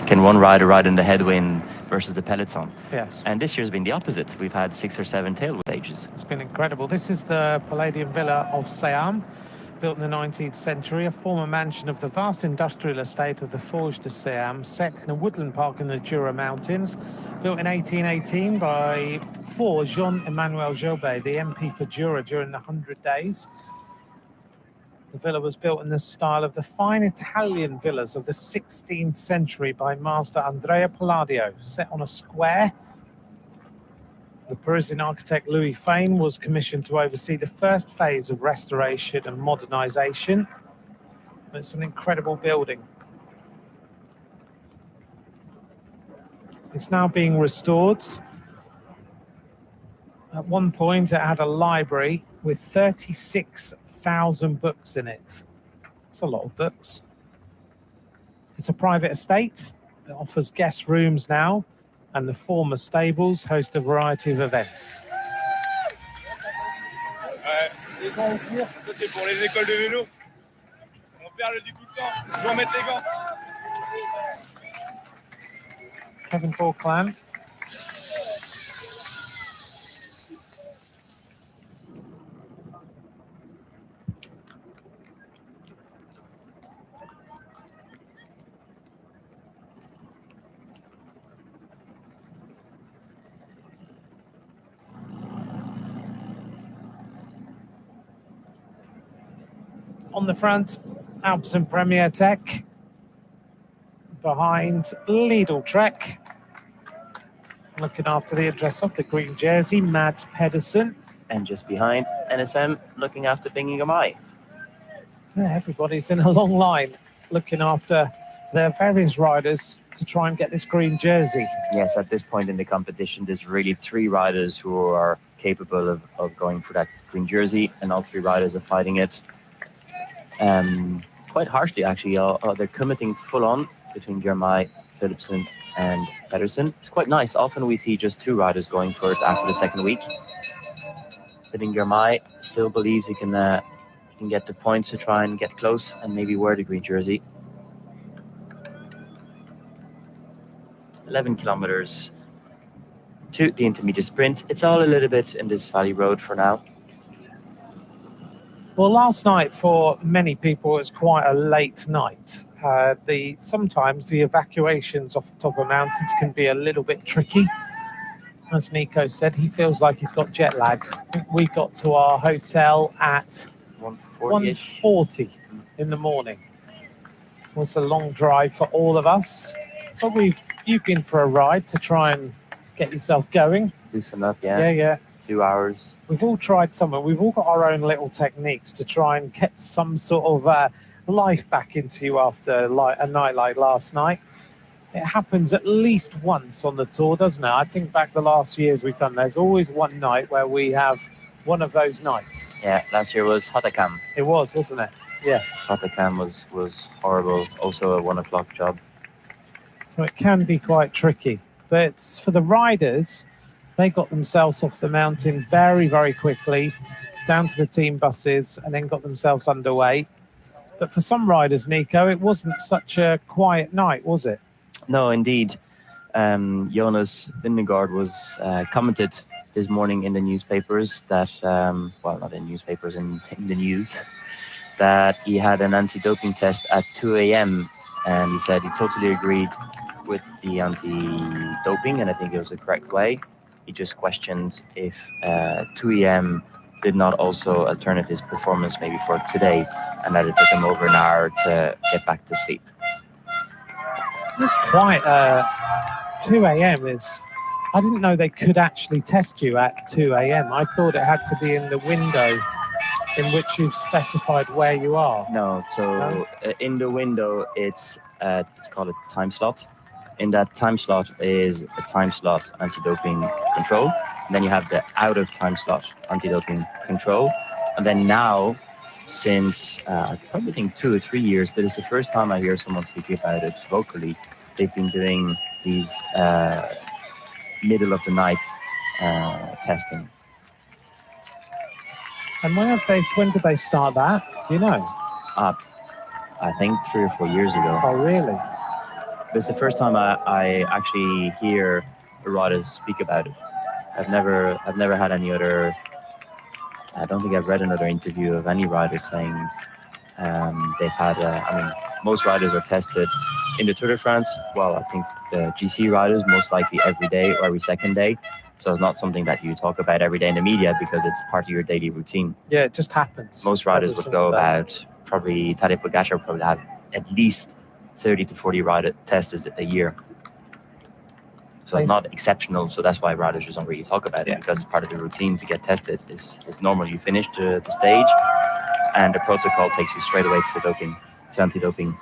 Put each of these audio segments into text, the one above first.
can one rider ride in the headwind versus the peloton? Yes. And this year's been the opposite. We've had 6 or 7 tailwind stages. It's been incredible. This is the Palladium Villa of Siam, built in the 19th century, a former mansion of the vast industrial estate of the Forges de Siam, set in a woodland park in the Jura Mountains, built in 1818 for Jean-Emmanuel Joubert, the MP for Jura during the 100 Days. The villa was built in the style of the fine Italian villas of the 16th century by master Andrea Palladio, set on a square. The Parisian architect Louis Fain was commissioned to oversee the first phase of restoration and modernization. It's an incredible building. It's now being restored. At one point, it had a library with 36,000 books in it. It's a lot of books. It's a private estate. It offers guest rooms now, and the former stables host a variety of events. Kevin Clan. On the front, Alps and Premier Tech. Behind, Lidl Trek. Looking after the address of the green jersey, Mads Pedersen. And just behind, NSM looking after BINI. Yeah, everybody's in a long line looking after their various riders to try and get this green jersey. Yes, at this point in the competition, there's really 3 riders who are capable of going for that green jersey, and all 3 riders are fighting it. Quite harshly, actually. They're committing full on between Girmay, Philipsen, and Pedersen. It's quite nice. Often we see just 2 riders going for it after the second week. But in Girmay still believes he can get the points to try and get close and maybe wear the green jersey. 11 kilometers to the intermediate sprint. It's all a little bit in this valley road for now. Well, last night for many people was quite a late night. Sometimes the evacuations off the top of mountains can be a little bit tricky. As Nico said, he feels like he's got jet lag. We got to our hotel at 1:40 in the morning. It was a long drive for all of us. So you've been for a ride to try and get yourself going. Loosen up, yeah. Yeah. 2 hours. We've all tried something. We've all got our own little techniques to try and get some sort of life back into you after a night like last night. It happens at least once on the tour, doesn't it? I think back the last years we've done, there's always one night where we have one of those nights. Yeah, last year was Hatakam. It was, wasn't it? Yes. Hatakam was horrible. Also a 1 o'clock job. So it can be quite tricky. But for the riders, they got themselves off the mountain very, very quickly, down to the team buses, and then got themselves underway. But for some riders, Nico, it wasn't such a quiet night, was it? No, indeed. Jonas Vingegaard was commented this morning in the newspapers that, well, not in newspapers, in the news, that he had an anti-doping test at 2 a.m. And he said he totally agreed with the anti-doping, and I think it was the correct way. He just questioned if 2 a.m. did not also alternate his performance maybe for today, and that it took him over an hour to get back to sleep. It's quite 2 a.m. is... I didn't know they could actually test you at 2 a.m. I thought it had to be in the window in which you've specified where you are. No, so in the window, it's called a time slot. In that time slot is a time slot anti-doping control. And then you have the out of time slot anti-doping control. And then now, since I probably think 2 or 3 years, but it's the first time I hear someone speak about it vocally. They've been doing these middle of the night testing. And when did they start that? Do you know? I think 3 or 4 years ago. Oh, really? it's the first time I actually hear a rider speak about it. I've never had any other. I don't think I've read another interview of any rider saying they've had. I mean, most riders are tested in the Tour de France. Well, I think the GC riders most likely every day or every second day. So it's not something that you talk about every day in the media because it's part of your daily routine. Yeah, it just happens. Most riders would go about, probably Tadej Pogacar would probably have at least 30 to 40 rider tests a year. So it's not exceptional. So that's why riders just don't really talk about it, because it's part of the routine to get tested. It's normal. You finish the stage and the protocol takes you straight away to anti-doping.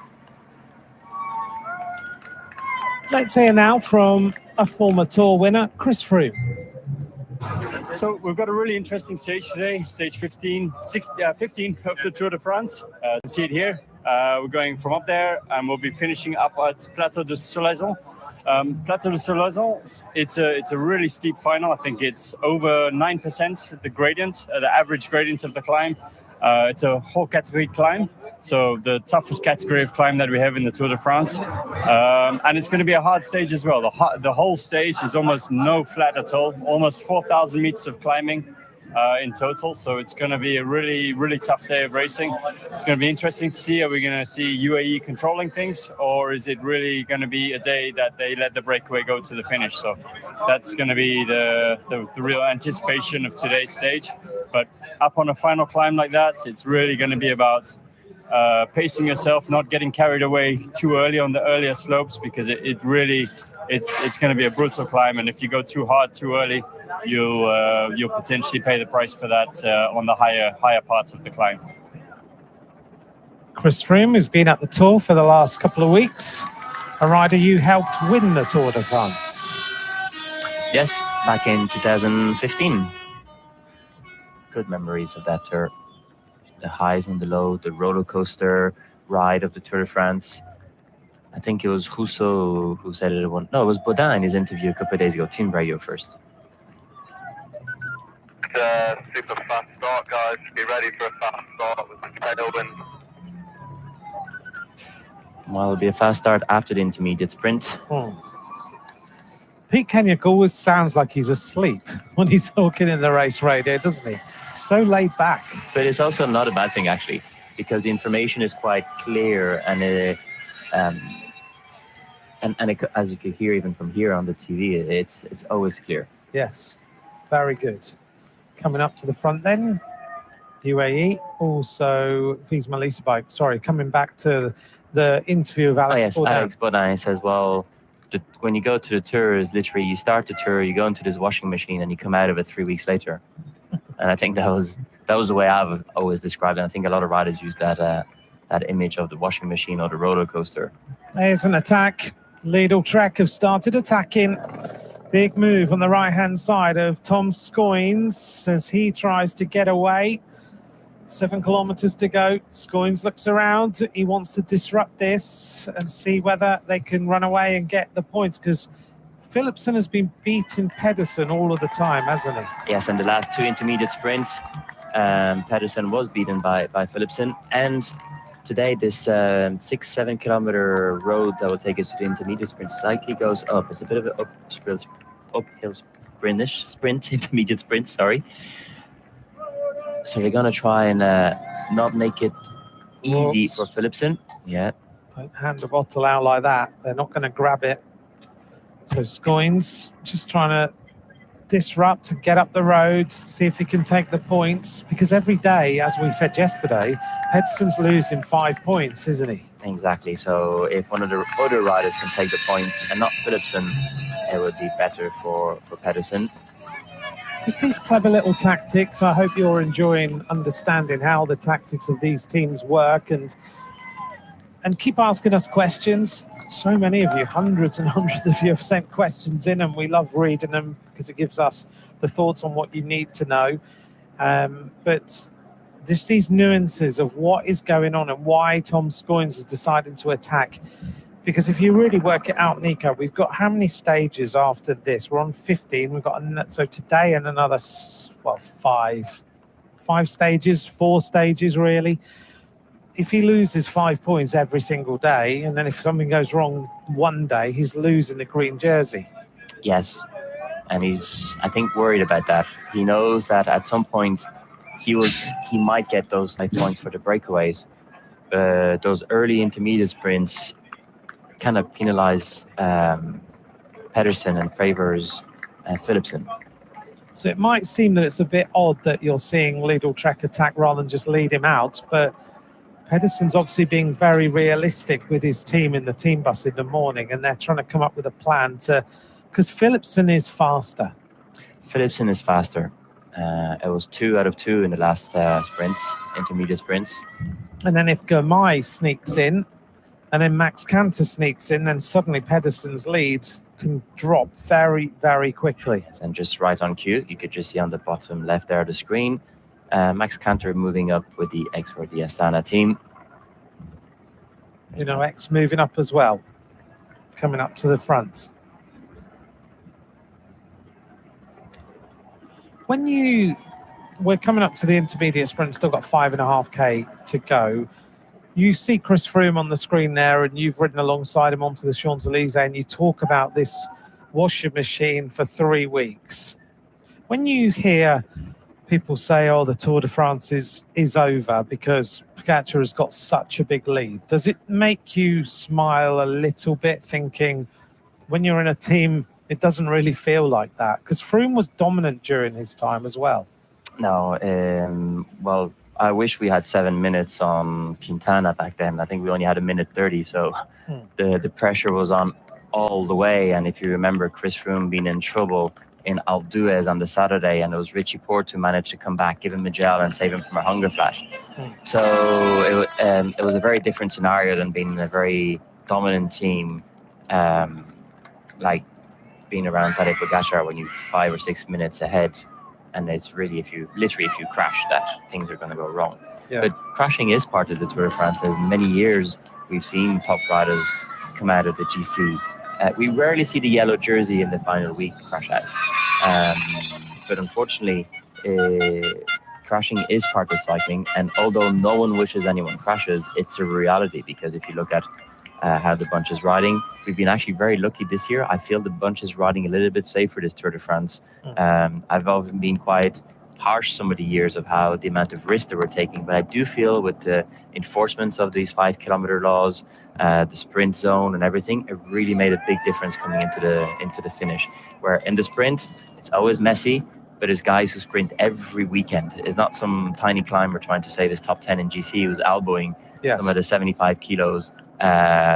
Let's hear now from a former Tour winner, Chris Froome. So we've got a really interesting stage today, stage 15 of the Tour de France. You can see it here. We're going from up there and we'll be finishing up at Plateau de Solaizon. Plateau de Solaizon, it's a really steep final. I think it's over 9% the gradient, the average gradient of the climb. It's a whole category climb. So the toughest category of climb that we have in the Tour de France. And it's going to be a hard stage as well. The whole stage is almost no flat at all, almost 4,000 meters of climbing in total. So it's going to be a really, really tough day of racing. It's going to be interesting to see, are we going to see UAE controlling things, or is it really going to be a day that they let the breakaway go to the finish? So that's going to be the real anticipation of today's stage. But up on a final climb like that, it's really going to be about pacing yourself, not getting carried away too early on the earlier slopes, because it's going to be a brutal climb, and if you go too hard too early, you'll potentially pay the price for that on the higher parts of the climb. Chris Froome has been at the Tour for the last couple of weeks. A rider you helped win the Tour de France. Yes, back in 2015. Good memories of that tour. The highs and the lows, the roller coaster ride of the Tour de France. I think it was Rousseau who said it. No, it was Baudin in his interview a couple of days ago. Team Radio first. Super fast start, guys. Be ready for a fast start with the tailwind. Well, it'll be a fast start after the intermediate sprint. Pete Kenyon always sounds like he's asleep when he's talking in the race radio, doesn't he? So laid back. But it's also not a bad thing, actually, because the information is quite clear, and as you can hear even from here on the TV, it's always clear. Yes, very good. Coming up to the front then, UAE, also Visma Lease Bike. Sorry, coming back to the interview of Alex Baudin. Alex Baudin says, well, when you go to the tour, is literally you start the tour, you go into this washing machine, and you come out of it 3 weeks later. And I think that was the way I've always described it. I think a lot of riders use that image of the washing machine or the roller coaster. There's an attack. Lidl Trek have started attacking. Big move on the right-hand side of Tom Scoynes as he tries to get away. 7 kilometers to go. Scoynes looks around. He wants to disrupt this and see whether they can run away and get the points, because Philipsen has been beating Pedersen all of the time, hasn't he? Yes, and the last 2 intermediate sprints, Pedersen was beaten by Philipsen. And today, this 6-7 kilometer road that will take us to the intermediate sprint slightly goes up. It's a bit of an uphill sprint, intermediate sprint, sorry. So they're going to try and not make it easy for Philipsen. Yeah. Don't hand the bottle out like that. They're not going to grab it. So Scoynes just trying to disrupt and get up the road, see if he can take the points. Because every day, as we said yesterday, Pedersen's losing 5 points, isn't he? Exactly. So if one of the other riders can take the points and not Philipsen, it would be better for Pedersen. Just these clever little tactics. I hope you're enjoying understanding how the tactics of these teams work, and keep asking us questions. So many of you, hundreds and hundreds of you have sent questions in, and we love reading them because it gives us the thoughts on what you need to know. But just these nuances of what is going on and why Tom Scoynes is deciding to attack. Because if you really work it out, Nico, we've got how many stages after this? We're on 15. We've got, so today and another, 5 stages, 4 stages really. if he loses 5 points every single day, and then if something goes wrong one day, he's losing the green jersey. Yes, and he's, I think, worried about that. He knows that at some point he might get those 5 points for the breakaways. Those early intermediate sprints kind of penalize Pedersen and favors Philipsen. So it might seem that it's a bit odd that you're seeing Lidl-Trek attack rather than just lead him out, but Pedersen's obviously being very realistic with his team in the team bus in the morning, and they're trying to come up with a plan because Philipsen is faster. Philipsen is faster. It was 2 out of 2 in the last sprints, intermediate sprints. And then if Girmay sneaks in, and then Max Canter sneaks in, then suddenly Pedersen's leads can drop very, very quickly. And just right on cue, you could just see on the bottom left there of the screen, Max Canter moving up with the X4 the Astana team. X moving up as well, coming up to the front. We're coming up to the intermediate sprint, still got 5.5k to go. You see Chris Froome on the screen there, and you've ridden alongside him onto the Champs-Élysées, and you talk about this washing machine for 3 weeks. When you hear people say, oh, the Tour de France is over because Pogačar has got such a big lead, does it make you smile a little bit, thinking when you're in a team, it doesn't really feel like that? Because Froome was dominant during his time as well. No, well, I wish we had 7 minutes on Quintana back then. I think we only had 1:30, so the pressure was on all the way. And if you remember, Chris Froome being in trouble in Alpe d'Huez on the Saturday, and it was Richie Porte who managed to come back, give him a gel, and save him from a hunger flash. So it was a very different scenario than being in a very dominant team, like being around Tadej Pogačar when you're 5 or 6 minutes ahead. And it's really, if you crash, that things are going to go wrong. Yeah. But crashing is part of the Tour de France. As many years we've seen top riders come out of the GC. We rarely see the yellow jersey in the final week crash out. But unfortunately, crashing is part of cycling. And although no one wishes anyone crashes, it's a reality, because if you look at how the bunch is riding, we've been actually very lucky this year. I feel the bunch is riding a little bit safer this Tour de France. I've often been quite harsh some of the years of how the amount of risk that we're taking, but I do feel with the enforcement of these 5 kilometer laws, the sprint zone and everything, it really made a big difference coming into the finish. Where in the sprint, it's always messy, but it's guys who sprint every weekend. It's not some tiny climber trying to save his top 10 in GC who's elbowing some of the 75 kilos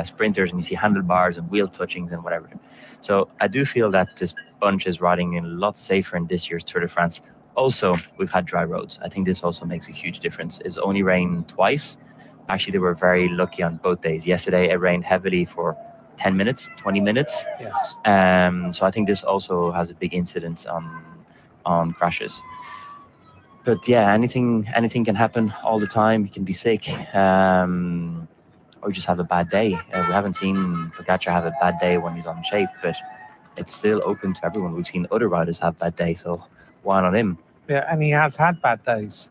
sprinters, and you see handlebars and wheel touchings and whatever. So I do feel that this bunch is riding a lot safer in this year's Tour de France. Also, we've had dry roads. I think this also makes a huge difference. It's only rained twice. Actually, they were very lucky on both days. Yesterday, it rained heavily for 10 minutes, 20 minutes. Yes. So I think this also has a big incidence on crashes. But yeah, anything can happen all the time. You can be sick. Or just have a bad day. We haven't seen Pogačar have a bad day when he's on shape, but it's still open to everyone. We've seen other riders have bad days, so why not him? Yeah, and he has had bad days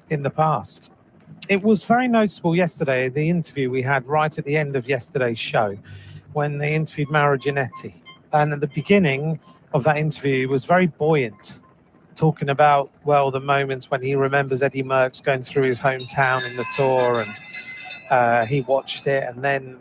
in the past. It was very noticeable yesterday, the interview we had right at the end of yesterday's show, when they interviewed Mauro Gianetti. And at the beginning of that interview, he was very buoyant, talking about, well, the moments when he remembers Eddie Merckx going through his hometown in the Tour, and he watched it, and then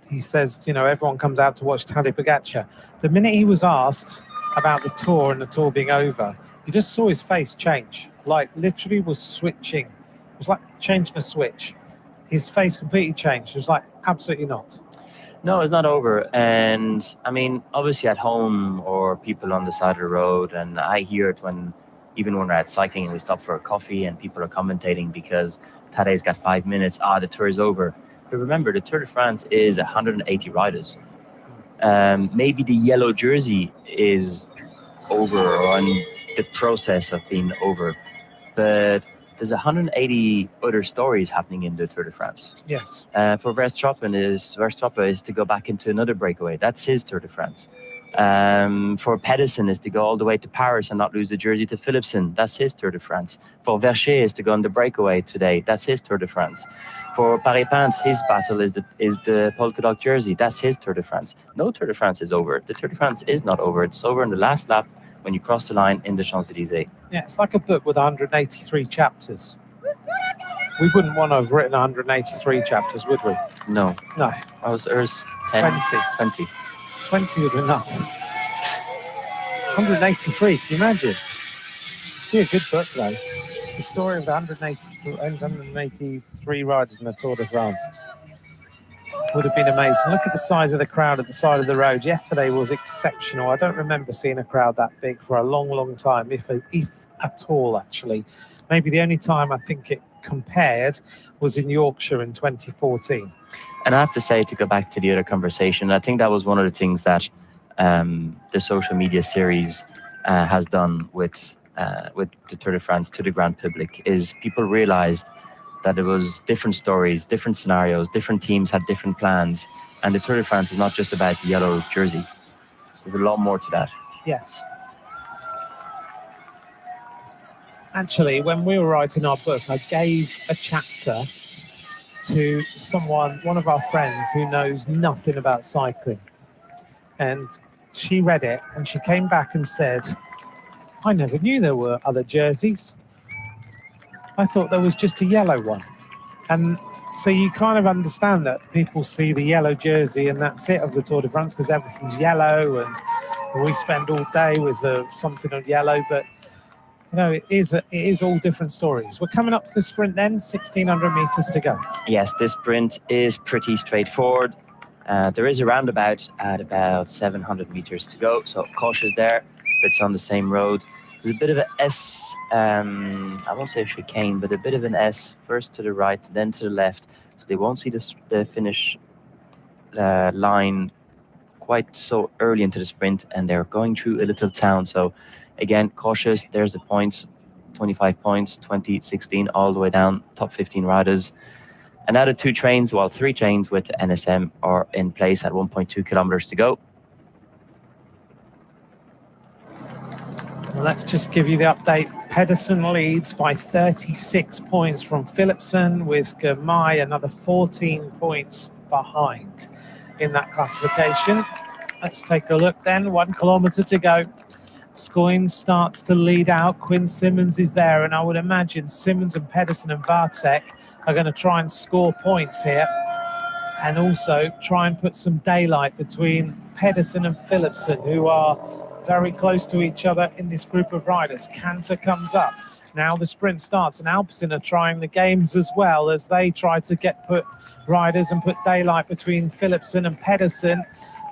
he says, everyone comes out to watch Tadej Pogačar. The minute he was asked about the Tour and the Tour being over, you just saw his face change. Like, literally was switching. It was like changing a switch. His face completely changed. It was like, absolutely not. No, it's not over. And I mean, obviously at home or people on the side of the road, and I hear it even when we're out cycling and we stop for a coffee and people are commentating because Tadej's got 5 minutes, the Tour is over. But remember, the Tour de France is 180 riders. Maybe the yellow jersey is over, or in the process of being over. But there's 180 other stories happening in the Tour de France. Yes. For Verstappen is to go back into another breakaway. That's his Tour de France. For Pedersen is to go all the way to Paris and not lose the jersey to Philipsen. That's his Tour de France. For Vercher is to go on the breakaway today. That's his Tour de France. For Paris-Pins, his battle is the polka dot jersey. That's his Tour de France. No Tour de France is over. The Tour de France is not over. It's over in the last lap when you cross the line in the Champs-Élysées. Yeah, it's like a book with 183 chapters. We wouldn't want to have written 183 chapters, would we? No. No. There's 10, 20. 20 was enough. 183, can you imagine? It'd be a good book, though. The story of the 183 riders in the Tour de France would have been amazing. Look at the size of the crowd at the side of the road. Yesterday was exceptional. I don't remember seeing a crowd that big for a long, long time, if at all, actually. Maybe the only time I think it compared was in Yorkshire in 2014. And I have to say, to go back to the other conversation, I think that was one of the things that the social media series has done with the Tour de France to the grand public, is people realized that it was different stories, different scenarios, different teams had different plans. And the Tour de France is not just about the yellow jersey. There's a lot more to that. Yes. Actually, when we were writing our book, I gave a chapter to one of our friends who knows nothing about cycling. And she read it and she came back and said, I never knew there were other jerseys. I thought there was just a yellow one. And so you kind of understand that people see the yellow jersey and that's it of the Tour de France because everything's yellow and we spend all day with something on yellow, but you know, it is all different stories. We're coming up to the sprint then, 1,600 meters to go. Yes, this sprint is pretty straightforward. There is a roundabout at about 700 meters to go, so cautious there. It's on the same road. There's a bit of an S, I won't say chicane, but a bit of an S, first to the right, then to the left. So they won't see the finish line quite so early into the sprint, and they're going through a little town. So again, cautious. There's the points, 25 points, 20, 16, all the way down, top 15 riders. And now the three trains with NSM are in place at 1.2 kilometers to go. Well, let's just give you the update. Pedersen leads by 36 points from Philipsen, with Girmay another 14 points behind in that classification. Let's take a look then. 1 kilometre to go. Scoyne starts to lead out. Quinn Simmons is there, and I would imagine Simmons and Pedersen and Bartek are going to try and score points here and also try and put some daylight between Pedersen and Philipsen, who are very close to each other in this group of riders. Cantor comes up. Now the sprint starts, and Alpecin are trying the games as well as they try to put riders and put daylight between Philipsen and Pedersen.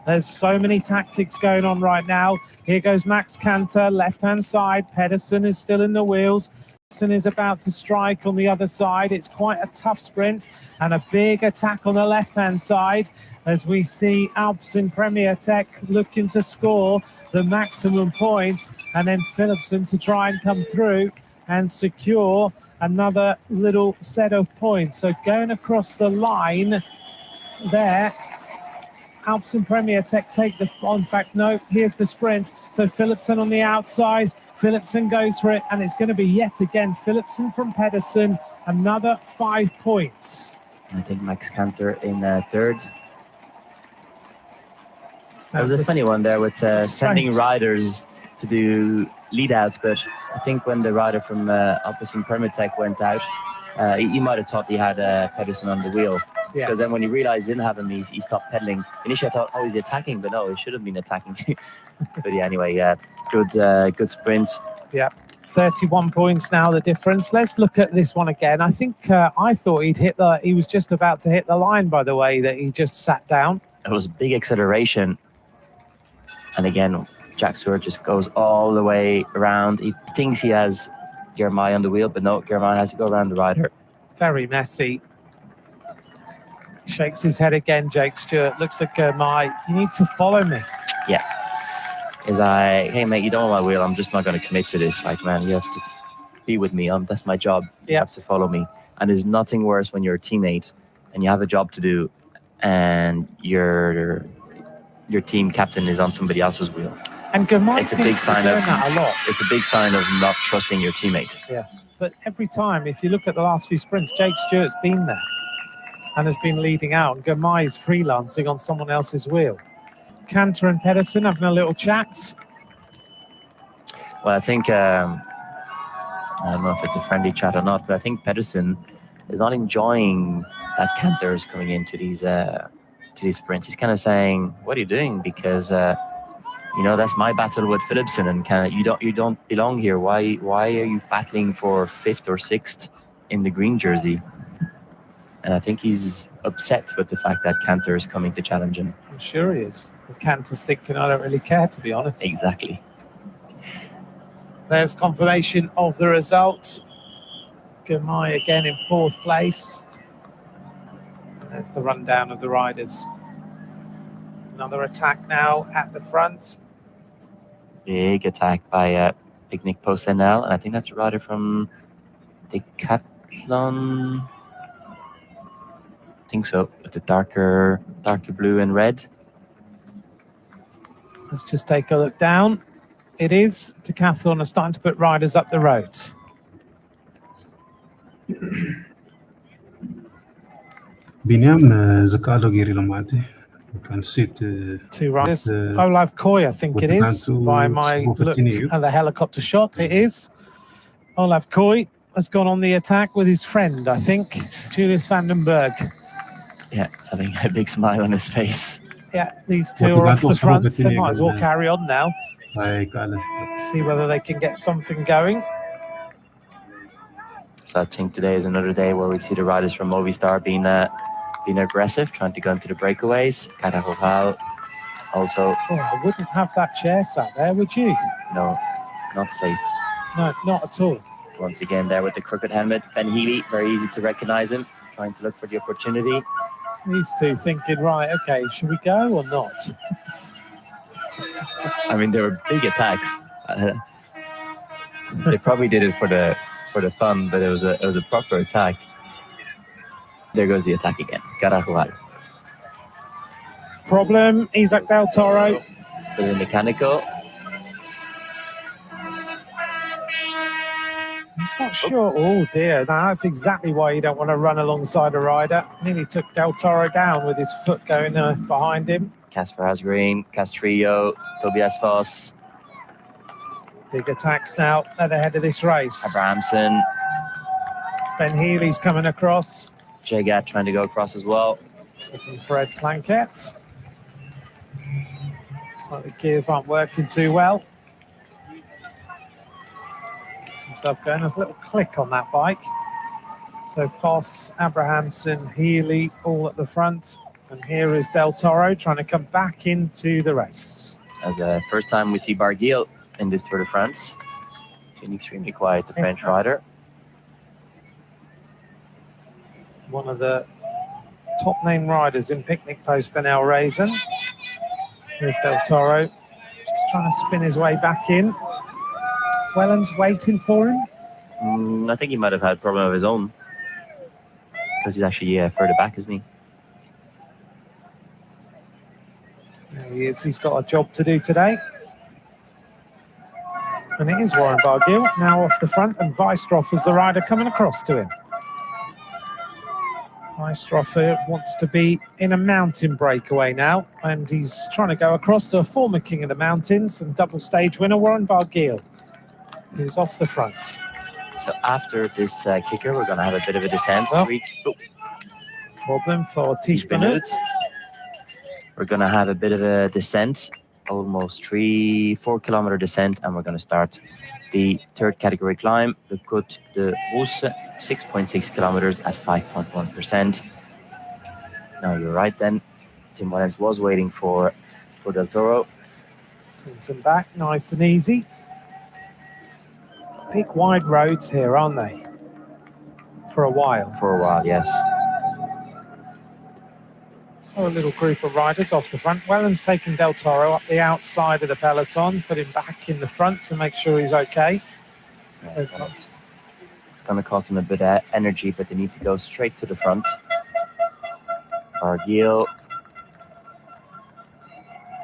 There's so many tactics going on right now. Here goes Max Cantor, left-hand side. Pedersen is still in the wheels. Pedersen is about to strike on the other side. It's quite a tough sprint and a big attack on the left-hand side as we see Alpecin Premier Tech looking to score the maximum points, and then Philipsen to try and come through and secure another little set of points. So going across the line there, Alpecin Premier Tech take the... In fact, no, here's the sprint. So Philipsen on the outside. Philipsen goes for it, and it's going to be yet again Philipsen from Pedersen. Another 5 points. I think Max Cantor in third. That was a funny one there with sending riders to do lead-outs, but I think when the rider from Alpecin Permitech went out, he might have thought he had Pedersen on the wheel. Yes. Because then when he realised he didn't have him, he stopped pedaling. Initially I thought, oh, he's attacking, but no, he should have been attacking. But yeah, anyway, good sprint. Yeah, 31 points now, the difference. Let's look at this one again. I think I thought he was just about to hit the line by the way that he just sat down. It was a big acceleration. And again, Jack Stewart just goes all the way around. He thinks he has Girmay on the wheel, but no, Girmay has to go around the rider. Very messy. Shakes his head again, Jake Stewart. Looks at Girmay. You need to follow me. Yeah. Is hey, mate, you don't want my wheel. I'm just not going to commit to this. Like, man, you have to be with me. That's my job. You have to follow me. And there's nothing worse when you're a teammate and you have a job to do and you're your team captain is on somebody else's wheel. And Gurmai It's a big seems to be sign doing of that a lot. It's a big sign of not trusting your teammate. Yes, but every time, if you look at the last few sprints, Jake Stewart's been there and has been leading out. And Gurmai is freelancing on someone else's wheel. Cantor and Pedersen having a little chat. Well, I think I don't know if it's a friendly chat or not, but I think Pedersen is not enjoying that Cantor is coming into these sprints. He's kind of saying, "What are you doing?" Because that's my battle with Philipsen, and you don't belong here. Why are you battling for 5th or 6th in the green jersey? And I think he's upset with the fact that Cantor is coming to challenge him. I'm sure he is. Cantor's thinking, I don't really care, to be honest. Exactly. There's confirmation of the result. Gurmai again in 4th place. There's the rundown of the riders. Another attack now at the front. Big attack by Picnic Post NL, and I think that's a rider from Decathlon. I think so, with the darker blue and red. Let's just take a look down. It is. Decathlon are starting to put riders up the road. Biniam Zakalo Girilomati. You can sit. 2 riders. Olav Koy, I think it is, by my look at the helicopter shot. It is. Olav Koy has gone on the attack with his friend, I think, Julius Vandenberg. Yeah, he's having a big smile on his face. Yeah, these two are off the front. They might as well carry on now. See whether they can get something going. So I think today is another day where we see the riders from Movistar being aggressive, trying to go into the breakaways. Carajal also. Oh, I wouldn't have that chair sat there, would you? No, not safe. No, not at all. Once again, there with the crooked helmet. Ben Healy, very easy to recognize him, trying to look for the opportunity. These two thinking, right, okay, should we go or not? I mean, they were big attacks. They probably did it for the fun, but it was a proper attack. There goes the attack again. Carajal. Problem, Isaac Del Toro. For the mechanical. He's not sure. Oh dear, that's exactly why you don't want to run alongside a rider. Nearly took Del Toro down with his foot going behind him. Casper Asgreen, Castrillo, Tobias Foss. Big attacks now at the head of this race. Abrahamson. Ben Healy's coming across. Jagat trying to go across as well. Looking for Ed Plankett. Looks like the gears aren't working too well. Himself going. There's a little click on that bike. So Foss, Abrahamson, Healy all at the front. And here is Del Toro trying to come back into the race. As the first time we see Barguil in this Tour de France. Been extremely quiet, the French rider. One of the top name riders in Picnic Post NL Raisin. Here's Del Toro, just trying to spin his way back in. Wellens waiting for him. I think he might have had a problem of his own. Because he's actually further back, isn't he? There he is. He's got a job to do today. And it is Warren Barguil now off the front, and Weistroff is the rider coming across to him. Weistroff wants to be in a mountain breakaway now, and he's trying to go across to a former King of the Mountains and double stage winner Warren Barguil, who's off the front. So after this kicker, we're going to have a bit of a descent. Problem for Tish Benoit. We're going to have a bit of a descent, almost 4 kilometer descent, and we're going to start the third category climb, the Côte de Rousse, 6.6 kilometers at 5.1%. Now you're right then, Tim Wellens was waiting for Del Toro. Brings him back, nice and easy. Big wide roads here, aren't they? For a while. For a while, yes. So a little group of riders off the front. Wellens taking Del Toro up the outside of the peloton, put him back in the front to make sure he's okay. Yeah, it's going to cost them a bit of energy, but they need to go straight to the front. Barguil.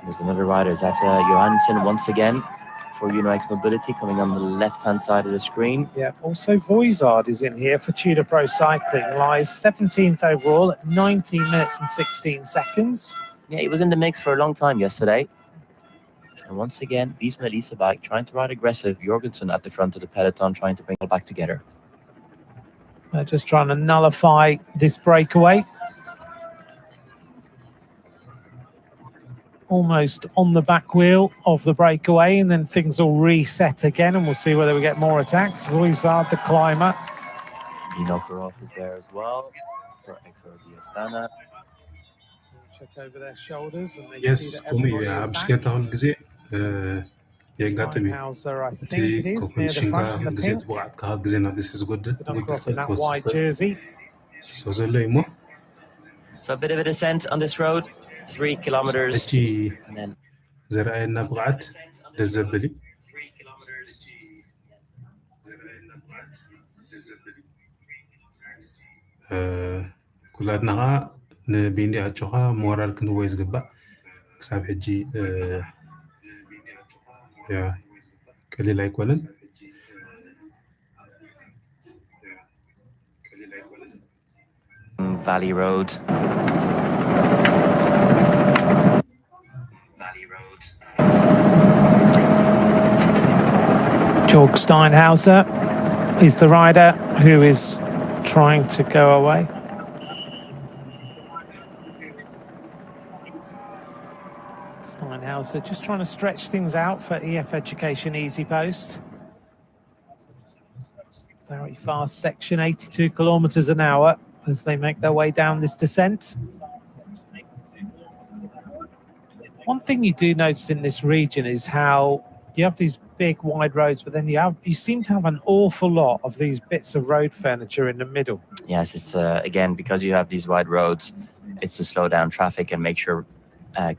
There's another rider. Is that Johansson once again for UNOX Mobility coming on the left-hand side of the screen. Yeah, also Voizard is in here for Tudor Pro Cycling. Lies 17th overall at 19 minutes and 16 seconds. Yeah, he was in the mix for a long time yesterday. And once again, Wiesma Elisabach trying to ride aggressive. Jorgensen at the front of the peloton trying to bring it back together. So just trying to nullify this breakaway. Almost on the back wheel of the breakaway, and then things will reset again, and we'll see whether we get more attacks. Voizard, the climber. Vinokurov is there as well for XRD Astana. Check over their shoulders, and they Yes, see that قومي everybody يا is بشكيت back. هون جزء يقاتمي Steinhauser, I think it تي is, near the front in the جزء pink. تبغى كهاد جزء this is good Vinokurov in that white jersey. so زلوا يمو So a bit of a descent on this road, 3 kilometers. أجي And then زرعنا بقعت للزبلي كلاتنا نبيني أجوها مورال كنو ويز قبا كساب حجي يا كلي لا يكولن Valley Road. Jorg Steinhauser is the rider who is trying to go away. Steinhauser just trying to stretch things out for EF Education Easy Post. Very fast section, 82 kilometers an hour as they make their way down this descent. One thing you do notice in this region is how you have these big wide roads, but then you seem to have an awful lot of these bits of road furniture in the middle. Yes, it's again, because you have these wide roads, it's to slow down traffic and make sure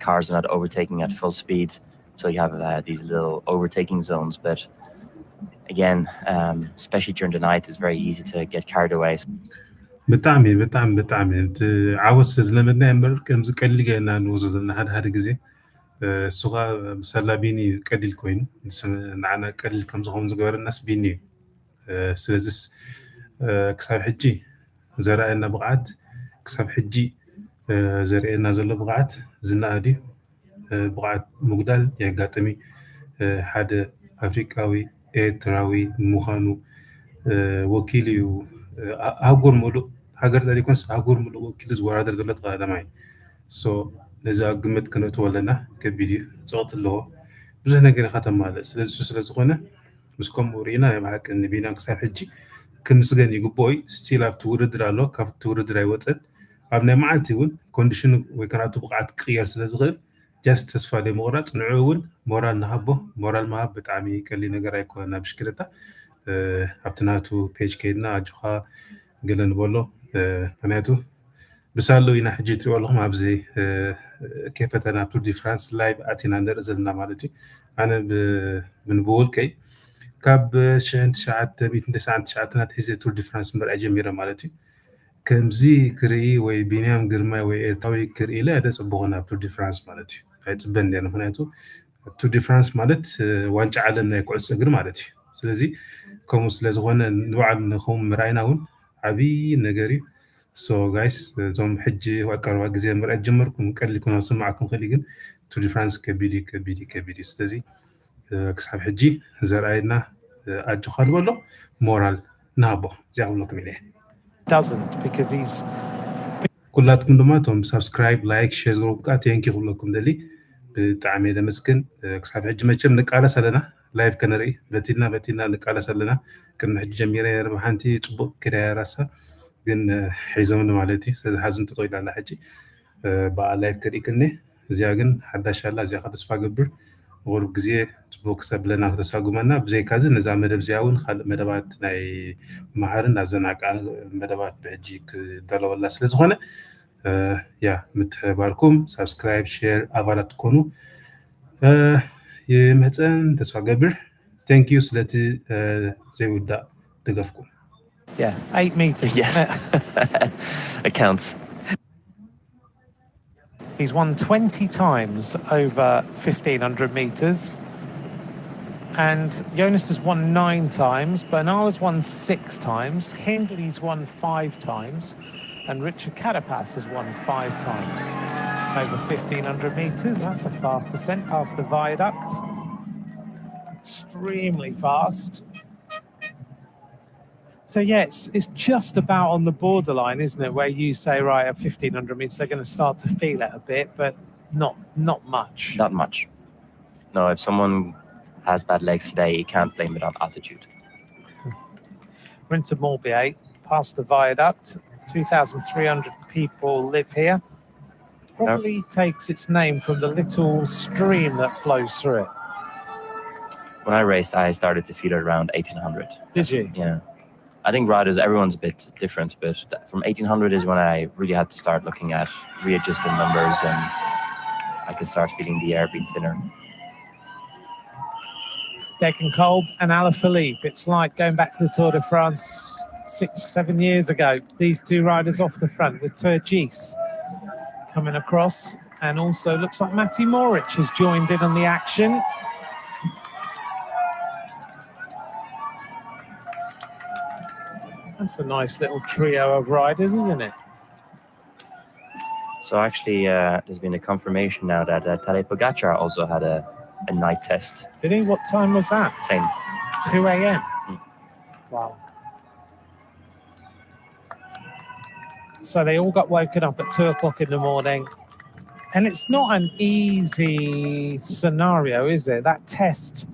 cars are not overtaking at full speed. So you have these little overtaking zones, but again, especially during the night, it's very easy to get carried away. بتعمي انت عاوز زلمنا امبر كمز قلي جينا نوزنا هاد جزي السوغا مسلا بيني قليل كوين نعنا قليل كم زغم زغبر الناس بيني سلازس كساب حجي زرعنا بقعت كساب حجي زرعنا زل بقعت زنا ادي بقعت مقدال يقاتمي حدا افريقاوي ايتراوي مخانو وكيليو هاغور مولو هاغر داري كونس هاغور مولو وكيل زوارادر زلت قادماي سو نزا قمت كنت ولنا كبيدي صوت له بزح ነገር ختم ማለት ስለዚህ ስለዝኾነ ምስኮም ወሪና የማሐቅ ንቢና ክሳብ ሕጂ ክንስገን ይግቦይ ስቲል ኣብቲ ውድድር ኣሎ ካብቲ ውድድር ኣይወፅን ኣብ ናይ መዓልቲ እውን ኮንዲሽን ወይ ከናቱ ብቕዓት ክቅየር ስለዝኽእል ጃስት ተስፋ ደይምቑራፅ ንዑ እውን ሞራል ንሃቦ ሞራል ምሃብ ብጣዕሚ ቀሊ ነገር ኣይኮነና ብሽክለታ ኣብቲ ናቱ ፔጅ ከይድና ኣጅኻ ገለ ንበሎ ምክንያቱ ብሳሎ ኢና ሕጂ ትሪኦ ኣለኹም ኣብዚ ከፈተና ቱር ዲ ፍራንስ ላይቭ ኣቲና ንርኢ ዘለና ማለት እዩ ኣነ ብንብውልከይ ካብ 1999 ናት ሒዘ ቱር ዲ ፍራንስ ምርኣይ ጀሚረ ማለት እዩ ከምዚ ክርኢ ወይ ቢንያም ግርማይ ወይ ኤርትራዊ ክርኢ ለ ኣደፅብኾን ኣብ ቱር ዲ ፍራንስ ማለት እዩ ኣይፅበን ነይረ ምክንያቱ ቱር ዲ ፍራንስ ማለት ዋንጫ ዓለም ናይ ኩዕሶ እግሪ ማለት እዩ ስለዚ ከምኡ ስለዝኾነ ንባዕሉ ንኹም ምርኣይና እውን ዓብዪ ነገር እዩ So guys, زوم حج وقروا جزء من الجمركم قال لكم اسمعكم خلي جن تودي فرانس كبيدي استزي كسب حجي زرعنا اجو خد والله مورال نابو زي اقول لكم ليه Doesn't, because he's كلاتكم دماتهم سبسكرايب لايك شير جروب كاتينكي كلكم دلي بتعميد مسكن كسب حج مچم نقاله سلنا لايف كنري بتينا نقاله سلنا كن حج جميره ربحانتي صبق كده راسا ግን ሒዞም ማለት እዩ ስለዚ ሓዝን ተጠይላ ኣላ ሕጂ ብኣ ላይፍ ከሪእክኒ እዚኣ ግን ሓዳሽ ኣላ እዚኣ ከተስፋ ገብር ንቁርብ ግዜ ፅቡቅ ክሰብለና ክተሳጉመና ብዘይካዚ ነዛ መደብ እዚኣ እውን ካልእ መደባት ናይ ማሃርን ኣዘናቃ መደባት ብሕጂ ክዳለወላ ስለዝኾነ ያ ምትባርኩም ሳብስክራይብ ሼር ኣባላት ትኮኑ የምህፀን ተስፋ ገብር ቴንክ ዩ ስለቲ ዘይውዳእ ድገፍኩም Yeah, 8 meters. Yeah. It counts. He's won 20 times over 1,500 metres. And Jonas has won 9 times. Bernal's won 6 times. Hindley's won 5 times. And Richard Carapaz has won 5 times over 1,500 metres. That's a fast descent past the viaduct. Extremely fast. So, yeah, it's just about on the borderline, isn't it, where you say, right, at 1,500 metres, they're going to start to feel it a bit, but not much. Not much. No, if someone has bad legs today, you can't blame it on altitude. We're into Morbier, past the viaduct. 2,300 people live here. Probably takes its name from the little stream that flows through it. When I raced, I started to feel it around 1,800. Did you? Yeah. I think riders, everyone's a bit different, but from 1,800 is when I really had to start looking at readjusting numbers, and I could start feeling the air being thinner. Degenkolb and Alaphilippe. It's like going back to the Tour de France 6-7 years ago. These two riders off the front with Turgis coming across, and also looks like Matty Morich has joined in on the action. That's a nice little trio of riders, isn't it? So actually, there's been a confirmation now that Tadej Pogacar also had a night test. Did he? What time was that? Same. 2 a.m. Wow. So they all got woken up at 2 o'clock in the morning. And it's not an easy scenario, is it? That test,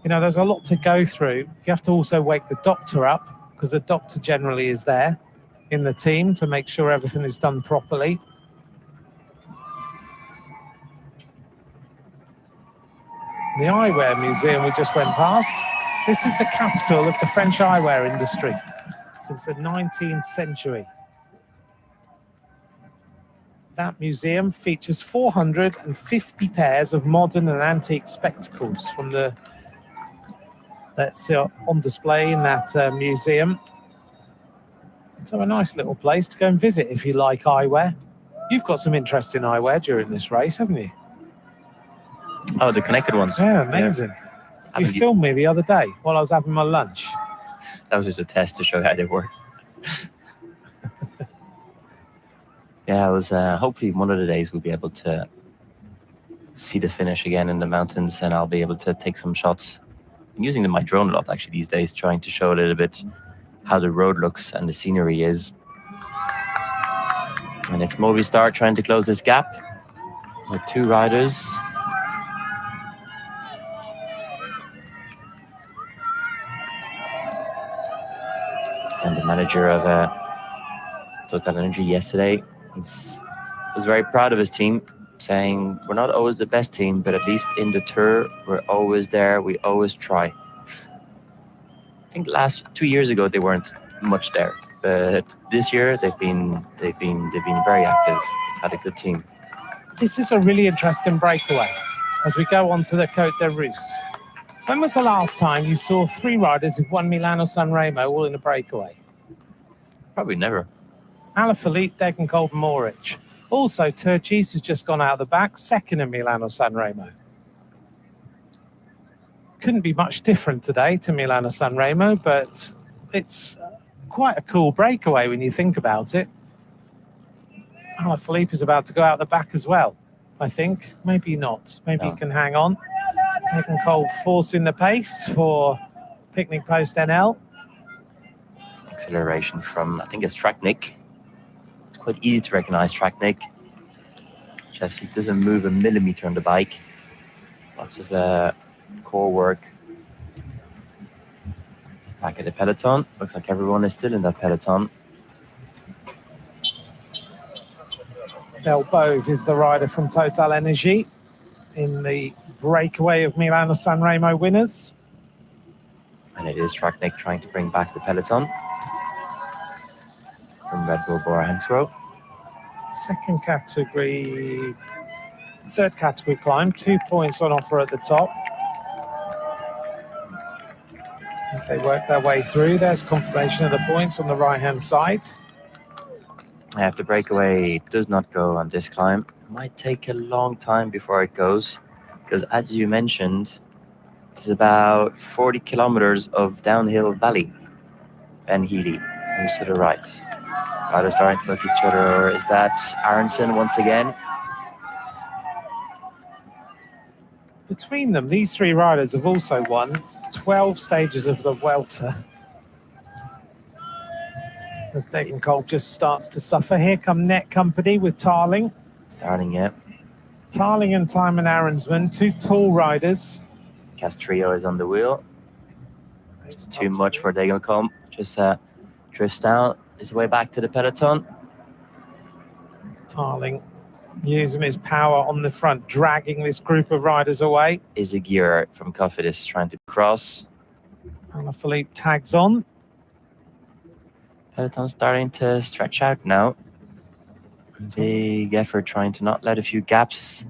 you know, there's a lot to go through. You have to also wake the doctor up, because the doctor generally is there in the team to make sure everything is done properly. The eyewear museum we just went past. This is the capital of the French eyewear industry since the 19th century. That museum features 450 pairs of modern and antique spectacles from that's on display in that museum. So a nice little place to go and visit if you like eyewear. You've got some interesting eyewear during this race, haven't you? Oh, the connected ones. Yeah, amazing. Yeah. You filmed me the other day while I was having my lunch. That was just a test to show how they work. Yeah, I was hopefully one of the days we'll be able to see the finish again in the mountains, and I'll be able to take some shots. I'm using my drone a lot actually these days, trying to show a little bit how the road looks and the scenery is. And it's Movistar trying to close this gap with 2 riders. And the manager of Total Energy yesterday, was very proud of his team, saying, we're not always the best team, but at least in the Tour, we're always there, we always try. I think 2 years ago, they weren't much there, but this year, they've been very active, had a good team. This is a really interesting breakaway as we go on to the Côte de Rousse. When was the last time you saw 3 riders who've won Milano-San Remo all in a breakaway? Probably never. Alaphilippe, Degenkolb, Morich. Also, Turgis has just gone out the back, second in Milano-San Remo. Couldn't be much different today to Milano-San Remo, but it's quite a cool breakaway when you think about it. Alaphilippe is about to go out the back as well, I think. Maybe not. Maybe he can hang on. Degenkolb forcing the pace for Picnic Post NL. Acceleration from, I think it's Track Nick. It's quite easy to recognize Track Nick. Just he doesn't move a millimeter on the bike. Lots of core work. Back at the peloton. Looks like everyone is still in that peloton. Delbove is the rider from Total Energy in the breakaway of Milano-San Remo winners. And it is Track Nick trying to bring back the peloton from Red Bull Bora Hansgrohe. Third category climb, 2 points on offer at the top. As they work their way through, there's confirmation of the points on the right-hand side. If the breakaway does not go on this climb, it might take a long time before it goes, because as you mentioned, it's about 40 kilometers of downhill valley. Ben Healy moves to the right. Riders starting to look at each other. Is that Aronson once again? Between them, these three riders have also won 12 stages of the Welter. As Degenkolb just starts to suffer. Here come Net Company with Tarling. Starting, yeah. Tarling and Timon Aronsman, two tall riders. Castrillo is on the wheel. It's too much for Degenkolb. Just drifts down his way back to the peloton. Tarling using his power on the front, dragging this group of riders away. Izagir from Cofidis trying to cross. Alaphilippe tags on. Peloton starting to stretch out now. Big effort trying to not let a few gaps.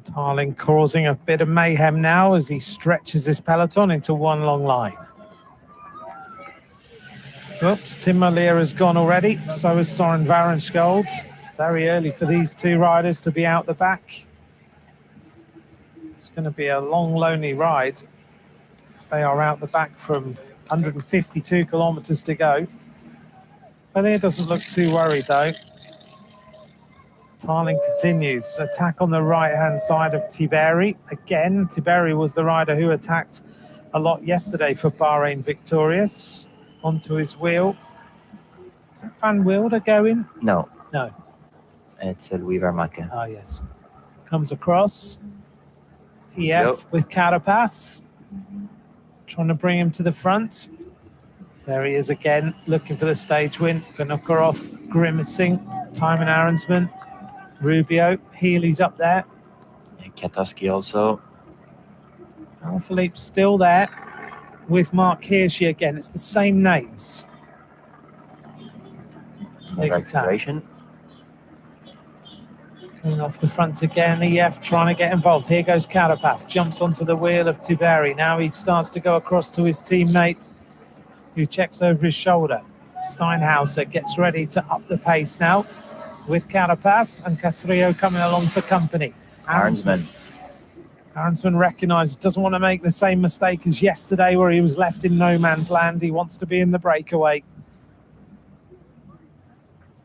Tarling causing a bit of mayhem now as he stretches this peloton into one long line. Oops, Tim Molière has gone already. So is Soren Varenskjold. Very early for these two riders to be out the back. It's going to be a long, lonely ride. They are out the back from 152 kilometers to go. Molière doesn't look too worried though. Tarling continues. Attack on the right-hand side of Tiberi. Again, Tiberi was the rider who attacked a lot yesterday for Bahrain Victorious. Onto his wheel. Is that Van Wilder going? No. No. It's Louis Vermaken. Ah, yes. Comes across. EF with Carapaz. Trying to bring him to the front. There he is again, looking for the stage win. Vinokurov grimacing. Timon Aronsman. Rubio. Healy's up there. And Katowski also. Alaphilippe's still there with Mark Hirschi again. It's the same names. Another acceleration. Coming off the front again, EF trying to get involved. Here goes Carapaz, jumps onto the wheel of Tiberi. Now he starts to go across to his teammate, who checks over his shoulder. Steinhauser gets ready to up the pace now with Carapaz, and Castrillo coming along for company. Aronsman recognises, doesn't want to make the same mistake as yesterday where he was left in no man's land. He wants to be in the breakaway.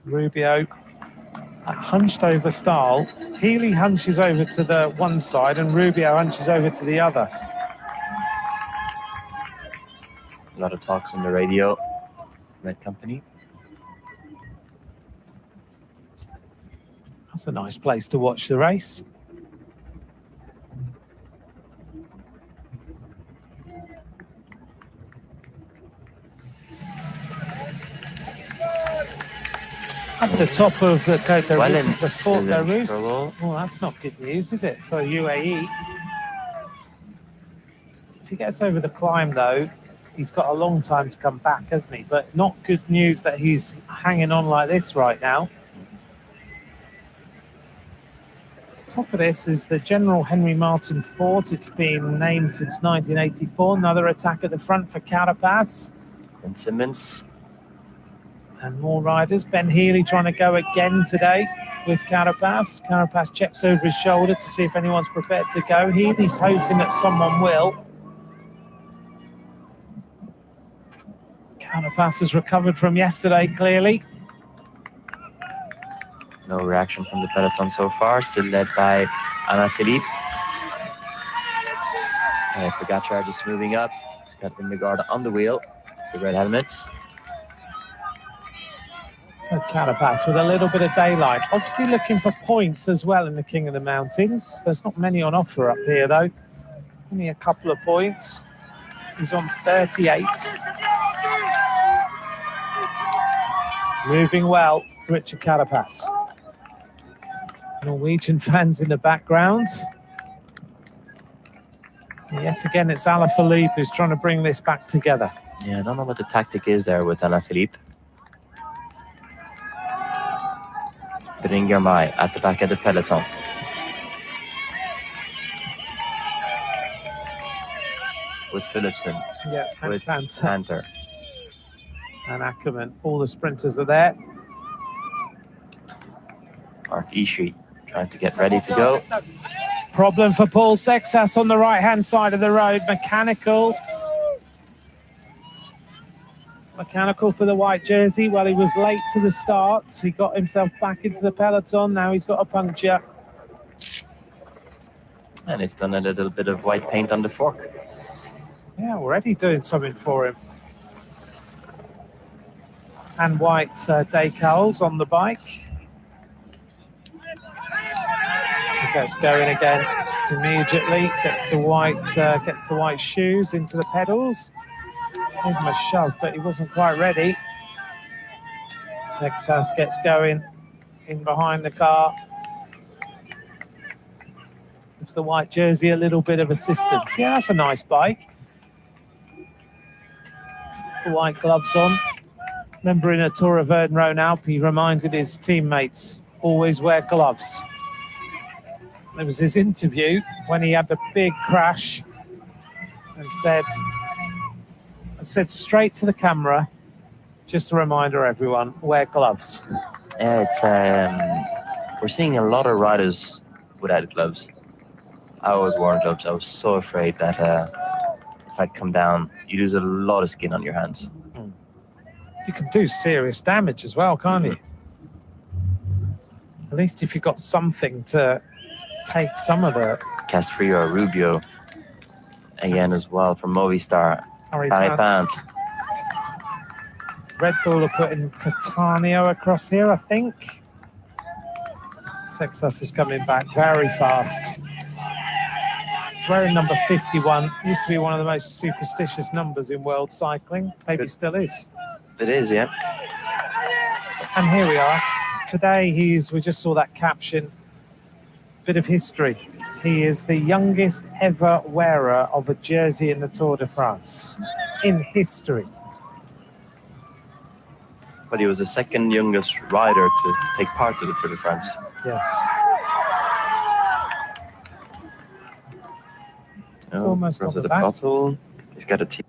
Rubio, that hunched over style. Healy hunches over to the one side and Rubio hunches over to the other. A lot of talks on the radio. Red Company. That's a nice place to watch the race. At the top of the Côte de Rousse is the Fort de Rousse. Oh, that's not good news, is it, for UAE? If he gets over the climb, though, he's got a long time to come back, hasn't he? But not good news that he's hanging on like this right now. Top of this is the General Henry Martin Fort. It's been named since 1984. Another attack at the front for Carapaz. And Simmons. And more riders. Ben Healy trying to go again today with Carapaz. Carapaz checks over his shoulder to see if anyone's prepared to go. Healy's hoping that someone will. Carapaz has recovered from yesterday, clearly. No reaction from the peloton so far. Still led by Alaphilippe. Pogacar just moving up. He's got Vingegaard on the wheel. The red helmet. Carapaz with a little bit of daylight. Obviously looking for points as well in the King of the Mountains. There's not many on offer up here, though. Only a couple of points. He's on 38. Moving well, Richard Carapaz. Norwegian fans in the background. And yet again, it's Alaphilippe who's trying to bring this back together. Yeah, I don't know what the tactic is there with Alaphilippe. Bringermai at the back of the peloton. With Philipsen. Yeah, and with Panther. Panther. And Ackerman. All the sprinters are there. Mark Ishii trying to get ready to go. Problem for Paul Sexas on the right-hand side of the road. Mechanical for the white jersey. Well, he was late to the start. He got himself back into the peloton. Now he's got a puncture. And they've done a little bit of white paint on the fork. Yeah, already doing something for him. And white decals on the bike. He gets going again immediately. Gets the white shoes into the pedals. Gave him a shove, but he wasn't quite ready. Sexas gets going in behind the car. Gives the white jersey a little bit of assistance. Yeah, that's a nice bike. The white gloves on. Remember in a Tour of Rhône-Alpes, he reminded his teammates, always wear gloves. There was his interview when he had the big crash and said straight to the camera, just a reminder, everyone, wear gloves. Yeah, it's we're seeing a lot of riders without gloves. I always wore gloves. I was so afraid that if I'd come down, you lose a lot of skin on your hands. You can do serious damage as well, can't you? At least if you've got something to take some of the... Castrillo, Rubio, again as well from Movistar. Harry Pant. Pant. Red Bull are putting Catania across here, I think. Sexas is coming back very fast. Wearing number 51. Used to be one of the most superstitious numbers in world cycling. Maybe still is. It is, yeah. And here we are. Today we just saw that caption. Bit of history. He is the youngest ever wearer of a jersey in the Tour de France. In history. But he was the second youngest rider to take part in the Tour de France. Yes. It's almost off the back. Bottle. He's got a team.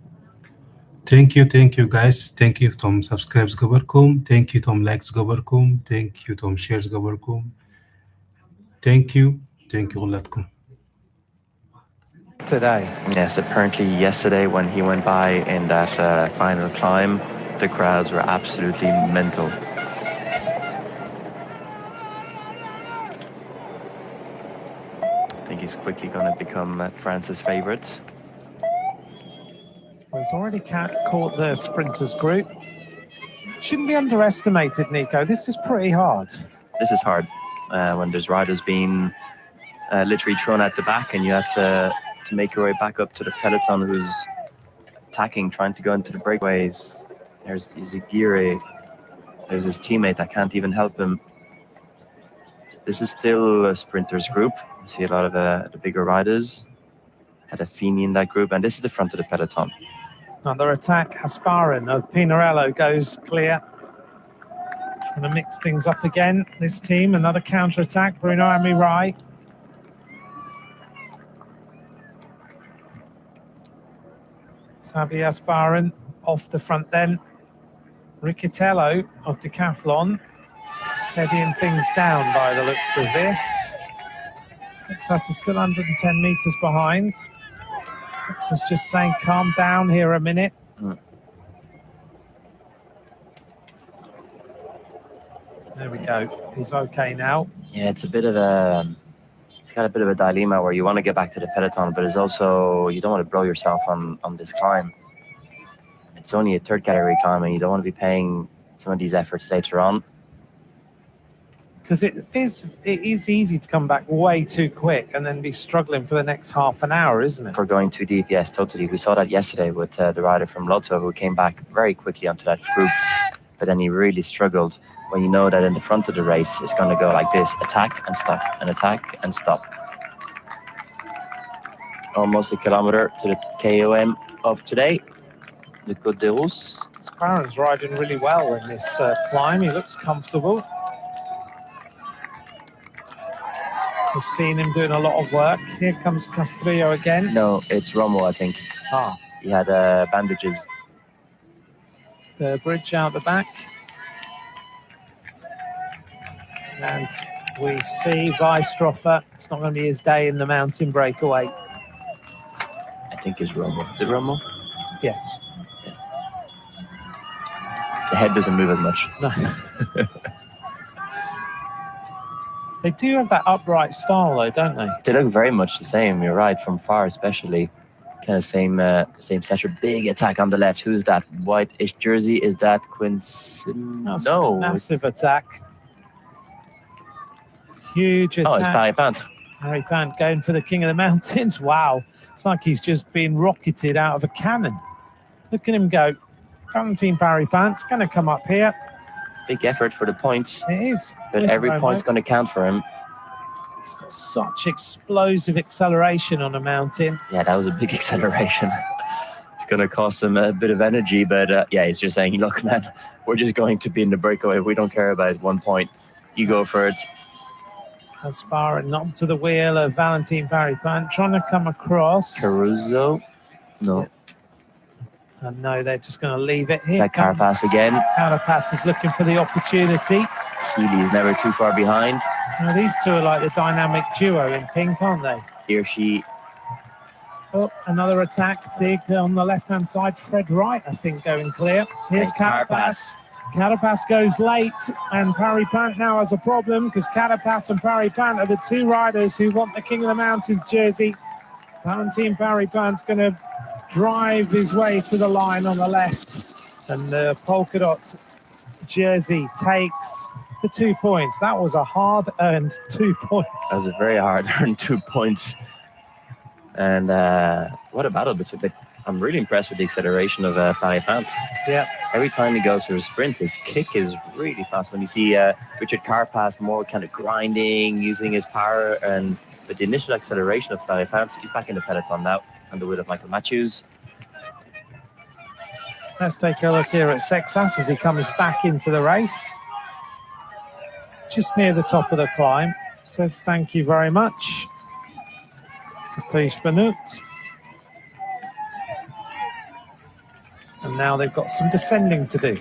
Thank you guys. Thank you Tom subscribes gobarkum. Thank you Tom likes gobarkum. Thank you Tom shares gobarkum. Thank you ሁላችሁም. Today. Yes, apparently yesterday when he went by in that final climb, the crowds were absolutely mental. I think he's quickly going to become France's favorite. Well, he's already caught the sprinters group. Shouldn't be underestimated, Nico. This is pretty hard. This is hard when there's riders being literally thrown at the back and you have to make your way back up to the peloton who's attacking, trying to go into the breakaways. There's Izagirre. There's his teammate that can't even help him. This is still a sprinters group. You see a lot of the bigger riders. Had a Fini in that group, and this is the front of the peloton. Another attack. Asparin of Pinarello goes clear. Trying to mix things up again. This team, another counter-attack. Bruno Amirai. Xavi Asparin off the front then. Riccitello of Decathlon steadying things down by the looks of this. Sexas is still 110 metres behind. Sexas just saying, calm down here a minute. There we go. He's okay now. Yeah, it's a bit of a... It's got a bit of a dilemma where you want to get back to the peloton, but it's also... You don't want to blow yourself on this climb. It's only a third category climb, and you don't want to be paying some of these efforts later on. Because it is easy to come back way too quick and then be struggling for the next half an hour, isn't it? For going too deep, yes, totally. We saw that yesterday with the rider from Lotto who came back very quickly onto that group, but then he really struggled when you know that in the front of the race it's going to go like this, attack and stop, and attack and stop. Almost a kilometer to the KOM of today, the Côte de Rousse. Sparren's riding really well in this climb. He looks comfortable. We've seen him doing a lot of work. Here comes Castrillo again. No, it's Romo, I think. Ah. He had bandages. The bridge out the back. And we see Weistroffer. It's not going to be his day in the mountain breakaway. I think it's Romo. Is it Romo? Yes. The head doesn't move as much. No. They do have that upright style, though, don't they? They look very much the same. You're right, from far especially. Kind of same stature. Big attack on the left. Who's that? White-ish jersey. Is that Quincy? That's No. a massive attack. Huge attack. Oh, it's Barry Pant. Barry Pant going for the King of the Mountains. Wow. It's like he's just been rocketed out of a cannon. Look at him go. Valentin Barry Pant's going to come up here. Big effort for the points. It is. But every point's going to count for him. He's got such explosive acceleration on a mountain. Yeah, that was a big acceleration. It's going to cost him a bit of energy, but yeah, he's just saying, look, man, we're just going to be in the breakaway. We don't care about 1 point. You go for it. Aspar not to the wheel of Valentin Barry Pant, trying to come across. Caruso? No. And no, they're just going to leave it here. Is that Carapaz again? Carapaz is looking for the opportunity. Healy is never too far behind. Now, these two are like the dynamic duo in pink, aren't they? Here she. Oh, another attack. Big on the left-hand side. Fred Wright, I think, going clear. Here's Carapaz. Carapaz goes late, and Barry Pant now has a problem because Carapaz and Barry Pant are the two riders who want the King of the Mountains jersey. Valentin Barry Pant's going to drive his way to the line on the left, and the polka dot jersey takes the 2 points. That was a hard-earned 2 points. That was a very hard-earned 2 points. And what a battle between them. I'm really impressed with the acceleration of Barry Pant. Yeah. Every time he goes for a sprint, his kick is really fast. When you see Richard Carapaz more kind of grinding, using his power, and with the initial acceleration of Barry Pant, he's back in the peloton now, on the wheel of Michael Matthews. Let's take a look here at Sexas as he comes back into the race. Just near the top of the climb. Says thank you very much to Tish Benut. And now they've got some descending to do.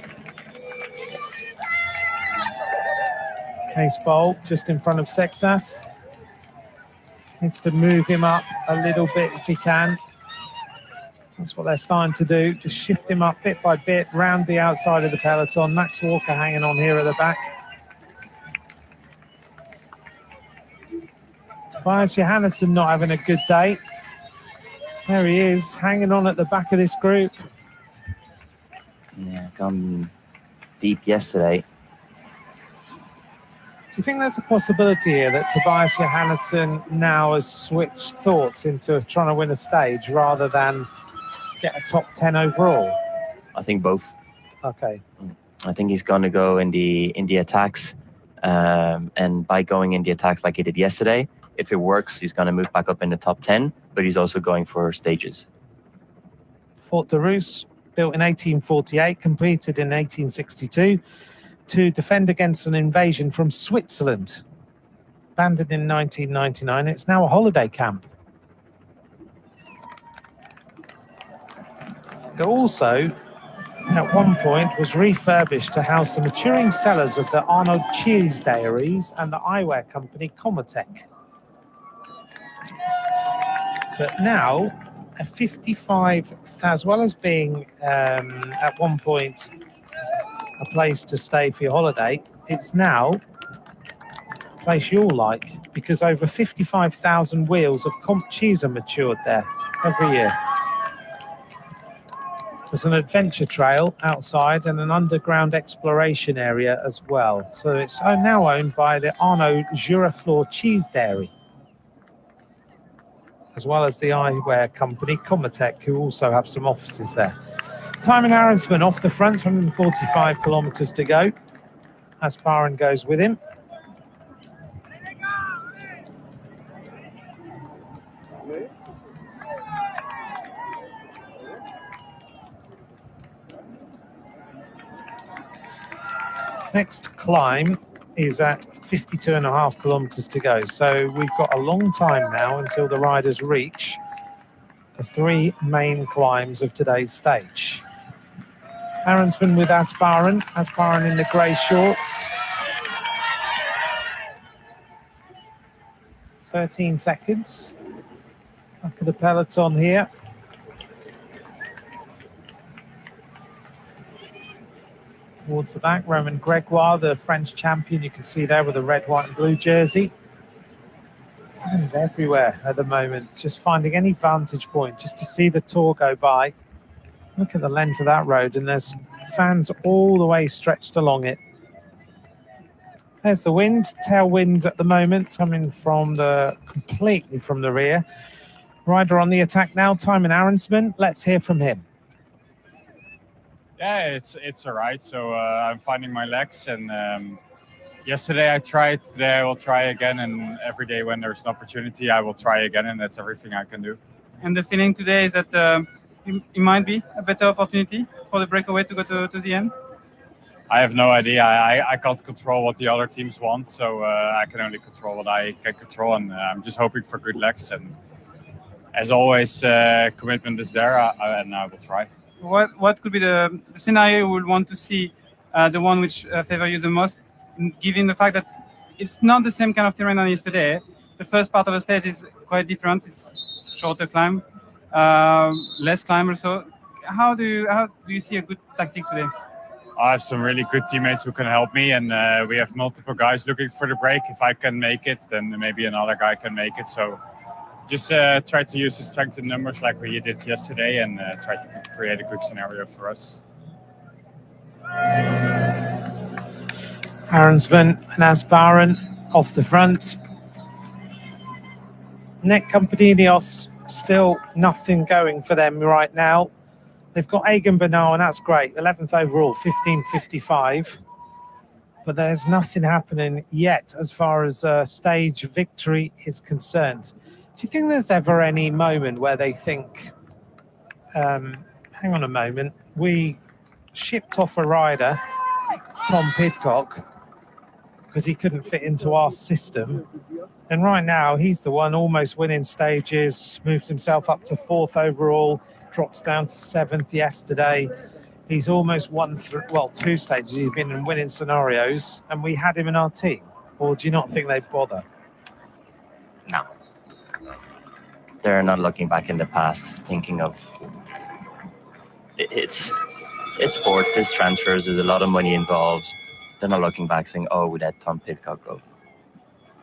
Case Bowl just in front of Sexas. Needs to move him up a little bit if he can. That's what they're starting to do. Just shift him up bit by bit round the outside of the peloton. Max Walker hanging on here at the back. Tobias Johannesson not having a good day. There he is, hanging on at the back of this group. Yeah, gone deep yesterday. Do you think there's a possibility here that Tobias Johannesson now has switched thoughts into trying to win a stage rather than get a top 10 overall? I think both. Okay. I think he's going to go in the attacks. And by going in the attacks like he did yesterday, if it works, he's going to move back up in the top 10, but he's also going for stages. Fort de Rousse, built in 1848, completed in 1862 to defend against an invasion from Switzerland. Abandoned in 1999, it's now a holiday camp. It also, at one point, was refurbished to house the maturing cellars of the Arnold Cheese Dairies and the eyewear company Comatec. But now, a 55, as well as being at one point a place to stay for your holiday, it's now a place you'll like because over 55,000 wheels of Comte cheese are matured there every year. There's an adventure trail outside and an underground exploration area as well. So it's now owned by the Arnaud Girofleur Cheese Dairy, as well as the eyewear company Comatec, who also have some offices there. Timon Arensman off the front, 145 kilometres to go. Asparin goes with him. Next climb is at 52.5 kilometres to go. So we've got a long time now until the riders reach the three main climbs of today's stage. Arensman with Asparin in the grey shorts. 13 seconds. Back of the peloton here. Towards the back, Roman Gregoire, the French champion, you can see there with the red, white and blue jersey. Fans everywhere at the moment, just finding any vantage point just to see the Tour go by. Look at the length of that road, and there's fans all the way stretched along it. There's the wind, tailwind at the moment, coming from completely from the rear. Rider on the attack now, Thymen Arensman. Let's hear from him. Yeah, it's all right. So I'm finding my legs, and yesterday I tried. Today I will try again, and every day when there's an opportunity, I will try again, and that's everything I can do. And the feeling today is that it might be a better opportunity for the breakaway to go to the end? I have no idea. I can't control what the other teams want, so I can only control what I can control, and I'm just hoping for good legs. And as always, commitment is there, and I will try. What could be the scenario you would want to see, the one which favor you the most, given the fact that it's not the same kind of terrain as yesterday? The first part of the stage is quite different. It's shorter climb, less climb also. How do you see a good tactic today? I have some really good teammates who can help me, and we have multiple guys looking for the break. If I can make it, then maybe another guy can make it. So just try to use the strength in numbers like we did yesterday, and try to create a good scenario for us. Arensman and Asbaran off the front. Net Company Ineos, still nothing going for them right now. They've got Egan Bernal, and that's great. 11th overall, 15.55. But there's nothing happening yet as far as stage victory is concerned. Do you think there's ever any moment where they think, hang on a moment, we shipped off a rider, Tom Pidcock, because he couldn't fit into our system. And right now, he's the one almost winning stages, moves himself up to 4th overall, drops down to 7th yesterday. He's almost won 2 stages. He's been in winning scenarios, and we had him in our team. Or do you not think they'd bother? No. They're not looking back in the past, thinking of it's sport, there's transfers, there's a lot of money involved. They're not looking back saying, oh, we let Tom Pidcock go.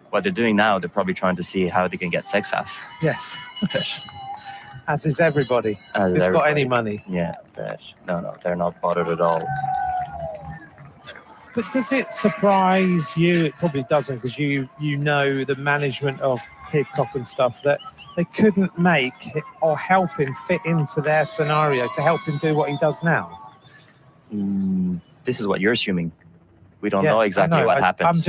What they're doing now, they're probably trying to see how they can get Sexas. Yes. As is everybody who's got any money. Yeah, but no, they're not bothered at all. But does it surprise you? It probably doesn't, because you know the management of Pidcock and stuff, that they couldn't make it or help him fit into their scenario to help him do what he does now. This is what you're assuming. We don't know exactly what happened. I'm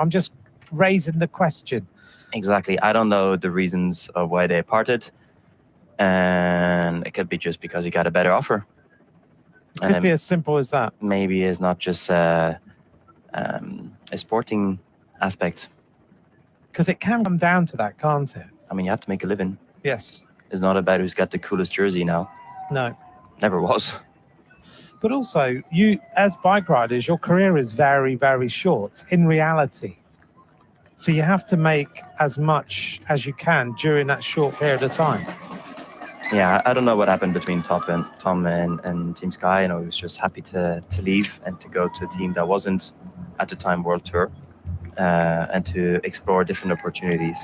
just raising the question. Exactly. I don't know the reasons of why they parted. And it could be just because he got a better offer. It could be as simple as that. Maybe it's not just a sporting aspect. Because it can come down to that, can't it? I mean, you have to make a living. Yes. It's not about who's got the coolest jersey now. No. Never was. But also, you, as bike riders, your career is very, very short in reality. So you have to make as much as you can during that short period of time. Yeah, I don't know what happened between Tom and Team Sky. He was just happy to leave and to go to a team that wasn't, at the time, World Tour, and to explore different opportunities.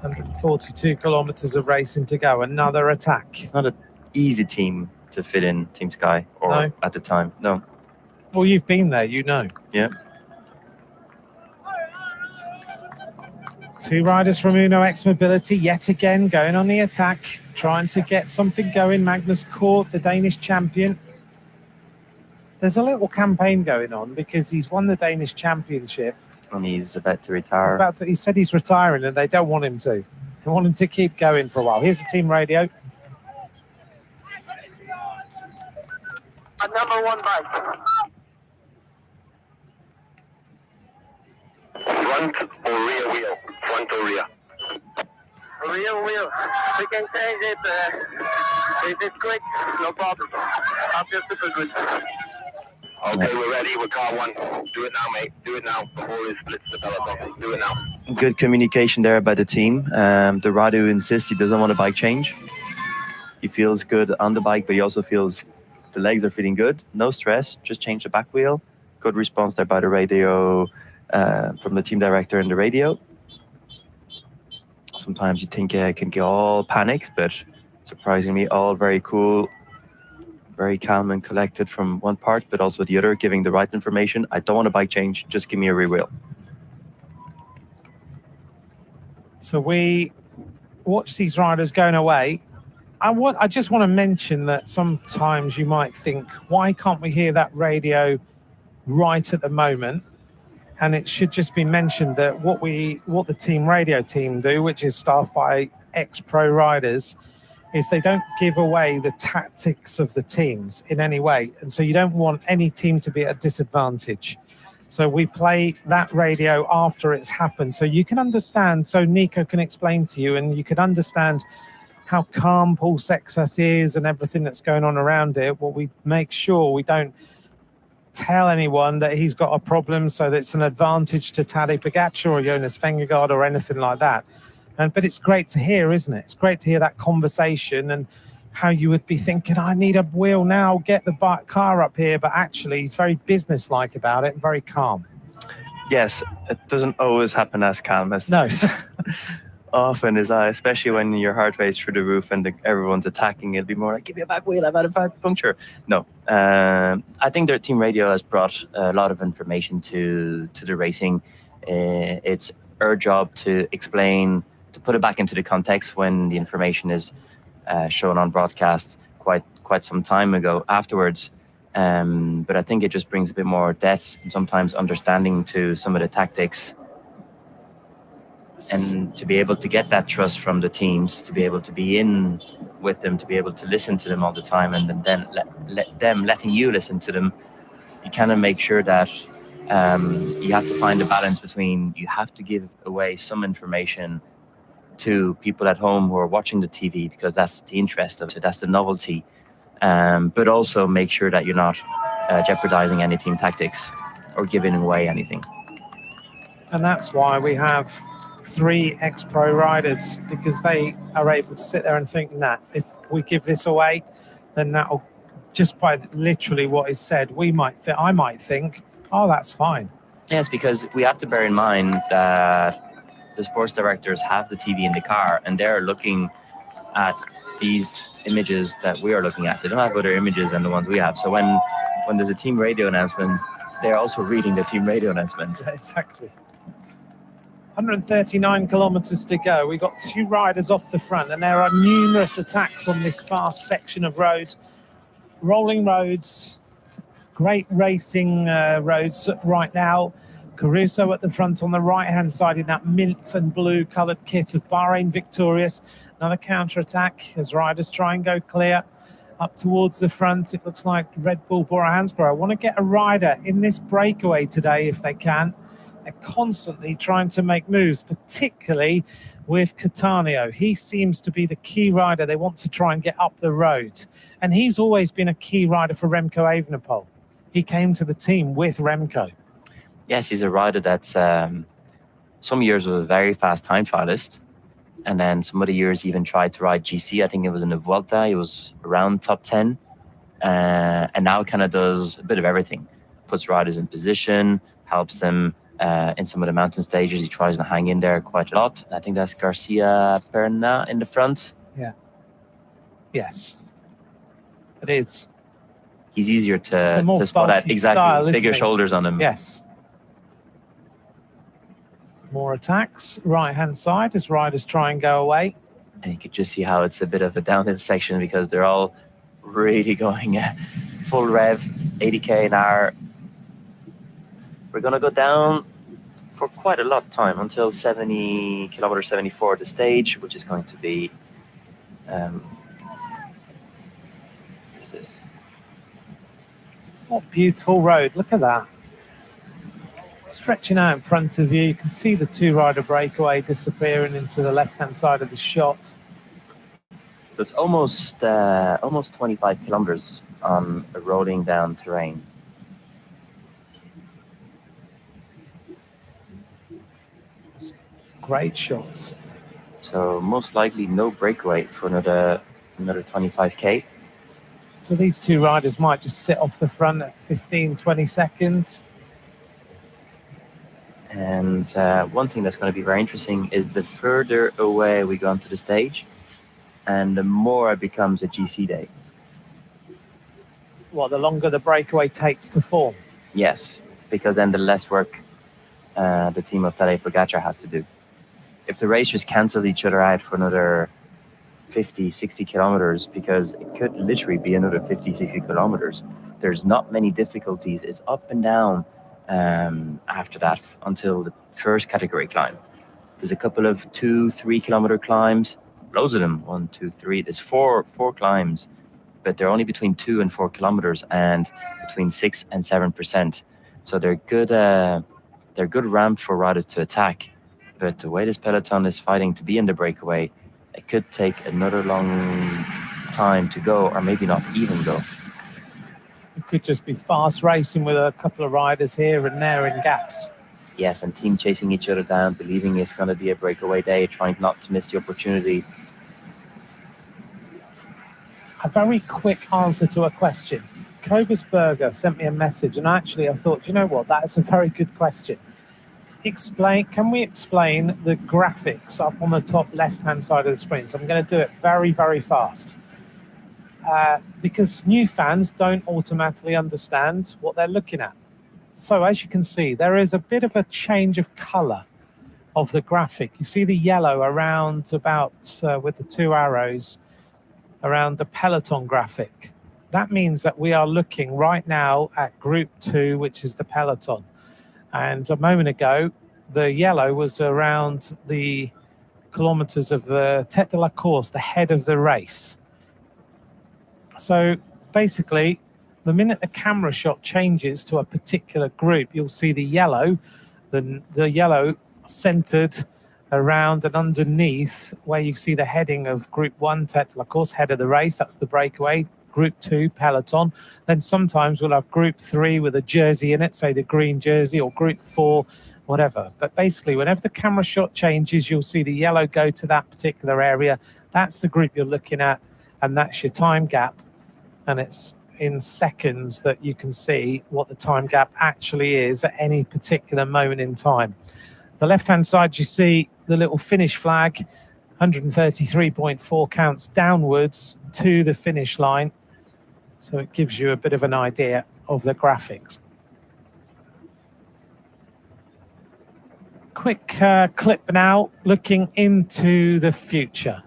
142 kilometers of racing to go. Another attack. It's not an easy team to fit in, Team Sky, or at the time. No. Well, you've been there, you know. Yeah. 2 riders from Uno X Mobility yet again going on the attack, trying to get something going. Magnus Kort, the Danish champion. There's a little campaign going on because he's won the Danish championship. And he's about to retire. He said he's retiring and they don't want him to. They want him to keep going for a while. Here's the team radio. A number 1 bike. Front or rear wheel? Front or rear? Rear wheel. We can change it. If it's quick, no problem. After super good. Okay, we're ready with car 1. Do it now, mate. Do it now before it splits the peloton. Do it now. Good communication there by the team. The Radu insists he doesn't want a bike change. He feels good on the bike, but he also feels the legs are feeling good. No stress, just change the back wheel. Good response there by the radio, from the team director in the radio. Sometimes you think it can get all panicked, but surprisingly all very cool, very calm and collected from one part, but also the other, giving the right information. I don't want a bike change, just give me a rear wheel. So we watch these riders going away. I just want to mention that sometimes you might think, why can't we hear that radio right at the moment? And it should just be mentioned that what the team radio team do, which is staffed by ex-pro riders, is they don't give away the tactics of the teams in any way. And so you don't want any team to be at a disadvantage. So we play that radio after it's happened. So you can understand, so Nico can explain to you and you can understand how calm Pulse XS is and everything that's going on around it. What we make sure we don't tell anyone that he's got a problem so that it's an advantage to Tadej Pogačar or Jonas Vingegaard or anything like that. But it's great to hear, isn't it? It's great to hear that conversation and how you would be thinking, I need a wheel now, get the car up here. But actually, he's very businesslike about it and very calm. Yes, it doesn't always happen as calm as no. Often is, especially when your heart rate's through the roof and everyone's attacking. It'll be more like, give me a back wheel, I've had a back puncture. No, I think their team radio has brought a lot of information to the racing. It's our job to explain, to put it back into the context when the information is shown on broadcast quite some time ago afterwards. But I think it just brings a bit more depth and sometimes understanding to some of the tactics. And to be able to get that trust from the teams, to be able to be in with them, to be able to listen to them all the time, and then let them letting you listen to them, you kind of make sure that you have to find a balance between, you have to give away some information to people at home who are watching the TV because that's the interest of it, that's the novelty, but also make sure that you're not jeopardizing any team tactics or giving away anything. And that's why we have 3 ex-pro riders, because they are able to sit there and think, nah, if we give this away, then that'll, just by literally what is said, I might think, oh, that's fine. Yes, because we have to bear in mind that the sports directors have the TV in the car and they're looking at these images that we are looking at. They don't have other images than the ones we have. So when there's a team radio announcement, they're also reading the team radio announcement. Exactly. 139 kilometers to go. We've got 2 riders off the front, and there are numerous attacks on this fast section of road. Rolling roads, great racing roads right now. Caruso at the front on the right-hand side in that mint and blue coloured kit of Bahrain victorious. Another counter-attack as riders try and go clear up towards the front. It looks like Red Bull Bora Hansgrohe want to get a rider in this breakaway today if they can. They're constantly trying to make moves, particularly with Cattaneo. He seems to be the key rider. They want to try and get up the road. And he's always been a key rider for Remco Evenepoel. He came to the team with Remco. Yes, he's a rider that's some years was a very fast time trialist. And then some other years he even tried to ride GC. I think it was in the Vuelta. He was around top 10. And now kind of does a bit of everything. Puts riders in position, helps them in some of the mountain stages. He tries to hang in there quite a lot. I think that's Garcia Perna in the front. Yeah. Yes. It is. He's easier to spot out. Exactly. Style, bigger shoulders on him. Yes. More attacks. Right-hand side as riders try and go away. And you could just see how it's a bit of a downhill section because they're all really going full rev, 80k an hour. We're going to go down for quite a lot of time until 70 kilometer 74 at the stage, which is going to be this. What beautiful road. Look at that. Stretching out in front of you. You can see the 2-rider breakaway disappearing into the left-hand side of the shot. So it's almost 25 kilometers on a rolling down terrain. Great shots. So most likely no breakaway for another 25k. So these two riders might just sit off the front at 15, 20 seconds. And one thing that's going to be very interesting is the further away we go onto the stage, and the more it becomes a GC day. Well, the longer the breakaway takes to form. Yes, because then the less work the team of Tadej Pogacar has to do. If the race just cancels each other out for another 50, 60 kilometers, because it could literally be another 50, 60 kilometers, there's not many difficulties. It's up and down after that until the first category climb. There's a couple of 2-3 kilometer climbs, loads of them, 1, 2, 3. There's four climbs, but they're only between 2 and 4 kilometers and between 6 and 7%. So they're good ramp for riders to attack. But the way this peloton is fighting to be in the breakaway, it could take another long time to go, or maybe not even go. It could just be fast racing with a couple of riders here and there in gaps. Yes, and team chasing each other down, believing it's going to be a breakaway day, trying not to miss the opportunity. A very quick answer to a question. Cobus Berger sent me a message, and actually I thought, you know what, that is a very good question. Can we explain the graphics up on the top left-hand side of the screen? So I'm going to do it very, very fast. Because new fans don't automatically understand what they're looking at. So as you can see, there is a bit of a change of color of the graphic. You see the yellow around about, with the two arrows, around the peloton graphic. That means that we are looking right now at Group 2, which is the peloton. And a moment ago, the yellow was around the kilometers of the Tête de la Course, the head of the race. So basically, the minute the camera shot changes to a particular group, you'll see the yellow centered around and underneath where you see the heading of Group 1, Tête de la Course, head of the race. That's the breakaway. Group 2, peloton. Then sometimes we'll have Group 3 with a jersey in it, say the green jersey, or Group 4, whatever. But basically, whenever the camera shot changes, you'll see the yellow go to that particular area. That's the group you're looking at, and that's your time gap. And it's in seconds that you can see what the time gap actually is at any particular moment in time. The left-hand side, you see the little finish flag, 133.4 counts downwards to the finish line. So it gives you a bit of an idea of the graphics. Quick clip now, looking into the future.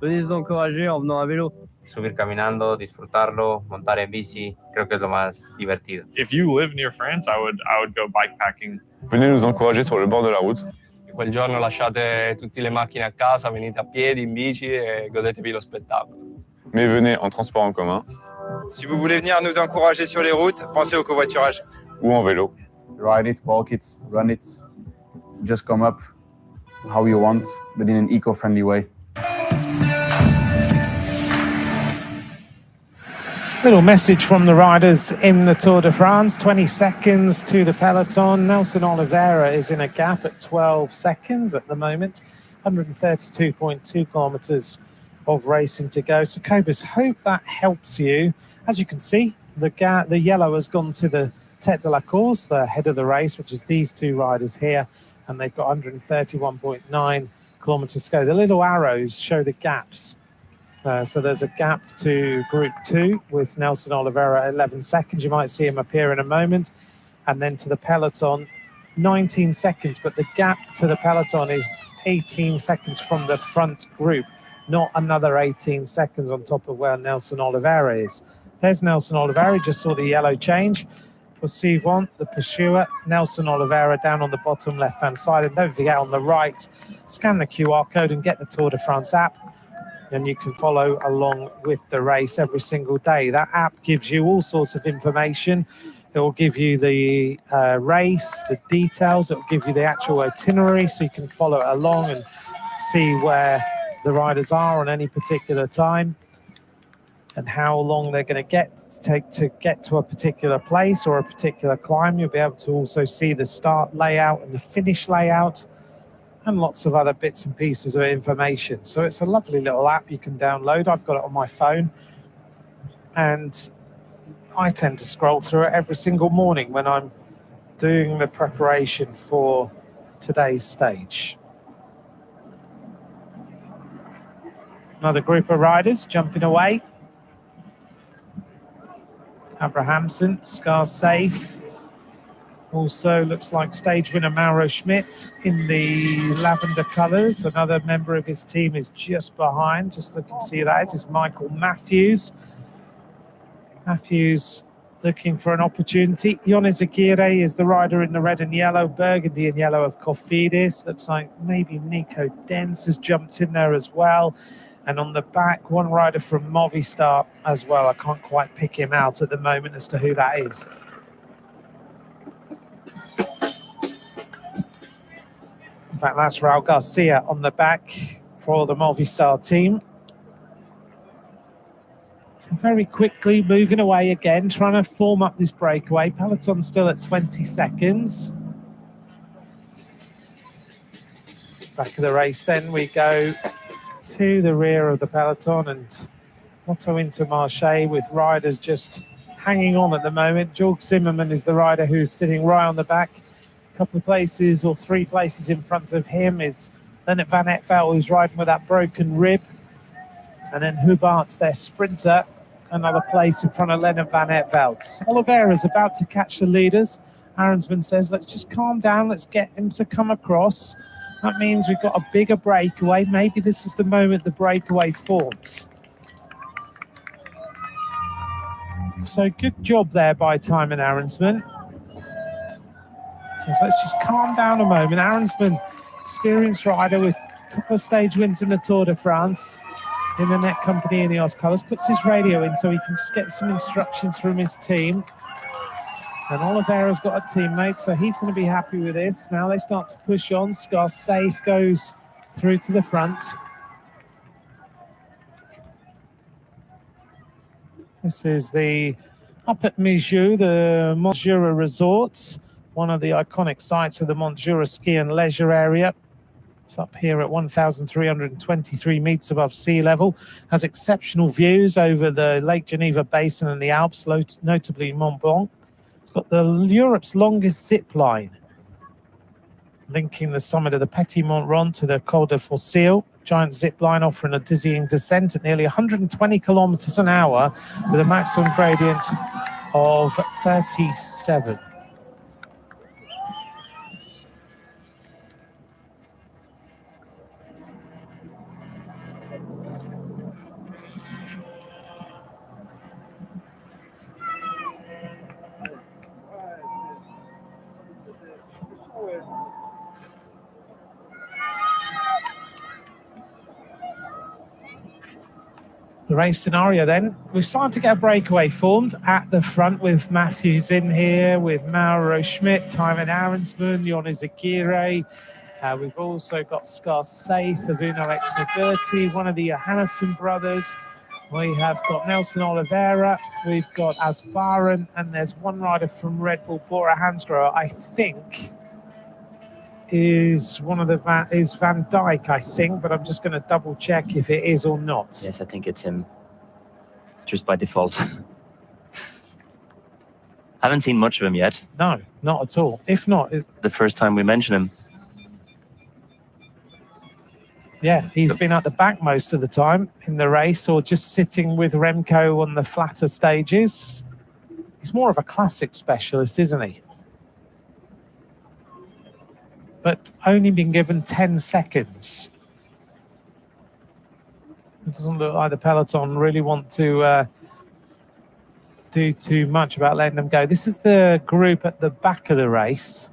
Venez nous encourager en venant à vélo. Subir caminando, disfrutarlo, montar en bici, creo que es lo más divertido. If you live near France, I would go bikepacking. Venez nous encourager sur le bord de la route. Quel giorno lasciate tutte le macchine a casa, venite a piedi, in bici e godetevi lo spettacolo. Mais venez en transport en commun. Si vous voulez venir nous encourager sur les routes, pensez au covoiturage. Ou en vélo. Ride it, walk it, run it. Just come up how you want, but in an eco-friendly way. Little message from the riders in the Tour de France, 20 seconds to the peloton. Nelson Oliveira is in a gap at 12 seconds at the moment, 132.2 kilometers of racing to go. So Cobus, hope that helps you. As you can see, the yellow has gone to the Tête de la Course, the head of the race, which is these two riders here, and they've got 131.9 kilometers to go. The little arrows show the gaps. So there's a gap to Group 2 with Nelson Oliveira at 11 seconds. You might see him appear in a moment. And then to the peloton, 19 seconds. But the gap to the peloton is 18 seconds from the front group, not another 18 seconds on top of where Nelson Oliveira is. There's Nelson Oliveira, just saw the yellow change. Poursuivant, the pursuer, Nelson Oliveira down on the bottom left-hand side. And don't forget on the right, scan the QR code and get the Tour de France app. And you can follow along with the race every single day. That app gives you all sorts of information. It will give you the race, the details. It will give you the actual itinerary so you can follow along and see where the riders are on any particular time. and how long they're going to take to get to a particular place or a particular climb. You'll be able to also see the start layout and the finish layout and lots of other bits and pieces of information. So it's a lovely little app you can download. I've got it on my phone, and I tend to scroll through it every single morning when I'm doing the preparation for today's stage. Another group of riders jumping away. Abrahamsen, Scar safe. Also looks like stage winner Mauro Schmidt in the lavender colours. Another member of his team is just behind. Just looking to see who that is Michael Matthews. Matthews looking for an opportunity. Ionis Aguirre is the rider in the red and yellow, burgundy and yellow of Cofidis. Looks like maybe Nico Dens has jumped in there as well. And on the back, one rider from Movistar as well. I can't quite pick him out at the moment as to who that is. In fact, that's Raul Garcia on the back for the Movistar team. So very quickly moving away again, trying to form up this breakaway. Peloton still at 20 seconds. Back of the race then we go to the rear of the peloton, and Lotto Intermarché with riders just hanging on at the moment. Jorg Zimmermann is the rider who's sitting right on the back. A couple of places or 3 places in front of him is Lennart van Eetveld, who's riding with that broken rib. And then Hubart's their sprinter, another place in front of Lennart van Eetveld. Oliveira's about to catch the leaders. Arensman says, let's just calm down, let's get him to come across. That means we've got a bigger breakaway. Maybe this is the moment the breakaway forms. So good job there by Thymen Arensman. So let's just calm down a moment. Arensman, experienced rider with a couple of stage wins in the Tour de France in the Net Company Ineos colours, puts his radio in so he can just get some instructions from his team. And Oliveira's got a teammate, so he's going to be happy with this. Now they start to push on. Scar safe goes through to the front. This is the up at Mijou, the Mont Jura Resorts, one of the iconic sites of the Mont Jura ski and leisure area. It's up here at 1,323 metres above sea level. Has exceptional views over the Lake Geneva Basin and the Alps, notably Mont Blanc. It's got Europe's longest zip line, linking the summit of the Petit Mont Rond to the Col de Fossile. Giant zip line offering a dizzying descent at nearly 120 kilometres an hour with a maximum gradient of 37. The race scenario then, we're starting to get a breakaway formed at the front with Matthews in here, with Mauro Schmidt, Thymen Arensman, Ionis Aguirre. We've also got Scar Saith of Uno X Mobility, one of the Johannesson brothers. We have got Nelson Oliveira, we've got Asbaren, and there's one rider from Red Bull, Bora Hansgrohe, I think is one of the is Van Dijk, I think, but I'm just going to double check if it is or not. Yes, I think it's him, just by default. Haven't seen much of him yet. No, not at all. If not, it's the first time we mention him. Yeah, he's been at the back most of the time in the race, or just sitting with Remco on the flatter stages. He's more of a classic specialist, isn't he? But only been given 10 seconds. It doesn't look like the peloton really want to do too much about letting them go. This is the group at the back of the race.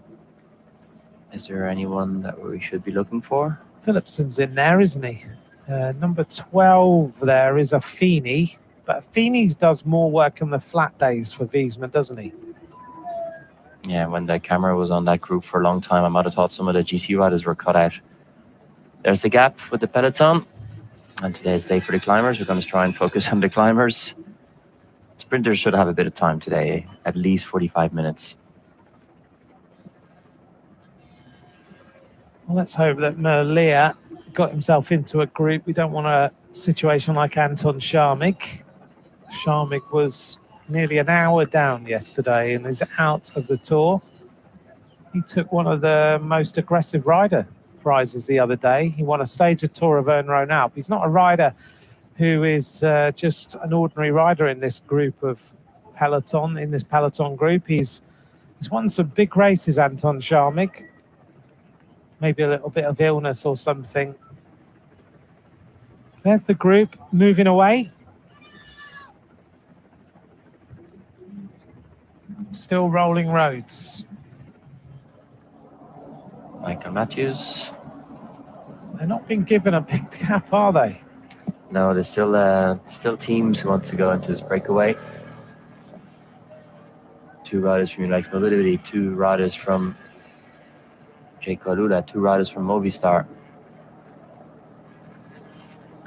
Is there anyone that we should be looking for? Philipsen's in there, isn't he? Number 12 there is a Feeney, but Feeney does more work on the flat days for Wiesmann, doesn't he? Yeah, when the camera was on that group for a long time, I might have thought some of the GC riders were cut out. There's the gap with the peloton. And today's day for the climbers. We're going to try and focus on the climbers. Sprinters should have a bit of time today, at least 45 minutes. Well, let's hope that Merlier got himself into a group. We don't want a situation like Anton Sharmik. Sharmik was nearly an hour down yesterday and is out of the Tour. He took one of the most aggressive rider prizes the other day. He won a stage of Tour of Rhône-Rhône-Alpes. He's not a rider who is just an ordinary rider in this group of peloton, in this peloton group. He's won some big races, Anton Sharmik. Maybe a little bit of illness or something. There's the group moving away. Still rolling roads. Michael Matthews. They're not being given a big gap, are they? No, there's still teams who want to go into this breakaway. 2 riders from United Mobility, 2 riders from Jake Alula, 2 riders from Movistar.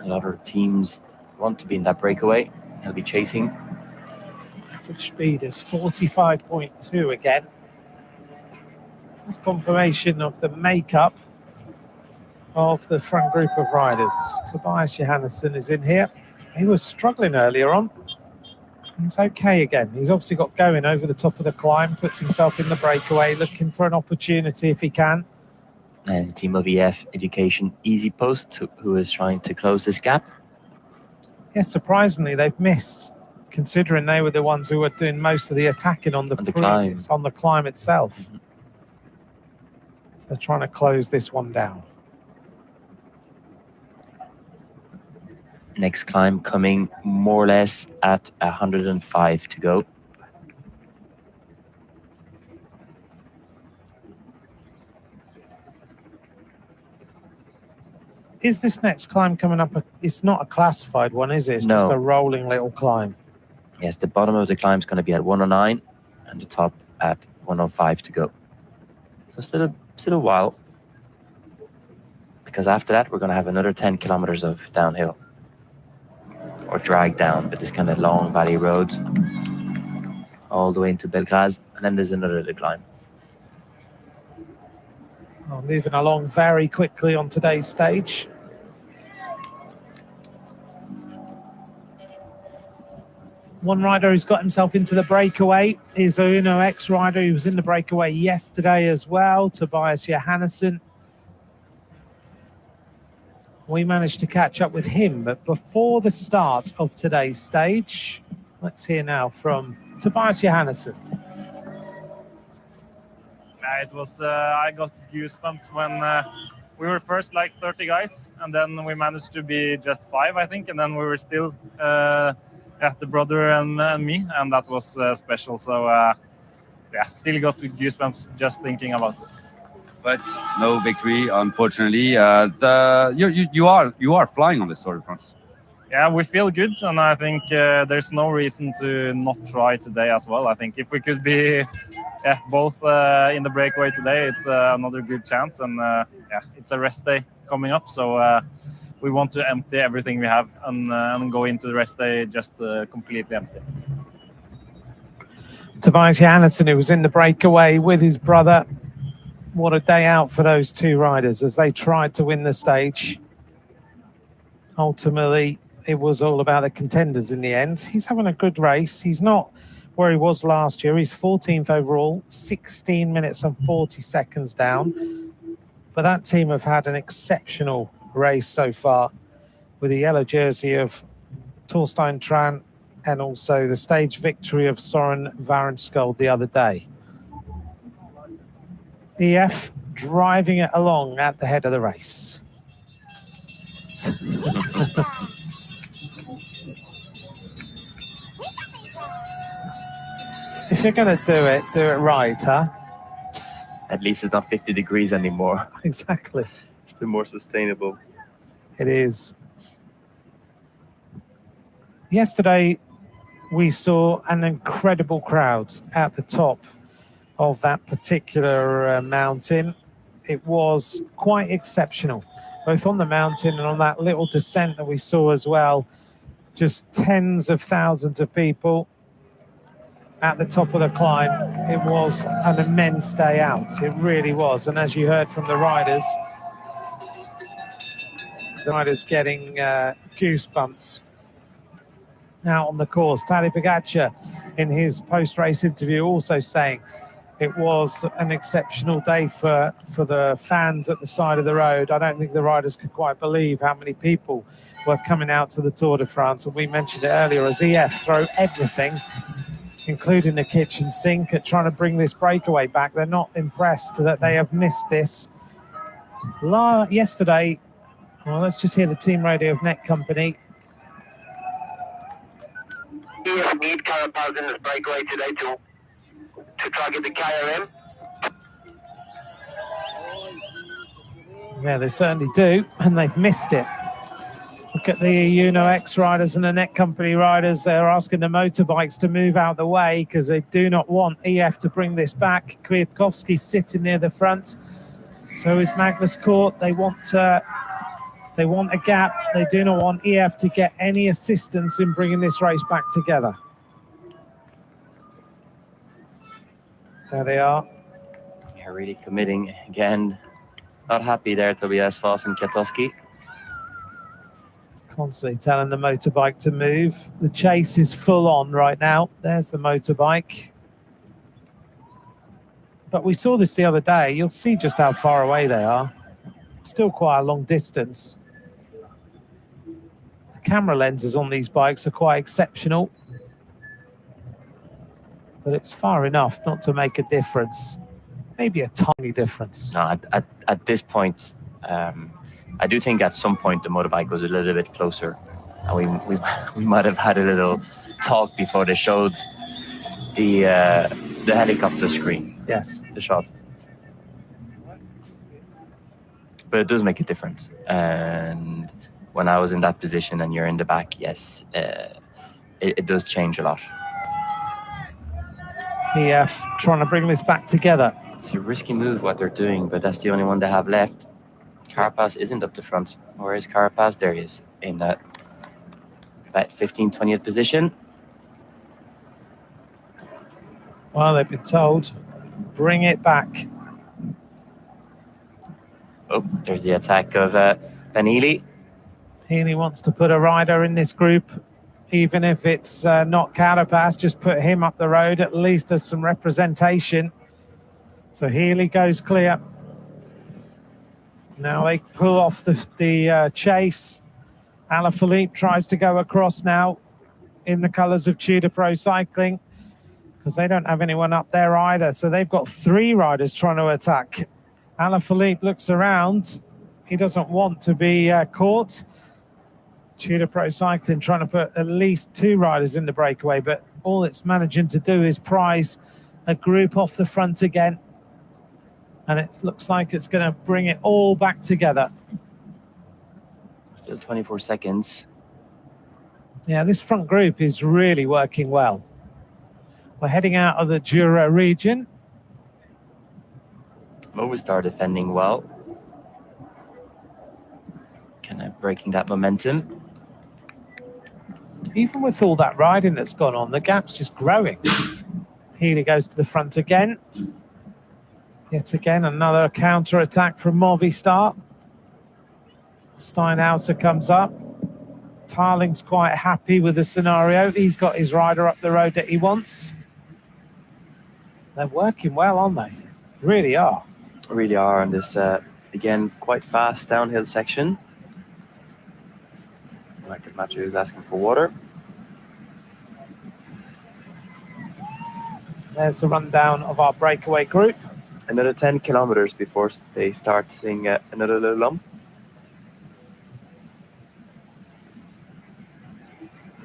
A lot of teams want to be in that breakaway. They'll be chasing. Average speed is 45.2 again. That's confirmation of the makeup of the front group of riders. Tobias Johannesson is in here. He was struggling earlier on. He's okay again. He's obviously got going over the top of the climb, puts himself in the breakaway, looking for an opportunity if he can. And the team of EF Education Easy Post, who is trying to close this gap. Yes, surprisingly, they've missed, considering they were the ones who were doing most of the attacking on the climb itself. Mm-hmm. So they're trying to close this one down. Next climb coming more or less at 105 to go. Is this next climb coming up? It's not a classified one, is it? It's just a rolling little climb. Yes, the bottom of the climb is going to be at 109 and the top at 105 to go. So still a while. Because after that, we're going to have another 10 kilometers of downhill. Or drag down, but this kind of long valley road all the way into Belgraz, and then there's another little climb. Well, moving along very quickly on today's stage. One rider who's got himself into the breakaway is a Uno X rider who was in the breakaway yesterday as well, Tobias Johannesson. We managed to catch up with him, but before the start of today's stage, let's hear now from Tobias Johannesson. It was, I got goosebumps when we were first like 30 guys, and then we managed to be just 5, I think, and then we were still the brother and me, and that was special. So still got goosebumps just thinking about it. But no victory, unfortunately. You are flying on this Tour de France. Yeah, we feel good, and I think there's no reason to not try today as well. I think if we could be both in the breakaway today, it's another good chance. And it's a rest day coming up, so we want to empty everything we have and go into the rest day just completely empty. Tobias Johannesson, who was in the breakaway with his brother. What a day out for those 2 riders as they tried to win the stage. Ultimately, it was all about the contenders in the end. He's having a good race. He's not where he was last year. He's 14th overall, 16 minutes and 40 seconds down. But that team have had an exceptional race so far with the yellow jersey of Torstein Tran and also the stage victory of Soren Varenskjold the other day. EF driving it along at the head of the race. If you're going to do it right, huh? At least it's not 50 degrees anymore. Exactly. It's been more sustainable. It is. Yesterday, we saw an incredible crowd at the top of that particular mountain. It was quite exceptional. both on the mountain and on that little descent that we saw as well. Just tens of thousands of people at the top of the climb. It was an immense day out. It really was. And as you heard from the riders getting goosebumps now on the course. Tadej Pogačar, in his post-race interview, also saying it was an exceptional day for the fans at the side of the road. I don't think the riders could quite believe how many people were coming out to the Tour de France. And we mentioned it earlier, as EF throw everything, including the kitchen sink, at trying to bring this breakaway back. They're not impressed that they have missed this. Yesterday, well, let's just hear the team radio of Net Company. EF need Carapaz in this breakaway today to try to get the KRM. Yeah, they certainly do, and they've missed it. Look at the Uno X riders and the Net Company riders. They're asking the motorbikes to move out the way because they do not want EF to bring this back. Kwiatkowski sitting near the front. So is Magnus Kort. They want a gap. They do not want EF to get any assistance in bringing this race back together. There they are. Yeah, really committing again. Not happy there, Tobias Foss and Kwiatkowski. Constantly telling the motorbike to move. The chase is full on right now. There's the motorbike. But we saw this the other day. You'll see just how far away they are. Still quite a long distance. The camera lenses on these bikes are quite exceptional. But it's far enough not to make a difference. Maybe a tiny difference. No, at this point, I do think at some point the motorbike was a little bit closer. And we might have had a little talk before they showed the helicopter screen. Yes. The shot. But it does make a difference. And when I was in that position and you're in the back, yes, it does change a lot. EF trying to bring this back together. It's a risky move what they're doing, but that's the only one they have left. Carapaz isn't up the front. Where is Carapaz? There he is, in that about 15th, 20th position. Well, they've been told, bring it back. Oh, there's the attack of Ben Healy. Healy wants to put a rider in this group, even if it's not Carapaz, just put him up the road, at least as some representation. So Healy goes clear. Now they pull off the chase. Alaphilippe tries to go across now in the colours of Tudor Pro Cycling, because they don't have anyone up there either. So they've got three riders trying to attack. Alaphilippe looks around. He doesn't want to be caught. Tudor Pro Cycling trying to put at least two riders in the breakaway, but all it's managing to do is prize a group off the front again. And it looks like it's going to bring it all back together. Still 24 seconds. Yeah, this front group is really working well. We're heading out of the Jura region. Movistar defending well. Kind of breaking that momentum. Even with all that riding that's gone on, the gap's just growing. Healy goes to the front again. Yet again, another counter-attack from Movistar. Steinhauser comes up. Tarling's quite happy with the scenario. He's got his rider up the road that he wants. They're working well, aren't they? Really are. Really are on this, again, quite fast downhill section. Like Matthew is asking for water. There's a rundown of our breakaway group. Another 10 kilometers before they start hitting another little lump.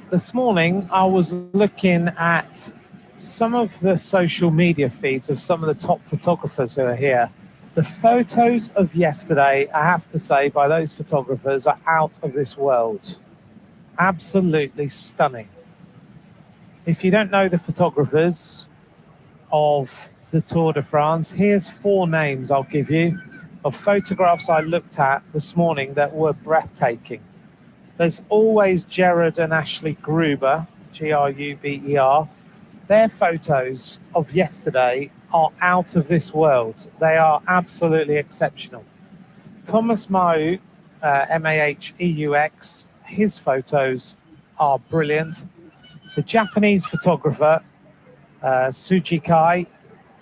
This morning, I was looking at some of the social media feeds of some of the top photographers who are here. The photos of yesterday, I have to say, by those photographers are out of this world. Absolutely stunning. If you don't know the photographers of the Tour de France, here's four names I'll give you of photographs I looked at this morning that were breathtaking. There's always Gerard and Ashley Gruber, Gruber. Their photos of yesterday are out of this world. They are absolutely exceptional. Thomas Maheu, Maheux, his photos are brilliant. The Japanese photographer, Suji Kai,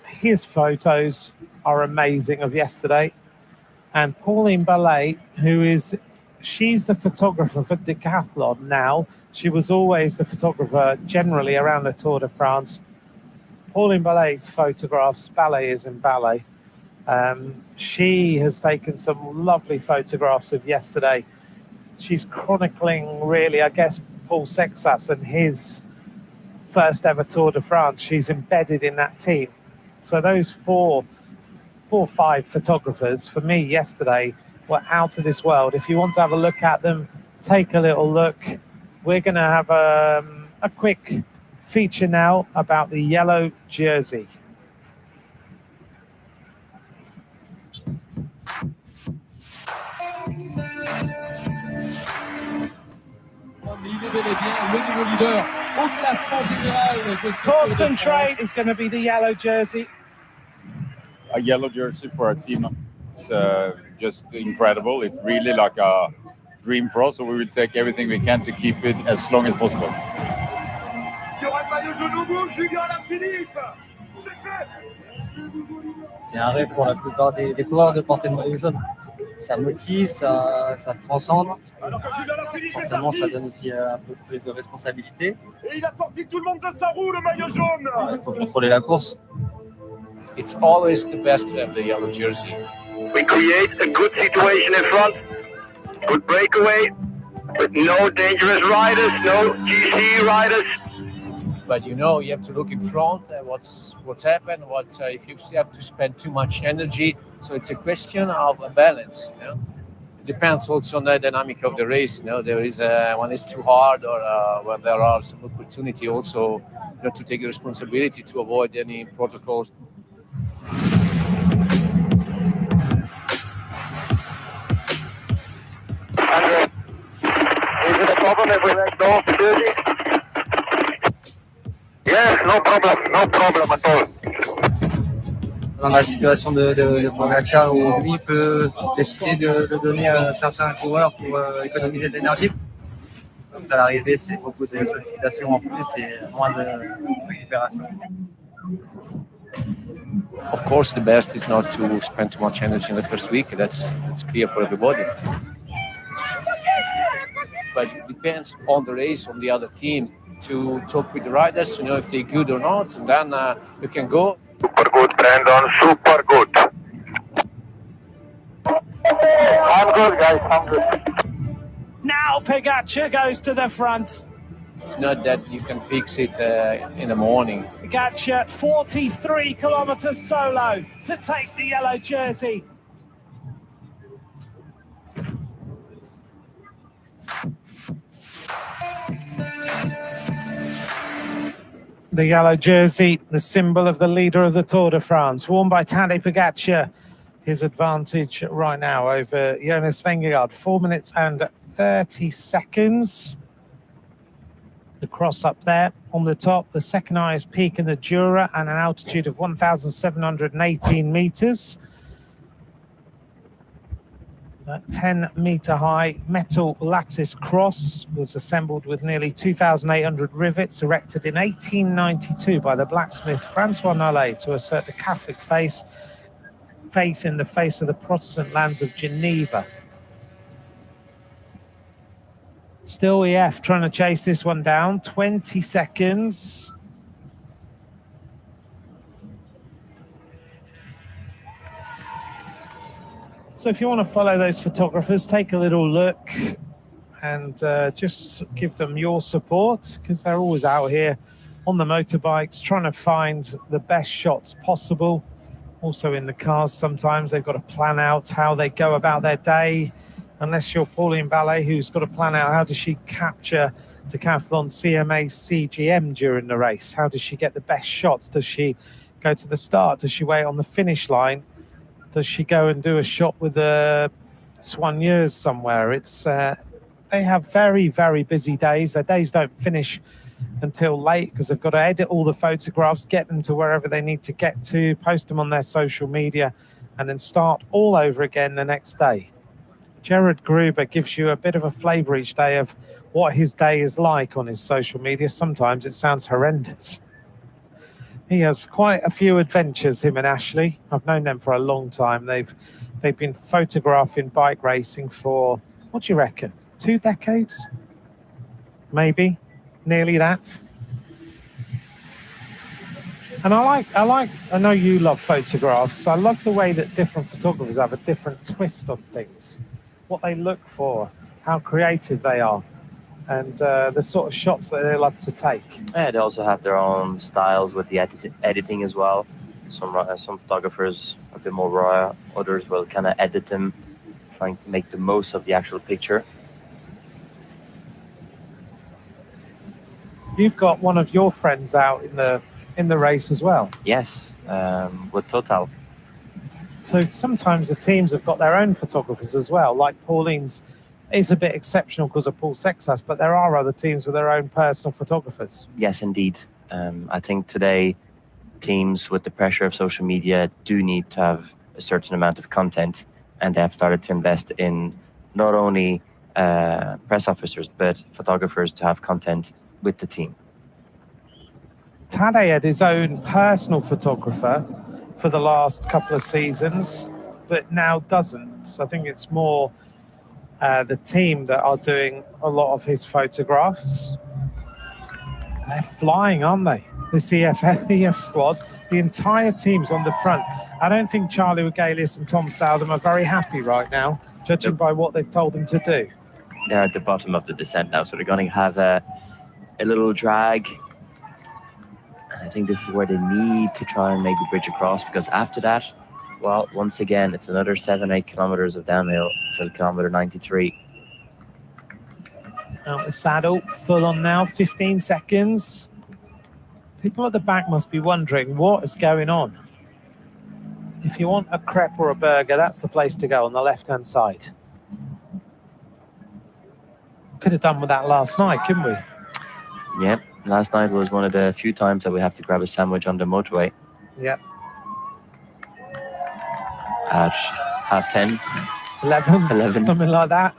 his photos are amazing of yesterday. And Pauline Ballet, she's the photographer for Decathlon now. She was always the photographer generally around the Tour de France. Pauline Ballet's photographs, ballet is in ballet. She has taken some lovely photographs of yesterday. She's chronicling, really, I guess, Paul Sexas and his first ever Tour de France. She's embedded in that team. So those four or five photographers, for me, yesterday, were out of this world. If you want to have a look at them, take a little look. We're going to have a quick feature now about the yellow jersey. Torsten Trade is going to be the yellow jersey. A yellow jersey for our team. It's just incredible. It's really like a dream for us, so we will take everything we can to keep it as long as possible. C'est un rêve pour la plupart des coureurs de porter le maillot jaune. Ça motive, ça transcende. Forcément, ça donne aussi un peu plus de responsabilité. Et il a sorti tout le monde de sa roue, le maillot jaune. Il faut contrôler la course. It's always the best to have the yellow jersey. We create a good situation in front, good breakaway, with no dangerous riders, no GC riders. But you know, you have to look in front what's happened, if you have to spend too much energy. So it's a question of a balance. You know? It depends also on the dynamic of the race. You know, there is when it's too hard or when there are some opportunity also, you know, to take a responsibility to avoid any protocols. Is it a problem if we let go of the jersey? Yes, no problem at all. Dans la situation de Pogacar où lui peut décider de donner à certains coureurs pour économiser de l'énergie. Donc à l'arrivée, c'est beaucoup de sollicitations en plus et moins de récupération. Of course, the best is not to spend too much energy in the first week. That's clear for everybody. But it depends on the race, on the other team, to talk with the riders, you know, if they're good or not, and then you can go. Super good, Brandon, super good. I'm good, guys, I'm good. Now Pogacar goes to the front. It's not that you can fix it in the morning. Pogacar, 43 kilometres solo to take the yellow jersey. The yellow jersey, the symbol of the leader of the Tour de France, worn by Tadej Pogacar. His advantage right now over Jonas Vingegaard, 4 minutes and 30 seconds. The cross up there on the top, the second highest peak in the Jura and an altitude of 1,718 meters. That 10-meter high metal lattice cross was assembled with nearly 2,800 rivets erected in 1892 by the blacksmith Francois Nollet to assert the Catholic faith in the face of the Protestant lands of Geneva. Still EF trying to chase this one down, 20 seconds. So if you want to follow those photographers, take a little look and just give them your support, because they're always out here on the motorbikes trying to find the best shots possible. Also in the cars, sometimes they've got to plan out how they go about their day. Unless you're Pauline Ballet, who's got to plan out how does she capture Decathlon CMA CGM during the race? How does she get the best shots? Does she go to the start? Does she wait on the finish line? Does she go and do a shot with the soigneurs somewhere? It's they have very, very busy days. Their days don't finish until late because they've got to edit all the photographs, get them to wherever they need to get to, post them on their social media, and then start all over again the next day. Gerard Gruber gives you a bit of a flavour each day of what his day is like on his social media. Sometimes it sounds horrendous. He has quite a few adventures, him and Ashley. I've known them for a long time. They've been photographing bike racing for, what do you reckon, 2 decades? Maybe, nearly that. And I know you love photographs. I love the way that different photographers have a different twist on things, what they look for, how creative they are, and the sort of shots that they love to take. Yeah, they also have their own styles with the editing as well. Some photographers are a bit more raw, others will kind of edit them, trying to make the most of the actual picture. You've got one of your friends out in the race as well. Yes, with Total. So sometimes the teams have got their own photographers as well, like Pauline's is a bit exceptional because of Paul Sexas, but there are other teams with their own personal photographers. Yes, indeed. I think today teams with the pressure of social media do need to have a certain amount of content, and they have started to invest in not only press officers, but photographers to have content with the team. Tadej had his own personal photographer for the last couple of seasons, but now doesn't. I think it's more the team that are doing a lot of his photographs. They're flying, aren't they? This EF squad, the entire team's on the front. I don't think Charlie Wegelius and Tom Southam are very happy right now, judging by what they've told them to do. They're at the bottom of the descent now, so they're going to have a little drag. And I think this is where they need to try and maybe bridge across, because after that, well, once again, it's another 7-8 kilometers of downhill till kilometer 93. Out the saddle, full on now, 15 seconds. People at the back must be wondering what is going on. If you want a crepe or a burger, that's the place to go on the left-hand side. Could have done with that last night, couldn't we? Yep, last night was one of the few times that we have to grab a sandwich on the motorway. Yep. At 10:30. 11, something like that.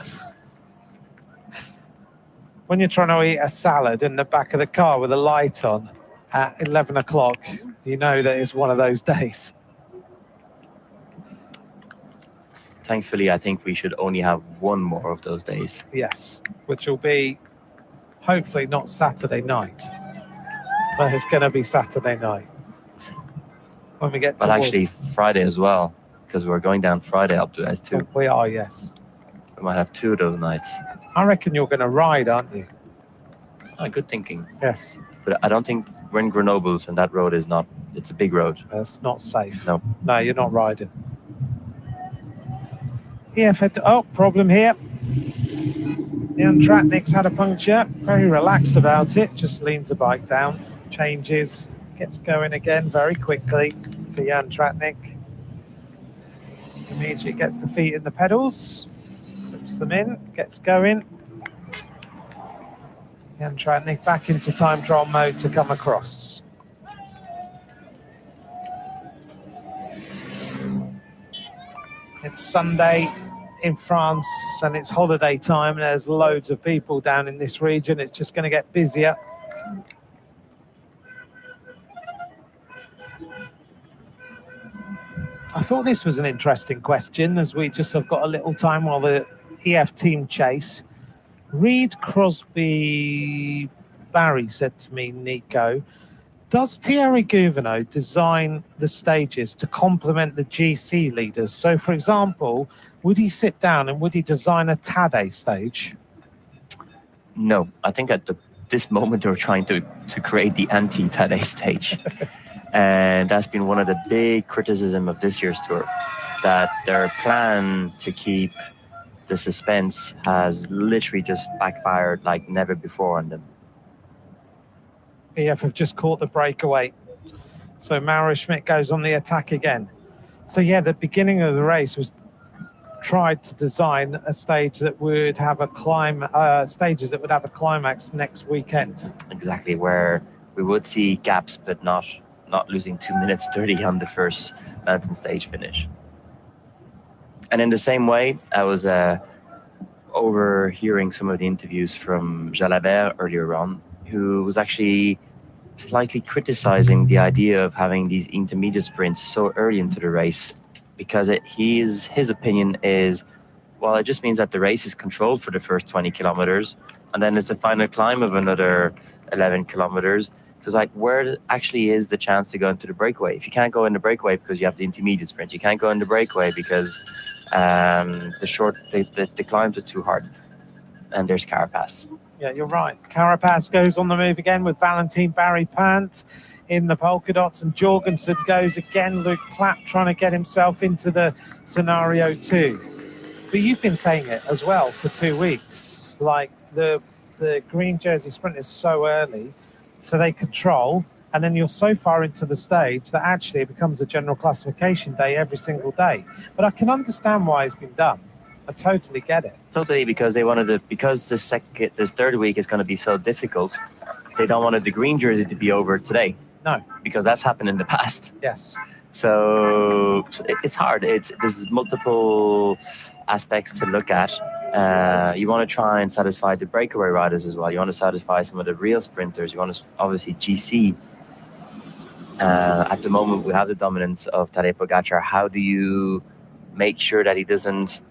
When you're trying to eat a salad in the back of the car with a light on at 11 o'clock, you know that it's one of those days. Thankfully, I think we should only have one more of those days. Yes, which will be hopefully not Saturday night. But it's going to be Saturday night when we get to. But actually, Friday as well, because we're going down Friday up to S2. We are, yes. We might have 2 of those nights. I reckon you're going to ride, aren't you? Oh, good thinking. Yes. But I don't think we're in Grenobles, and that road is not, it's a big road. It's not safe. No. No, you're not riding. Oh, problem here. Jan Tratnik's had a puncture. Very relaxed about it. Just leans the bike down, changes, gets going again very quickly for Jan Tratnik. Immediately gets the feet in the pedals, puts them in, gets going. Jan Tratnik back into time trial mode to come across. It's Sunday in France and it's holiday time. There's loads of people down in this region. It's just going to get busier. I thought this was an interesting question as we just have got a little time while the EF team chase. Reed Crosby Barry said to me, Nico, does Thierry Gouvenaud design the stages to complement the GC leaders? So, for example, would he sit down and would he design a Tadej stage? No, I think at this moment they're trying to create the anti-Tadej stage. And that's been one of the big criticism of this year's tour, that their plan to keep the suspense has literally just backfired like never before on them. EF have just caught the breakaway. So Mauro Schmidt goes on the attack again. So yeah, the beginning of the race was tried to design a stage that would have stages that would have a climax next weekend. Exactly, where we would see gaps, but not losing 2 minutes 30 on the first mountain stage finish. And in the same way, I was overhearing some of the interviews from Jalabert earlier on, who was actually slightly criticizing the idea of having these intermediate sprints so early into the race, because his opinion is, well, it just means that the race is controlled for the first 20 kilometers, and then it's a final climb of another 11 kilometers. Because like, where actually is the chance to go into the breakaway? If you can't go in the breakaway because you have the intermediate sprint, you can't go in the breakaway because the climbs are too hard, and there's Carapaz. Yeah, you're right. Carapaz goes on the move again with Valentin Barry Pant in the polka dots, and Jorgensen goes again. Luke Platt trying to get himself into the scenario 2. But you've been saying it as well for 2 weeks. Like the green jersey sprint is so early, so they control, and then you're so far into the stage that actually it becomes a general classification day every single day. But I can understand why it's been done. I totally get it. Totally, because they wanted to, because this third week is going to be so difficult, they don't want the green jersey to be over today. No. Because that's happened in the past. Yes. So it's hard. There's multiple aspects to look at. You want to try and satisfy the breakaway riders as well. You want to satisfy some of the real sprinters. You want to, obviously, GC. At the moment, we have the dominance of Tadej Pogačar. How do you make sure that he doesn't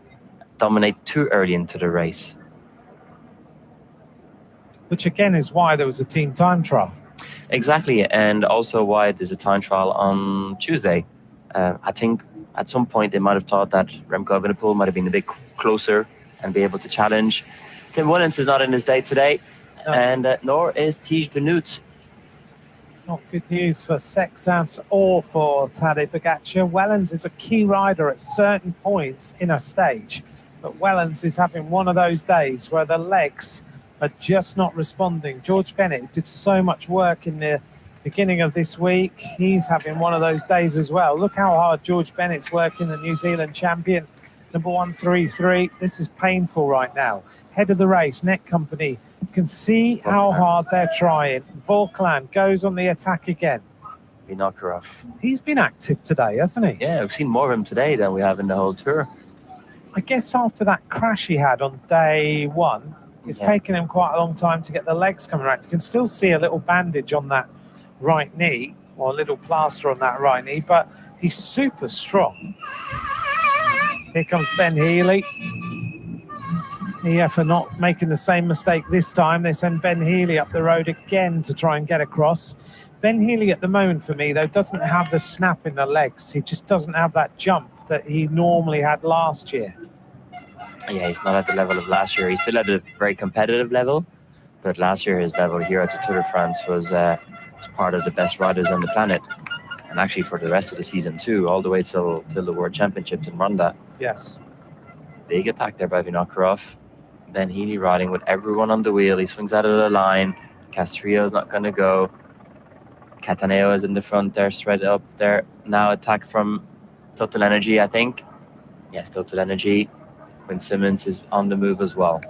dominate too early into the race? Which again is why there was a team time trial. Exactly, and also why there's a time trial on Tuesday. I think at some point they might have thought that Remco Evenepoel might have been a bit closer and be able to challenge. Tim Wellens is not in his day today, and nor is Tige Benoot. Not good news for Sexas or for Tadej Pogačar. Wellens is a key rider at certain points in a stage, but Wellens is having one of those days where the legs are just not responding. George Bennett did so much work in the beginning of this week. He's having one of those days as well. Look how hard George Bennett's working, the New Zealand champion, number 133. This is painful right now. Head of the race, Net Company. You can see how hard they're trying. Vauclain goes on the attack again. Vinokurov. He's been active today, hasn't he? Yeah, we've seen more of him today than we have in the whole tour. I guess after that crash he had on day 1, it's taken him quite a long time to get the legs coming around. You can still see a little bandage on that right knee, or a little plaster on that right knee, but he's super strong. Here comes Ben Healy. Yeah, for not making the same mistake this time. They send Ben Healy up the road again to try and get across. Ben Healy at the moment for me, though, doesn't have the snap in the legs. He just doesn't have that jump that he normally had last year. Yeah, he's not at the level of last year. He's still at a very competitive level, but last year his level here at the Tour de France was part of the best riders on the planet, and actually for the rest of the season too, all the way till the World Championships in Ronda. Yes. Big attack there by Vinokurov. Ben Healy riding with everyone on the wheel. He swings out of the line. Castrillo's not going to go. Cataneo is in the front there, straight up there. Now attack from Total Energy, I think. Yes, Total Energy. Quinn Simmons is on the move as well.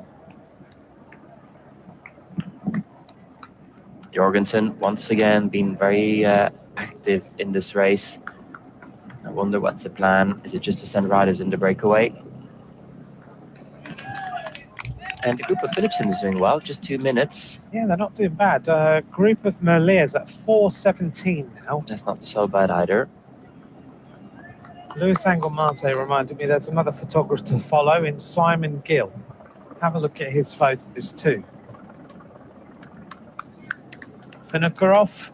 Jorgensen, once again, being very active in this race. I wonder what's the plan. Is it just to send riders in the breakaway? And the group of Philipsen is doing well, just 2 minutes. Yeah, they're not doing bad. Group of Merliers at 4:17 now. That's not so bad either. Luis Angel-Marte reminded me there's another photographer to follow in Simon Gill. Have a look at his photos too. Vinokurov,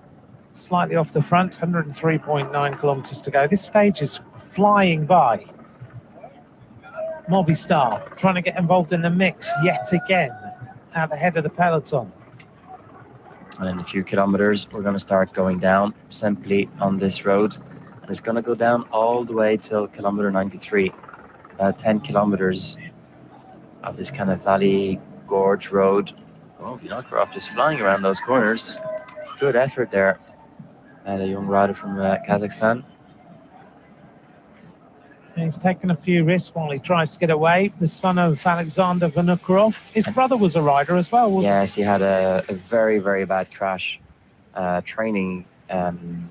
slightly off the front, 103.9 kilometers to go. This stage is flying by. Movistar trying to get involved in the mix yet again at the head of the peloton. And in a few kilometers, we're going to start going down simply on this road. And it's going to go down all the way till kilometer 93. 10 kilometers of this kind of valley gorge road. Oh, Vinokurov just flying around those corners. Good effort there. And a young rider from Kazakhstan. He's taken a few risks while he tries to get away. The son of Alexander Vinokurov. His brother was a rider as well, wasn't Yes, he had a very, very bad crash training and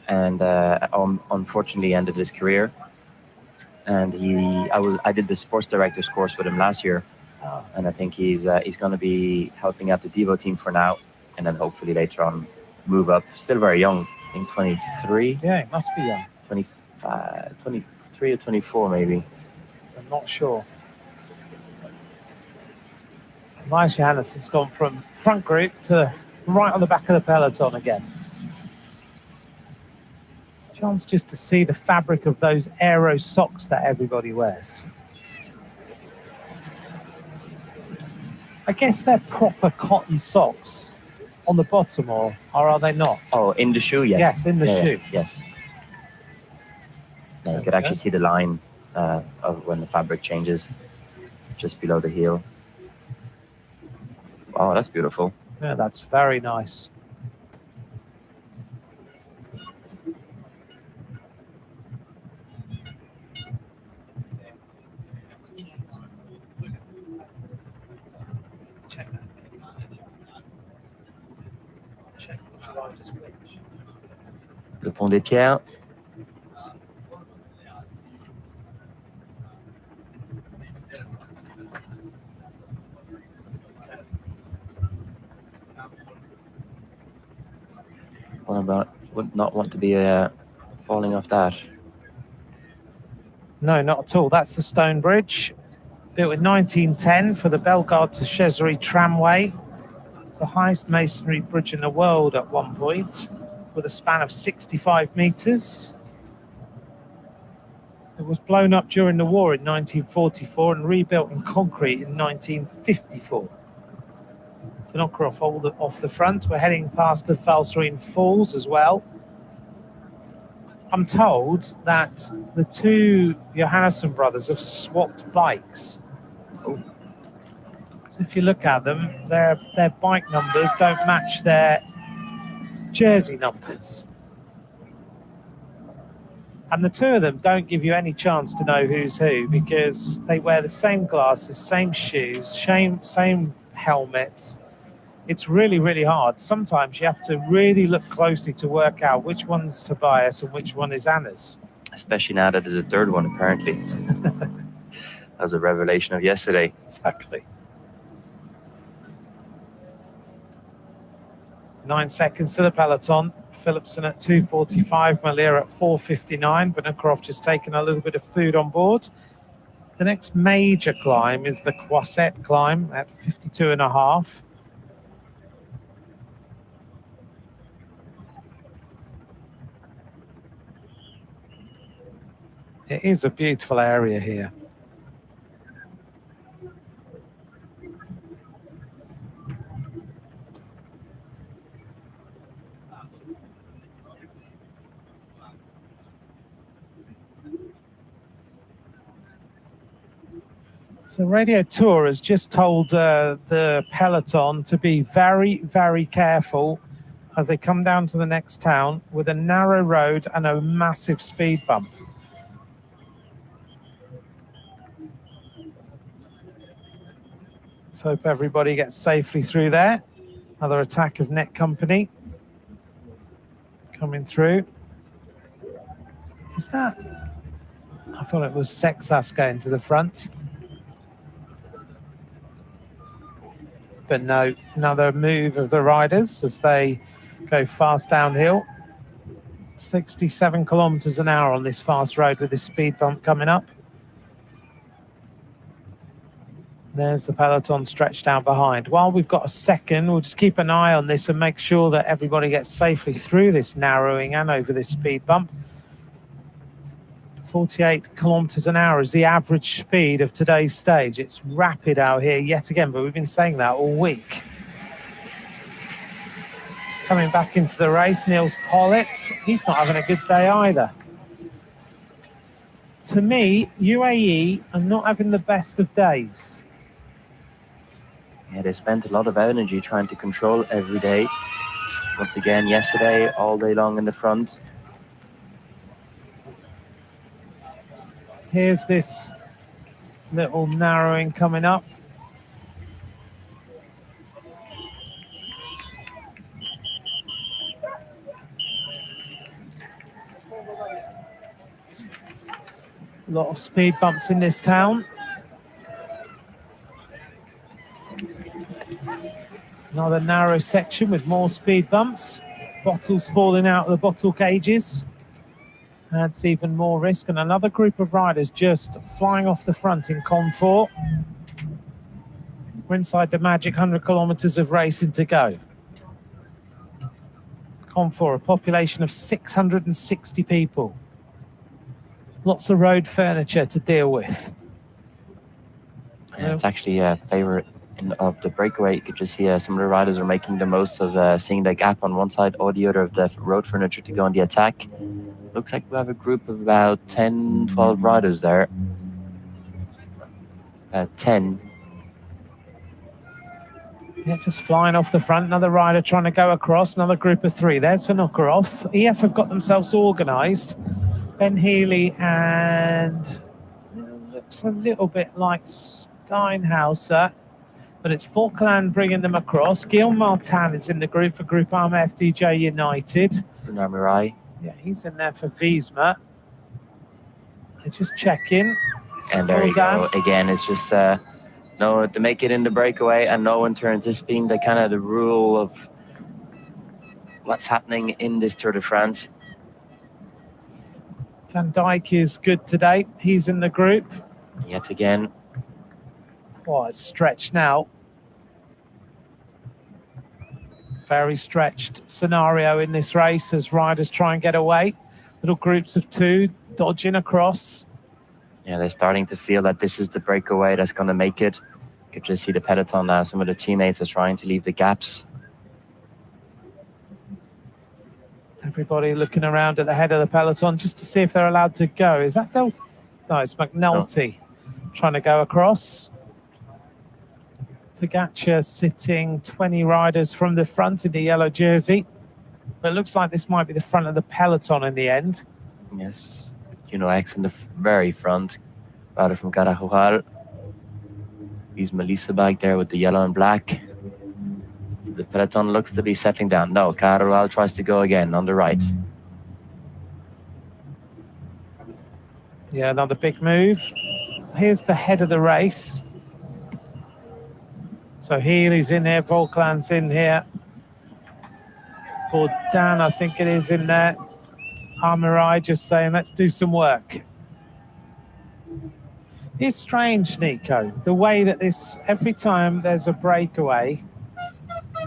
unfortunately ended his career. And I did the sports director's course with him last year. And I think he's going to be helping out the Devo team for now. And then hopefully later on move up. Still very young. I think 23. Yeah, he must be young. 23 or 24 maybe. I'm not sure. Elias Johannessen's gone from front group to right on the back of the peloton again. Chance just to see the fabric of those aero socks that everybody wears. I guess they're proper cotton socks on the bottom, or are they not? Oh, in the shoe, yes. Yes, in the shoe. Yes. Yeah, you could actually see the line of when the fabric changes just below the heel. Oh, that's beautiful. Yeah, that's very nice. Le pont des Pierres. Would not want to be falling off that. No, not at all. That's the stone bridge, built in 1910 for the Bellegarde to Chessery tramway. It's the highest masonry bridge in the world at one point, with a span of 65 meters. It was blown up during the war in 1944 and rebuilt in concrete in 1954. Vinokurov off the front. We're heading past the Valserine Falls as well. I'm told that the two Johannesson brothers have swapped bikes. So if you look at them, their bike numbers don't match their jersey numbers. And the two of them don't give you any chance to know who's who, because they wear the same glasses, same shoes, same helmets. It's really, really hard. Sometimes you have to really look closely to work out which one's Tobias and which one is Anna's. Especially now that there's a third one, apparently. That was a revelation of yesterday. Exactly. 9 seconds to the peloton. Philipsen at 2:45, Malia at 4:59. Vinokurov just taking a little bit of food on board. The next major climb is the Croisette climb at 52.5. It is a beautiful area here. So Radio Tour has just told the peloton to be very, very careful as they come down to the next town with a narrow road and a massive speed bump. Let's hope everybody gets safely through there. Another attack of Net Company coming through. Is that? I thought it was Sexas going to the front. But no, another move of the riders as they go fast downhill. 67 kilometers an hour on this fast road with this speed bump coming up. There's the peloton stretched out behind. While we've got a second, we'll just keep an eye on this and make sure that everybody gets safely through this narrowing and over this speed bump. 48 kilometers an hour is the average speed of today's stage. It's rapid out here yet again, but we've been saying that all week. Coming back into the race, Niels Pollitt. He's not having a good day either. To me, UAE are not having the best of days. Yeah, they spent a lot of energy trying to control every day. Once again, yesterday, all day long in the front. Here's this little narrowing coming up. A lot of speed bumps in this town. Another narrow section with more speed bumps. Bottles falling out of the bottle cages. Adds even more risk. And another group of riders just flying off the front in comfort. We're inside the magic 100 kilometres of racing to go. Comfort, a population of 660 people. Lots of road furniture to deal with. And it's actually a favourite of the breakaway. You could just see some of the riders are making the most of seeing the gap on one side or the other of the road furniture to go on the attack. Looks like we have a group of about 10, 12 riders there. 10. Yeah, just flying off the front. Another rider trying to go across. Another group of 3. There's Vinokurov. EF have got themselves organised. Ben Healy and looks a little bit like Steinhauser, but it's Falkland bringing them across. Guillaume Martin is in the group for Group Arma FDJ United. Bernard Mirai. Yeah, he's in there for Wiesma. They're just checking. And there you go. Again, it's just no to make it in the breakaway and no one turns. This being the kind of the rule of what's happening in this Tour de France. Van Dijk is good today. He's in the group. Yet again. Oh, it's stretched now. Very stretched scenario in this race as riders try and get away. Little groups of 2 dodging across. Yeah, they're starting to feel that this is the breakaway that's going to make it. You could just see the peloton now. Some of the teammates are trying to leave the gaps. Everybody looking around at the head of the peloton just to see if they're allowed to go. Is that Del? No, it's McNulty trying to go across. Pogacar sitting 20 riders from the front in the yellow jersey. But it looks like this might be the front of the peloton in the end. Yes, X in the very front. Rider from Carajual. He's Melissa back there with the yellow and black. The peloton looks to be settling down. No, Carajual tries to go again on the right. Yeah, another big move. Here's the head of the race. So Healy's in here, Volkland's in here. Bourdain, I think it is, in there. Armirai just saying, let's do some work. It's strange, Nico, the way that this, every time there's a breakaway,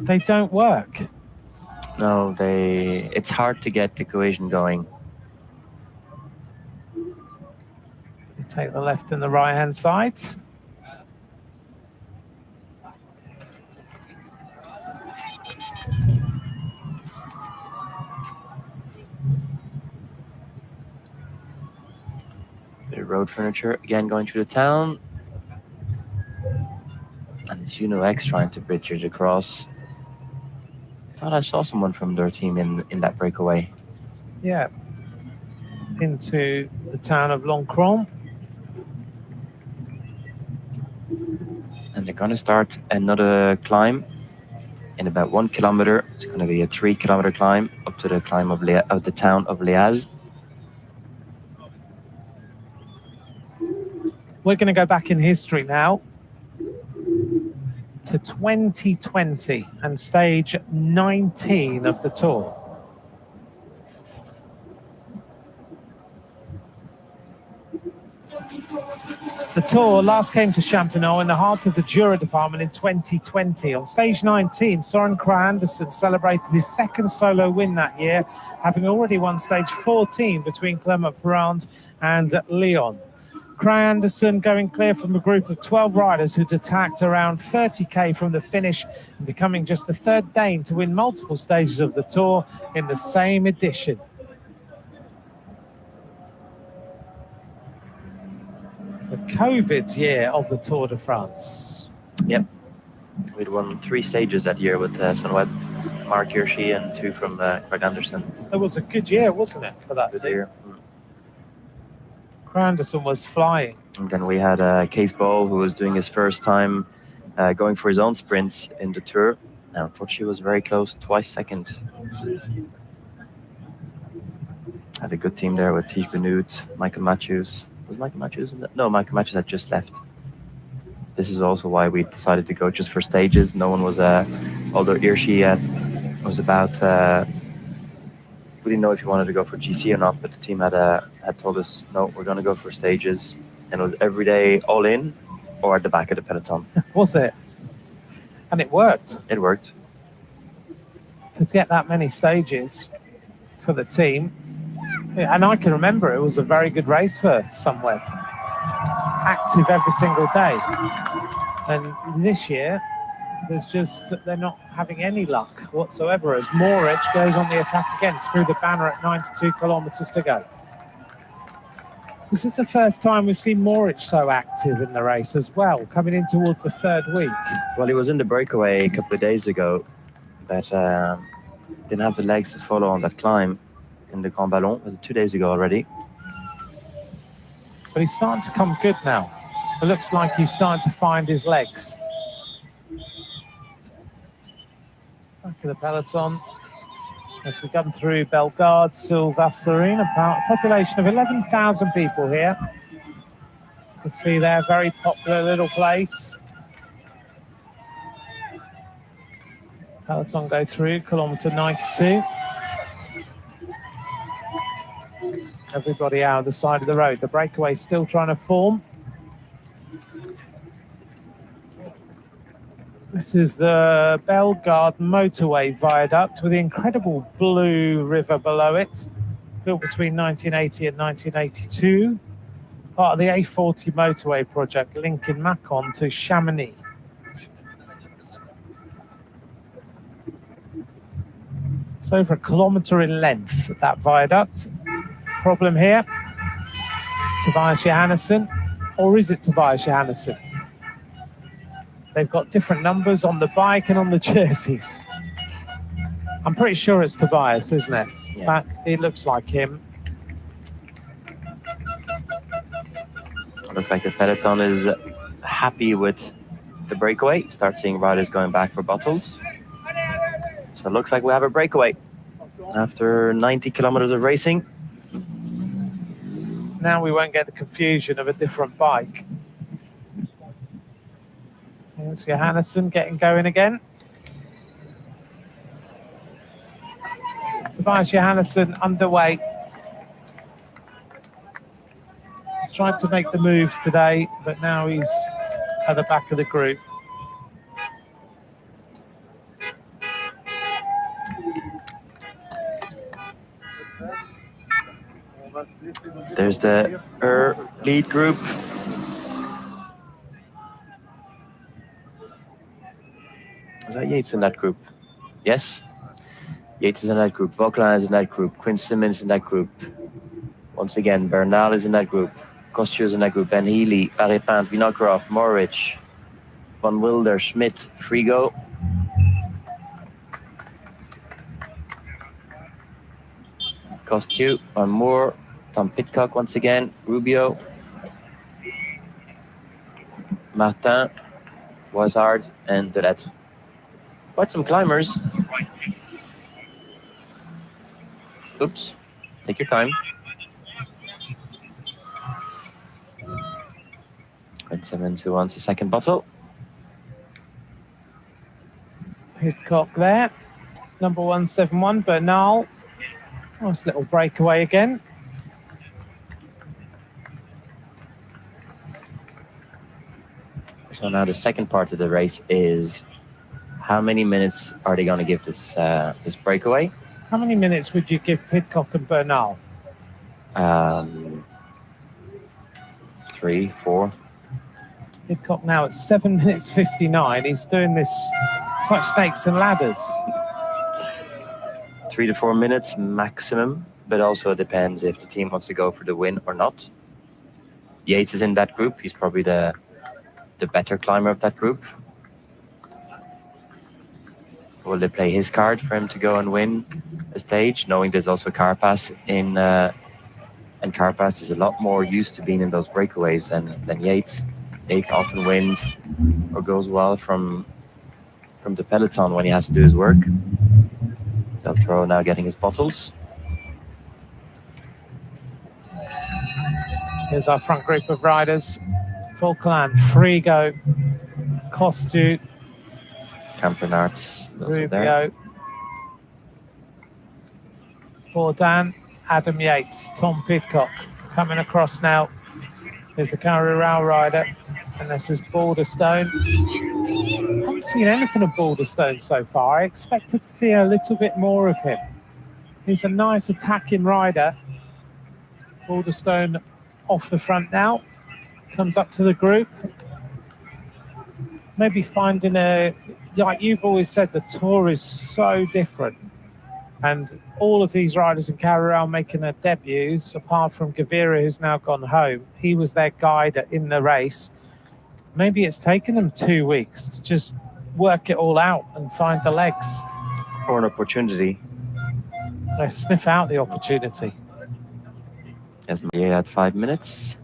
they don't work. No, it's hard to get the cohesion going. You take the left and the right-hand side. Bit of road furniture again going through the town. And it's X trying to bridge it across. Thought I saw someone from their team in that breakaway. Yeah. Into the town of Longcron. And they're going to start another climb in about 1 kilometer. It's going to be a 3-kilometer climb up to the climb of the town of Liaz. We're going to go back in history now to 2020 and stage 19 of the Tour. The Tour last came to Champignon in the heart of the Jura department in 2020. On stage 19, Søren Kragh Andersen celebrated his second solo win that year, having already won stage 14 between Clermont-Ferrand and Lyon. Kragh Andersen going clear from a group of 12 riders who'd attacked around 30k from the finish and becoming just the third Dane to win multiple stages of the Tour in the same edition. The COVID year of the Tour de France. Yep. We'd won 3 stages that year with Sunweb, Mark Hirschi, and 2 from Kragh Andersen. It was a good year, wasn't it, for that Good team? year. Anderson was flying. And then we had Case Ball, who was doing his first time going for his own sprints in the Tour. Now, unfortunately, was very close, twice second. Had a good team there with Tige Benoot, Michael Matthews. Was Michael Matthews in that? No, Michael Matthews had just left. This is also why we decided to go just for stages. No one was, although Hirschi was about, we didn't know if he wanted to go for GC or not, but the team had told us, no, we're going to go for stages. And it was every day all in or at the back of the peloton. Was it? And it worked. It worked. To get that many stages for the team. And I can remember it was a very good race for Sunweb. Active every single day. And this year, they're not having any luck whatsoever as Moritz goes on the attack again through the banner at 92 kilometers to go. This is the first time we've seen Moritz so active in the race as well, coming in towards the third week. Well, he was in the breakaway a couple of days ago, but didn't have the legs to follow on that climb in the Grand Ballon. Was it 2 days ago already? But he's starting to come good now. It looks like he's starting to find his legs. Back of the peloton. As we come through Bellegarde, Sylvasserin, a population of 11,000 people here. You can see they're a very popular little place. Peloton go through kilometre 92. Everybody out of the side of the road. The breakaway still trying to form. This is the Bellegarde motorway viaduct with the incredible blue river below it, built between 1980 and 1982. Part of the A40 motorway project linking Mâcon to Chamonix. It's over 1 kilometre in length, that viaduct. Problem here, Tobias Johannesson, or is it Tobias Johannesson? They've got different numbers on the bike and on the jerseys. I'm pretty sure it's Tobias, isn't it? Yeah. It looks like him. Looks like the peloton is happy with the breakaway. Start seeing riders going back for bottles. So it looks like we have a breakaway after 90 kilometers of racing. Now we won't get the confusion of a different bike. Here's Johannesson getting going again. Tobias Johannesson underway. He's tried to make the moves today, but now he's at the back of the group. There's the lead group. Is that Yates in that group? Yes. Yates is in that group. Vauquelin is in that group. Quinn Simmons in that group. Once again, Bernal is in that group. Kostya is in that group. Ben Healy, Parepin, Vinokurov, Moritz, Van Wilder, Schmidt, Frigo. Kostya, Van Moor, Tom Pidcock once again, Rubio, Martin, Wazard, and Delet. Quite some climbers. Oops, take your time. Quinn Simmons, who wants a second bottle. Pidcock there. Number 171, Bernal. Nice little breakaway again. So now the second part of the race is how many minutes are they going to give this this breakaway? How many minutes would you give Pidcock and Bernal? 3, 4. Pidcock now at 7 minutes 59. He's doing this, it's like snakes and ladders. 3 to 4 minutes maximum, but also it depends if the team wants to go for the win or not. Yates is in that group. He's probably the better climber of that group. Will they play his card for him to go and win a stage, knowing there's also Carapaz in And Carapaz is a lot more used to being in those breakaways than Yates. Yates often wins or goes well from the peloton when he has to do his work. Del Toro now getting his bottles. Here's our front group of riders. Volkeland, Frigo, Kostu, Campenaerts, Rubio, Bourdin, Adam Yates, Tom Pidcock coming across now. There's the Carrera rider, and this is Balderstone. I haven't seen anything of Balderstone so far. I expected to see a little bit more of him. He's a nice attacking rider. Balderstone off the front now, comes up to the group. Maybe finding like you've always said, the Tour is so different. And all of these riders in Carrera making their debuts, apart from Gaviria, who's now gone home. He was their guide in the race. Maybe it's taken them 2 weeks to just work it all out and find the legs. Or an opportunity. They sniff out the opportunity. As Maria had 5 minutes.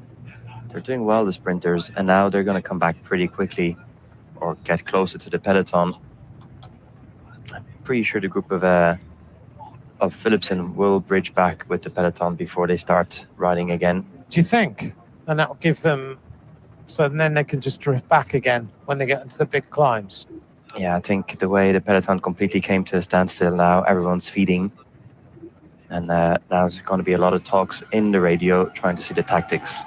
They're doing well, the sprinters, and now they're going to come back pretty quickly or get closer to the peloton. I'm pretty sure the group of Philipsen will bridge back with the peloton before they start riding again. Do you think? And that will give them, so then they can just drift back again when they get into the big climbs. Yeah, I think the way the peloton completely came to a standstill now, everyone's feeding. And now there's going to be a lot of talks in the radio trying to see the tactics.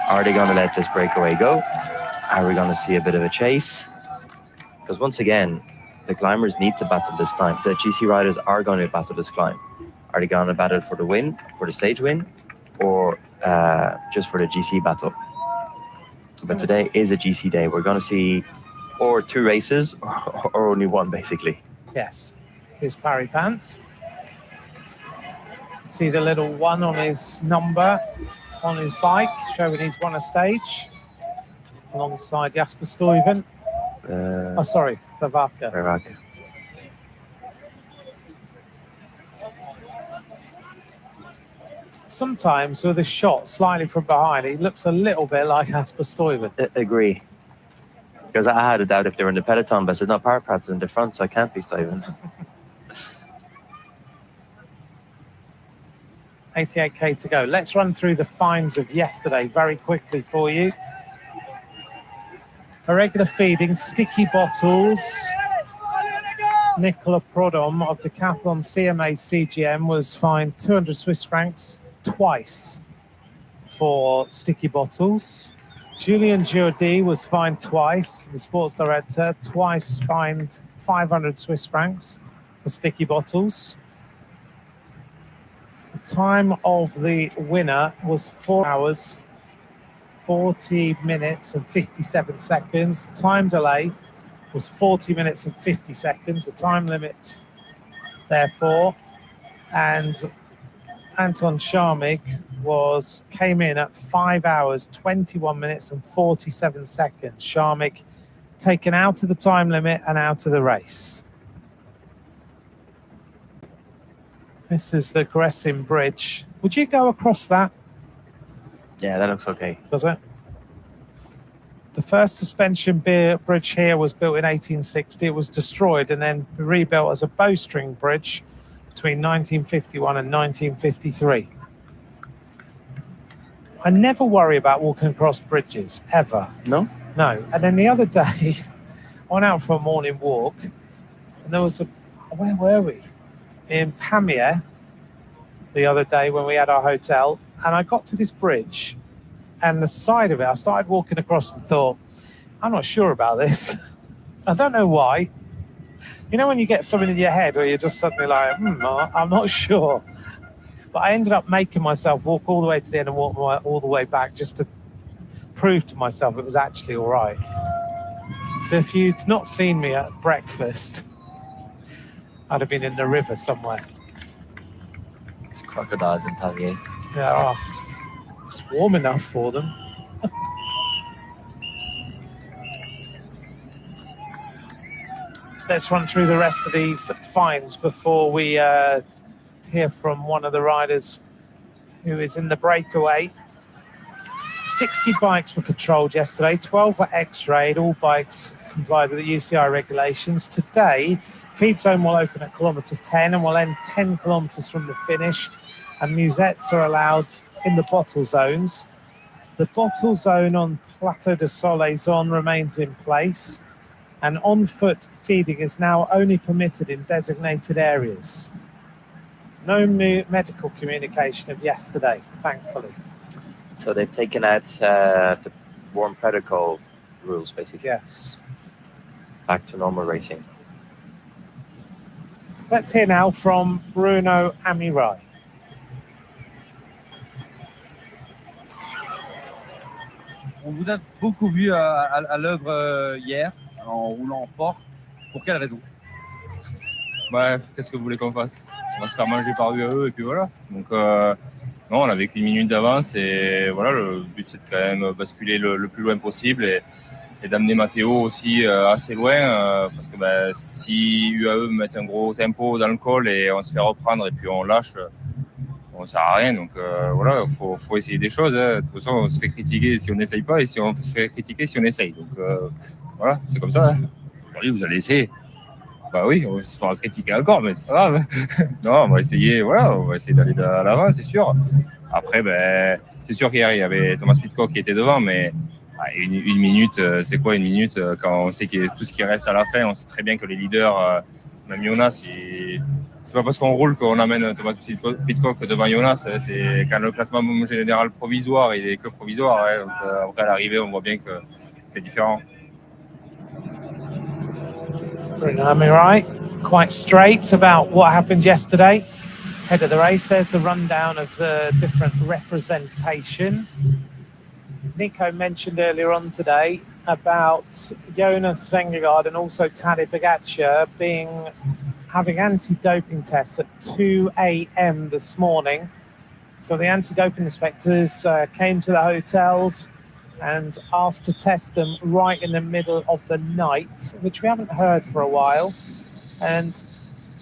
Are they going to let this breakaway go? Are we going to see a bit of a chase? Because once again, the climbers need to battle this climb. The GC riders are going to battle this climb. Are they going to battle for the win, for the stage win, or just for the GC battle? But today is a GC day. We're going to see or 2 races or only one, basically. Yes. Here's Barry Pants. See the little 1 on his number on his bike, showing he's won a stage alongside Jasper Stuyven. Vervaeke. Sometimes with a shot slightly from behind, he looks a little bit like Jasper Stuyven. Agree. Because I had a doubt if they were in the peloton, but I said, no, Parapat's in the front, so I can't be Stuyven. 88k to go. Let's run through the finds of yesterday very quickly for you. Irregular feeding, sticky bottles. Nicola Prodom of Decathlon CMA CGM was fined 200 Swiss francs twice for sticky bottles. Julien Jourdi was fined twice, the sports director, twice fined 500 Swiss francs for sticky bottles. The time of the winner was 4 hours, 40 minutes and 57 seconds. Time delay was 40 minutes and 50 seconds, the time limit, therefore. And Anton Charmig came in at 5 hours, 21 minutes and 47 seconds. Charmig taken out of the time limit and out of the race. This is the Gressin Bridge. Would you go across that? Yeah, that looks okay. Does it? The first suspension bridge here was built in 1860. It was destroyed and then rebuilt as a bowstring bridge between 1951 and 1953. I never worry about walking across bridges, ever. No? No. And then the other day, I went out for a morning walk, and there was where were we? In Pamiers the other day when we had our hotel, and I got to this bridge, and the side of it, I started walking across and thought, I'm not sure about this. I don't know why. You know when you get something in your head where you're just suddenly like, I'm not sure. But I ended up making myself walk all the way to the end and walk all the way back just to prove to myself it was actually all right. So if you'd not seen me at breakfast, I'd have been in the river somewhere. It's crocodiles in Pamiers. Yeah, it's warm enough for them. Let's run through the rest of these finds before we hear from one of the riders who is in the breakaway. 60 bikes were controlled yesterday, 12 were x-rayed, all bikes complied with the UCI regulations. Today, feed zone will open at kilometre 10 and will end 10 kilometres from the finish, and musettes are allowed in the bottle zones. The bottle zone on Plateau de Solaizon remains in place, and on-foot feeding is now only permitted in designated areas. No medical communication of yesterday, thankfully. So they've taken out the warm protocol rules, basically. Yes. Back to normal racing. Let's hear now from Bruno Amirai. On vous a beaucoup vu à l'œuvre hier, en roulant fort. Pour quelle raison? Ouais, qu'est-ce que vous voulez qu'on fasse? On va se faire manger par eux et puis voilà. Donc non, on avait qu'une minute d'avance et voilà, le but c'est de quand même basculer le plus loin possible et d'amener Matteo aussi assez loin parce que si UAE met un gros tempo dans le col et on se fait reprendre et puis on lâche, on sert à rien. Donc voilà, faut essayer des choses. Hein. De toute façon, on se fait critiquer si on n'essaye pas et si on se fait critiquer si on essaye. Donc voilà, c'est comme ça. Hein. Aujourd'hui, vous allez essayer. Bah oui, on se fera critiquer encore, mais c'est pas grave. Non, on va essayer, voilà, on va essayer d'aller à l'avant, c'est sûr. Après, c'est sûr qu'hier, il y avait Thomas Pidcock qui était devant, mais une minute, c'est quoi une minute quand on sait que tout ce qui reste à la fin, on sait très bien que les leaders, même Jonas, c'est pas parce qu'on roule qu'on amène Thomas Pidcock devant Jonas. C'est quand le classement général provisoire, il est que provisoire. Hein, donc, après, à l'arrivée, on voit bien que c'est différent. Bruno Amirai, quite straight about what happened yesterday. Head of the race, there's the rundown of the different representation. Nico mentioned earlier on today about Jonas Vingegaard and also Tadej Pogačar having anti-doping tests at 2 a.m. this morning. So the anti-doping inspectors came to the hotels and asked to test them right in the middle of the night, which we haven't heard for a while. And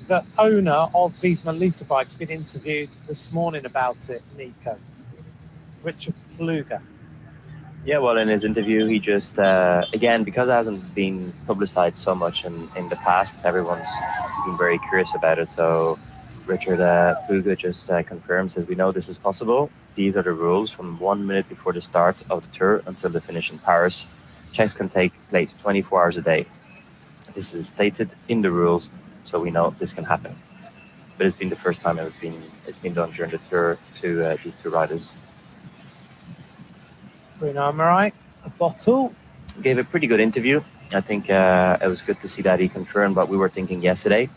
the owner of Visma Lease Bike's been interviewed this morning about it, Nico. Richard Pluger. Yeah, well, in his interview, he just, again, because it hasn't been publicized so much in the past, everyone's been very curious about it. So Richard Pluger just confirms, says, we know this is possible. These are the rules from 1 minute before the start of the tour until the finish in Paris. Checks can take place 24 hours a day. This is stated in the rules, so we know this can happen. But it's been the first time it's been done during the tour to these two riders. Bruno Amirai, a bottle. Gave a pretty good interview. I think it was good to see that he confirmed what we were thinking yesterday,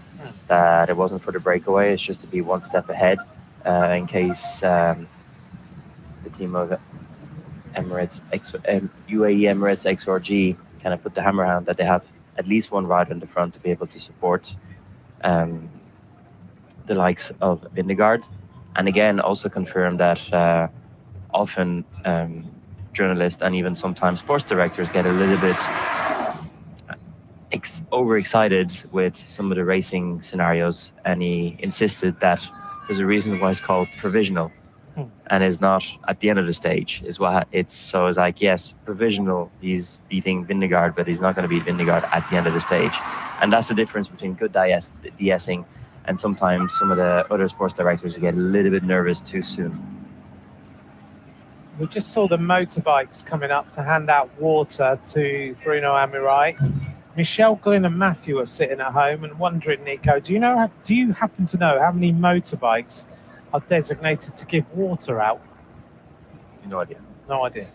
that it wasn't for the breakaway, it's just to be one step ahead in case the team of Emirates, UAE Emirates XRG kind of put the hammer down that they have at least one rider in the front to be able to support the likes of Vingegaard. And again, also confirmed that often journalists and even sometimes sports directors get a little bit overexcited with some of the racing scenarios, and he insisted that there's a reason why it's called provisional and is not at the end of the stage. So it's like, yes, provisional, he's beating Vingegaard, but he's not going to beat Vingegaard at the end of the stage. And that's the difference between good de-essing and sometimes some of the other sports directors get a little bit nervous too soon. We just saw the motorbikes coming up to hand out water to Bruno Amirai. Michelle, Glyn and Matthew are sitting at home and wondering, Nico, do you happen to know how many motorbikes are designated to give water out? No idea. No idea.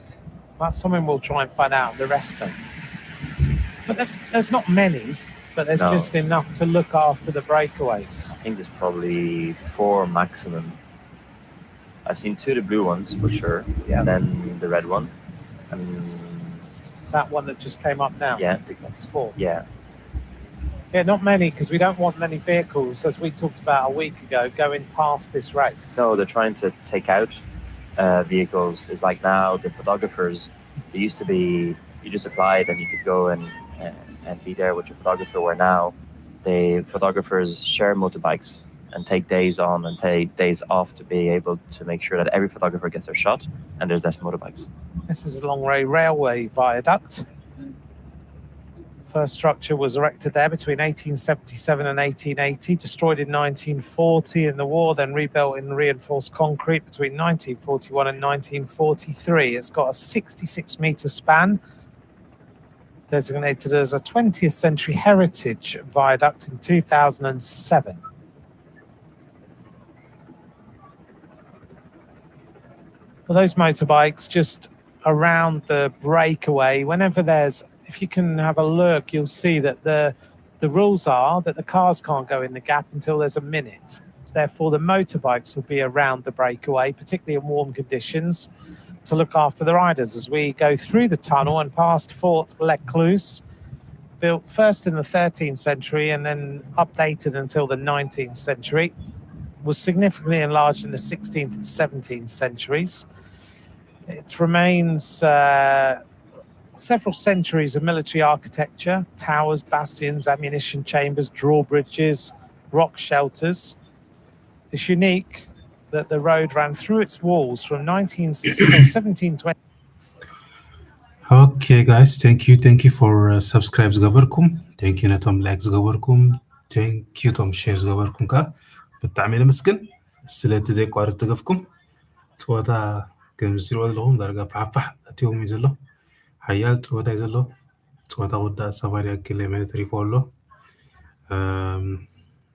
That's something we'll try and find out, the rest of them. But there's not many, but there's just enough to look after the breakaways. I think there's probably 4 maximum. I've seen 2 of the blue ones for sure, and then the red one. And that one that just came up now? Yeah. That's 4. Yeah. Yeah, not many, because we don't want many vehicles, as we talked about a week ago, going past this race. No, they're trying to take out vehicles. It's like now the photographers, they used to be, you just applied and you could go and be there with your photographer, where now the photographers share motorbikes and take days on and take days off to be able to make sure that every photographer gets their shot and there's less motorbikes. This is a Longray Railway viaduct. First structure was erected there between 1877 and 1880, destroyed in 1940 in the war, then rebuilt in reinforced concrete between 1941 and 1943. It's got a 66-metre span, designated as a 20th century heritage viaduct in 2007. For those motorbikes just around the breakaway, whenever there's, if you can have a look, you'll see that the rules are that the cars can't go in the gap until there's a minute. Therefore, the motorbikes will be around the breakaway, particularly in warm conditions, to look after the riders as we go through the tunnel and past Fort Lecluse, built first in the 13th century and then updated until the 19th century, was significantly enlarged in the 16th and 17th centuries. It remains several centuries of military architecture, towers, bastions, ammunition chambers, drawbridges, rock shelters. It's unique that the road ran through its walls from 1720. Okay, guys, thank you for subscribe زغبركم. Thank you نتوم like زغبركم. Thank you توم share زغبركم كا. بتعمل مسكن. سلت زي قارة تقفكم. صوتا كم زيرو لهم درجة فحفح أتيهم يزلوا. حيال صوتا يزلوا. صوتا ودا سفاري كيلومتر يفولو.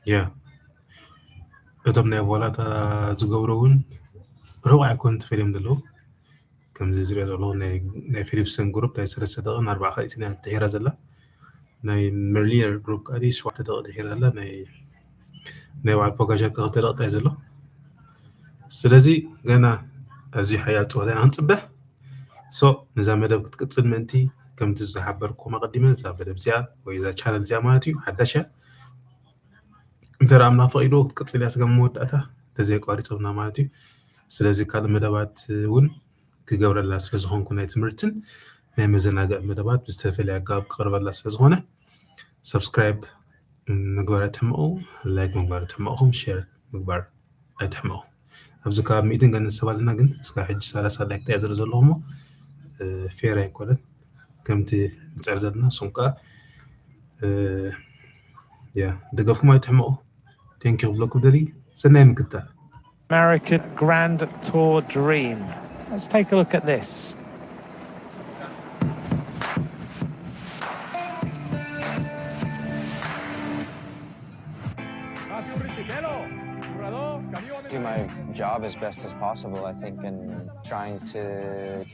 Yeah. أتوم نيفولاتا زغبرون. روعة كنت فيلم دلو. كم زيرو زلوا نا فيليبسن جروب نا سلسلة دقن 4 خيتنا تهيرا زلا. نا مرلير جروب أدي شو تدقن تهيرا زلا نا وعد بوكاجا كهتدقن تهيزلوا. سلازي جانا أزي حياة وهذا هنصبه نزام مدب كتقصد منتي كم تزحبركم مقدمة نزام مدب زيا وإذا channel زيا مالتيو حداشا انت رامنا فايدو كتقصد ياسقم موداتا تزي قاري صبنا مالتيو سلازي كاد مدبات ون كجبر الله سلازهون كنا تمرتن ناي مزناقع مدبات بستفل عقاب قرب الله سلازهونه سبسكرايب مقبار تحمقو لايك مقبار تحمقهم شير مقبار تحمقو أبز كاب ميتين كان السؤال ناقن سكا حج سالسة لايك تعزر زلهمو فيرا يكولن كمتي تعزرنا سونكا يا دقفكم ما يتحمقوا thank you بلوكو دلي سنين كتا American Grand Tour Dream. Let's take a look at this. Do my job as best as possible, I think, and trying to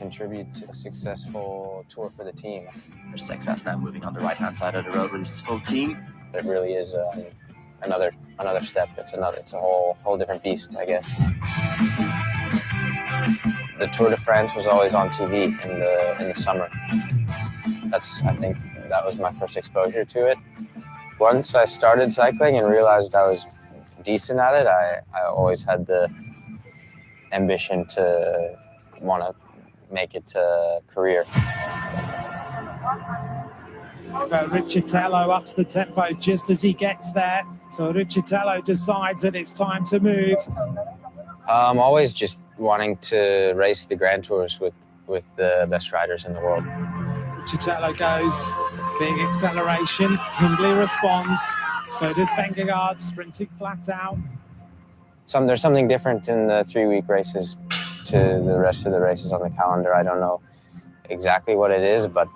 contribute to a successful tour for the team. There's success now moving on the right-hand side of the road with this full team. It really is another step. It's a whole different beast, I guess. The Tour de France was always on TV in the summer. I think that was my first exposure to it. Once I started cycling and realized I was decent at it, I always had the ambition to want to make it a career. Riccitello ups the tempo just as he gets there. So Riccitello decides that it's time to move. I'm always just wanting to race the Grand Tours with the best riders in the world. Riccitello goes, big acceleration, Hindley responds. So does Vingegaard, sprinting flat out. There's something different in the 3-week races to the rest of the races on the calendar. I don't know exactly what it is, but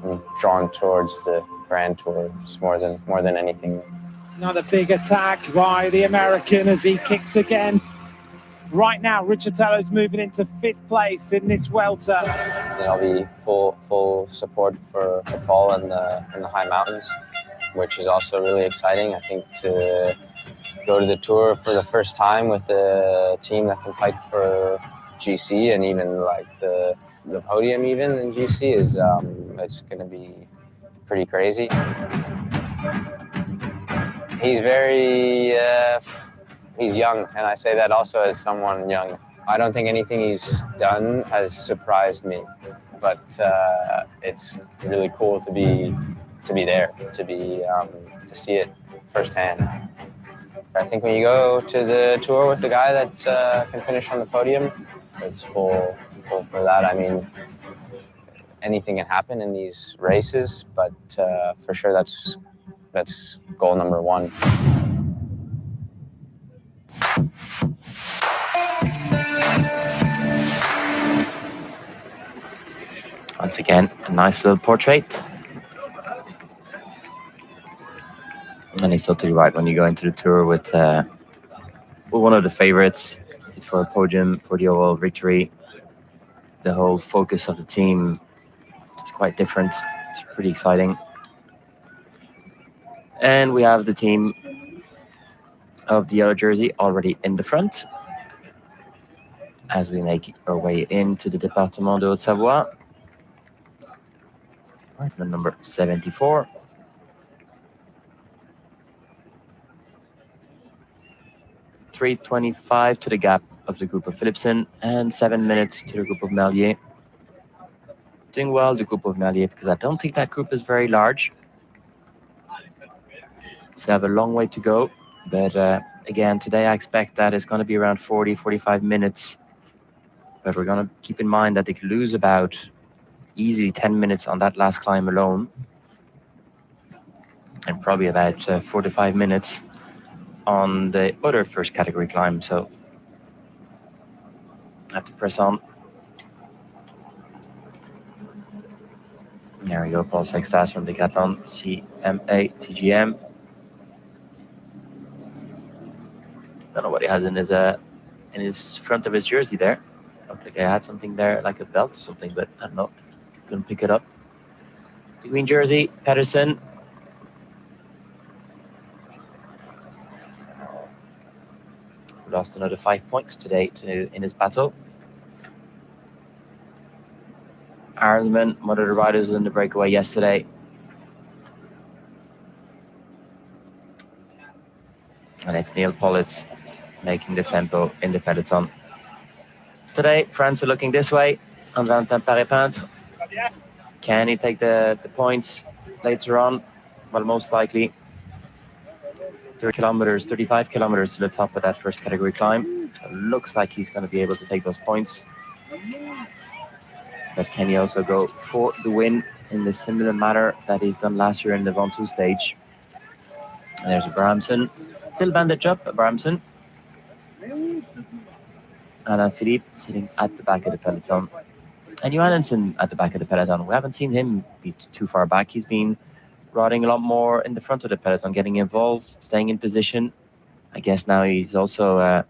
I'm drawn towards the Grand Tour more than anything. Another big attack by the American as he kicks again. Right now, Riccitello's moving into 5th place in this welter. There'll be full support for Paul in the high mountains, which is also really exciting. I think to go to the Tour for the first time with a team that can fight for GC and even like the podium even in GC is it's going to be pretty crazy. He's he's young, and I say that also as someone young. I don't think anything he's done has surprised me, but it's really cool to be there, to see it firsthand. I think when you go to the tour with the guy that can finish on the podium, it's full for that. I mean, anything can happen in these races, but for sure that's goal number one. Once again, a nice little portrait. And it's totally right when you go into the tour with one of the favorites. It's for a podium, for the overall victory. The whole focus of the team is quite different. It's pretty exciting. And we have the team of the yellow jersey already in the front as we make our way into the Département de Haute-Savoie. Partner number 74. .325 to the gap of the group of Philipsen and 7 minutes to the group of Merlier. Doing well, the group of Merlier, because I don't think that group is very large. So I have a long way to go. But again, today I expect that it's going to be around 40, 45 minutes. But we're going to keep in mind that they could lose about easily 10 minutes on that last climb alone. And probably about 45 minutes on the other first category climb. So I have to press on. There we go, Paul Sextas from Decathlon, CMA, TGM. Don't know what he has in his front of his jersey there. I don't think I had something there, like a belt or something, but I don't know. Couldn't pick it up. The green jersey, Pedersen. Lost another 5 points today in his battle. Ironman, one of the riders was in the breakaway yesterday. And it's Neil Pollitt making the tempo in the peloton. Today, France are looking this way on Valentin Paré-Peintre. Can he take the points later on? Well, most likely. 35 kilometers to the top of that first category climb. It looks like he's going to be able to take those points. But can he also go for the win in the similar manner that he's done last year in the Ventoux stage? And there's Abrahamsen. Still bandage up, Abrahamsen. And Philippe sitting at the back of the peloton. And Johannesson at the back of the peloton. We haven't seen him be too far back. He's been riding a lot more in the front of the peloton, getting involved, staying in position. I guess now he's also,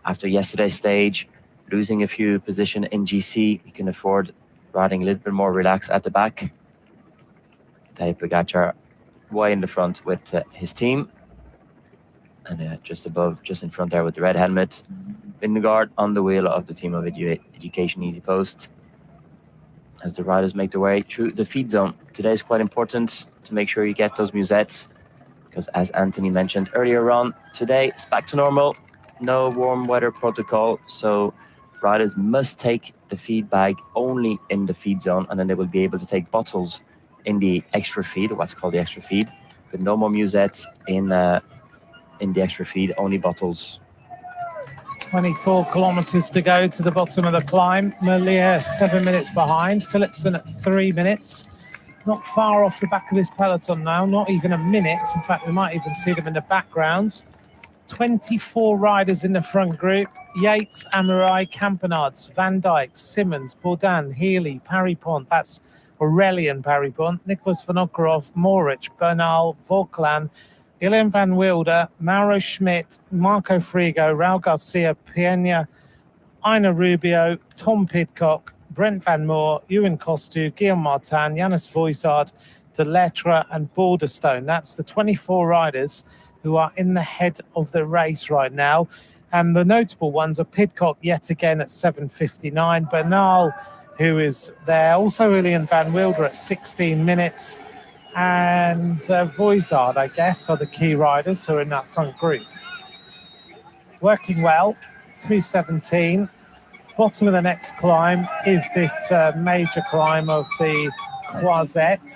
after yesterday's stage, losing a few position in GC. He can afford riding a little bit more relaxed at the back. Tadej Pogačar way in the front with his team. And just above, just in front there with the red helmet. Vingegaard on the wheel of the team of Education Easy Post. As the riders make their way through the feed zone. Today is quite important to make sure you get those musettes, because as Anthony mentioned earlier on, today it's back to normal. No warm weather protocol, so riders must take the feed bag only in the feed zone, and then they will be able to take bottles in the extra feed, or what's called the extra feed, but no more musettes in the extra feed, only bottles. 24 kilometres to go to the bottom of the climb. Merlier 7 minutes behind. Philipsen at 3 minutes. Not far off the back of this peloton now, not even a minute. In fact, we might even see them in the background. 24 riders in the front group. Yates, Amurai, Campenaerts, Van Dijk, Simmons, Bourdin, Healy, Parry-Pont. That's Aurelian Parry-Pont. Nicholas Vinokurov, Moritz, Bernal, Vauclain, Dylan Van Wilder, Mauro Schmidt, Marco Frigo, Raul Garcia, Piena, Ina Rubio, Tom Pidcock, Brent Van Moor, Ewan Costu, Guillaume Martin, Yannis Voisard, De Lettre and Balderstone. That's the 24 riders who are in the head of the race right now. And the notable ones are Pidcock yet again at 7:59, Bernal, who is there, also Julian Van Wilder at 16 minutes, and Voisard, I guess, are the key riders who are in that front group. Working well, 2:17. Bottom of the next climb is this major climb of the Croisette.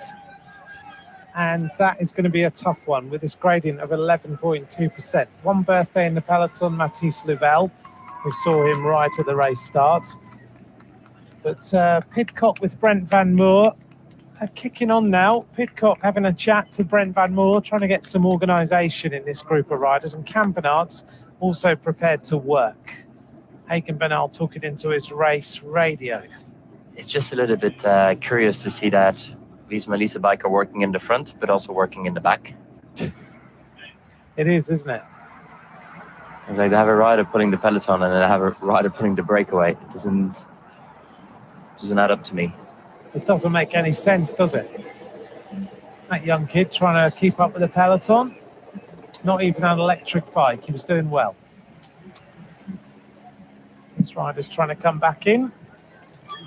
and that is going to be a tough one with this gradient of 11.2%. One birthday in the peloton, Matisse Louvel. We saw him right at the race start. But Pidcock with Brent Van Moor kicking on now. Pidcock having a chat to Brent Van Moor, trying to get some organisation in this group of riders, and Campenarts also prepared to work. Hagen Bernal talking into his race radio. It's just a little bit curious to see that Visma Lease Bike are working in the front, but also working in the back. It is, isn't it? It's like they have a rider pulling the peloton and then they have a rider pulling the breakaway. It doesn't add up to me. It doesn't make any sense, does it? That young kid trying to keep up with the peloton. Not even an electric bike. He was doing well. This rider's trying to come back in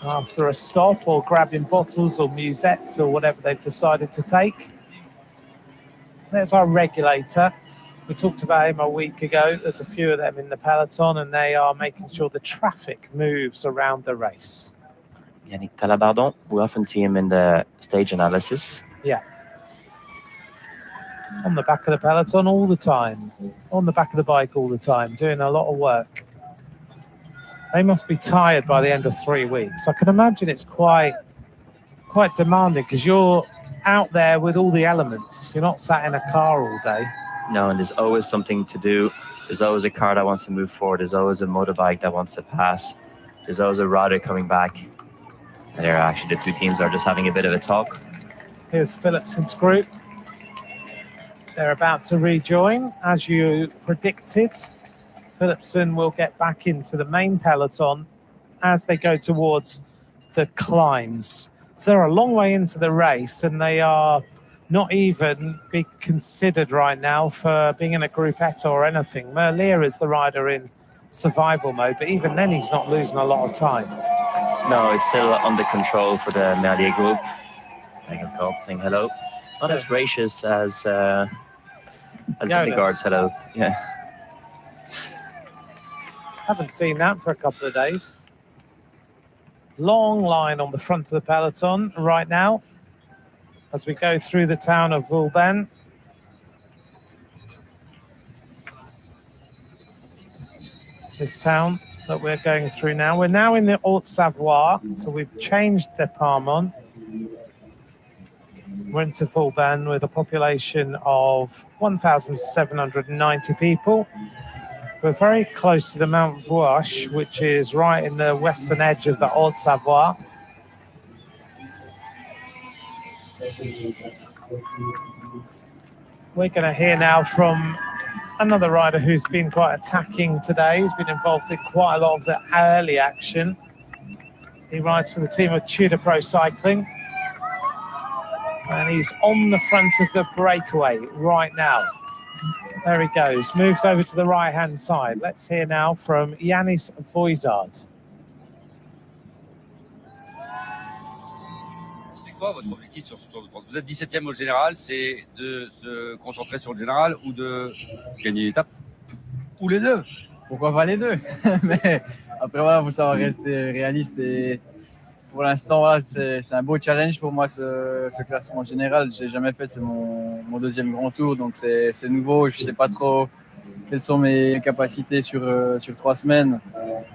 after a stop or grabbing bottles or musettes or whatever they've decided to take. There's our regulator. We talked about him a week ago. There's a few of them in the peloton and they are making sure the traffic moves around the race. Yannick Talabardon, we often see him in the stage analysis. Yeah. On the back of the peloton all the time. On the back of the bike all the time, doing a lot of work. They must be tired by the end of 3 weeks. I can imagine it's quite demanding because you're out there with all the elements. You're not sat in a car all day. No, and there's always something to do. There's always a car that wants to move forward. There's always a motorbike that wants to pass. There's always a rider coming back. And they're actually, the two teams are just having a bit of a talk. Here's Philipson's group. They're about to rejoin, as you predicted. Philipson will get back into the main peloton as they go towards the climbs. So they're a long way into the race and they are not even being considered right now for being in a groupette or anything. Merlier is the rider in survival mode, but even then he's not losing a lot of time. No, it's still under control for the Merlier group. Megan Cobb saying hello. Not as gracious as Vingegaard's hello. Yeah. Haven't seen that for a couple of days. Long line on the front of the peloton right now as we go through the town of Vauban. This town that we're going through now. We're now in the Haute-Savoie, so we've changed department. We're into Vauban with a population of 1,790 people. We're very close to the Mount Vauche, which is right in the western edge of the Haute-Savoie. We're going to hear now from another rider who's been quite attacking today. He's been involved in quite a lot of the early action. He rides for the team of Tudor Pro Cycling. And he's on the front of the breakaway right now. There he goes, moves over to the right-hand side. Let's hear now from Yannis Voizard. C'est quoi votre objectif sur ce Tour de France? Vous êtes 17e au général, c'est de se concentrer sur le général ou de gagner l'étape? Ou les deux? Pourquoi pas les deux? Mais après, voilà, il faut savoir rester réaliste. Et pour l'instant, voilà, c'est un beau challenge pour moi, ce classement général. Je n'ai jamais fait, c'est mon deuxième grand tour, donc c'est nouveau. Je ne sais pas trop quelles sont mes capacités sur 3 semaines.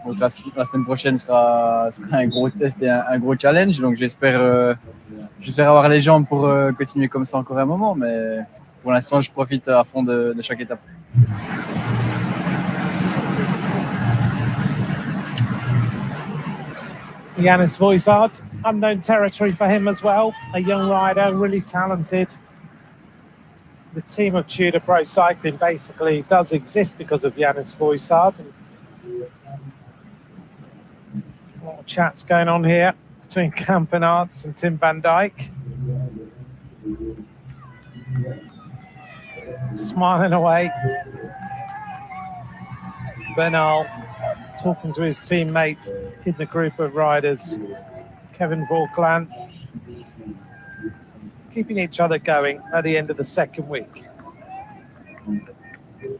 Donc la semaine prochaine sera un gros test et un gros challenge. Donc j'espère avoir les jambes pour continuer comme ça encore un moment. Mais pour l'instant, je profite à fond de chaque étape. Yannis Voizard, unknown territory for him as well. A young rider, really talented. The team of Tudor Pro Cycling basically does exist because of Yannis Voizard. A lot of chats going on here between Campenarts and Tim van Dijk. Smiling away. Bernal talking to his teammate in the group of riders, Kevin Vauclin, keeping each other going at the end of the second week.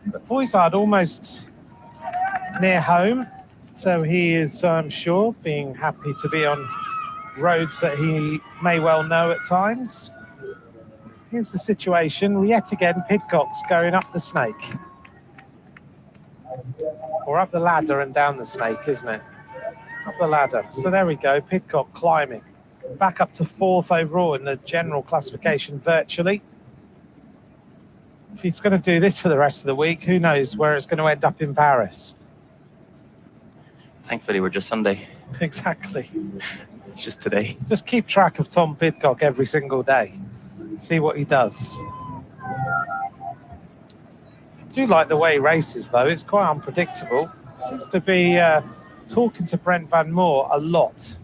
But Voizard almost near home, so he is, I'm sure, being happy to be on roads that he may well know at times. here's the situation. Yet again, Pidcock's going up the snake. Or up the ladder and down the snake, isn't it? Up the ladder. So there we go, Pidcock climbing. Back up to 4th overall in the general classification virtually. If he's going to do this for the rest of the week, who knows where it's going to end up in Paris. Thankfully, we're just Sunday. Exactly. It's just today. Just keep track of Tom Pidcock every single day. See what he does. I do like the way he races, though. It's quite unpredictable. Seems to be talking to Brent Van Moor a lot.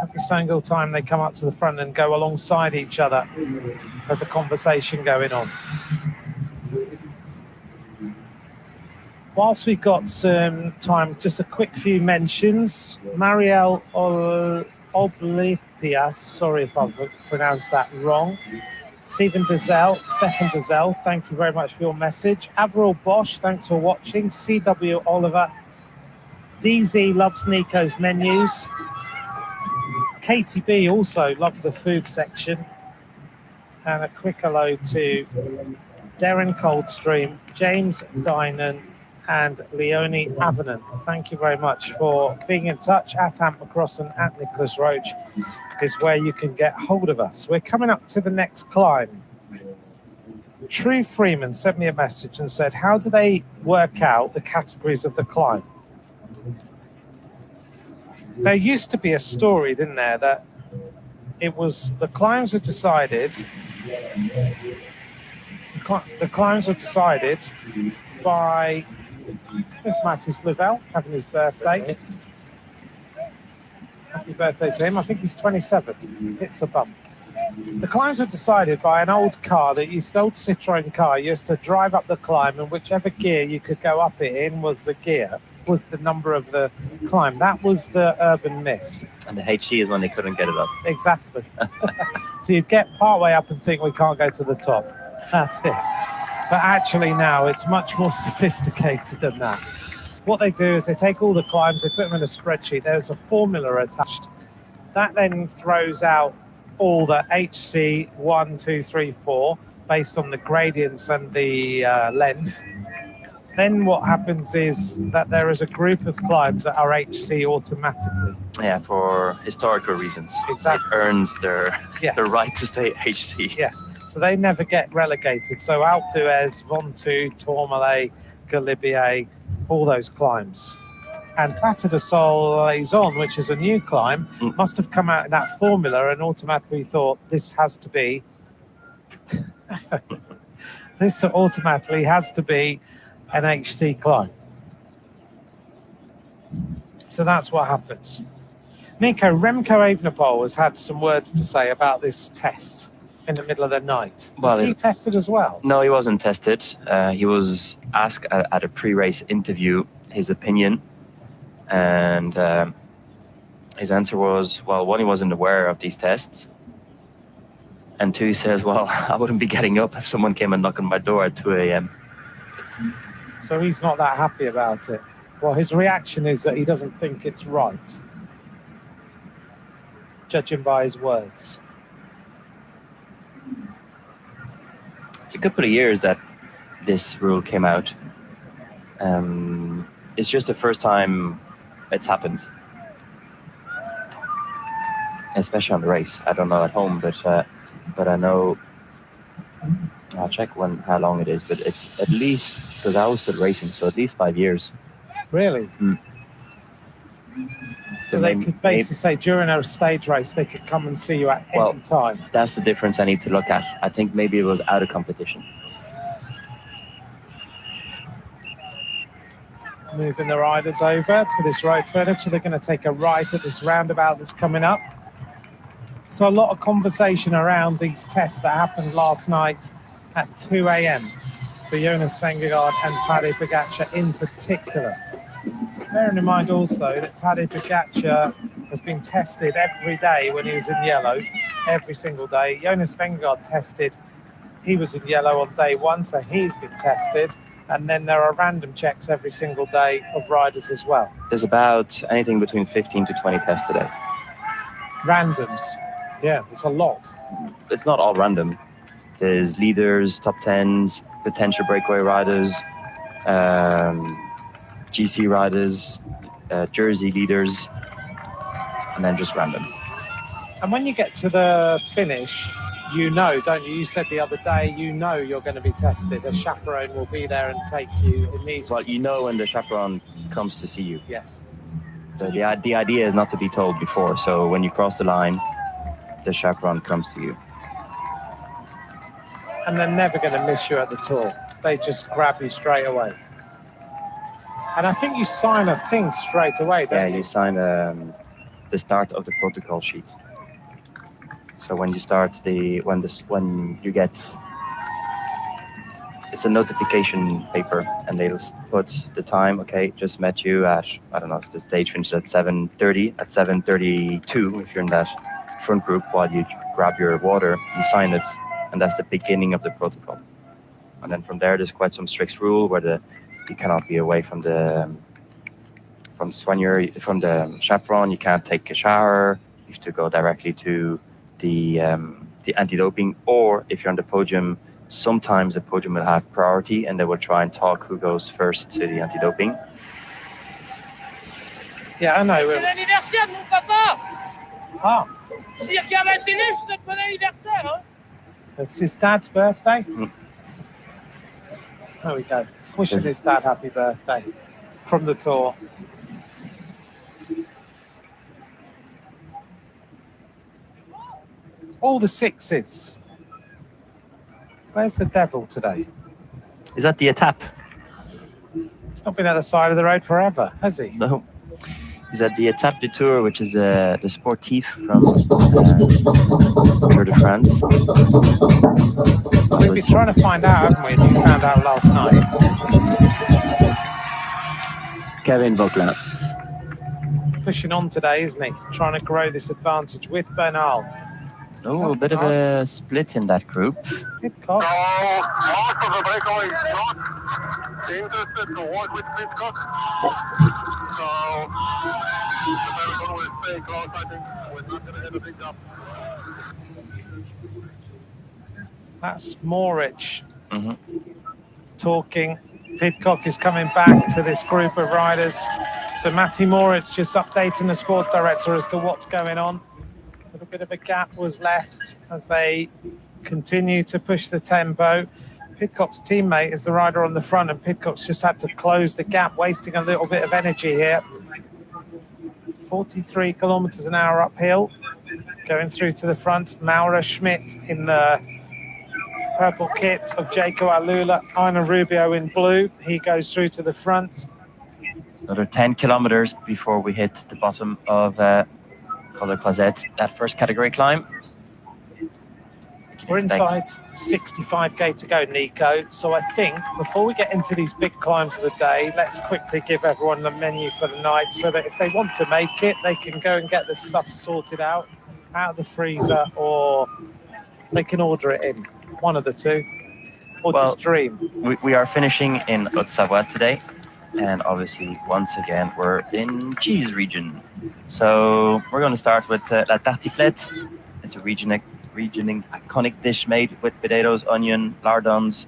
Every single time they come up to the front and go alongside each other, there's a conversation going on. Whilst we've got some time, just a quick few mentions. Marielle Oblipias, sorry if I've pronounced that wrong. Stefan Dazelle, thank you very much for your message. Avril Bosch, thanks for watching. CW Oliver. DZ loves Nico's menus. Katie B also loves the food section. And a quick hello to Darren Coldstream, James Dynan, and Leonie Avenant. Thank you very much for being in touch. At Ant McCrossan, at Nicholas Roach is where you can get hold of us. We're coming up to the next climb. True Freeman sent me a message and said, how do they work out the categories of the climb? There used to be a story, didn't there, that it was the climbs were decided. The climbs were decided by this Mattis Lavelle having his birthday. Happy birthday to him. I think he's 27. Hits a bump. The climbs were decided by an old car that used, old Citroen car, used to drive up the climb, and whichever gear you could go up it in was the gear. Was the number of the climb. That was the urban myth. And the HC is when they couldn't get it up. Exactly. So you'd get partway up and think we can't go to the top. That's it. But actually now it's much more sophisticated than that. What they do is they take all the climbs, they put them in a spreadsheet. There's a formula attached. That then throws out all the HC 1, 2, 3, 4 based on the gradients and the length. Then what happens is that there is a group of climbs that are HC automatically. Yeah, for historical reasons. Exactly. It earns their right to stay HC. Yes, so they never get relegated. So Alpe d'Huez, Ventoux, Tourmalet, Galibier, all those climbs. And Plateau de Solaison, which is a new climb, must have come out in that formula and automatically thought this has to be... this automatically has to be an HC climb. So that's what happens. Nico, Remco Evenepoel has had some words to say about this test in the middle of the night. Was he tested as well? No, he wasn't tested. He was asked at a pre-race interview his opinion, and his answer was, well, one, he wasn't aware of these tests, and two, he says, well, I wouldn't be getting up if someone came and knocked on my door at 2 a.m. So he's not that happy about it. Well, his reaction is that he doesn't think it's right, judging by his words. It's a couple of years that this rule came out. It's just the first time it's happened, especially on the race. I don't know at home, but I know. I'll check how long it is, but it's at least, because I was still racing, so at least 5 years. Really? So they could basically say during a stage race, they could come and see you at any time. That's the difference I need to look at. I think maybe it was out of competition. Moving the riders over to this road furniture. They're going to take a right at this roundabout that's coming up. So a lot of conversation around these tests that happened last night at 2 a.m. for Jonas Vingegaard and Tadej Pogačar in particular. Bearing in mind also that Tadej Pogačar has been tested every day when he was in yellow, every single day. Jonas Vingegaard tested, he was in yellow on day one, so he's been tested. And then there are random checks every single day of riders as well. There's about anything between 15 to 20 tests today. Randoms. Yeah, it's a lot. it's not all random. There's leaders, top 10s, potential breakaway riders, GC riders, jersey leaders, and then just random. And when you get to the finish, you know, don't you? You said the other day, you know you're going to be tested. A chaperone will be there and take you immediately. Well, you know when the chaperone comes to see you. Yes. So the idea is not to be told before. So when you cross the line, the chaperone comes to you. And they're never going to miss you at the tour. They just grab you straight away. And I think you sign a thing straight away, don't you? You sign the start of the protocol sheet. So when you start when you get, it's a notification paper, and they'll put the time. Okay, just met you at, I don't know, if the stage finishes at 7:30. At 7:32, if you're in that front group, while you grab your water, you sign it, and that's the beginning of the protocol. And then from there, there's quite some strict rule where you cannot be away from the chaperone. You can't take a shower. You have to go directly to the anti-doping, or if you're on the podium, sometimes the podium will have priority, and they will try and talk who goes first to the anti-doping. Yeah, I know. C'est l'anniversaire de mon papa. Ah. S'il regarde la télé, je souhaite bon anniversaire. Hein? It's his dad's birthday. Mm. There we go. Wishing his dad happy birthday from the tour. All the sixes. Where's the devil today? Is that the Étape? He's not been at the side of the road forever, has he? No. He's at the Étape du Tour, which is the sportif from Tour de France. We've been trying to find out, haven't we? And you found out last night. Kevin Vauquelin. Pushing on today, isn't he? Trying to grow this advantage with Bernal. Oh, a bit of a split in that group. Pidcock. Most of the breakaway is not interested to work with Pidcock. So the marathon will stay close. I think we're not going to get a big gap. That's Morich talking. Pidcock is coming back to this group of riders. So Matty Morich just updating the sports director as to what's going on. A little bit of a gap was left as they continue to push the tempo. Pidcock's teammate is the rider on the front, and Pidcock's just had to close the gap, wasting a little bit of energy here. 43 kilometers an hour uphill, going through to the front. Maura Schmidt in the purple kit of Jaco Alula, Aina Rubio in blue. He goes through to the front. Another 10 kilometers before we hit the bottom of Col de Croisette, that first category climb. We're inside 65k to go, Nico. So I think before we get into these big climbs of the day, let's quickly give everyone the menu for the night so that if they want to make it, they can go and get the stuff sorted out of the freezer, or they can order it in, one of the two, or just dream. We are finishing in Haute-Savoie today, and obviously, once again, we're in cheese region. So we're going to start with La Tartiflette. It's a regioning iconic dish made with potatoes, onion, lardons,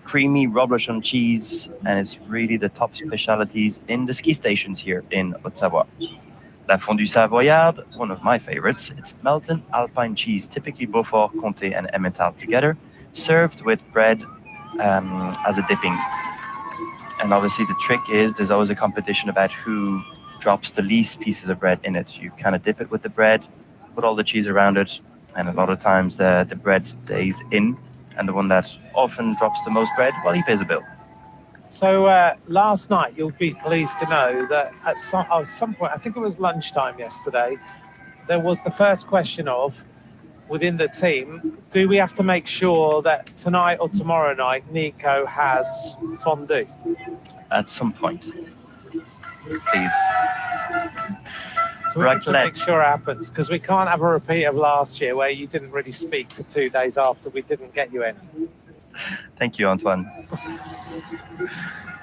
creamy reblochon cheese, and it's really the top specialities in the ski stations here in Haute-Savoie. La fondue savoyarde, one of my favorites. It's melted alpine cheese, typically Beaufort, Comté, and Emmental together, served with bread as a dipping. And obviously the trick is there's always a competition about who drops the least pieces of bread in it. You kind of dip it with the bread, put all the cheese around it, and a lot of times the bread stays in, and the one that often drops the most bread, well, he pays a bill. So last night, you'll be pleased to know that at some point, I think it was lunchtime yesterday, there was the first question of, within the team, do we have to make sure that tonight or tomorrow night, Nico has fondue? At some point. Please. So we have to make sure it happens, because we can't have a repeat of last year where you didn't really speak for 2 days after we didn't get you in. Thank you, Antoine.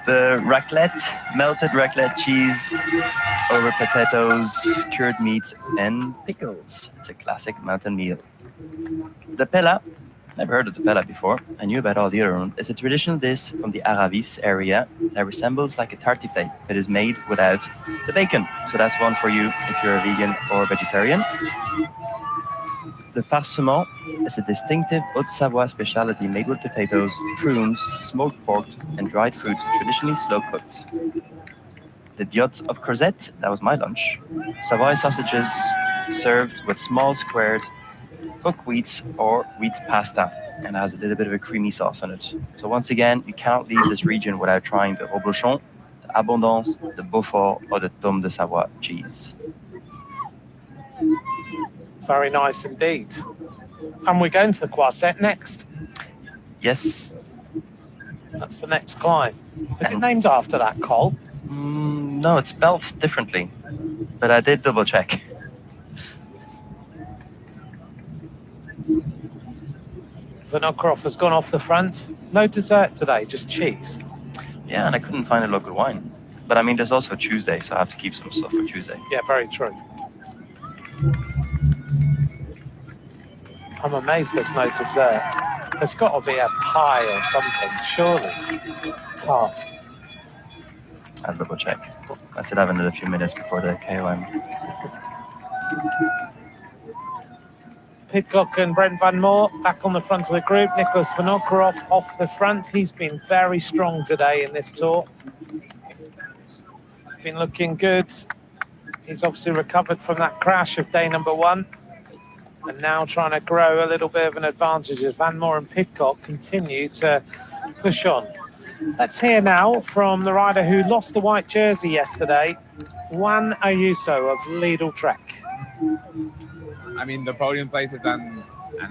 The raclette, melted raclette cheese over potatoes, cured meat, and pickles. It's a classic mountain meal. The pella, never heard of the pella before. I knew about all the other ones. It's a traditional dish from the Aravis area that resembles like a tartiflette. It is made without the bacon. So that's one for you if you're a vegan or vegetarian. The farcement is a distinctive Haute-Savoie specialty made with potatoes, prunes, smoked pork, and dried fruit, traditionally slow-cooked. The diottes of courgette, that was my lunch. Savoy sausages served with small squared buckwheats or wheat pasta and has a little bit of a creamy sauce on it. So once again, you cannot leave this region without trying the reblochon, the abondance, the beaufort, or the tome de Savoie cheese. Very nice indeed. And we're going to the Croisette next. Yes. That's the next climb. Is it named after that col? No, it's spelled differently, but I did double check. Vinokurov has gone off the front. No dessert today, just cheese. Yeah, and I couldn't find a local wine. But I mean, there's also Tuesday, so I have to keep some stuff for Tuesday. Yeah, very true. I'm amazed there's no dessert. There's got to be a pie or something, surely. Tart. I'll double check. I still have another few minutes before the KOM. Pidcock and Brent Van Moor back on the front of the group. Nicholas Vinokurov off the front. He's been very strong today in this tour. Been looking good. He's obviously recovered from that crash of day number 1. And now trying to grow a little bit of an advantage as Van Moor and Pidcock continue to push on. Let's hear now from the rider who lost the white jersey yesterday, Juan Ayuso of Lidl Trek. I mean, the podium places and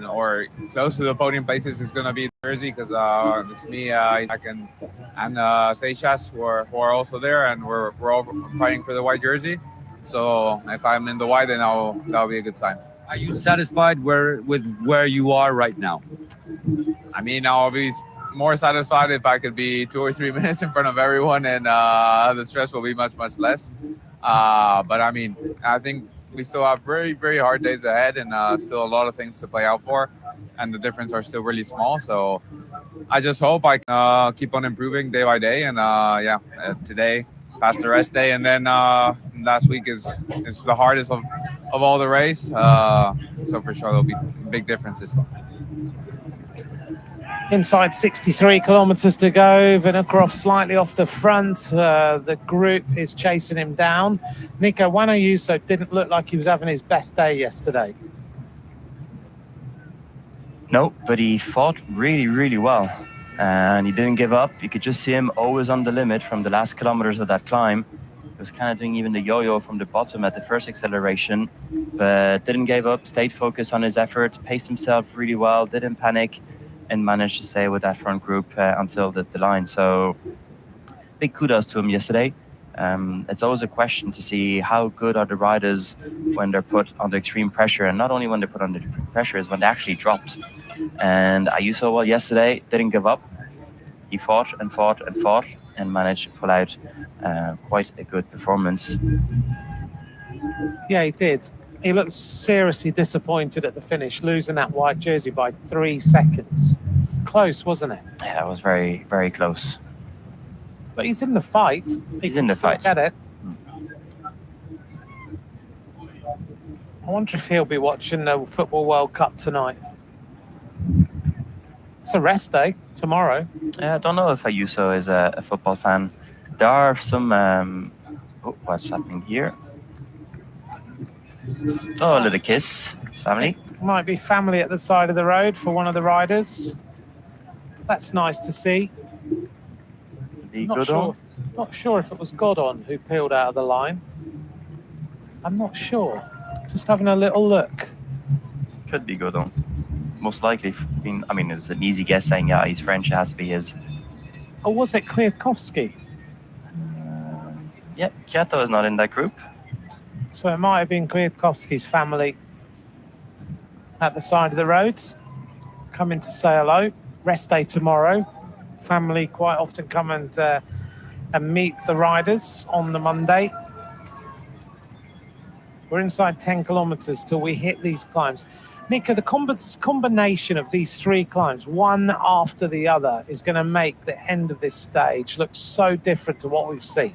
or close to the podium places is going to be jersey because it's me, Isaac, and Seychas who are also there, and we're all fighting for the white jersey. So if I'm in the white, then that'll be a good sign. Are you satisfied with where you are right now? I mean, I'll be more satisfied if I could be 2 or 3 minutes in front of everyone, and the stress will be much, much less. But I mean, I think we still have very, very hard days ahead, and still a lot of things to play out for, and the difference are still really small. So I just hope I can keep on improving day by day, and today past the rest day, and then last week is the hardest of all the race. So for sure there'll be big differences. Inside 63 kilometers to go. Vinokurov slightly off the front. The group is chasing him down. Nico, Juan Ayuso didn't look like he was having his best day yesterday. No, but he fought really, really well. And he didn't give up. You could just see him always on the limit from the last kilometers of that climb. He was kind of doing even the yo-yo from the bottom at the first acceleration, but didn't give up, stayed focused on his effort, paced himself really well, didn't panic, and managed to stay with that front group until the line. So big kudos to him yesterday. It's always a question to see how good are the riders when they're put under extreme pressure, and not only when they're put under pressure, is when they actually dropped. And Ayuso, well, yesterday didn't give up. He fought and fought and fought and managed to pull out quite a good performance. Yeah, he did. He looked seriously disappointed at the finish, losing that white jersey by 3 seconds. Close, wasn't it? Yeah, it was very, very close. But he's in the fight. He's in the fight. Get it. I wonder if he'll be watching the Football World Cup tonight. It's a rest day tomorrow. Yeah, I don't know if Ayuso is a football fan. There are some... what's happening here? Oh, a little kiss. Family. Might be family at the side of the road for one of the riders. That's nice to see. Not sure if it was Godon who peeled out of the line. I'm not sure. Just having a little look. Could be Godon. Most likely. I mean, it's an easy guess saying, yeah, he's French. It has to be his. Or was it Kwiatkowski? Yeah, Kwiato is not in that group. So it might have been Kwiatkowski's family at the side of the road, coming to say hello. Rest day tomorrow. Family quite often come and and meet the riders on the Monday. We're inside 10 kilometers till we hit these climbs. Nico, the combination of these three climbs, one after the other, is going to make the end of this stage look so different to what we've seen.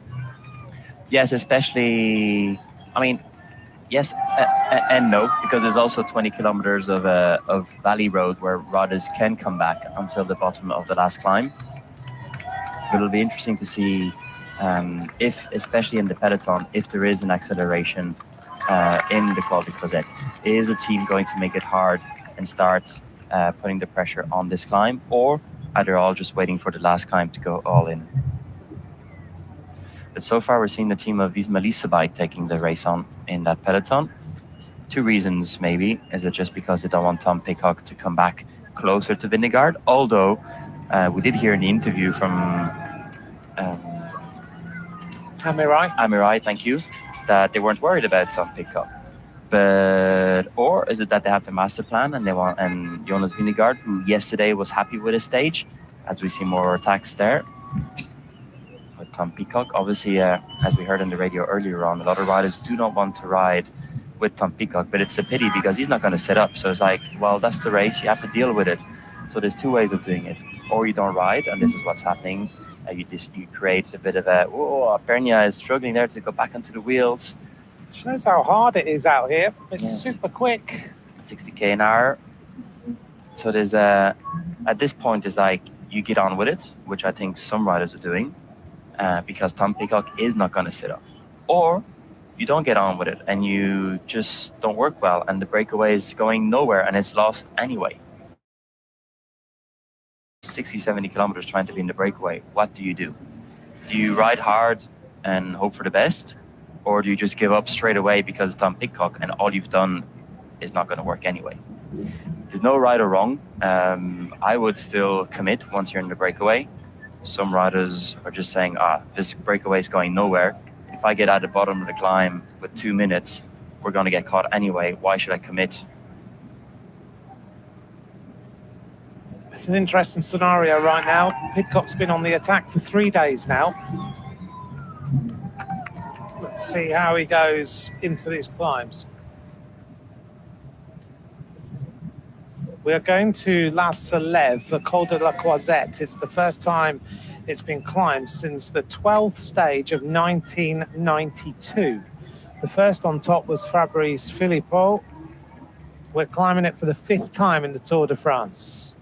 Yes, especially, I mean, yes and no, because there's also 20 kilometers of valley road where riders can come back until the bottom of the last climb. But it'll be interesting to see if, especially in the peloton, if there is an acceleration in the Col de Crozet. Is a team going to make it hard and start putting the pressure on this climb, or are they all just waiting for the last climb to go all in? But so far, we're seeing the team of Visma Leasebike taking the race on in that peloton. Two reasons, maybe. Is it just because they don't want Tom Pidcock to come back closer to Vingegaard? Although, we did hear in the interview from Amirai, thank you, that they weren't worried about Tom Pidcock. But, or is it that they have the master plan and they want, and Jonas Vingegaard, who yesterday was happy with his stage, as we see more attacks there. With Tom Pidcock, obviously, as we heard on the radio earlier on, a lot of riders do not want to ride with Tom Pidcock, but it's a pity because he's not going to sit up. So it's like, well, that's the race, you have to deal with it. So there's two ways of doing it. Or you don't ride, and this is what's happening. You create a bit of a, Pernia is struggling there to go back onto the wheels. Shows how hard it is out here. It's super quick. 60k an hour. So there's at this point, it's like you get on with it, which I think some riders are doing, because Tom Pidcock is not going to sit up. Or you don't get on with it and you just don't work well, and the breakaway is going nowhere and it's lost anyway. 60, 70 kilometers trying to be in the breakaway. What do? Do you ride hard and hope for the best? Or do you just give up straight away because Tom Pidcock and all you've done is not going to work anyway? There's no right or wrong. I would still commit once you're in the breakaway. Some riders are just saying, this breakaway is going nowhere. If I get at the bottom of the climb with 2 minutes, we're going to get caught anyway. Why should I commit? It's an interesting scenario right now. Pidcock's been on the attack for 3 days now. Let's see how he goes into these climbs. We are going to La Salève, the Col de la Croisette. It's the first time it's been climbed since the 12th stage of 1992. The first on top was Fabrice Philippot. We're climbing it for the 5th time in the Tour de France.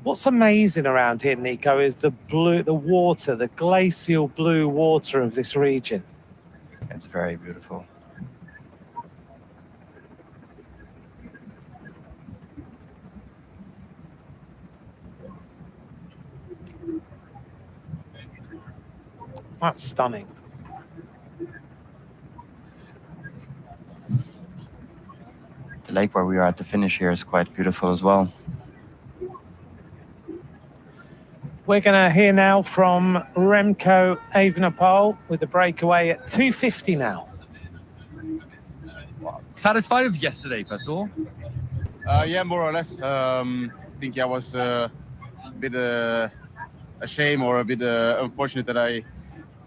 What's amazing around here, Nico, is the water, the glacial blue water of this region. It's very beautiful. That's stunning. The lake where we are at the finish here is quite beautiful as well. We're going to hear now from Remco Evenepoel with the breakaway at 2:50 now. Satisfied with yesterday, first of all? Yeah, more or less. I think I was a bit ashamed or a bit unfortunate that I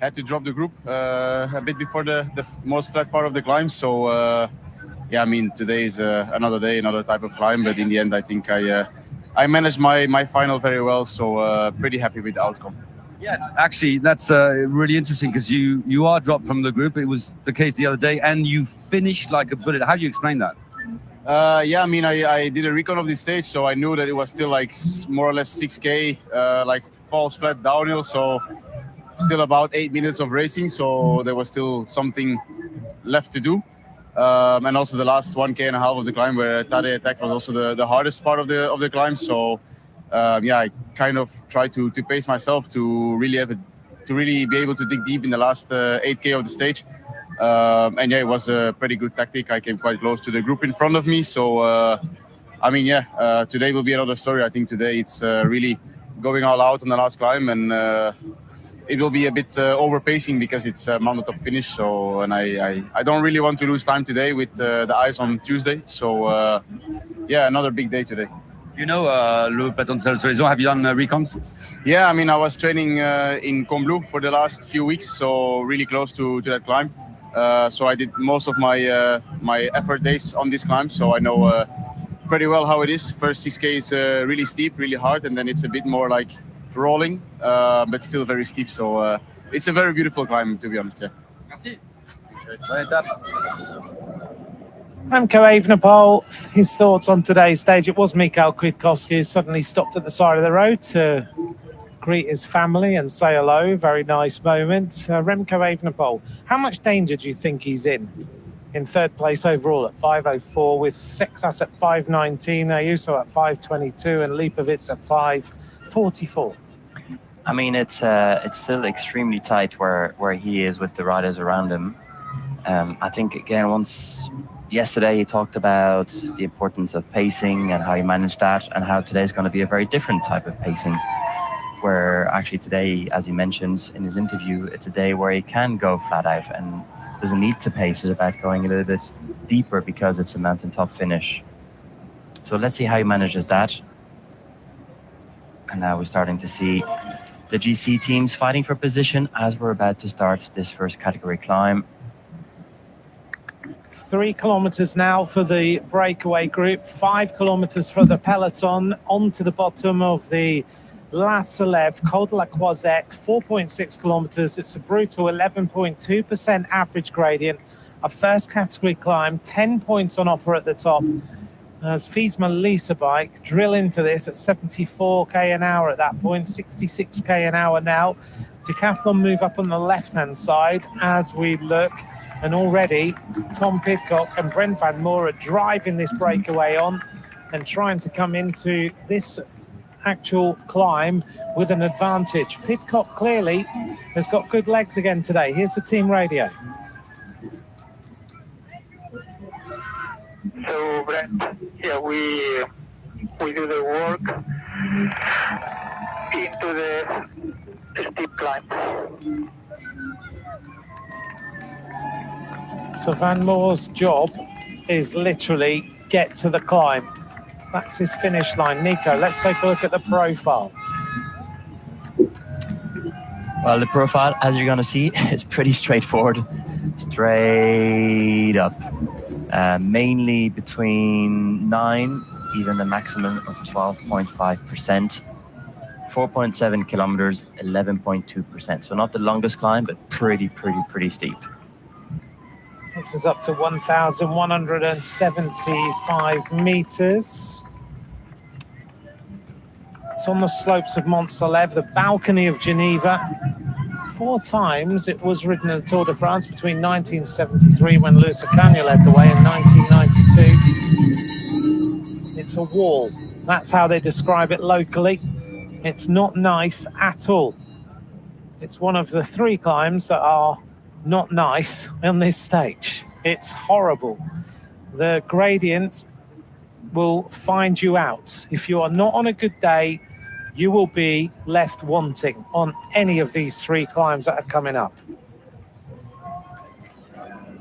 had to drop the group a bit before the most flat part of the climb. So, yeah, I mean, today is another day, another type of climb. But in the end, I think I managed my final very well. So pretty happy with the outcome. Yeah, actually, that's really interesting because you are dropped from the group. It was the case the other day, and you finished like a bullet. How do you explain that? Yeah, I mean, I did a recon of this stage, so I knew that it was still like more or less 6K, like falls flat downhill. So still about 8 minutes of racing. So there was still something left to do. And also the last 1K and a half of the climb where Tadej attack was also the hardest part of the climb. So yeah, I kind of tried to pace myself to really be able to dig deep in the last 8K of the stage. And yeah, it was a pretty good tactic. I came quite close to the group in front of me. So I mean, yeah, today will be another story. I think today it's really going all out on the last climb, and it will be a bit overpacing because it's a mountaintop finish. So, and I don't really want to lose time today with the eyes on Tuesday. So, yeah, another big day today. You know, le plateau de Salaison, have you done recons? Yeah, I mean, I was training in Combloux for the last few weeks, so really close to that climb. So I did most of my my effort days on this climb, so I know pretty well how it is. First 6K is really steep, really hard, and then it's a bit more like rolling, but still very steep. So it's a very beautiful climb, to be honest. Yeah. Merci. Bonne étape. Remco Evenepoel, his thoughts on today's stage. It was Mikhail Kwiatkowski who suddenly stopped at the side of the road to greet his family and say hello. Very nice moment. Remco Evenepoel, how much danger do you think he's in third place overall at 5:04 with Sexas at 5:19, Ayuso at 5:22 and Lipovitz at 5:44? I mean, it's still extremely tight where he is with the riders around him. I think, again, yesterday he talked about the importance of pacing and how he managed that, and how today's going to be a very different type of pacing, where actually today, as he mentioned in his interview, it's a day where he can go flat out and doesn't need to pace. It's about going a little bit deeper because it's a mountaintop finish. So let's see how he manages that. And now we're starting to see the GC teams fighting for position as we're about to start this first category climb. 3 kilometers now for the breakaway group, 5 kilometers for the peloton, onto the bottom of the La Salève, Col de la Croisette, 4.6 kilometers. It's a brutal 11.2% average gradient. A first category climb, 10 points on offer at the top. As Fiesma Lisa bike drill into this at 74k an hour at that point, 66k an hour now. Decathlon move up on the left-hand side as we look. And already Tom Pidcock and Brent Van Moor are driving this breakaway on and trying to come into this actual climb with an advantage. Pidcock clearly has got good legs again today. Here's the team radio. So Brent, yeah, we do the work into the steep climb. So Van Moor's job is literally get to the climb. That's his finish line. Nico, let's take a look at the profile. Well, the profile, as you're going to see, is pretty straightforward. Straight up. Mainly between 9, even a maximum of 12.5%. 4.7 kilometers, 11.2%. So not the longest climb, but pretty steep. Takes us up to 1,175 meters. It's on the slopes of Mont Salève, the balcony of Geneva. 4 times it was ridden in the Tour de France between 1973 when Lewis Ocaña led the way and 1992. It's a wall. That's how they describe it locally. It's not nice at all. It's one of the 3 climbs that are not nice on this stage. It's horrible. The gradient will find you out. If you are not on a good day, you will be left wanting on any of these 3 climbs that are coming up.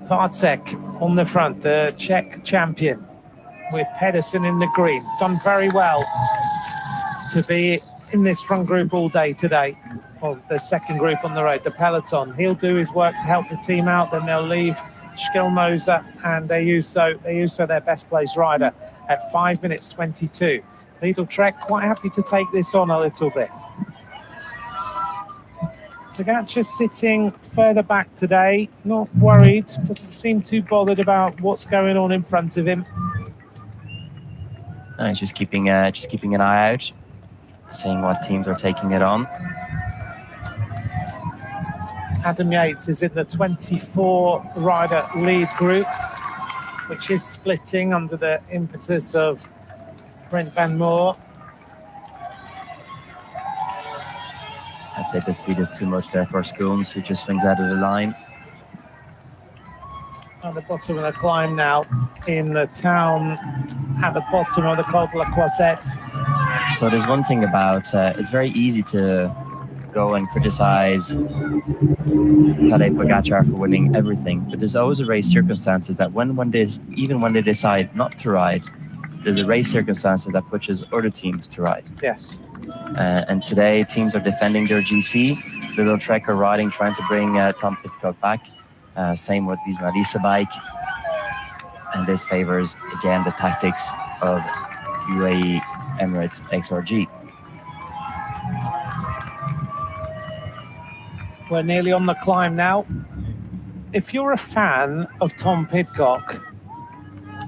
Vácek on the front, the Czech champion, with Pedersen in the green. Done very well to be in this front group all day today, of the second group on the road, the peloton. He'll do his work to help the team out, then they'll leave Schkelmoser and Ayuso, their best placed rider, at 5 minutes 22. Lidl Trek quite happy to take this on a little bit. Pogačar sitting further back today, not worried, doesn't seem too bothered about what's going on in front of him. No, just keeping an eye out, seeing what teams are taking it on. Adam Yates is in the 24-rider lead group, which is splitting under the impetus of Brent Van Moor. I'd say the speed is too much there for Schoons, who just swings out of the line. At the bottom of the climb now, in the town, at the bottom of the Col de la Croisette. So there's one thing about, it's very easy to go and criticize Tadej Pogačar for winning everything, but there's always a race circumstances that even when they decide not to ride, there's a race circumstances that pushes other teams to ride. Yes. And today, teams are defending their GC. Little Trekker riding, trying to bring Tom Pidcock back. Same with Ismail Issa bike. And this favors, again, the tactics of UAE Emirates XRG. We're nearly on the climb now. If you're a fan of Tom Pidcock,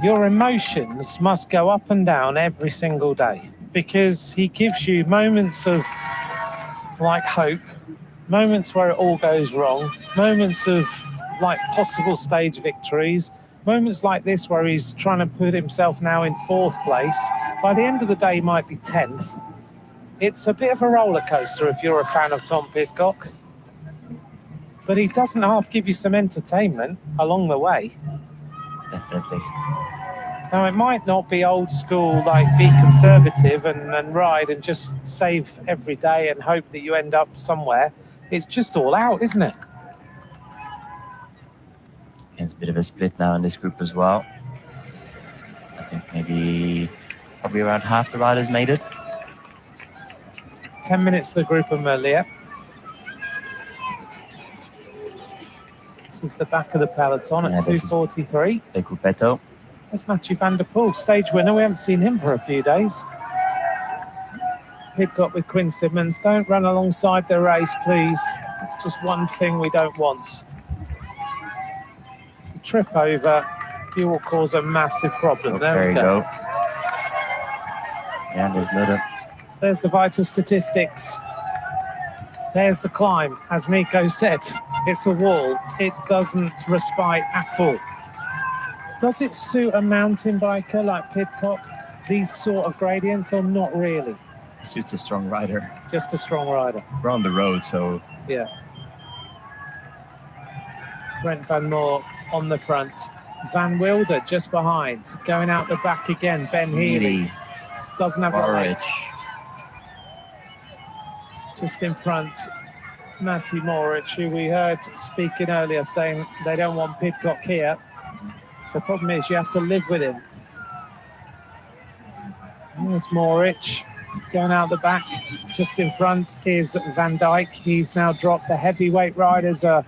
your emotions must go up and down every single day, because he gives you moments of like hope, moments where it all goes wrong, moments of like possible stage victories, moments like this where he's trying to put himself now in 4th place. By the end of the day, he might be 10th. It's a bit of a roller coaster if you're a fan of Tom Pidcock. But he doesn't half give you some entertainment along the way. Definitely. Now, it might not be old school, like be conservative and ride and just save every day and hope that you end up somewhere. It's just all out, isn't it? There's a bit of a split now in this group as well. I think probably around half the riders made it. 10 minutes to the group of Merlier. This is the back of the peloton at 2:43. The Gruppetto. There's Mathieu van der Poel, stage winner. We haven't seen him for a few days. Pidcock with Quinn Simmons. Don't run alongside the race, please. It's just one thing we don't want. A trip over, you will cause a massive problem. There we go. Yeah, there's another. There's the vital statistics. There's the climb. As Nico said, it's a wall. It doesn't respite at all. Does it suit a mountain biker like Pidcock, these sort of gradients, or not really? Suits a strong rider. Just a strong rider. We're on the road, so... Yeah. Brent Van Moor on the front. Van Wilder just behind. Going out the back again, Ben Healy. Doesn't have a race. Just in front, Matty Moritz, who we heard speaking earlier, saying they don't want Pidcock here. The problem is you have to live with him. There's Moritz going out the back. Just in front is Van Dijk. He's now dropped. The heavyweight riders or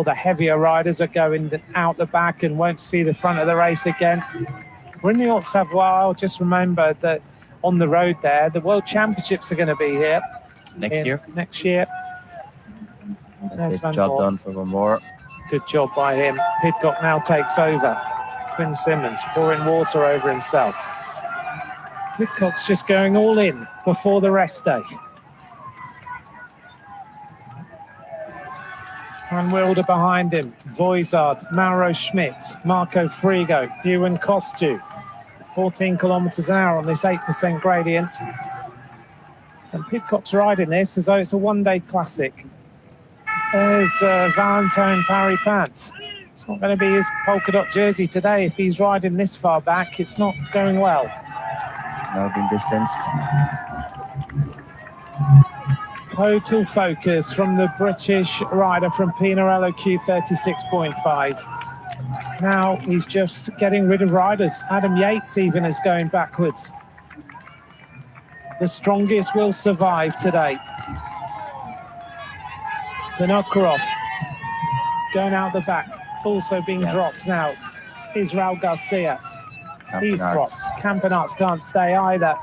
the heavier riders are going out the back and won't see the front of the race again. We're in the Haute Savoie. Just remember that on the road there, the World Championships are going to be here. Next year. That's a job done for Van Moor. Good job by him. Pidcock now takes over. Quinn Simmons pouring water over himself. Pidcock's just going all in before the rest day. Van Wilder behind him. Voizard, Mauro Schmidt, Marco Frigo, Ewan Kostu. 14 kilometres an hour on this 8% gradient. And Pidcock's riding this as though it's a one-day classic. There's Valentin Paripant. It's not going to be his polka dot jersey today if he's riding this far back. It's not going well. Now being distanced. Total focus from the British rider from Pinarello Q36.5. Now he's just getting rid of riders. Adam Yates even is going backwards. The strongest will survive today. Vinokurov going out the back. Also being dropped now. Israel Garcia. He's dropped. Campenarts can't stay either.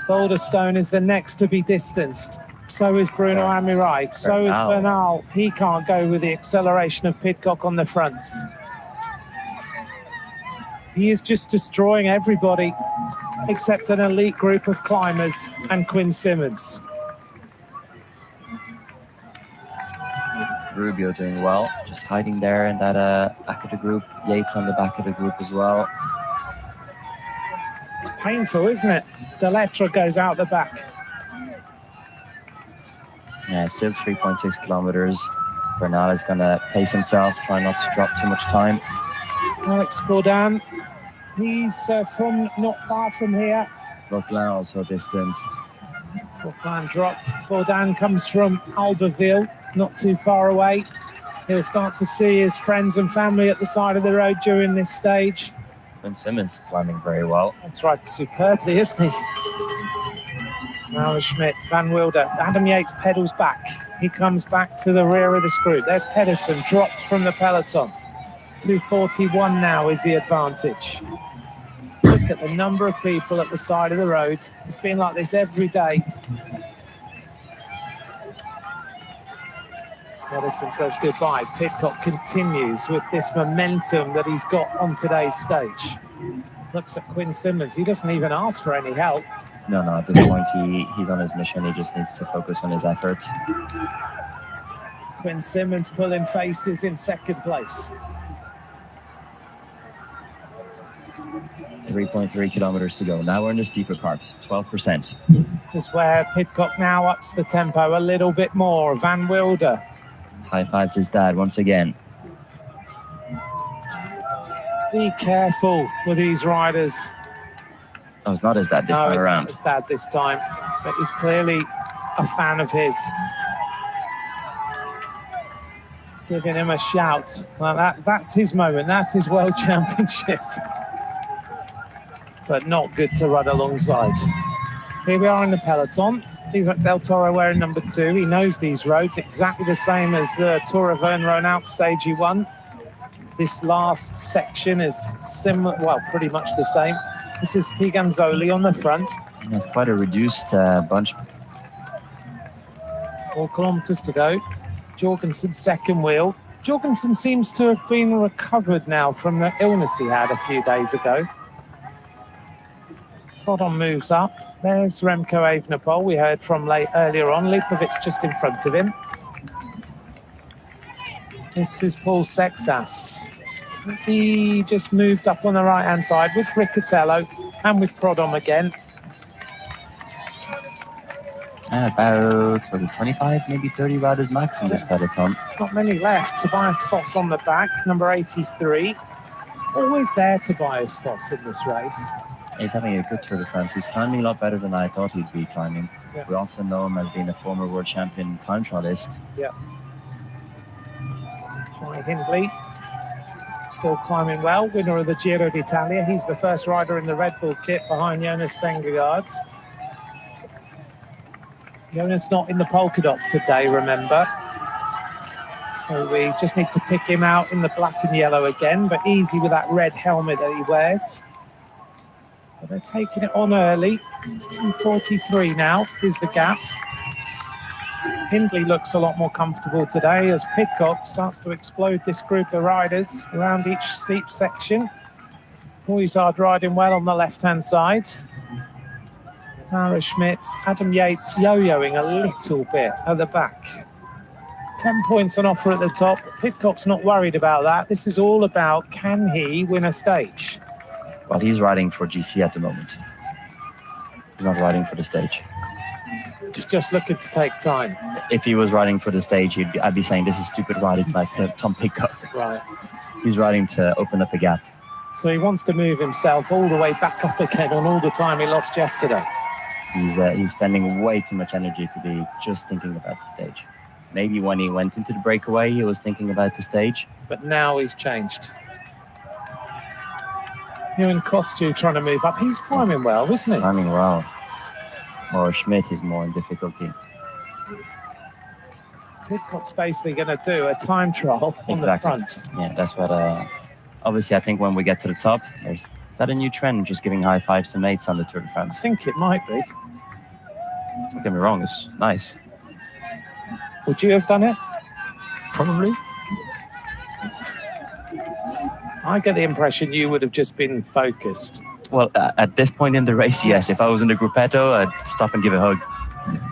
Boulderstone is the next to be distanced. So is Bruno Amirai. So is Bernal. He can't go with the acceleration of Pidcock on the front. He is just destroying everybody except an elite group of climbers and Quinn Simmons. Rubio doing well, just hiding there in that back of the group. Yates on the back of the group as well. It's painful, isn't it? Delettra goes out the back. Yeah, still 3.6 kilometers. Bernal is going to pace himself, try not to drop too much time. Alex Bourdin, he's from not far from here. Roquelin also distanced. Roquelin dropped. Bourdin comes from Albertville, not too far away. He'll start to see his friends and family at the side of the road during this stage. And Simmons climbing very well. That's right, superbly, isn't he? Now Schmidt, Van Wilder, Adam Yates pedals back. He comes back to the rear of this group. There's Pedersen, dropped from the peloton. 2:41 now is the advantage. Look at the number of people at the side of the road. It's been like this every day. Pedersen says goodbye. Pidcock continues with this momentum that he's got on today's stage. Looks at Quinn Simmons. He doesn't even ask for any help. No, at this point, he's on his mission. He just needs to focus on his effort. Quinn Simmons pulling faces in second place. 3.3 kilometers to go. Now we're in the steeper part, 12%. This is where Pidcock now ups the tempo a little bit more. Van Wilder. High fives his dad once again. Be careful with these riders. Oh, it's not his dad this time around. Not his dad this time, but he's clearly a fan of his. Giving him a shout. Well, that's his moment. That's his world championship. But not good to run alongside. Here we are in the peloton. Isaac Del Toro wearing number 2. He knows these roads exactly the same as the Tour of Verne-Rhône-Alpes stage he won. This last section is similar, well, pretty much the same. This is Piganzoli on the front. It's quite a reduced bunch. 4 kilometers to go. Jorgensen second wheel. Jorgensen seems to have been recovered now from the illness he had a few days ago. Prodom moves up. There's Remco Evenepoel, we heard from earlier on. Lipovic just in front of him. This is Paul Sexas. He just moved up on the right-hand side with Riccatello and with Prodom again. About, was it 25, maybe 30 riders max in this peloton? There's not many left. Tobias Foss on the back, number 83. Always there, Tobias Foss, in this race. He's having a good Tour de France. He's climbing a lot better than I thought he'd be climbing. Yeah. We also know him as being a former world champion time trialist. Yeah. Johnny Hindley, still climbing well, winner of the Giro d'Italia. He's the first rider in the Red Bull kit behind Jonas Vingegaard. Jonas not in the polka dots today, remember. So we just need to pick him out in the black and yellow again, but easy with that red helmet that he wears. But they're taking it on early. 2:43 now is the gap. Hindley looks a lot more comfortable today as Pidcock starts to explode this group of riders around each steep section. Huizard riding well on the left-hand side. Ara Schmidt, Adam Yates yo-yoing a little bit at the back. 10 points on offer at the top. Pidcock's not worried about that. This is all about, can he win a stage? Well, he's riding for GC at the moment. He's not riding for the stage. He's just looking to take time. If he was riding for the stage, I'd be saying this is stupid riding by Tom Pidcock. Right. He's riding to open up a gap. So he wants to move himself all the way back up again on all the time he lost yesterday. He's spending way too much energy to be just thinking about the stage. Maybe when he went into the breakaway, he was thinking about the stage. But now he's changed. Ewan Kostu trying to move up. He's climbing well, isn't he? Climbing well. Or Schmidt is more in difficulty. Pidcock's basically going to do a time trial on the front. Yeah, that's what... obviously, I think when we get to the top, is that a new trend, just giving high fives to mates on the Tour de France? I think it might be. Don't get me wrong, it's nice. Would you have done it? Probably. I get the impression you would have just been focused. Well, at this point in the race, yes. If I was in the gruppetto, I'd stop and give a hug.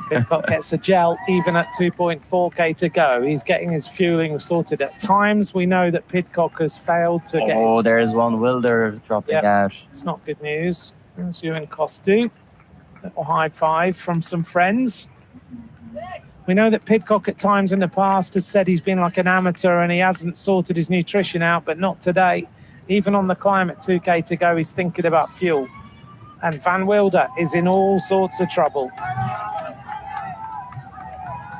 Pidcock gets a gel even at 2.4k to go. He's getting his fueling sorted. At times, we know that Pidcock has failed to get... Oh, there's one Wilder dropping out. It's not good news. There's Ewan Kostu. Little high five from some friends. We know that Pidcock at times in the past has said he's been like an amateur and he hasn't sorted his nutrition out, but not today. Even on the climb at 2k to go, he's thinking about fuel. And Van Wilder is in all sorts of trouble.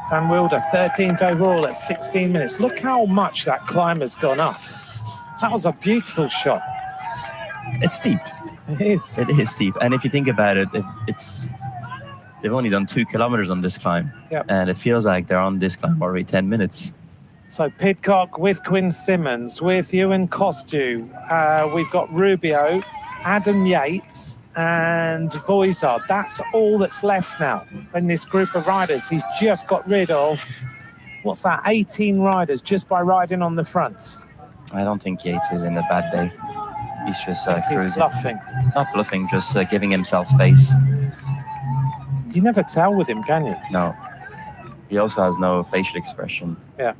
Van Wilder, 13th overall at 16 minutes. Look how much that climb has gone up. That was a beautiful shot. It's steep. It is. It is steep. And if you think about it, they've only done 2 kilometers on this climb. Yep. And it feels like they're on this climb already 10 minutes. So Pidcock with Quinn Simmons, with Ewan Costu. We've got Rubio, Adam Yates and Voizard. That's all that's left now in this group of riders. He's just got rid of, 18 riders just by riding on the front. I don't think Yates is in a bad day. He's just cruising. He's bluffing. Not bluffing, just giving himself space. You never tell with him, can you? No. He also has no facial expression. Yeah.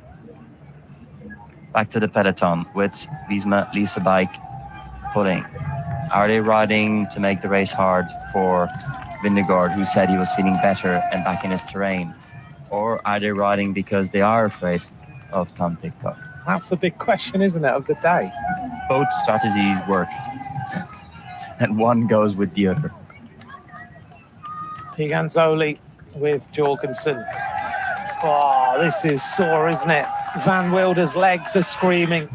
Back to the peloton with Visma, Lisa Bike pulling. Are they riding to make the race hard for Vingegaard, who said he was feeling better and back in his terrain? Or are they riding because they are afraid of Tom Pidcock? That's the big question, isn't it, of the day? Both strategies work. And one goes with the other. Piganzoli with Jorgensen. Oh, this is sore, isn't it? Van Wilder's legs are screaming.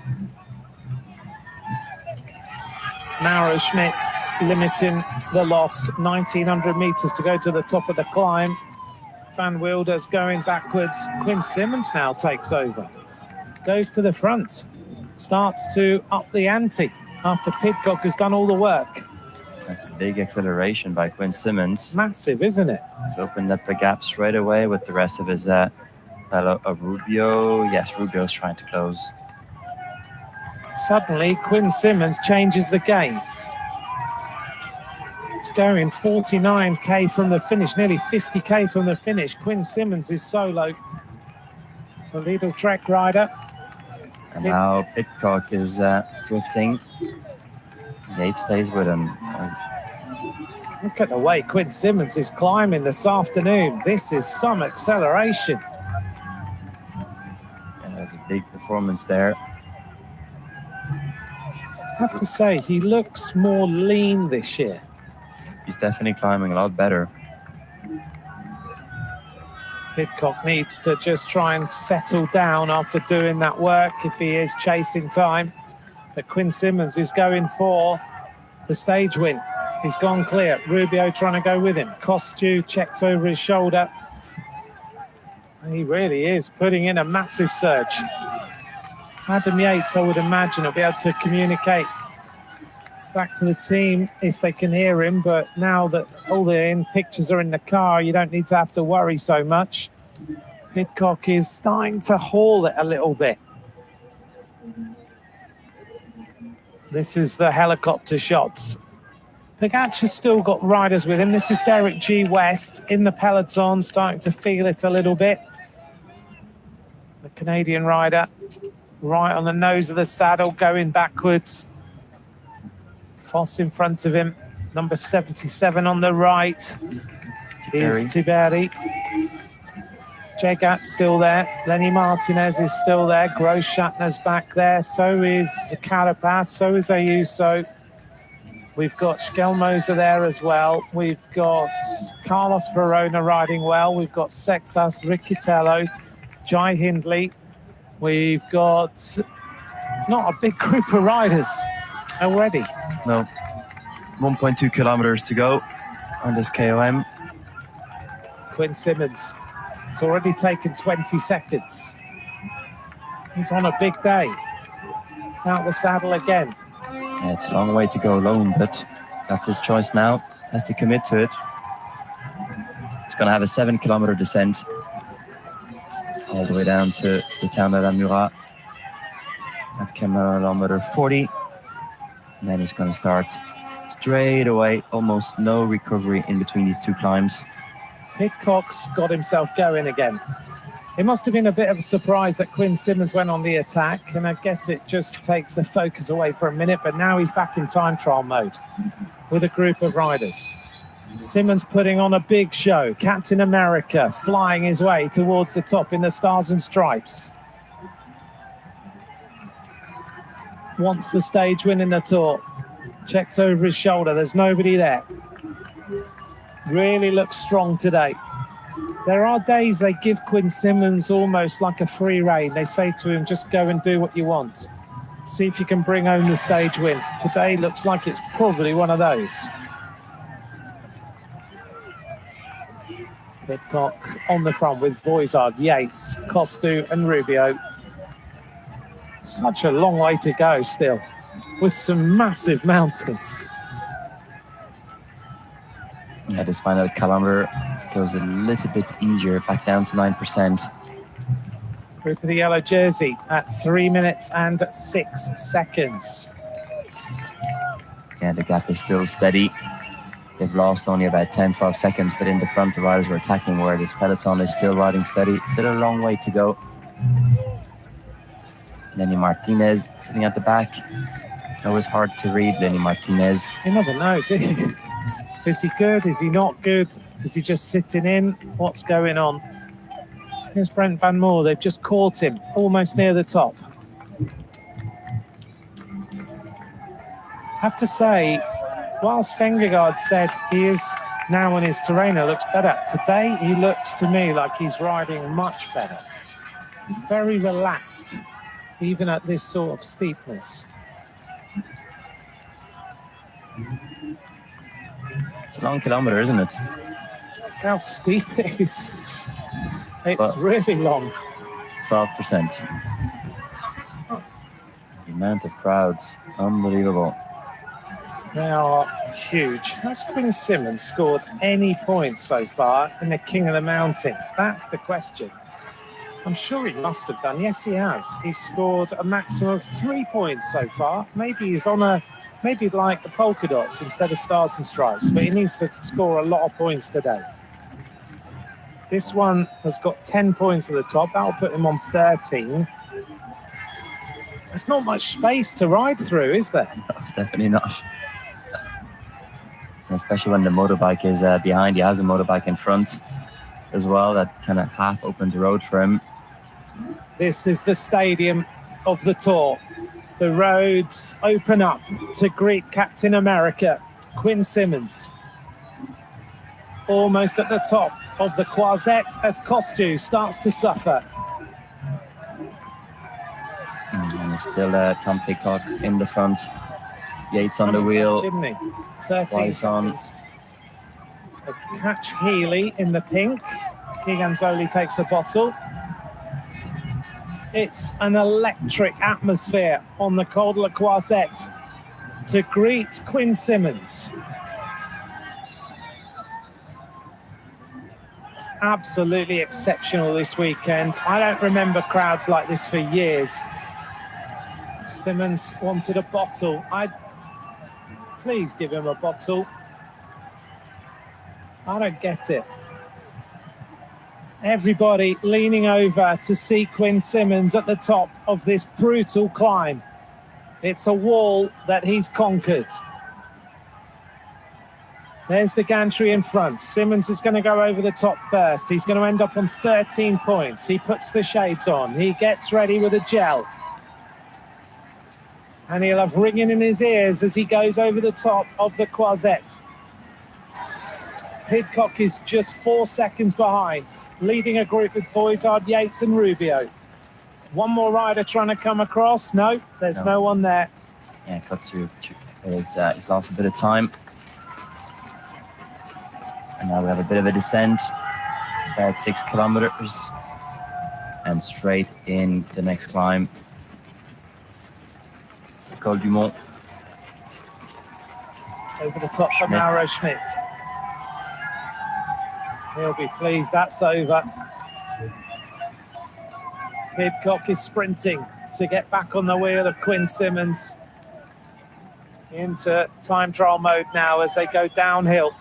Mauro Schmidt limiting the loss. 1,900 meters to go to the top of the climb. Van Wilder's going backwards. Quinn Simmons now takes over. Goes to the front. Starts to up the ante after Pidcock has done all the work. That's a big acceleration by Quinn Simmons. Massive, isn't it? He's opened up the gap straight away with the rest of his fellow of Rubio. Yes, Rubio's trying to close. Suddenly, Quinn Simmons changes the game. It's going 49k from the finish, nearly 50k from the finish. Quinn Simmons is solo. The Lidl Trek rider. And now Pidcock is drifting. Yates stays with him. Look at the way Quinn Simmons is climbing this afternoon. This is some acceleration. And there's a big performance there. I have to say, he looks more lean this year. He's definitely climbing a lot better. Pidcock needs to just try and settle down after doing that work if he is chasing time. But Quinn Simmons is going for the stage win. He's gone clear. Rubio trying to go with him. Costu checks over his shoulder. He really is putting in a massive surge. Adam Yates, I would imagine, will be able to communicate back to the team if they can hear him. But now that all the pictures are in the car, you don't need to have to worry so much. Pidcock is starting to haul it a little bit. This is the helicopter shots. Pogacar's still got riders with him. This is Derek G. West in the peloton, starting to feel it a little bit. The Canadian rider right on the nose of the saddle, going backwards. Foss in front of him. Number 77 on the right is Tiberi. Jegat still there. Lenny Martinez is still there. Gross Shatner's back there. So is Carapaz. So is Ayuso. We've got Skelmoser there as well. We've got Carlos Verona riding well. We've got Sexas, Riccitello, Jai Hindley. We've got not a big group of riders already. No. 1.2 kilometers to go on this KOM. Quinn Simmons. It's already taken 20 seconds. He's on a big day. Out the saddle again. Yeah, it's a long way to go alone, but that's his choice now. Has to commit to it. He's going to have a 7-kilometer descent all the way down to the town of La Murat at kilometer 40. And then he's going to start straight away. Almost no recovery in between these two climbs. Pidcock's got himself going again. It must have been a bit of a surprise that Quinn Simmons went on the attack, and I guess it just takes the focus away for a minute, but now he's back in time trial mode with a group of riders. Simmons putting on a big show. Captain America flying his way towards the top in the Stars and Stripes. Wants the stage win in the Tour. Checks over his shoulder. There's nobody there. Really looks strong today. There are days they give Quinn Simmons almost like a free rein. They say to him, just go and do what you want. See if you can bring home the stage win. Today looks like it's probably one of those. Pidcock on the front with Voizard, Yates, Costu and Rubio. Such a long way to go still, with some massive mountains. Yeah, this final kilometer goes a little bit easier, back down to 9%. Group of the yellow jersey at 3 minutes and 6 seconds. Yeah, the gap is still steady. They've lost only about 10-12 seconds, but in the front the riders were attacking, where this peloton is still riding steady. Still a long way to go. Lenny Martinez sitting at the back. Always hard to read Lenny Martinez. You never know, do you? Is he good? Is he not good? Is he just sitting in? What's going on? Here's Brent Van Moor. They've just caught him almost near the top. I have to say, whilst Vengegaard said he is now on his Terreno looks better, today he looks to me like he's riding much better. Very relaxed, even at this sort of steepness. It's a long kilometer, isn't it? How steep it is. It's really long. 12%. The amount of crowds, unbelievable. They are huge. Has Quinn Simmons scored any points so far in the King of the Mountains? That's the question. I'm sure he must have done. Yes, he has. He's scored a maximum of 3 points so far. Maybe he's on a, maybe like the polka dots instead of stars and stripes, but he needs to score a lot of points today. This one has got 10 points at the top. That'll put him on 13. There's not much space to ride through, is there? No, definitely not. Especially when the motorbike is behind. He has a motorbike in front as well. That kind of half opens the road for him. This is the stadium of the Tour. The roads open up to greet Captain America, Quinn Simmons. Almost at the top of the Croisette as Costu starts to suffer. And still Tom Pidcock in the front. Yates on the wheel. Didn't he? 13 seconds. Catch Healy in the pink. Giganzoli takes a bottle. It's an electric atmosphere on the Col de la Croisette to greet Quinn Simmons. It's absolutely exceptional this weekend. I don't remember crowds like this for years. Simmons wanted a bottle. Please give him a bottle. I don't get it. Everybody leaning over to see Quinn Simmons at the top of this brutal climb. It's a wall that he's conquered. There's the gantry in front. Simmons is going to go over the top first. He's going to end up on 13 points. He puts the shades on. He gets ready with a gel. And he'll have ringing in his ears as he goes over the top of the Croisette. Pidcock is just 4 seconds behind, leading a group with Voizard, Yates and Rubio. One more rider trying to come across. No, there's no one there. Yeah, Kotsu he's lost a bit of time. And now we have a bit of a descent, about 6 kilometers, and straight in the next climb. Col du Mont. Over the top for Mauro Schmidt. He'll be pleased that's over. Pidcock is sprinting to get back on the wheel of Quinn Simmons. Into time trial mode now as they go downhill.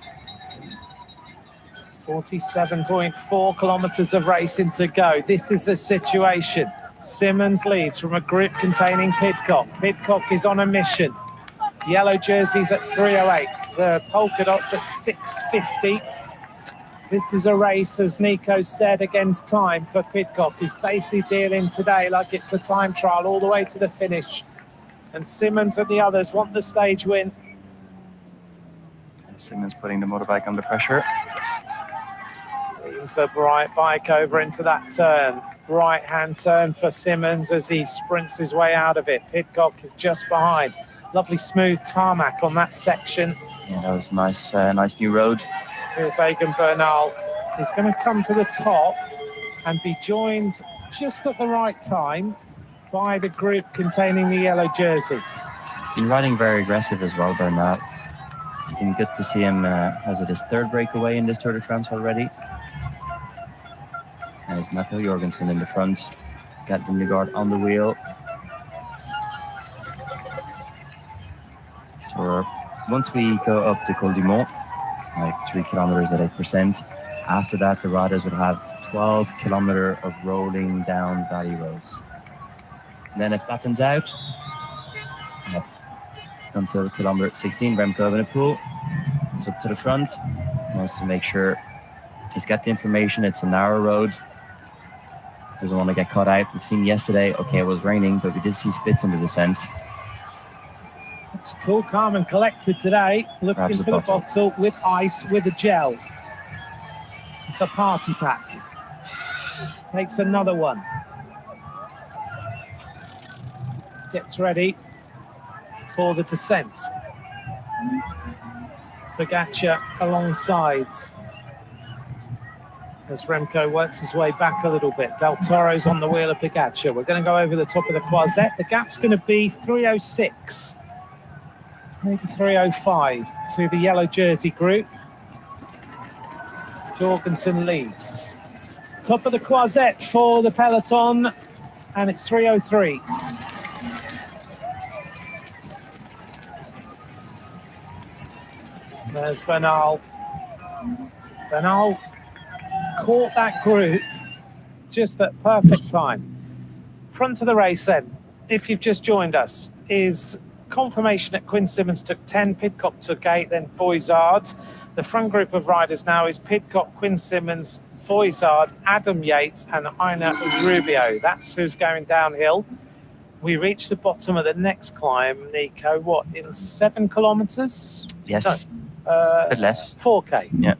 47.4 kilometers of racing to go. This is the situation. Simmons leads from a group containing Pidcock. Pidcock is on a mission. Yellow jerseys at 3:08. The polka dots at 6:50. This is a race, as Nico said, against time for Pidcock. He's basically dealing today like it's a time trial all the way to the finish. And Simmons and the others want the stage win. Simmons putting the motorbike under pressure. brings the bike over into that turn. Right-hand turn for Simmons as he sprints his way out of it. Pidcock just behind. Lovely smooth tarmac on that section. Yeah, that was nice, nice new road. Here's Egan Bernal. He's going to come to the top and be joined just at the right time by the group containing the yellow jersey. Been riding very aggressive as well, Bernal. Been good to see him. Has it his third breakaway in this Tour de France already? And it's Mathieu Jorgensen in the front. Got Vingegaard on the wheel. So once we go up to Col du Mont, like 3 kilometers at 8%, after that the riders would have 12 kilometers of rolling down valley roads. And then it flattens out until kilometer 16. Remco Evenepoel comes up to the front. Wants to make sure he's got the information. It's a narrow road. Doesn't want to get caught out. We've seen yesterday, okay, it was raining, but we did see spits in the descent. Looks cool, calm and collected today. Looking for the bottle with ice, with a gel. It's a party pack. Takes another one. Gets ready for the descent. Pogačar alongside as Remco works his way back a little bit. Del Toro's on the wheel of Pogačar. We're going to go over the top of the Croisette. The gap's going to be 3:06, maybe 3:05 to the yellow jersey group. Jorgensen leads. Top of the Croisette for the peloton, and it's 3:03. There's Bernal. Bernal caught that group just at perfect time. Front of the race then, if you've just joined us, is confirmation that Quinn Simmons took 10, Pidcock took 8, then Voizard. The front group of riders now is Pidcock, Quinn Simmons, Voizard, Adam Yates and Aina Rubio. That's who's going downhill. We reach the bottom of the next climb, Nico, what, in 7 kilometres? Yes, no, a bit less. 4K. Yeah.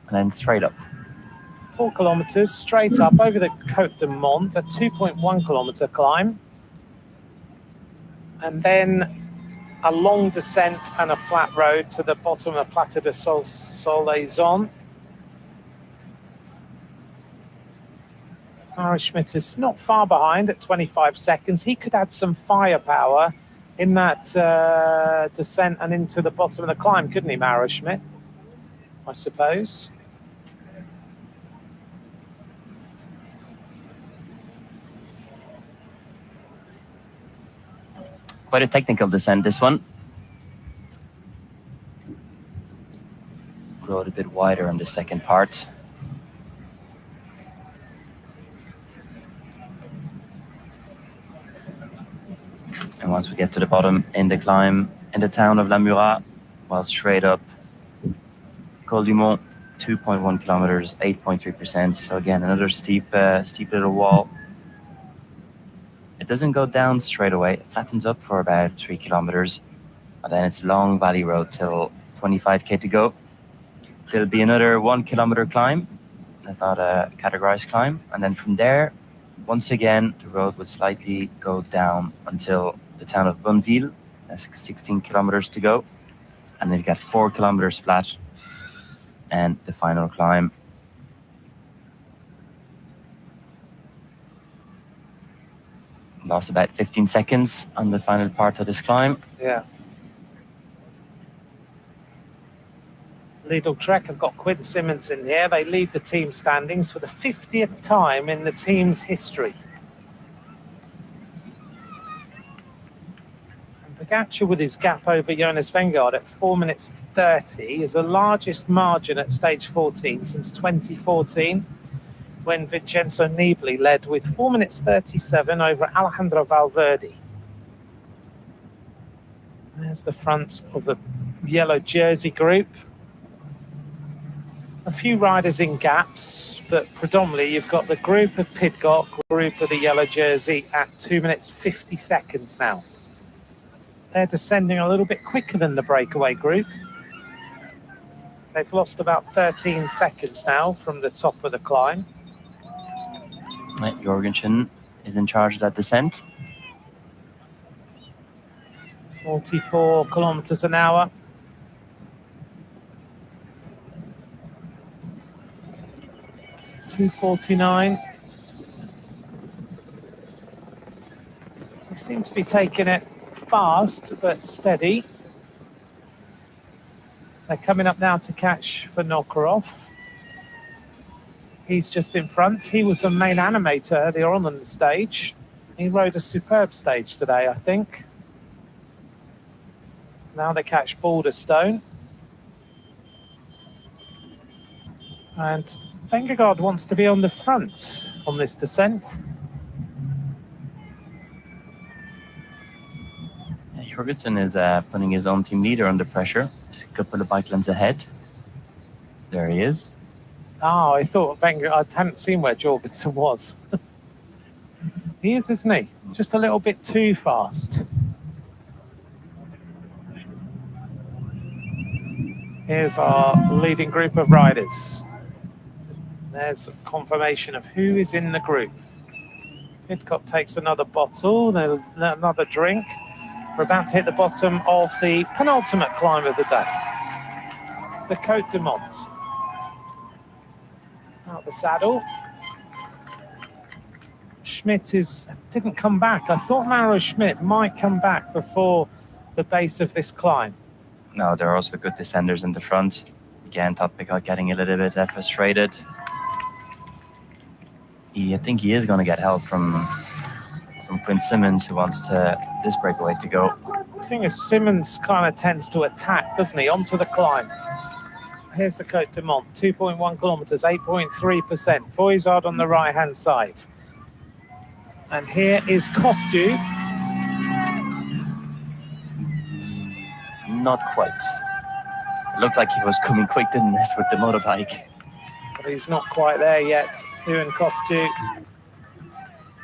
And then straight up. 4 kilometres straight up over the Côte de Mont, a 2.1 kilometre climb. And then a long descent and a flat road to the bottom of Plateau de Solaizon. Mara Schmidt is not far behind at 25 seconds. He could add some firepower in that descent and into the bottom of the climb, couldn't he, Mara Schmidt? I suppose. Quite a technical descent, this one. Road a bit wider on the second part. And once we get to the bottom in the climb in the town of La Murat, well, straight up, Col du Mont, 2.1 kilometers, 8.3%. So again, another steep little wall. It doesn't go down straight away. It flattens up for about 3 kilometers. And then it's a long valley road till 25k to go. There'll be another 1 kilometer climb. That's not a categorized climb. And then from there, once again, the road would slightly go down until the town of Bonneville. That's 16 kilometers to go. And then you got 4 kilometers flat. And the final climb. Lost about 15 seconds on the final part of this climb. Yeah. Lidl Trek have got Quinn Simmons in here. They lead the team standings for the 50th time in the team's history. And Pogačar with his gap over Jonas Vingegaard at 4 minutes 30 is the largest margin at stage 14 since 2014, when Vincenzo Nibali led with 4 minutes 37 over Alejandro Valverde. There's the front of the yellow jersey group. A few riders in gaps, but predominantly you've got the group of Pidcock, group of the yellow jersey at 2 minutes 50 seconds now. They're descending a little bit quicker than the breakaway group. They've lost about 13 seconds now from the top of the climb. Jorgensen is in charge of that descent. 44 kilometers an hour. $2:49. They seem to be taking it fast but steady. They're coming up now to catch for Nokarov. He's just in front. He was the main animator earlier on the stage. He rode a superb stage today, I think. Now they catch Balderstone. And Vengergaard wants to be on the front on this descent. Jorgensen is putting his own team leader under pressure. Just a couple of bike lengths ahead. There he is. Oh, I thought I hadn't seen where Jorgensen was. He is, isn't he? Just a little bit too fast. Here's our leading group of riders. There's confirmation of who is in the group. Pidcock takes another bottle, then another drink. We're about to hit the bottom of the penultimate climb of the day, the Côte de Mont. Out the saddle. Schmidt didn't come back. I thought Mauro Schmidt might come back before the base of this climb. No, there are also good descenders in the front. Again, Pidcock getting a little bit frustrated. I think he is going to get help from Quinn Simmons, who wants this breakaway to go. The thing is, Simmons kind of tends to attack, doesn't he, onto the climb. Here's the Côte de Mont, 2.1 kilometers, 8.3%. Voizard on the right-hand side. And here is Kostu. Not quite. It looked like he was coming quick, didn't it, with the motorbike? But he's not quite there yet, Ewan Kostu.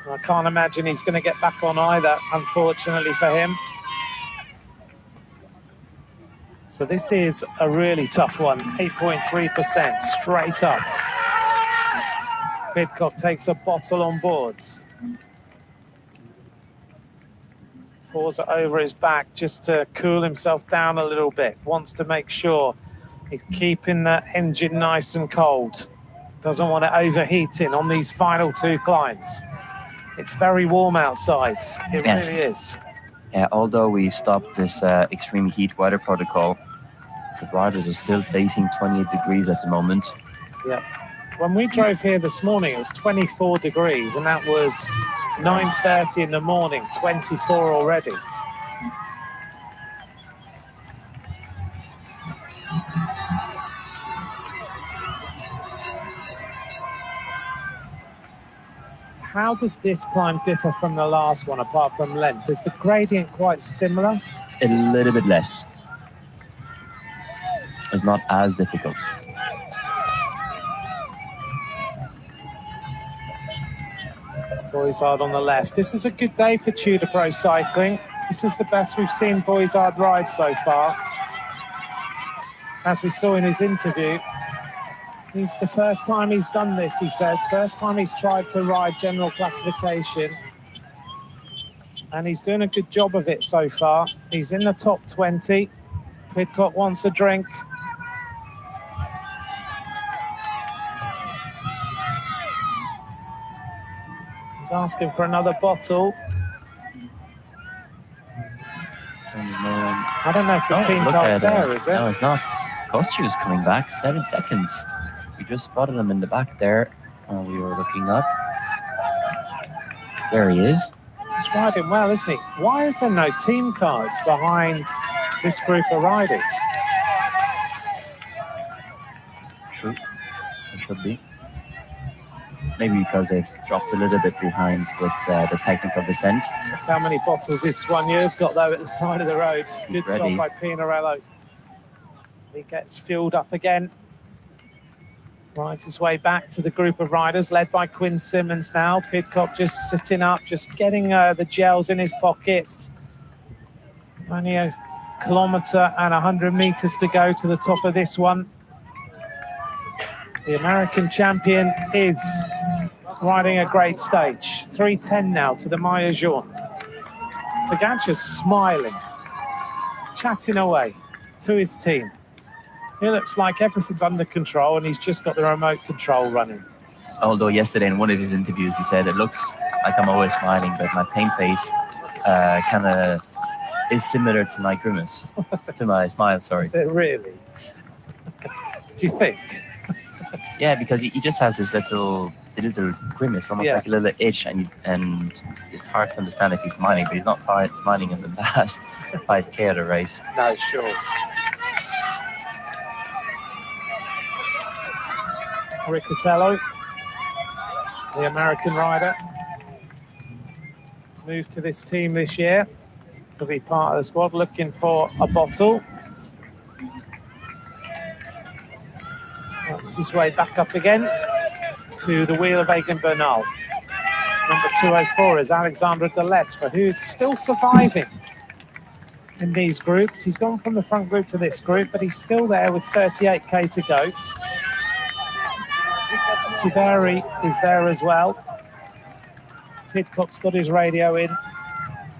I can't imagine he's going to get back on either, unfortunately for him. So this is a really tough one, 8.3%, straight up. Pidcock takes a bottle on board. Pours it over his back just to cool himself down a little bit. Wants to make sure he's keeping the engine nice and cold. Doesn't want it overheating on these final two climbs. It's very warm outside. It really is. Yeah, although we've stopped this extreme heat weather protocol, the riders are still facing 28 degrees at the moment. Yeah. When we drove here this morning, it was 24 degrees, and that was 9:30 in the morning, 24 already. How does this climb differ from the last one, apart from length? Is the gradient quite similar? A little bit less. It's not as difficult. Voizard on the left. This is a good day for Tudor Pro cycling. This is the best we've seen Voizard ride so far. As we saw in his interview, it's the first time he's done this, he says. First time he's tried to ride general classification. And he's doing a good job of it so far. He's in the top 20. Pidcock wants a drink. He's asking for another bottle. I don't know if the team car's there, is it? No, it's not. Kostu's coming back, 7 seconds. We just spotted him in the back there while we were looking up. There he is. He's riding well, isn't he? Why is there no team cars behind this group of riders? True. There should be. Maybe because they've dropped a little bit behind with the technical descent. Look how many bottles this one year's got, though, at the side of the road. Good job by Pinarello. He gets fueled up again. Rides his way back to the group of riders, led by Quinn Simmons now. Pidcock just sitting up, just getting the gels in his pockets. Only a kilometre and 100 metres to go to the top of this one. The American champion is riding a great stage. 3:10 now to the Maya Jaune. Pogacar's smiling, chatting away to his team. It looks like everything's under control and he's just got the remote control running. Although yesterday in one of his interviews he said, it looks like I'm always smiling, but my pain face kind of is similar to my grimace, to my smile, sorry. Is it really? Do you think? Yeah, because he just has this little grimace, almost like a little itch, and it's hard to understand if he's smiling, but he's not smiling in the last 5K of the race. No, sure. Riccatello, the American rider, moved to this team this year to be part of the squad, looking for a bottle. Works his way back up again to the wheel of Egan Bernal. Number 204 is Alexandre Delettre, who's still surviving in these groups. He's gone from the front group to this group, but he's still there with 38k to go. Tiberi is there as well. Pidcock's got his radio in.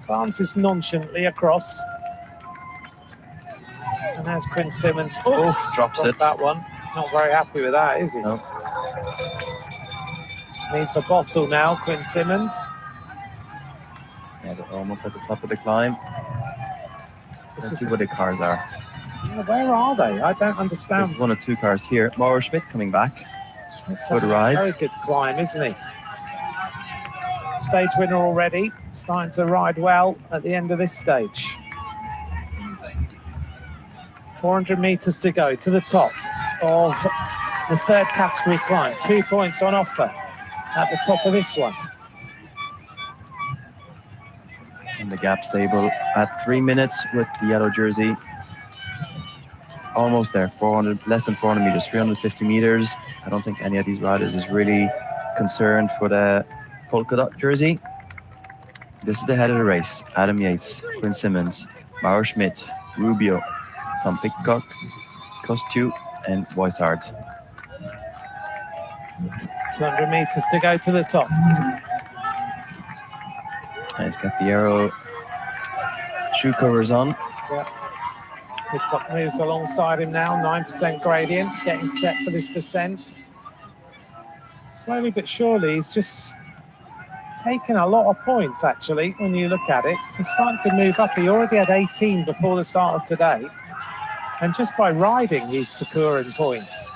Glances nonchalantly across. And there's Quinn Simmons. Oops, drops it. That one. Not very happy with that, is he? No. Needs a bottle now, Quinn Simmons. Yeah, they're almost at the top of the climb. This Let's see what the cars are. Yeah, where are they? I don't understand. There's one or two cars here. Mauro Schmidt coming back. Good ride. Very good climb, isn't he? Stage winner already. Starting to ride well at the end of this stage. 400 metres to go to the top of the third category climb. 2 points on offer at the top of this one. And the gap stable at 3 minutes with the yellow jersey. Almost there, 400, less than 400 meters, 350 meters. I don't think any of these riders is really concerned for the polka dot jersey. This is the head of the race. Adam Yates, Quinn Simmons, Mauro Schmidt, Rubio, Tom Pidcock, Kostu, and Boisard. 200 metres to go to the top. And he's got the Aero shoe covers on. Yeah. Pidcock moves alongside him now, 9% gradient, getting set for this descent. Slowly but surely, he's just taken a lot of points, actually, when you look at it. He's starting to move up. He already had 18 before the start of today. And just by riding, he's securing points.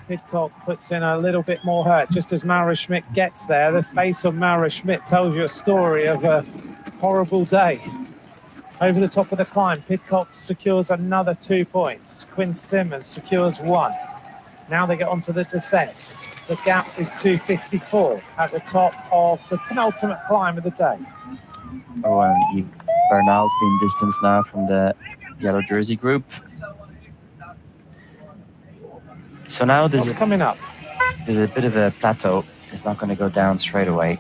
Pidcock puts in a little bit more hurt just as Mauro Schmidt gets there. The face of Mauro Schmidt tells you a story of a horrible day. Over the top of the climb, Pidcock secures another 2 points. Quinn Simmons secures 1. Now they get onto the descent. The gap is 2:54 at the top of the penultimate climb of the day. Oh, and Bernal's been distanced now from the yellow jersey group. So now What's coming up? There's a bit of a plateau. It's not going to go down straight away.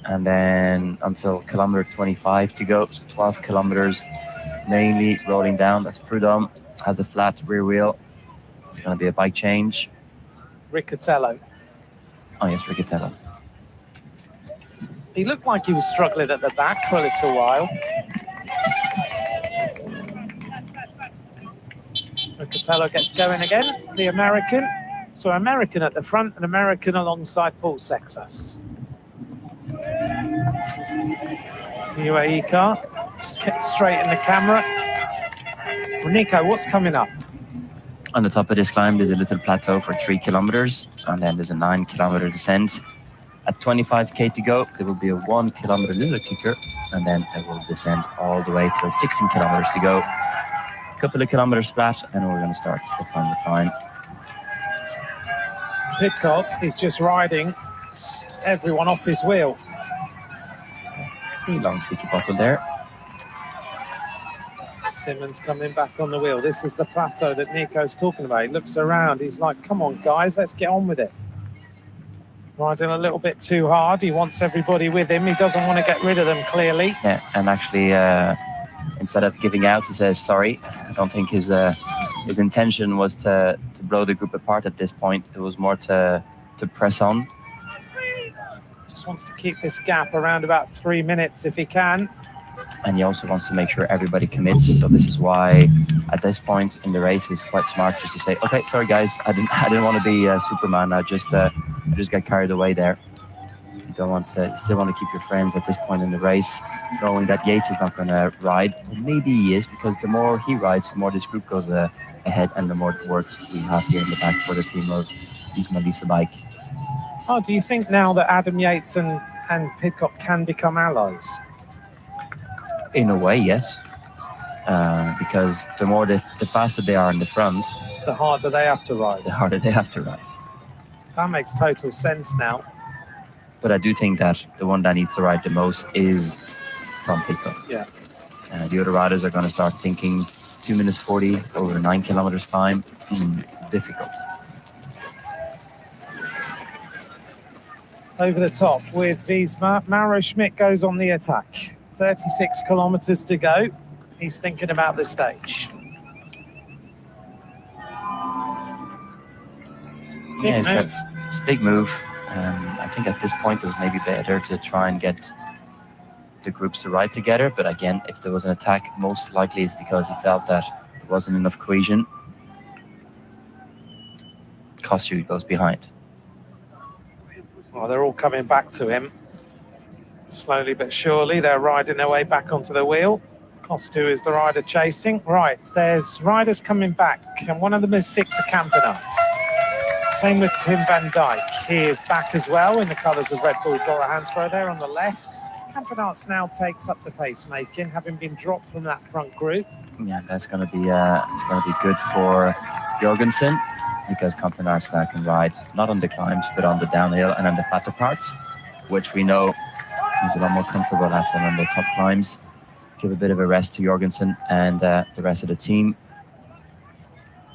And then until kilometer 25 to go, so 12 kilometers, mainly rolling down. That's Prudhomme, has a flat rear wheel. It's going to be a bike change. Riccatello. Oh yes, Riccatello. He looked like he was struggling at the back for a little while. Riccatello gets going again, the American. So American at the front and American alongside Paul Sexas. The UAE car, just get straight in the camera. Well, Nico, what's coming up? On the top of this climb, there's a little plateau for 3 kilometers, and then there's a 9-kilometer descent. At 25k to go, there will be a 1 kilometer little kicker, and then it will descend all the way to 16 kilometers to go. A couple of kilometers flat, and we're going to start the final climb. Pidcock is just riding everyone off his wheel. Long sticky bottle there. Simmons coming back on the wheel. This is the plateau that Nico's talking about. He looks around. He's like, come on, guys, let's get on with it. Riding a little bit too hard. He wants everybody with him. He doesn't want to get rid of them, clearly. Yeah, and actually, in instead of giving out, he says sorry. I don't think his intention was to blow the group apart at this point. It was more to press on. Just wants to keep this gap around about 3 minutes if he can. And he also wants to make sure everybody commits. So this is why, at this point in the race, it's quite smart just to say, "Okay, sorry guys, I didn't want to be Superman. I just got carried away there." You don't want to. You still want to keep your friends at this point in the race, knowing that Yates is not going to ride. Well, maybe he is, because the more he rides, the more this group goes ahead, and the more work we have here in the back for the team of Visma Lease a Bike. Oh, do you think now that Adam Yates and Pidcock can become allies? In a way, yes. Because the faster they are in the front, the harder they have to ride. That makes total sense now. But I do think that the one that needs to ride the most is Tom Pidcock. Yeah. The other riders are going to start thinking 2 minutes 40 over 9 kilometers time. Difficult. Over the top with Wiesma. Mauro Schmidt goes on the attack. 36 kilometers to go. He's thinking about the stage. It's a big move. I think at this point it was maybe better to try and get the groups to ride together. But again, if there was an attack, most likely it's because he felt that there wasn't enough cohesion. Kostu goes behind. Well, they're all coming back to him. Slowly but surely, they're riding their way back onto the wheel. Kostu is the rider chasing. Right, there's riders coming back, and one of them is Victor Campenaerts. Same with Tim van Dijk. He is back as well in the colours of Red Bull Dora Hansgrohe there on the left. Campenaerts now takes up the pacemaking, having been dropped from that front group. Yeah, that's going to be good for Jorgensen, because Campenaerts now can ride not on the climbs but on the downhill and on the fatter parts, which we know he's a lot more comfortable at than on the top climbs. Give a bit of a rest to Jorgensen and the rest of the team.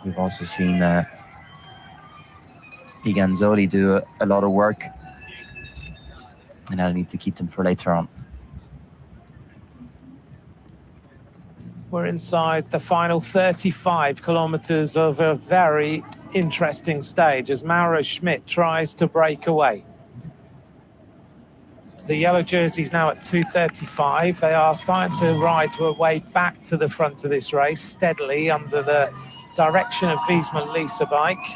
We've also seen Piganzoli do a lot of work, and I need to keep them for later on. We're inside the final 35 kilometres of a very interesting stage as Mauro Schmidt tries to break away. The yellow jersey's now at 2:35. They are starting to ride their way back to the front of this race steadily under the direction of Wiesma Lease a Bike.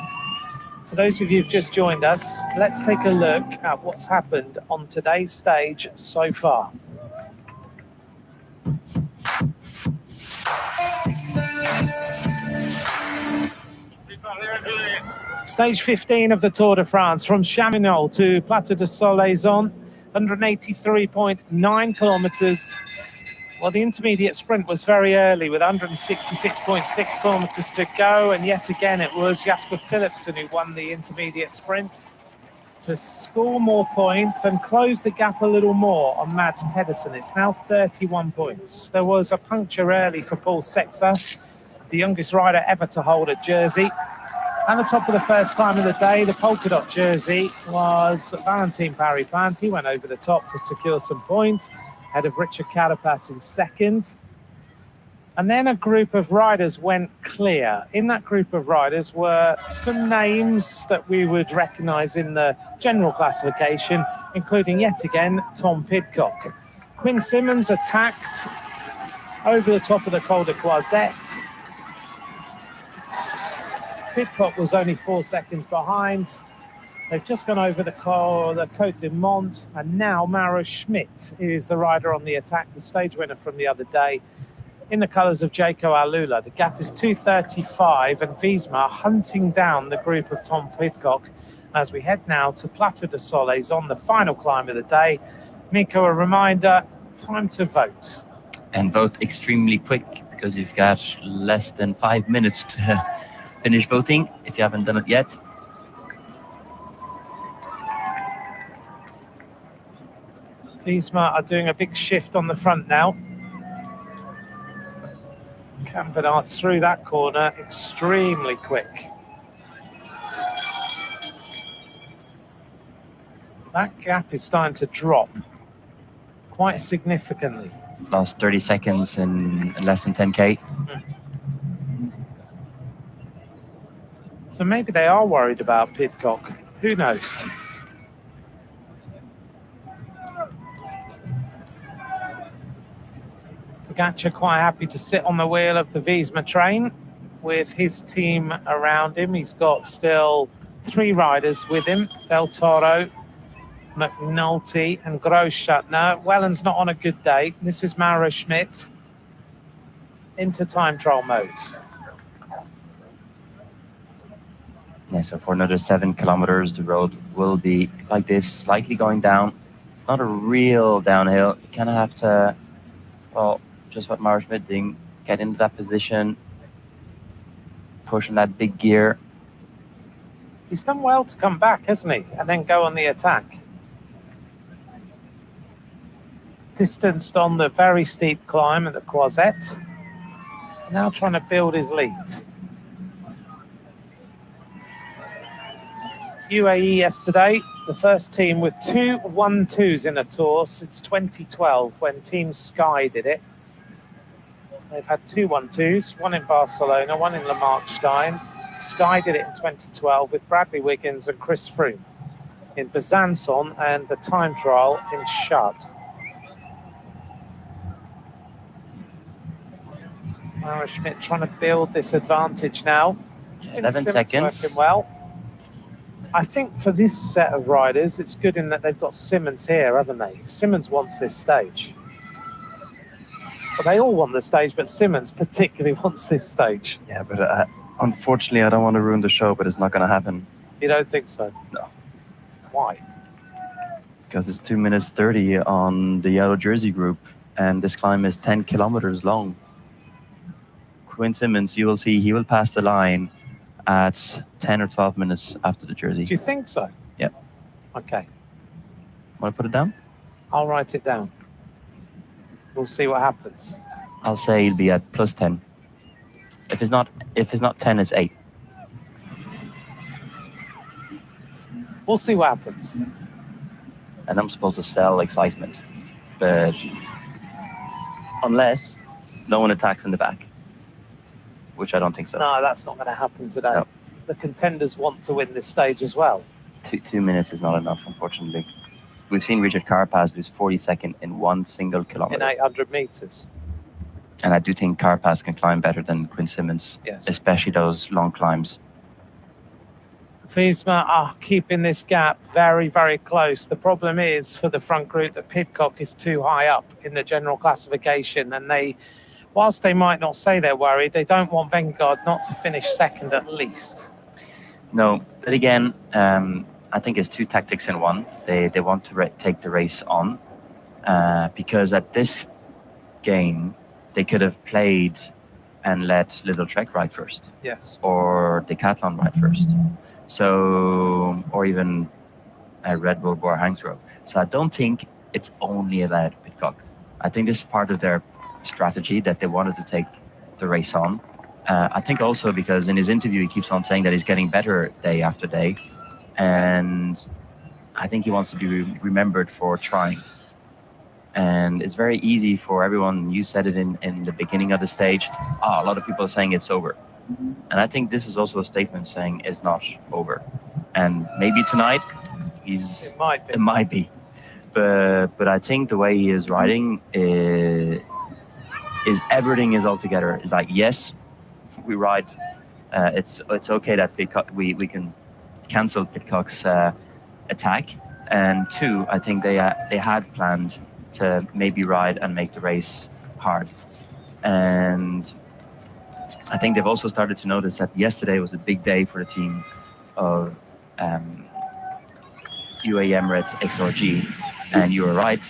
For those of you who've just joined us, let's take a look at what's happened on today's stage so far. Stage 15 of the Tour de France, from Chaminol to Plateau de Solaizon, 183.9 kilometres. Well, the intermediate sprint was very early with 166.6 kilometres to go, and yet again it was Jasper Philipsen who won the intermediate sprint to score more points and close the gap a little more on Mads Pedersen. It's now 31 points. There was a puncture early for Paul Sexas, the youngest rider ever to hold a jersey. And the top of the first climb of the day, the polka dot jersey, was Valentin Parry-Plant. He went over the top to secure some points, ahead of Richard Carapaz in second. And then a group of riders went clear. In that group of riders were some names that we would recognise in the general classification, including yet again Tom Pidcock. Quinn Simmons attacked over the top of the Col de Croisette. Pidcock was only 4 seconds behind. They've just gone over the Côte de Mont, and now Mauro Schmidt is the rider on the attack, the stage winner from the other day, in the colours of Jaco Alula. The gap is 2:35, and Wiesma hunting down the group of Tom Pidcock as we head now to Plateau de Solaizon, the final climb of the day. Nico, a reminder, time to vote. And vote extremely quick, because you've got less than 5 minutes to finish voting if you haven't done it yet. Wiesma are doing a big shift on the front now. Campenaerts through that corner extremely quick. That gap is starting to drop quite significantly. lost 30 seconds in less than 10K. So maybe they are worried about Pidcock. Who knows? Pogacar quite happy to sit on the wheel of the Wiesma train with his team around him. He's got still 3 riders with him, Del Toro, McNulty and Grossschartner. Welland's not on a good day. This is Mauro Schmidt into time trial mode. Yeah, so for another 7 kilometers, the road will be like this, slightly going down. It's not a real downhill. You kind of have to, well, just what Mauro Schmidt doing, get into that position, pushing that big gear. He's done well to come back, hasn't he? And then go on the attack. Distanced on the very steep climb at the Croisette. Now trying to build his lead. UAE yesterday, the first team with 2 1-2s in a tour since 2012 when Team Sky did it. They've had 2 1-2s, one in Barcelona, one in Lamarckstein. Sky did it in 2012 with Bradley Wiggins and Chris Froome in Besançon and the time trial in Chartres. Mauro Schmidt trying to build this advantage now. 11 seconds. Working well. I think for this set of riders, it's good in that they've got Simmons here, haven't they? Simmons wants this stage. Well, they all want the stage, but Simmons particularly wants this stage. Yeah, but unfortunately, I don't want to ruin the show, but it's not going to happen. You don't think so? No. Why? Because it's 2 minutes 30 on the yellow jersey group, and this climb is 10 kilometers long. Quinn Simmons, you will see, he will pass the line at 10 or 12 minutes after the jersey. Do you think so? Yep. Okay. Want to put it down? I'll write it down. We'll see what happens. I'll say he'll be at plus 10. If it's not 10, it's 8. We'll see what happens. And I'm supposed to sell excitement, but unless no one attacks in the back, which I don't think so. No, that's not going to happen today. No. The contenders want to win this stage as well. 2 minutes is not enough, unfortunately. We've seen Richard Carapaz lose 42nd in 1 single kilometer. In 800 meters. And I do think Carapaz can climb better than Quinn Simmons, Yes. especially those long climbs. Wiesma are keeping this gap very, very close. The problem is for the front group that Pidcock is too high up in the general classification, and they, whilst they might not say they're worried, they don't want Vingegaard not to finish second at least. No, but again, I think it's 2 tactics in one. They want to take the race on because at this game, they could have played and let Little Trek ride first. Yes. Or Decathlon ride first. So, or even Red Bull Bora Hansgrohe. So I don't think it's only about Pidcock. I think this is part of their strategy that they wanted to take the race on. I think also because in his interview, he keeps on saying that he's getting better day after day. And I think he wants to be remembered for trying. And it's very easy for everyone, you said it in the beginning of the stage, a lot of people are saying it's over. And I think this is also a statement saying it's not over. And maybe tonight, it might be. But I think the way he is riding is everything is all together. It's like, yes, we ride. It's okay that Pidcock, we can cancel Pidcock's attack. And 2, I think they had planned to maybe ride and make the race hard. And I think they've also started to notice that yesterday was a big day for the team of UAE Emirates XRG. And you were right.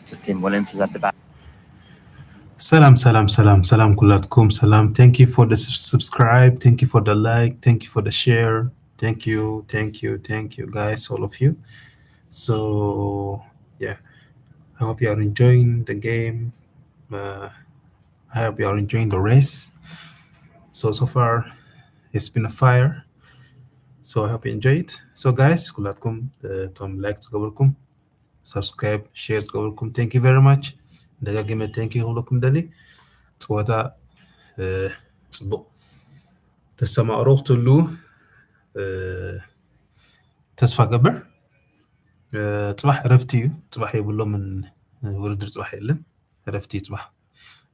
So Tim Willens is at the back. Salam kulatkum salam. Thank you for the subscribe, thank you for the like, thank you for the share, thank you guys, all of you. So yeah, I hope you are enjoying the game. I hope you are enjoying the race. So far it's been a fire, so I hope you enjoy it. So guys, kulatkum tom like to go. ሰብስክራይብ ሼር ዝገበርኩም ቴንክ ዩ ቨሪ ማች ደጋግመ ቴንክ ዩ ክብለኩም ደሊ ፀወታ ፅቡቅ ተሰማዕሮ ክትህሉ ተስፋ ገብር ፅባሕ ረፍቲ እዩ ፅባሕ የብሎምን ውድድር ፅባሕ የለን ረፍቲ ፅባሕ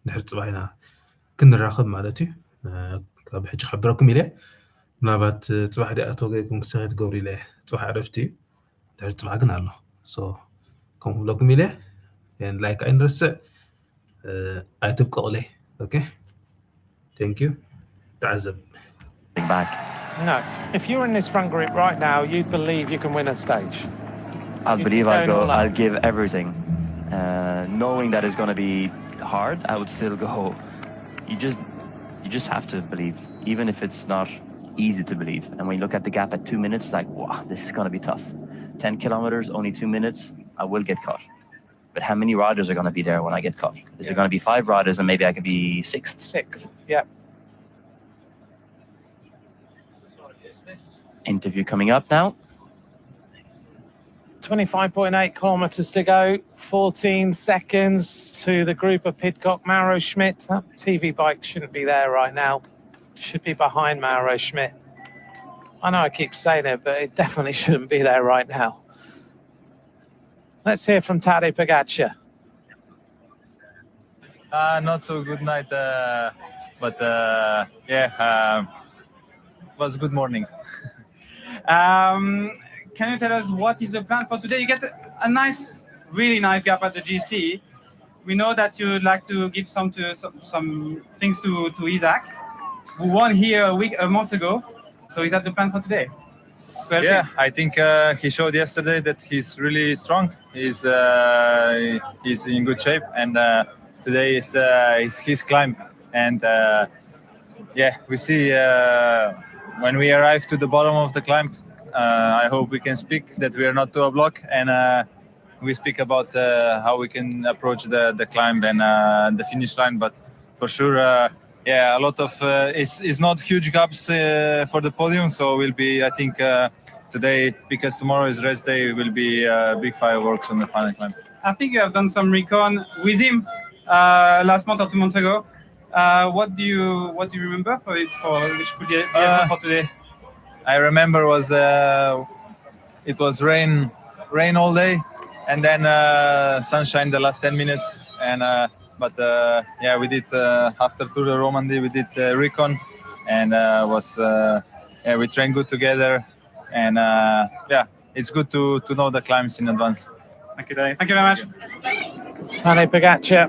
ድሕሪ ፅባሕ ኢና ክንራኸብ ማለት እዩ ካብ ሕጂ ከብረኩም ኢለ ምናልባት ፅባሕ ዲኣ ተወገይኩም ክሰኺ ትገብሩ ኢለ ፅባሕ ረፍቲ እዩ ድሕሪ ፅባሕ ግን ኣሎ ሶ ከምኡ ክብለኩም ኢለ ላይክ ኣይንርስዕ ኣይትብቀቕለይ ኦኬ ቴንክ ዩ ተዓዘብ back. No. If you're in this front group right now, you believe you can win a stage. I'll believe I'll give everything. Knowing that it's going to be hard, I would still go. You just have to believe, even if it's not easy to believe. And when you look at the gap at 2 minutes, like, wow, this is going to be tough. 10 kilometers, only 2 minutes, I will get caught. But how many riders are going to be there when I get caught? Is there going to be 5 riders and maybe I could be 6th? 6th, yeah. Interview coming up now. 25.8 kilometres to go, 14 seconds to the group of Pidcock, Mauro Schmidt. That TV bike shouldn't be there right now. Should be behind Mauro Schmidt. I know I keep saying it, but it definitely shouldn't be there right now. Let's hear from Tadej Pogacar. Not so good night, but it was a good morning. Can you tell us what is the plan for today? You get a nice, really nice gap at the GC. We know that you would like to give some things to Isaac, who won here a month ago. So is that the plan for today? Yeah, I think he showed yesterday that he's really strong. He's in good shape, and today is his climb. And we see when we arrive to the bottom of the climb. I hope we can speak that we are not to a block, and we speak about how we can approach the climb and the finish line. But for sure, a lot of it's not huge gaps for the podium. So will be, I think, today, because tomorrow is rest day, will be big fireworks on the final climb. I think you have done some recon with him last month or 2 months ago. What do you remember for which could be for today? I remember it was rain all day, and then sunshine the last 10 minutes. And we did after Tour de Romandie, we did recon, and we trained good together. And it's good to know the climbs in advance. Thank you, Tadej. Thank you very much. Tadej Pogacar.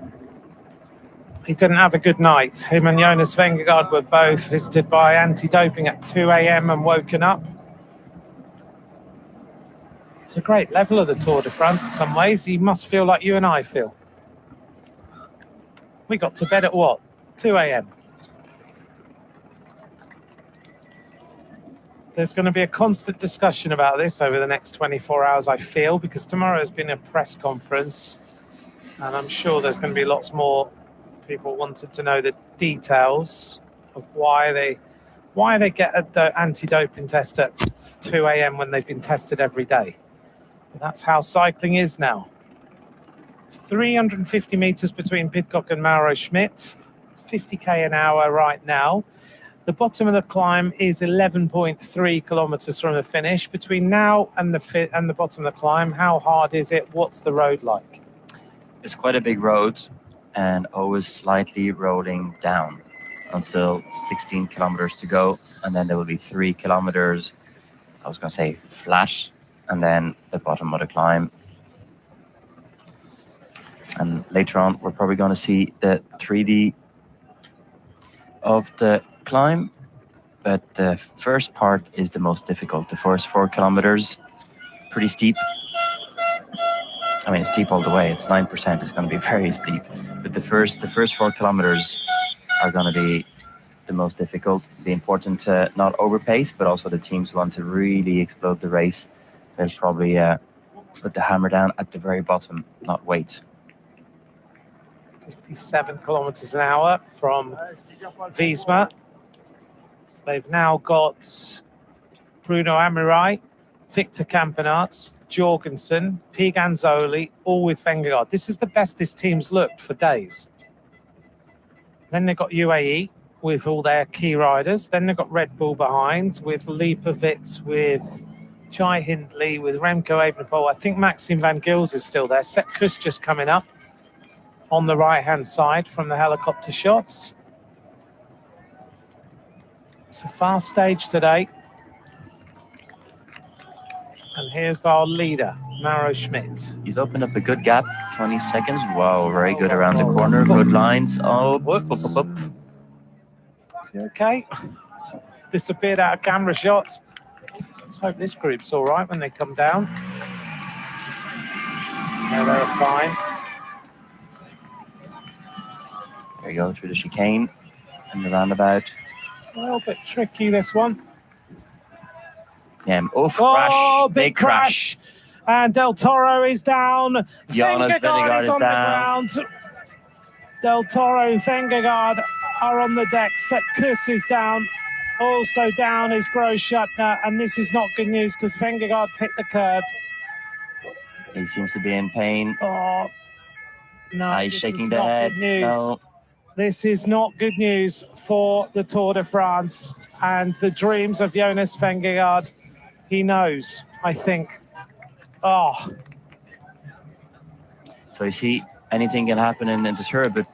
He didn't have a good night. Him and Jonas Vingegaard were both visited by anti-doping at 2 a.m. and woken up. It's a great level of the Tour de France in some ways. He must feel like you and I feel. We got to bed at what? 2 a.m. There's going to be a constant discussion about this over the next 24 hours, I feel, because tomorrow has been a press conference, and I'm sure there's going to be lots more people wanted to know the details of why they get an anti-doping test at 2 a.m. when they've been tested every day. But that's how cycling is now. 350 meters between Pidcock and Mauro Schmidt, 50k an hour right now. The bottom of the climb is 11.3 kilometers from the finish. Between now and the bottom of the climb, how hard is it? What's the road like? It's quite a big road, and always slightly rolling down until 16 kilometers to go. And then there will be 3 kilometers, I was going to say flat, and then the bottom of the climb. And later on, we're probably going to see the 3D of the climb. But the first part is the most difficult. The first 4 kilometers, pretty steep. I mean, it's steep all the way. It's 9%. It's going to be very steep. But the first 4 kilometers are going to be the most difficult. It'll be important to not overpace, but also the teams who want to really explode the race. They'll probably put the hammer down at the very bottom, not wait. 57 kilometers an hour from Wiesma. They've now got Bruno Amirai Victor Campenaerts, Jorgensen, P. Ganzoli, all with Vingegaard. This is the best this team's looked for days. Then they've got UAE with all their key riders. Then they've got Red Bull behind with Lipovitz, with Jai Hindley, with Remco Evenepoel. I think Maxim Van Gils is still there. Sepp Kuss just coming up on the right-hand side from the helicopter shots. It's a fast stage today. And here's our leader, Mauro Schmidt. He's opened up a good gap, 20 seconds. Wow, very good around the corner. Good lines. Oh, whoop, whoop, whoop, whoop. Is he okay? Disappeared out of camera shot. Let's hope this group's all right when they come down. No, they're fine. There you go, through the chicane and the roundabout. It's a little bit tricky, this one. Yeah, crash. Oh, big crash. And Del Toro is down. Jonas Vingegaard is is on down. the ground. Del Toro and Vingegaard are on the deck. Sepp Kuss is down. Also down is Großschuttner. And this is not good news because Vingegaard's hit the curb. He seems to be in pain. Oh, no, He's this shaking is the not head. good news. No. This is not good news for the Tour de France and the dreams of Jonas Vingegaard. He knows, I think. Oh. So you see, anything can happen in the Tour, but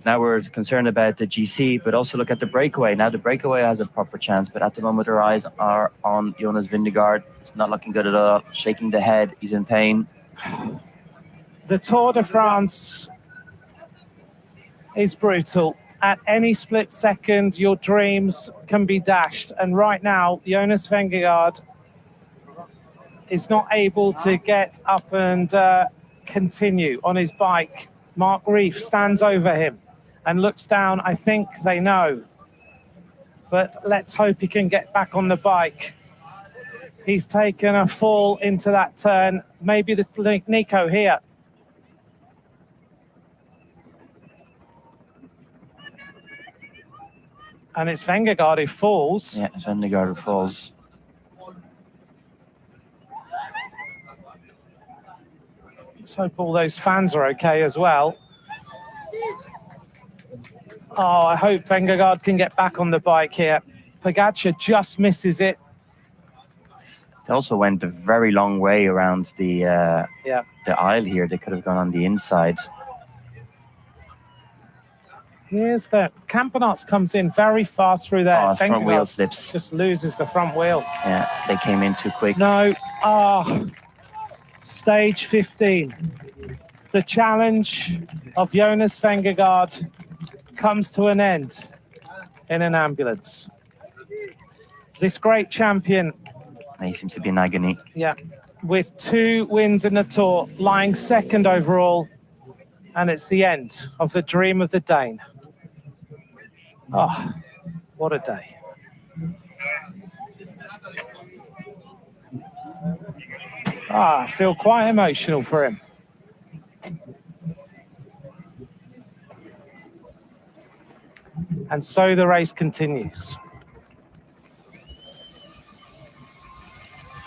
now we're concerned about the GC, but also look at the breakaway. Now the breakaway has a proper chance, but at the moment our eyes are on Jonas Vingegaard. It's not looking good at all. Shaking the head, he's in pain. The Tour de France is brutal. At any split second, your dreams can be dashed. And right now, Jonas Vingegaard is not able to get up and continue on his bike. Mark Reif stands over him and looks down. I think they know. But let's hope he can get back on the bike. He's taken a fall into that turn. Maybe the Nico here. And it's Vingegaard who falls. Yeah, Vingegaard who falls. Let's hope all those fans are okay as well. Oh, I hope Vingegaard can get back on the bike here. Pogacar just misses it. They also went a very long way around the the aisle here. They could have gone on the inside. Here's the Campenaerts comes in very fast through there. Oh, front wheel Vingegaard slips. just loses the front wheel. Yeah, they came in too quick. No. Stage 15. The challenge of Jonas Vingegaard comes to an end in an ambulance. This great champion. He seems to be in agony. Yeah, with 2 wins in the Tour, lying second overall. And it's the end of the dream of the Dane. Oh, what a day. I feel quite emotional for him. And so the race continues.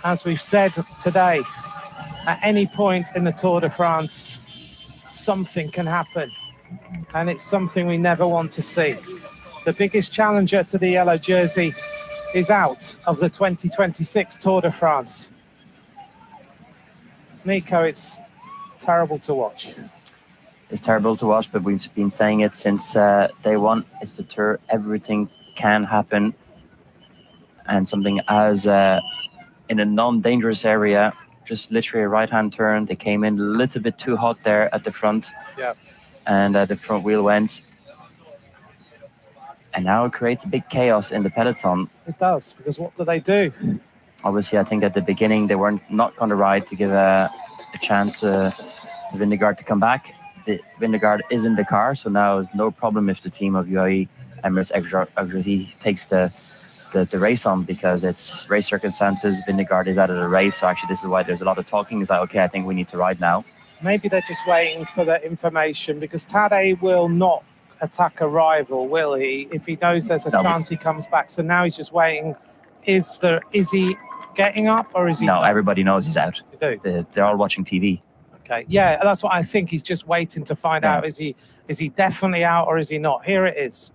As we've said today, at any point in the Tour de France, something can happen. And it's something we never want to see. The biggest challenger to the yellow jersey is out of the 2026 Tour de France. Nico, it's terrible to watch. It's terrible to watch, but we've been saying it since day one. It's the Tour. Everything can happen. And something as in a non-dangerous area, just literally a right-hand turn. They came in a little bit too hot there at the front. Yeah. And the front wheel went. And now it creates a big chaos in the peloton. It does, because what do? Obviously, I think at the beginning they were not going to ride to give a chance to Vingegaard to come back. Vingegaard is in the car, so now it's no problem if the team of UAE Emirates actually takes the race on, because it's race circumstances. Vingegaard is out of the race, so actually this is why there's a lot of talking. It's like, okay, I think we need to ride now. Maybe they're just waiting for that information, because Tadej will not attack a rival, will he? If he knows there's a chance he comes back. So now he's just waiting. Is he getting up, or is he? No, not? everybody knows he's out. They do. They're all watching TV. Okay, yeah, that's what I think. He's just waiting to find out. Is he definitely out, or is he not? Here it is.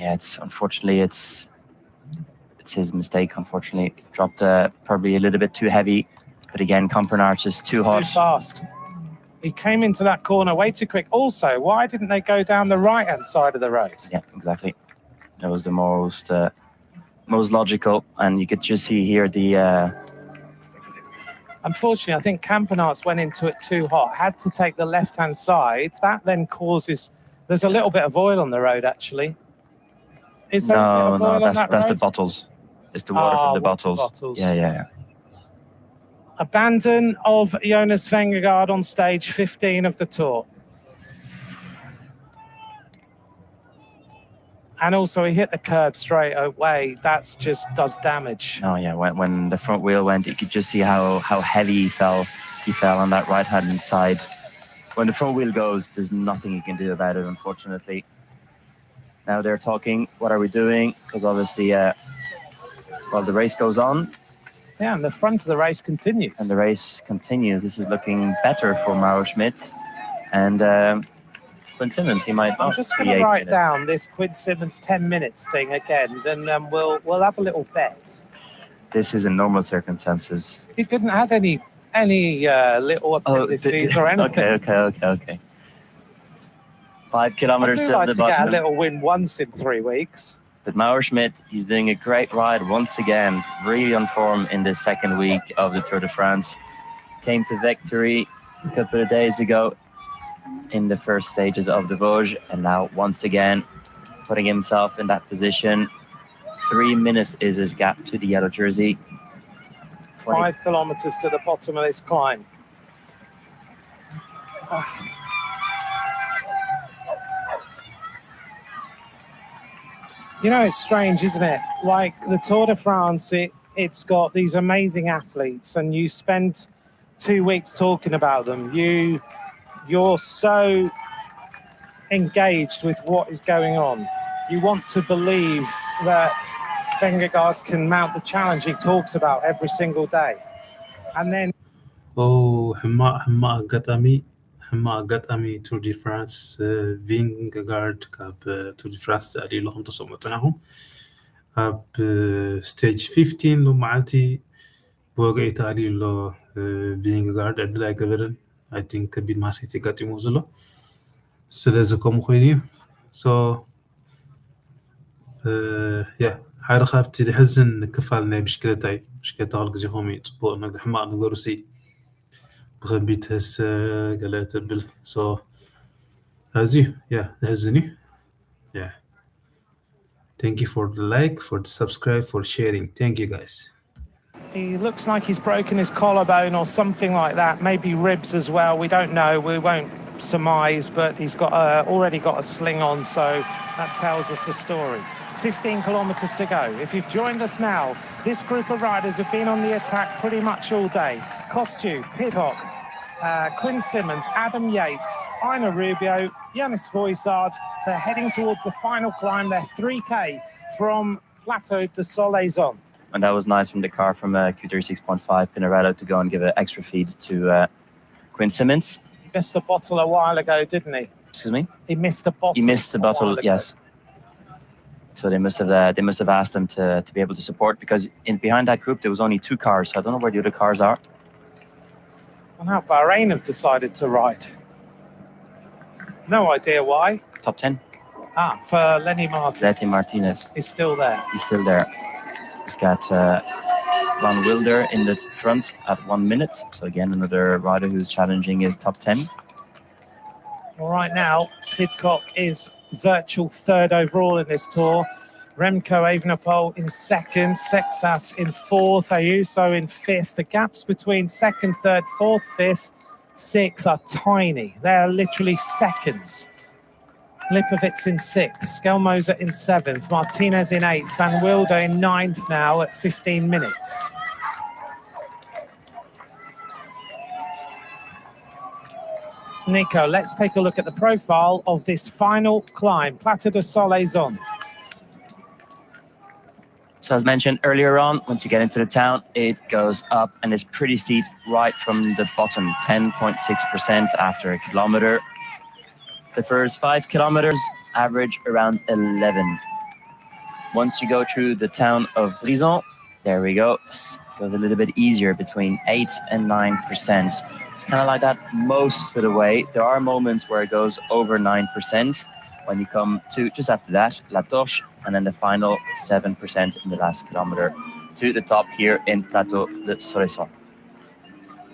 Yeah, unfortunately it's his mistake. Unfortunately, dropped probably a little bit too heavy, but again, Comprenart is too hot. Too fast. He came into that corner way too quick. Also, why didn't they go down the right-hand side of the road? Yeah, exactly. That was the most logical, and you could just see here the. Unfortunately, I think Campenarts went into it too hot. Had to take the left-hand side. That then causes. There's a little bit of oil on the road, actually. Is there a bit of oil on that that's the road? bottles. It's the water from the water bottles. Yeah. Abandon of Jonas Vingegaard on stage 15 of the Tour. And also, he hit the curb straight away. That's just does damage. Oh yeah, when the front wheel went, you could just see how heavy he fell. He fell on that right-hand side. When the front wheel goes, there's nothing you can do about it, unfortunately. Now they're talking, what are we doing? Because obviously, the race goes on. Yeah, and the front of the race continues. And the race continues. This is looking better for Mauro Schmidt. And Quinn Simmons, he might not. I'm just going to write down this Quinn Simmons 10 minutes thing again, then we'll have a little bet. This is in normal circumstances. He didn't have any little appendices or anything. Okay. 5 kilometers I do to like the to bottom. get a little win once in 3 weeks. But Mauro Schmidt, he's doing a great ride once again. Really on form in the second week of the Tour de France. Came to victory a couple of days ago in the first stages of the Vosges, and now once again putting himself in that position. 3 minutes is his gap to the yellow jersey. 5 kilometers to the bottom of this climb. You know, it's strange, isn't it? Like the Tour de France, it's got these amazing athletes, and you spend 2 weeks talking about them. You're so engaged with what is going on. You want to believe that Vingegaard can mount the challenge he talks about every single day. And then... ሕማቅ ኣጋጣሚ ቱር ዲ ፍራንስ ቪንገጋርድ ካብ ቱር ዲ ፍራንስ ተኣሊሎም ተሰምዑ ፅናኹም ኣብ ስቴጅ 15 ሎም መዓልቲ ብወግዒ ተኣሊሉ ቪንገጋርድ ዕድል ኣይገበረን ኣይ ቲንክ ከቢድ ማሰይቲ ኣጋጢሞ ዘሎ ስለዚ ከምኡ ኮይኑ እዩ ሓደ ካብቲ ዝሕዝን ክፋል ናይ ብሽክሌታ እዩ ብሽክሌታ ኩሉ ግዜ ከምኡ እዩ ፅቡቅ ሕማቅ ነገሩ ሲ بخبيت هس قالت بال so هزني thank you for the like, for the subscribe, for sharing. Thank you guys. He looks like he's broken his collarbone or something like that, maybe ribs as well. We don't know, we won't surmise, but he's got already got a sling on, so that tells us a story. 15 kilometers to go. If you've joined us now, this group of riders have been on the attack pretty much all day. Kostu, Pidcock, Quinn Simmons, Adam Yates, Ina Rubio, Yannis Voisard. They're heading towards the final climb. They're 3K from Plateau de Solaizon. And that was nice from the car from Q36.5 Pinarello to go and give an extra feed to Quinn Simmons. He missed a bottle a while ago, didn't he? Excuse me? He missed a bottle. He missed the bottle, yes. So they must have asked him to be able to support, because behind that group there was only 2 cars. So I don't know where the other cars are. And how Bahrain have decided to ride. No idea why. Top 10. For Lenny Martinez. Lenny Martinez. He's still there. He's still there. He's got Van Wilder in the front at 1 minute. So again, another rider who's challenging his top 10. Well, right now, Pidcock is virtual 3rd overall in this tour. Remco Evenepoel in 2nd, Sexas in 4th, Ayuso in 5th. The gaps between 2nd, 3rd, 4th, 5th, 6th are tiny. They're literally seconds. Lipovitz in 6th, Skelmoser in 7th, Martinez in 8th, Van Wilder in 9th now at 15 minutes. Nico, let's take a look at the profile of this final climb, Plateau de Solaizon. So as mentioned earlier on, once you get into the town, it goes up and is pretty steep right from the bottom, 10.6% after a kilometer. The first 5 kilometers average around 11. Once you go through the town of Brison, there we go, it goes a little bit easier, between 8 and 9%. It's kind of like that most of the way. There are moments where it goes over 9%. When you come to just after that, La Torche, and then the final 7% in the last kilometer to the top here in Plateau de Soleçon.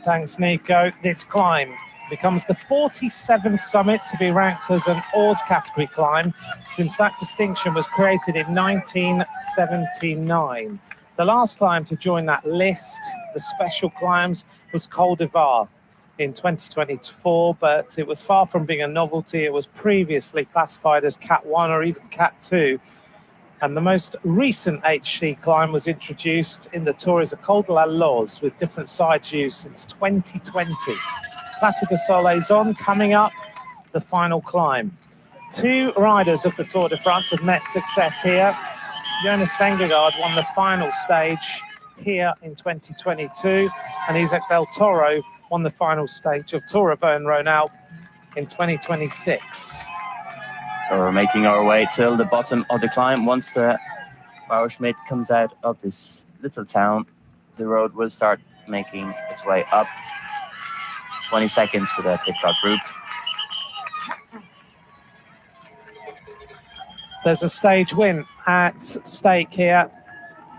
Thanks, Nico. This climb becomes the 47th summit to be ranked as an Hors category climb since that distinction was created in 1979. The last climb to join that list, the special climbs, was Col de Var in 2024, but it was far from being a novelty. It was previously classified as Cat 1 or even Cat 2. And the most recent HC climb was introduced in the Tour as a Col de la Loze with different sides used since 2020. Plateau de Soleçon coming up, the final climb. 2 riders of the Tour de France have met success here. Jonas Vingegaard won the final stage here in 2022, and Isaac Del Toro won the final stage of Tour of Rhône-Rhône-Alpes in 2026. So we're making our way till the bottom of the climb. Once the Bauerschmidt comes out of this little town, the road will start making its way up. 20 seconds to the pit-stop group. There's a stage win at stake here.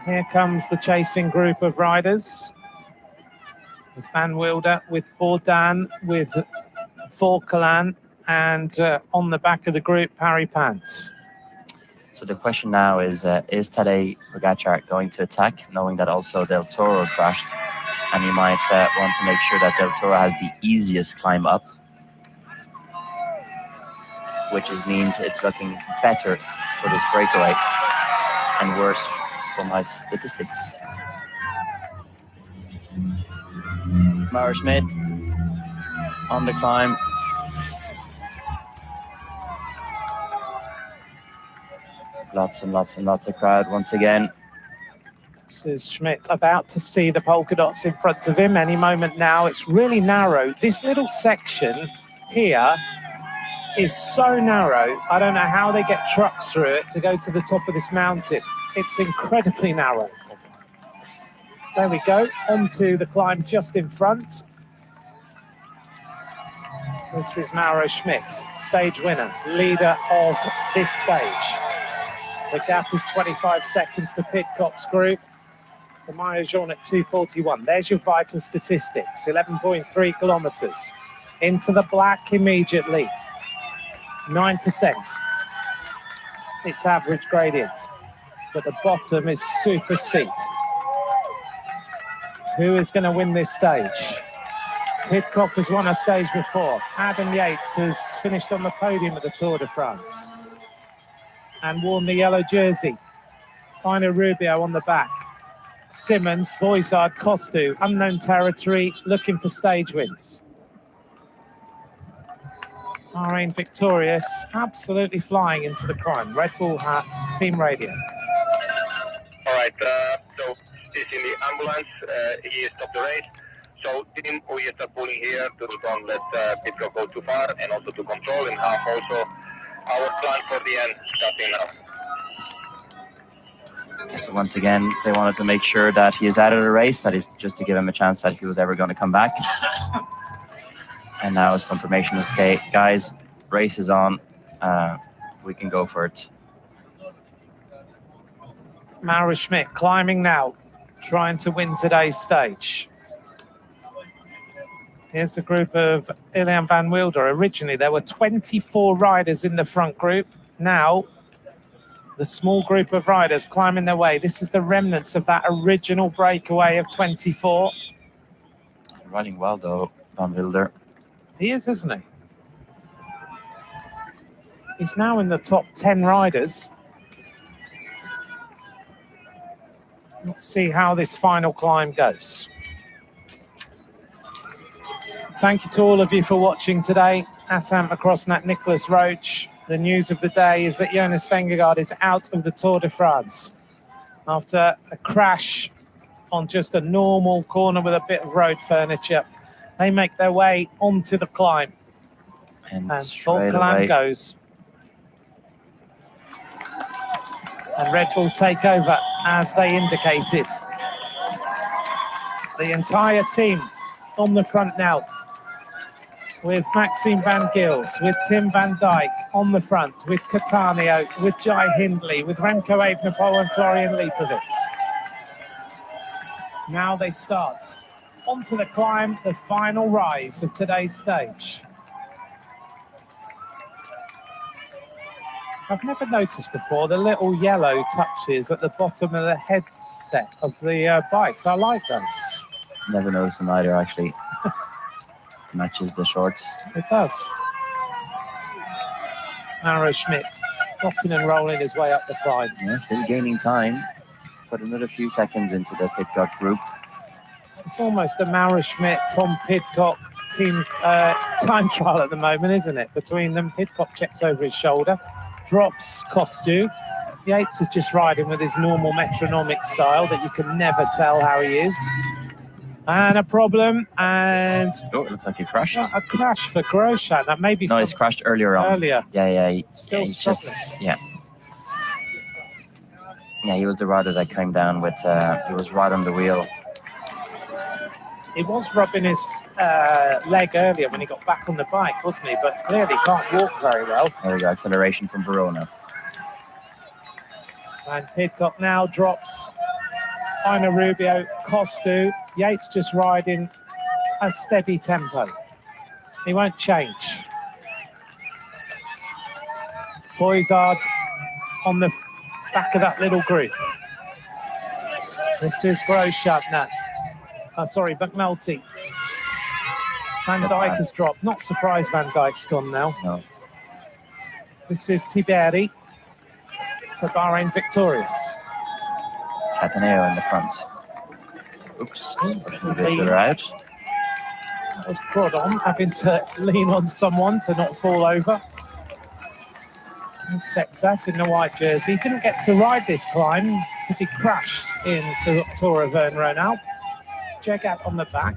Here comes the chasing group of riders. With Van Wilder, with Bourdin, with Vauquelin, and on the back of the group, Parry Pant. So the question now is Tadej Pogačar going to attack, knowing that also Del Toro crashed, and he might want to make sure that Del Toro has the easiest climb up, which means it's looking better for this breakaway and worse for my statistics. Bauerschmidt on the climb. Lots and lots and lots of crowd once again. This is Schmidt about to see the polka dots in front of him any moment now. It's really narrow. This little section here is so narrow. I don't know how they get trucks through it to go to the top of this mountain. It's incredibly narrow. There we go, onto the climb just in front. This is Mauro Schmidt, stage winner, leader of this stage. The gap is 25 seconds to Pidcock's group. The Maillot Jaune at 2:41. There's your vital statistics, 11.3 kilometers. Into the black immediately, 9%. It's average gradient, but the bottom is super steep. Who is going to win this stage? Pidcock has won a stage before. Adam Yates has finished on the podium at the Tour de France and worn the yellow jersey. Pino Rubio on the back. Simmons, Voizard, Costu, unknown territory, looking for stage wins. Bahrain victorious, absolutely flying into the climb. Red Bull hat, team radio. All right, so he's in the ambulance. He stopped the race. So team, we start pulling here to don't let Pidcock go too far, and also to control and have also our plan for the end starting now. So once again, they wanted to make sure that he is out of the race. That is just to give him a chance that he was ever going to come back. And now it's confirmation of skate. Guys, race is on. We can go for it. Mauro Schmidt climbing now, trying to win today's stage. Here's the group of Ilian Van Wilder. Originally, there were 24 riders in the front group. Now, the small group of riders climbing their way. This is the remnants of that original breakaway of 24. Running well, though, Van Wilder. He is, isn't he? He's now in the top 10 riders. Let's see how this final climb goes. Thank you to all of you for watching today. Atam Acrossnat, Nicholas Roach. The news of the day is that Jonas Vingegaard is out of the Tour de France. after a crash on just a normal corner with a bit of road furniture. They make their way onto the climb. And full climb goes. And Red Bull take over as they indicated. The entire team on the front now, with Maxime Van Gils, with Tim Van Dijk on the front, with Catania, with Jai Hindley, with Remco Evenepoel and Florian Leibowitz. Now they start onto the climb, the final rise of today's stage. I've never noticed before the little yellow touches at the bottom of the headset of the bikes. I like those. Never noticed them either, actually. Matches the shorts. It does. Mauro Schmidt rocking and rolling his way up the climb. Yeah, still gaining time. Put another few seconds into the Pidcock group. It's almost a Mauro Schmidt, Tom Pidcock team time trial at the moment, isn't it? Between them, Pidcock checks over his shoulder, drops Costu. Yates is just riding with his normal metronomic style that you can never tell how he is. And a problem, and... Oh, it looks like he crashed. A crash for Grosjean. That maybe No, he's crashed earlier on. Earlier. Yeah. Still he's struggling. Yeah, he was the rider that came down with... he was right on the wheel. He was rubbing his leg earlier when he got back on the bike, wasn't he? But clearly can't walk very well. There we go, acceleration from Verona. And Pidcock now drops Ina Rubio, Costu. Yates just riding a steady tempo. He won't change. Voizard on the back of that little group. This is Grosjean now. Sorry, McNulty. Van Dijk has dropped. Not surprised Van Dijk's gone now. No. This is Tiberi for Bahrain Victorious. Cataneo in the front. Oops. A little bit further out. That was Prodom having to lean on someone to not fall over. And Sexas in the white jersey. Didn't get to ride this climb because he crashed into Tour of Verne Ronald. Jegat on the back.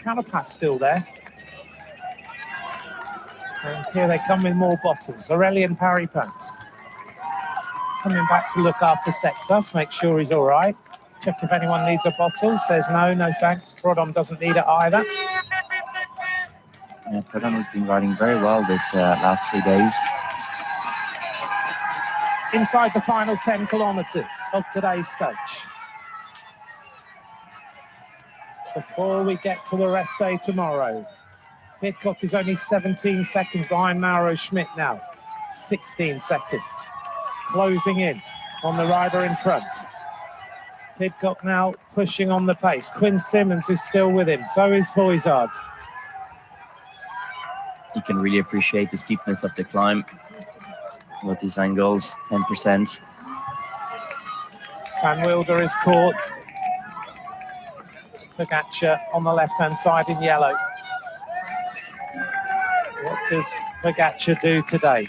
Carapaz still there. And here they come with more bottles. Aurelien Paripant coming back to look after Sexas, make sure he's all right. Check if anyone needs a bottle. Says no thanks. Prodom doesn't need it either. Yeah, Prodom has been riding very well this last 3 days. Inside the final 10 kilometres of today's stage. Before we get to the rest day tomorrow, Pidcock is only 17 seconds behind Mauro Schmidt now. 16 seconds. Closing in on the rider in front. Pidcock now pushing on the pace. Quinn Simmons is still with him. So is Voizard. You can really appreciate the steepness of the climb with these angles, 10%. Van Wilder is caught. Pogacar on the left-hand side in yellow. What does Pogacar do today?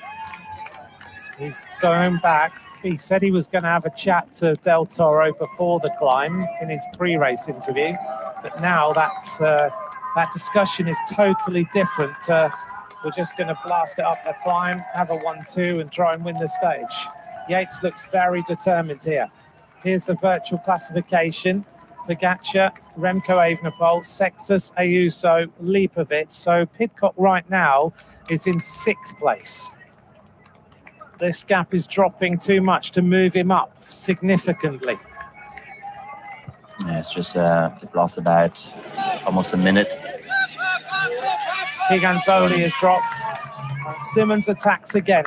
He's going back. He said he was going to have a chat to Del Toro before the climb in his pre-race interview, but now that discussion is totally different. We're just going to blast it up the climb, have a 1-2 and try and win the stage. Yates looks very determined here. Here's the virtual classification. Pogacar, Remco Evenepoel, Sexas, Ayuso, Leibowitz. So Pidcock right now is in 6th place. This gap is dropping too much to move him up significantly. Yeah, it's just they've lost about almost a minute. Piganzoli has dropped. Simmons attacks again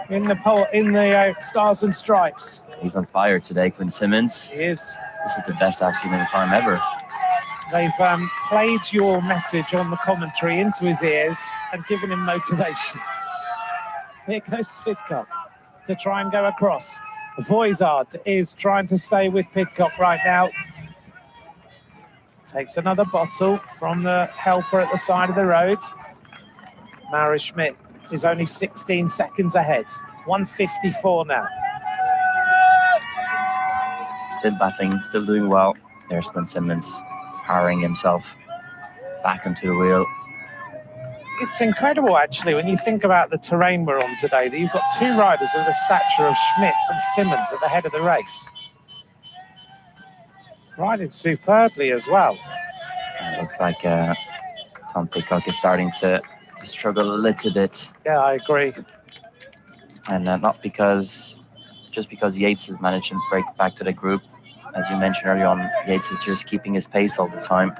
in the Stars and Stripes. He's on fire today, Quinn Simmons. He is. This is the best I've seen in a climb ever. They've played your message on the commentary into his ears and given him motivation. Here goes Pidcock to try and go across. Voizard is trying to stay with Pidcock right now. Takes another bottle from the helper at the side of the road. Mauro Schmidt is only 16 seconds ahead. 1:54 now. still battling, still doing well. There's Quinn Simmons powering himself back onto the wheel. It's incredible, actually, when you think about the terrain we're on today, that you've got two riders of the stature of Schmidt and Simmons at the head of the race. Riding superbly as well. It looks like Tom Pidcock is starting to struggle a little bit. Yeah, I agree. And not because, just because Yates has managed to break back to the group. As you mentioned earlier on, Yates is just keeping his pace all the time.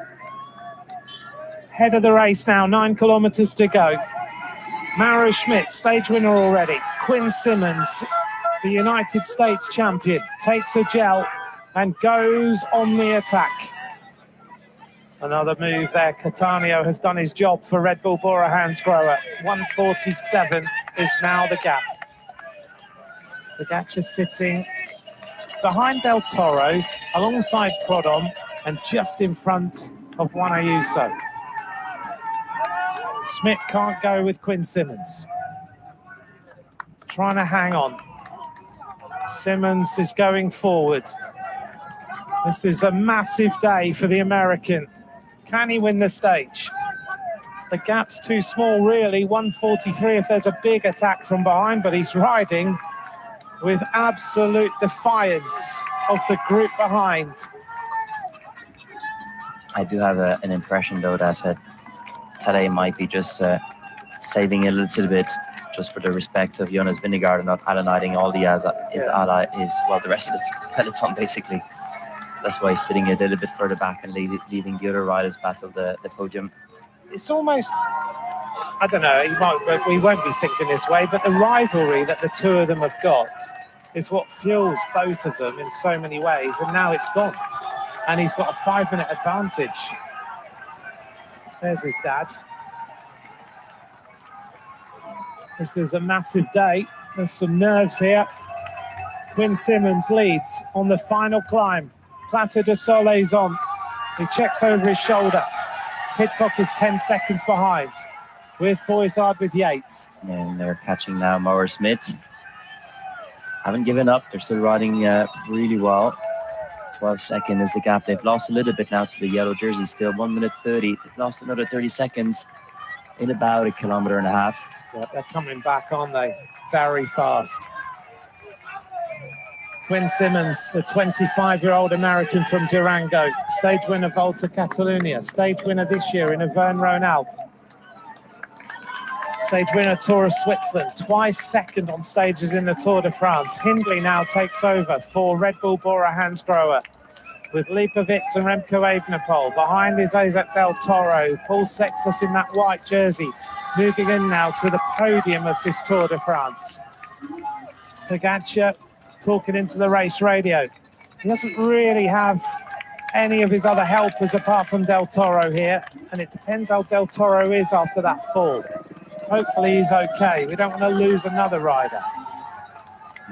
Head of the race now, 9 kilometres to go. Mauro Schmidt, stage winner already. Quinn Simmons, the United States champion, takes a gel and goes on the attack. Another move there. Catania has done his job for Red Bull Bora Hansgrohe. 1:47 is now the gap. The Pogacar sitting behind Del Toro, alongside Prodom, and just in front of Juan Ayuso. Schmidt can't go with Quinn Simmons. Trying to hang on. Simmons is going forward. This is a massive day for the American. Can he win the stage? The gap's too small, really. 1:43 if there's a big attack from behind, but he's riding with absolute defiance of the group behind. I do have an impression, though, that Tadej might be just saving a little bit, just for the respect of Jonas Vingegaard and not alienating all the the rest of the peloton, basically. That's why he's sitting a little bit further back and leaving the other riders battle the podium. It's almost, I don't know, we won't be thinking this way, but the rivalry that the two of them have got is what fuels both of them in so many ways, and now it's gone. And he's got a 5-minute advantage. There's his dad. This is a massive day. There's some nerves here. Quinn Simmons leads on the final climb. Plateau de Solaizon. He checks over his shoulder. Pidcock is 10 seconds behind with Foyzard with Yates. And they're catching now Mauro Schmidt. Haven't given up. They're still riding really well. 12 seconds is the gap. They've lost a little bit now to the yellow jersey still. 1:30. They've lost another 30 seconds in about 1.5 kilometers. Yeah, they're coming back, aren't they? Very fast. Quinn Simmons, the 25-year-old American from Durango, stage winner Volta Catalunya, stage winner this year in Auvergne-Rhône-Alpes, stage winner Tour of Switzerland, twice second on stages in the Tour de France. Hindley now takes over for Red Bull Bora Hansgrohe with Lipovitz and Remco Evenepoel. Behind is Isaac Del Toro, Paul Sextus in that white jersey, moving in now to the podium of this Tour de France. Pogacar talking into the race radio. He doesn't really have any of his other helpers apart from Del Toro here, and it depends how Del Toro is after that fall. Hopefully he's okay. We don't want to lose another rider.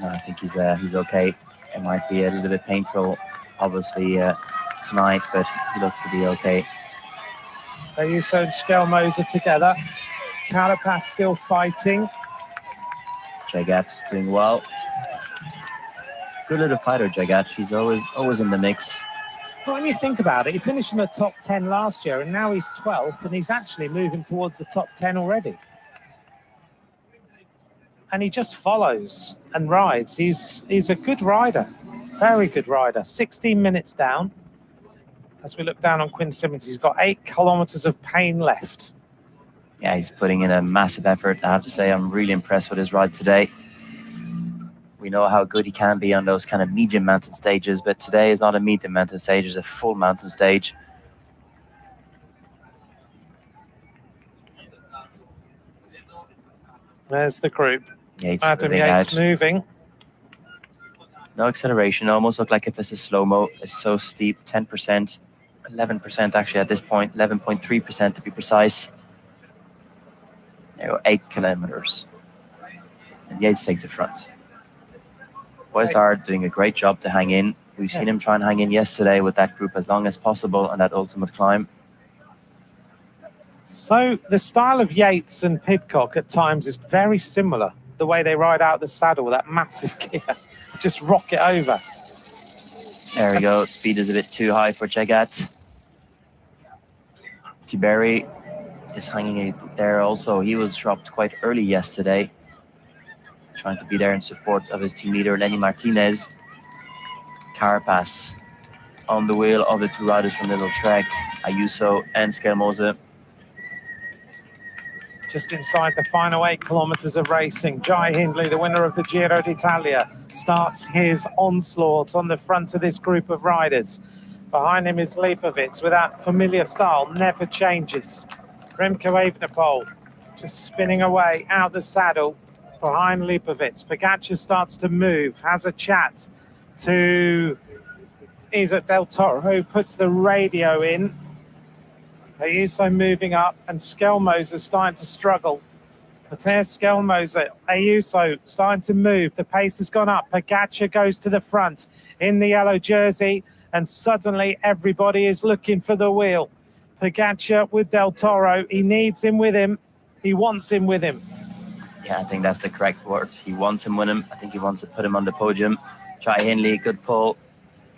No, I think he's okay. It might be a little bit painful, obviously, tonight, but he looks to be okay. Ayuso and Skelmos are together. Carapaz still fighting. Jagat's doing well. Good little fighter, Jagat. He's always in the mix. Well, when you think about it, he finished in the top 10 last year, and now he's 12th, and he's actually moving towards the top 10 already. And he just follows and rides. He's a good rider, very good rider. 16 minutes down. As we look down on Quinn Simmons, he's got 8 kilometers of pain left. Yeah, he's putting in a massive effort. I have to say, I'm really impressed with his ride today. We know how good he can be on those kind of medium mountain stages, but today is not a medium mountain stage, it's a full mountain stage. There's the group. Yates Adam Yates moving. No acceleration, almost look like if it's a slow-mo. It's so steep, 10%, 11% actually at this point, 11.3% to be precise. There you go, 8 kilometers. And Yates takes the front. Boys are doing a great job to hang in. We've seen him try and hang in yesterday with that group as long as possible on that ultimate climb. So the style of Yates and Pidcock at times is very similar. The way they ride out the saddle with that massive gear, just rock it over. There we go. Speed is a bit too high for Chegat. Tiberi is hanging there also. He was dropped quite early yesterday, trying to be there in support of his team leader, Lenny Martinez. Carapaz on the wheel of the two riders from Little Trek, Ayuso and Skelmose. Just inside the final 8 kilometres of racing, Jai Hindley, the winner of the Giro d'Italia, starts his onslaught on the front of this group of riders. Behind him is Lipovic with that familiar style, never changes. Remco Evenepoel just spinning away out the saddle behind Lipovic. Pogacar starts to move, has a chat to Isa Del Toro, who puts the radio in. Ayuso moving up, and Skelmose is starting to struggle. Matthias Skelmose, Ayuso starting to move. The pace has gone up. Pogacar goes to the front in the yellow jersey, and suddenly everybody is looking for the wheel. Pogacar with Del Toro. He needs him with him. He wants him with him. Yeah, I think that's the correct word. He wants him with him. I think he wants to put him on the podium. Jai Hindley, good pull.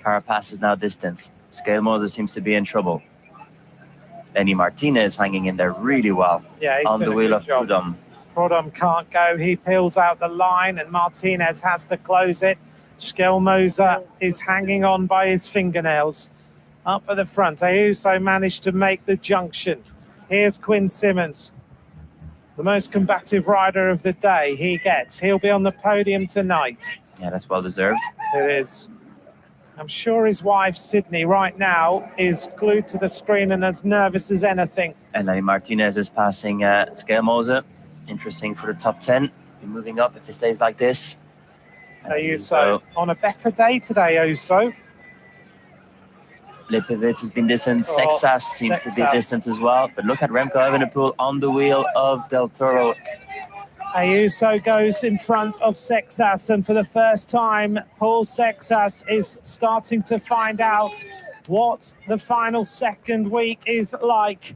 Carapaz is now distance. Skelmose seems to be in trouble. Lenny Martinez hanging in there really well. Yeah, he's on the wheel of Prudhomme. Prudhomme can't go. He peels out the line, and Martinez has to close it. Skelmose is hanging on by his fingernails. Up at the front, Ayuso managed to make the junction. Here's Quinn Simmons, the most combative rider of the day. He'll be on the podium tonight. Yeah, that's well deserved. It is. I'm sure his wife, Sydney, right now is glued to the screen and as nervous as anything. And Lenny Martinez is passing Skelmose. Interesting for the top 10. Be moving up if it stays like this. Ayuso on a better day today, Ayuso. Lipovic has been distant. Sexas seems to be distant as well. But look at Remco Evenepoel on the wheel of Del Toro. Ayuso goes in front of Sexas, and for the first time, Paul Sexas is starting to find out what the final second week is like.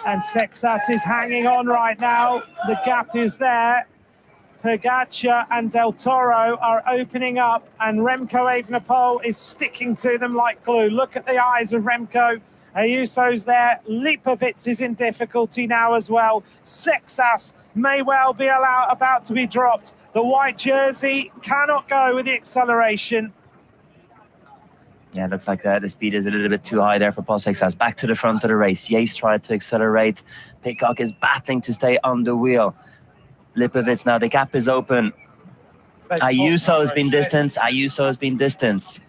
And Sexas is hanging on right now. The gap is there. Pogacar and Del Toro are opening up, and Remco Evenepoel is sticking to them like glue. Look at the eyes of Remco. Ayuso's there. Lipovic is in difficulty now as well. Sexas may well be about to be dropped. The white jersey cannot go with the acceleration. Yeah, it looks like the speed is a little bit too high there for Paul Sexas. Back to the front of the race. Yates tried to accelerate. Pidcock is battling to stay on the wheel. Lipovic now, the gap is open. Ayuso has been distanced. Ayuso has been distanced.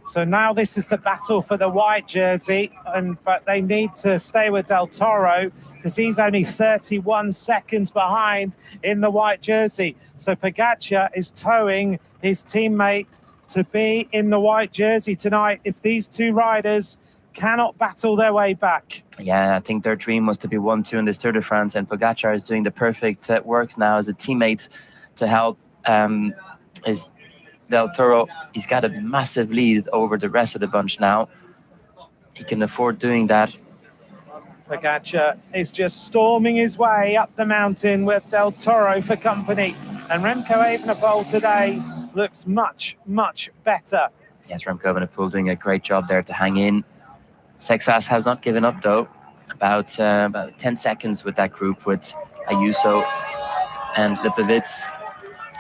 So now this is the battle for the white jersey, but they need to stay with Del Toro because he's only 31 seconds behind in the white jersey. So Pogacar is towing his teammate to be in the white jersey tonight if these two riders cannot battle their way back. Yeah, I think their dream was to be 1-2 in this Tour de France, and Pogacar is doing the perfect work now as a teammate to help his Del Toro. He's got a massive lead over the rest of the bunch now. He can afford doing that. Pogacar is just storming his way up the mountain with Del Toro for company. And Remco Evenepoel today looks much, much better. Yes, Remco Evenepoel doing a great job there to hang in. Sexas has not given up though. About 10 seconds with that group with Ayuso and Lipovic.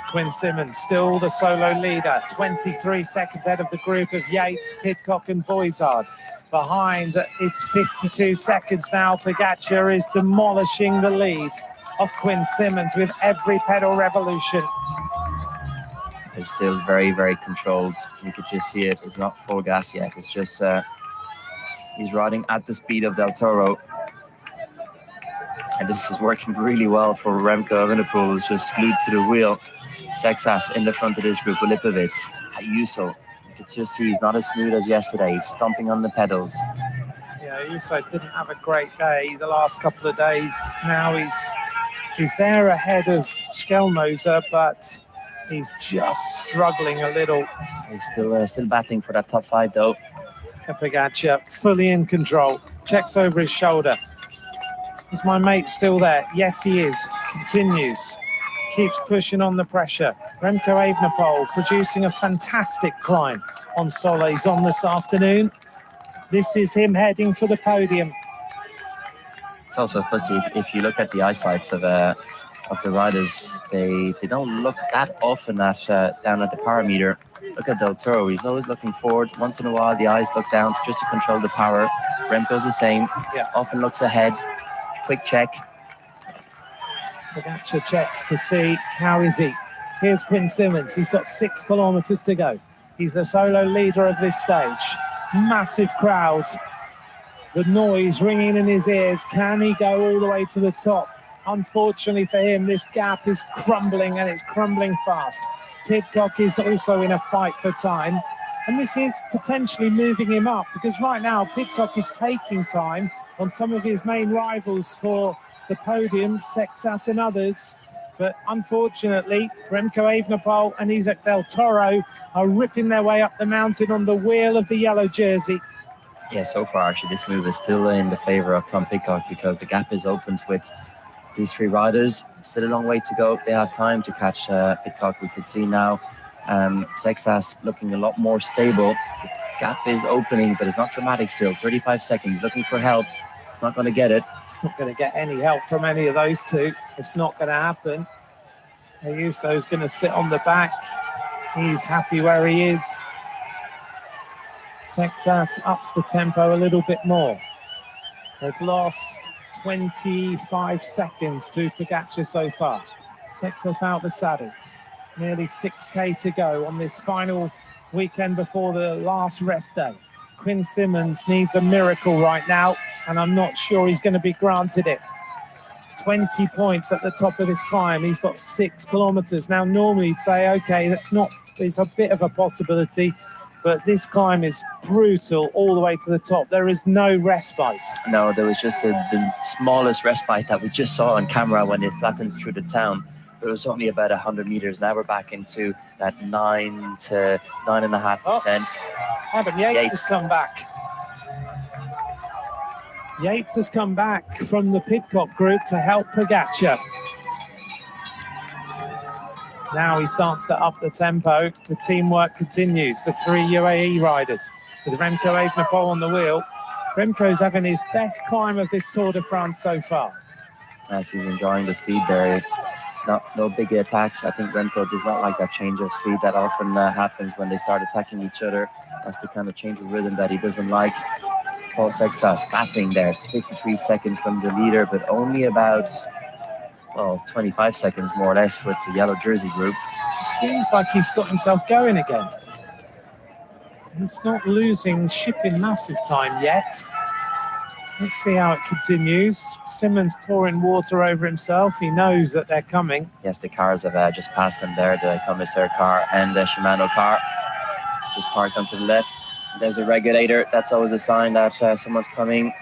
Quinn Simmons still the solo leader, 23 seconds ahead of the group of Yates, Pidcock and Boisard. Behind, it's 52 seconds now. Pogacar is demolishing the lead of Quinn Simmons with every pedal revolution. It's still very, very controlled. You could just see it. It's not full gas yet. It's just he's riding at the speed of Del Toro. And this is working really well for Remco Evenepoel, who's just glued to the wheel. Sexas in the front of this group with Lipovic. Ayuso, you could just see he's not as smooth as yesterday. He's stomping on the pedals. Yeah, Ayuso didn't have a great day the last couple of days. Now he's there ahead of Skelmose, but he's just struggling a little. He's still battling for that top 5 though. Pogacar fully in control. Checks over his shoulder. Is my mate still there? Yes, he is. Continues. Keeps pushing on the pressure. Remco Evenepoel producing a fantastic climb on Soleil's this afternoon. This is him heading for the podium. It's also fussy if you look at the eyesights of the riders. They don't look that often at down at the parameter. Look at Del Toro. He's always looking forward. Once in a while, the eyes look down just to control the power. Remco's the same. Yeah. Often looks ahead. Quick check. Pogačar checks to see how is he. Here's Quinn Simmons. He's got 6 kilometers to go. He's the solo leader of this stage. Massive crowd. The noise ringing in his ears. Can he go all the way to the top? Unfortunately for him, this gap is crumbling, and it's crumbling fast. Pidcock is also in a fight for time, and this is potentially moving him up, because right now Pidcock is taking time on some of his main rivals for the podium, Sexas and others. But unfortunately, Remco Evenepoel and Isaac Del Toro are ripping their way up the mountain on the wheel of the yellow jersey. Yeah, so far, actually, this move is still in the favor of Tom Pidcock, because the gap is opened with these 3 riders. Still a long way to go. They have time to catch Pidcock. We could see now Sexas looking a lot more stable. The gap is opening, but it's not dramatic still. 35 seconds, looking for help. It's not going to get it. It's not going to get any help from any of those two. It's not going to happen. Ayuso's going to sit on the back. He's happy where he is. Sexas ups the tempo a little bit more. They've lost 25 seconds to Pogačar so far. Sexas out the saddle. Nearly 6K to go on this final weekend before the last rest day. Quinn Simmons needs a miracle right now, and I'm not sure he's going to be granted it. 20 points at the top of this climb. He's got 6 kilometers. Now, normally you'd say, okay, it's a bit of a possibility, but this climb is brutal all the way to the top. There is no respite. No, there was just the smallest respite that we just saw on camera when it flattens through the town. It was only about 100 meters. Now we're back into that 9 to 9.5%. But Yates has come back. Yates has come back from the Pidcock group to help Pogačar. Now he starts to up the tempo. The teamwork continues. The 3 UAE riders with Remco Evenepoel on the wheel. Remco's having his best climb of this Tour de France so far. As he's enjoying the speed there. No big attacks. I think Remco does not like that change of speed that often happens when they start attacking each other. That's the kind of change of rhythm that he doesn't like. Paul Sexas battling there, 53 seconds from the leader, but only about 25 seconds more or less with the yellow jersey group. Seems like he's got himself going again. He's not losing shipping massive time yet. Let's see how it continues. Simmons pouring water over himself. He knows that they're coming. Yes, the cars have just passed them there, the Commissaire car and the Shimano car. Just parked onto the left. There's a regulator. That's always a sign that someone's coming.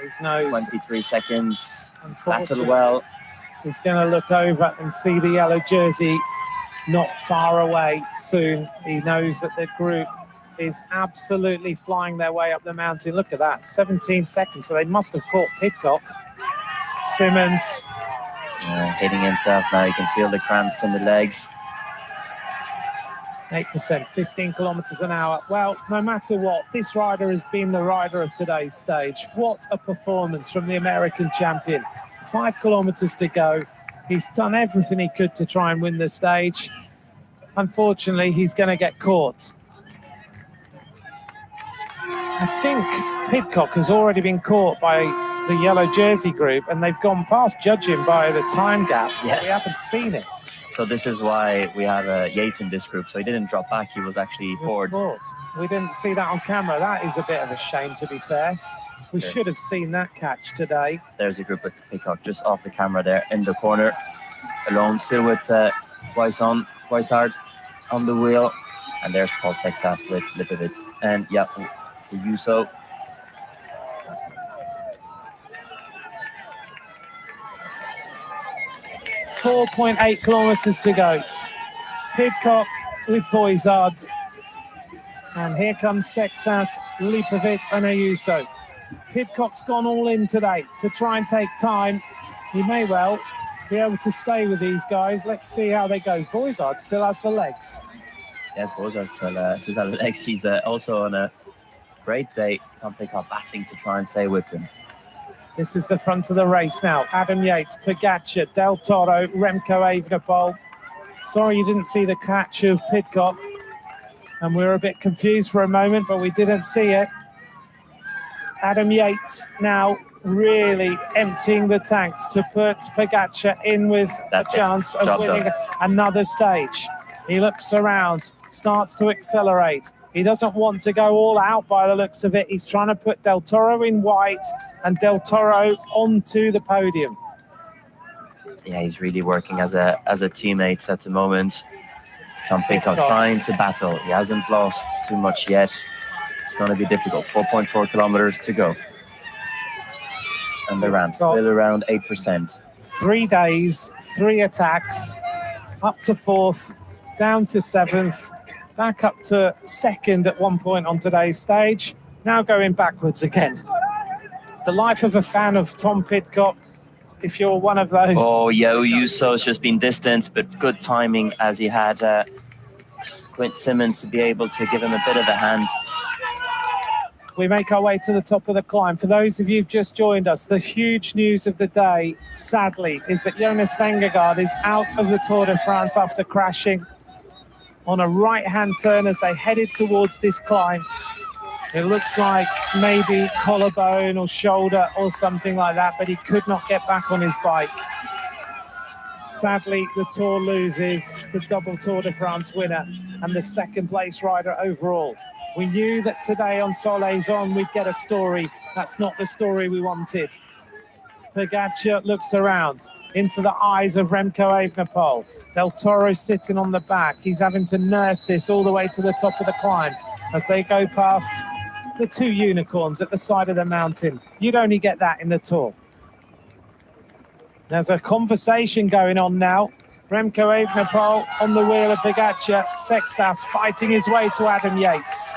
His nose. 23 seconds. Battle well. He's going to look over and see the yellow jersey not far away soon. He knows that the group is absolutely flying their way up the mountain. Look at that, 17 seconds. So they must have caught Pidcock. Simmons. Hitting himself now. You can feel the cramps in the legs. 8%, 15 kilometers an hour. Well, no matter what, this rider has been the rider of today's stage. What a performance from the American champion. 5 kilometers to go. He's done everything he could to try and win the stage. Unfortunately, he's going to get caught. I think Pidcock has already been caught by the yellow jersey group, and they've gone past judging by the time gaps. Yes. We haven't seen it. So this is why we have Yates in this group. So he didn't drop back. He was actually forward. We didn't see that on camera. That is a bit of a shame, to be fair. We should have seen that catch today. There's a group with Pidcock just off the camera there in the corner. Alone, still with Weishart on the wheel. And there's Paul Sexas with Lipovitz. And yeah, Ayuso. .8 kilometers to go. Pidcock with Weishart. And here comes Sexas, Lipovitz and Ayuso. Pidcock's gone all in today to try and take time. He may well. be able to stay with these guys. Let's see how they go. Voizard still has the legs. Yeah, Voizard still has the legs. He's also on a great day. Something called batting to try and stay with him. This is the front of the race now. Adam Yates, Pogacar, Del Toro, Remco Evenepoel. Sorry you didn't see the catch of Pidcock. And we were a bit confused for a moment, but we didn't see it. Adam Yates now really emptying the tanks to put Pogacar in with a chance of winning another stage. He looks around, starts to accelerate. He doesn't want to go all out by the looks of it. He's trying to put Del Toro in white and Del Toro onto the podium. Yeah, he's really working as a teammate at the moment. Tom Pidcock trying to battle. He hasn't lost too much yet. It's going to be difficult. 4.4 kilometers to go. And the ramp still around 8%. 3 days, 3 attacks, up to 4th, down to 7th, back up to 2nd at one point on today's stage, now going backwards again. The life of a fan of Tom Pidcock, if you're one of those. Oh, Yao Yuso's just been distanced, but good timing as he had Quint Simmons to be able to give him a bit of a hand. We make our way to the top of the climb. For those of you who've just joined us, the huge news of the day, sadly, is that Jonas Vingegaard is out of the Tour de France after crashing on a right-hand turn as they headed towards this climb. It looks like maybe collarbone or shoulder or something like that, but he could not get back on his bike. Sadly, the Tour loses the double Tour de France winner and the second place rider overall. We knew that today on Solaizon we'd get a story. That's not the story we wanted. Pogacar looks around into the eyes of Remco Evenepoel. Del Toro sitting on the back. He's having to nurse this all the way to the top of the climb as they go past the 2 unicorns at the side of the mountain. You'd only get that in the Tour. There's a conversation going on now. Remco Evenepoel on the wheel of Pogacar. Sexas fighting his way to Adam Yates.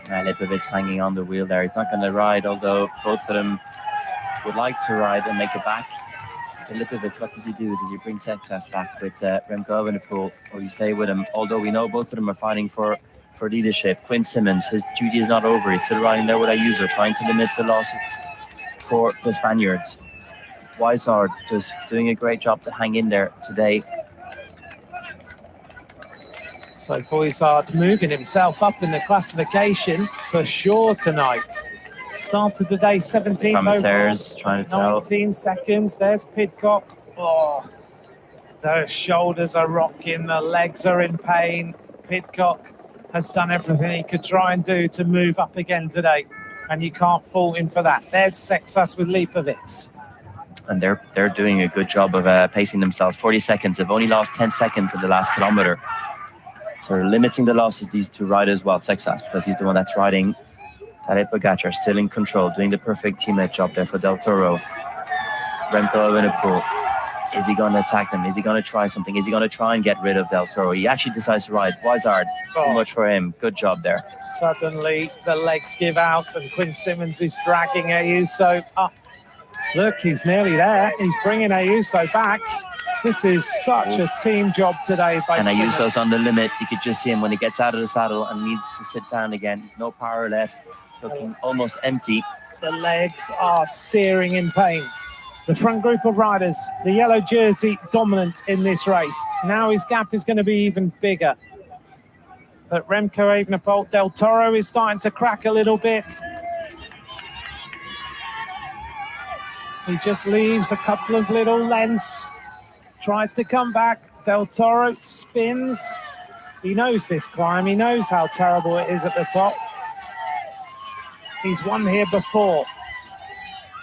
Lipovic's hanging on the wheel there. He's not going to ride, although both of them would like to ride and make it back. But Lipovic, what does he do? Does he bring Sexas back with Remco Evenepoel, or you stay with him? Although we know both of them are fighting for leadership. Quinn Simmons, his duty is not over. He's still riding there with a user, trying to limit the loss for the Spaniards. Weishard just doing a great job to hang in there today. So Voizard moving himself up in the classification for sure tonight. Started the day 17th Commissaires trying to tell. 19 seconds. There's Pidcock. Oh, the shoulders are rocking. The legs are in pain. Pidcock has done everything he could try and do to move up again today. And you can't fault him for that. There's Sexas with Lipovic. And they're doing a good job of pacing themselves. 40 seconds. They've only lost 10 seconds in the last kilometer. So they're limiting the losses, these 2 riders, well, Sexas, because he's the one that's riding. Tadej Pogacar still in control, doing the perfect teammate job there for Del Toro. Remco Evenepoel. Is he going to attack them? Is he going to try something? Is he going to try and get rid of Del Toro? He actually decides to ride. Weishard, too much for him. Good job there. Suddenly the legs give out and Quinn Simmons is dragging Ayuso up. Look, he's nearly there. He's bringing Ayuso back. This is such a team job today by Simmons. And Ayuso's on the limit. You could just see him when he gets out of the saddle and needs to sit down again. There's no power left. Looking almost empty. The legs are searing in pain. The front group of riders, the yellow jersey dominant in this race. Now his gap is going to be even bigger. But Remco Evenepoel, Del Toro is starting to crack a little bit. He just leaves a couple of little lengths. Tries to come back. Del Toro spins. He knows this climb. He knows how terrible it is at the top. He's won here before.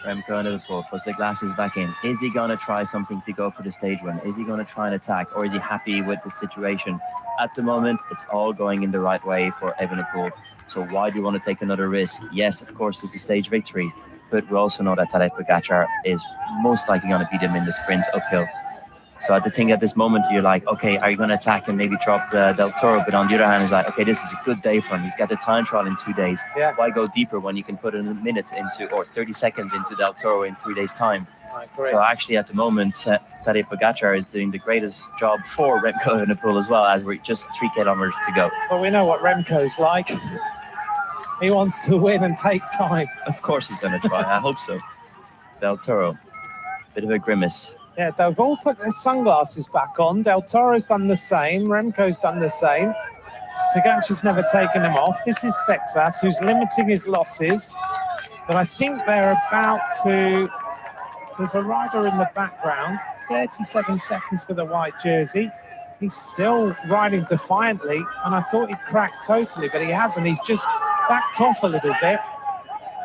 Remco Evenepoel puts the glasses back in. Is he going to try something to go for the stage win? Is he going to try and attack? Or is he happy with the situation? At the moment, it's all going in the right way for Evenepoel. So why do you want to take another risk? Yes, of course, it's a stage victory. But we also know that Tadej Pogacar is most likely going to beat him in the sprint uphill. So I think at this moment, you're like, okay, are you going to attack and maybe drop Del Toro? But on the other hand, it's like, okay, this is a good day for him. He's got the time trial in 2 days. Yeah. Why go deeper when you can put in minutes into or 30 seconds into Del Toro in 3 days' time? I agree. So actually, at the moment, Tadej Pogacar is doing the greatest job for Remco Evenepoel as well, as we're just 3 kilometers to go. But we know what Remco's like. He wants to win and take time. Of course he's going to try. I hope so. Del Toro, bit of a grimace. Yeah, they've all put their sunglasses back on. Del Toro's done the same. Remco's done the same. Pogacar's never taken them off. This is Sexas, who's limiting his losses. But I think they're about to... There's a rider in the background, 37 seconds to the white jersey. He's still riding defiantly, and I thought he'd cracked totally, but he hasn't. He's just backed off a little bit.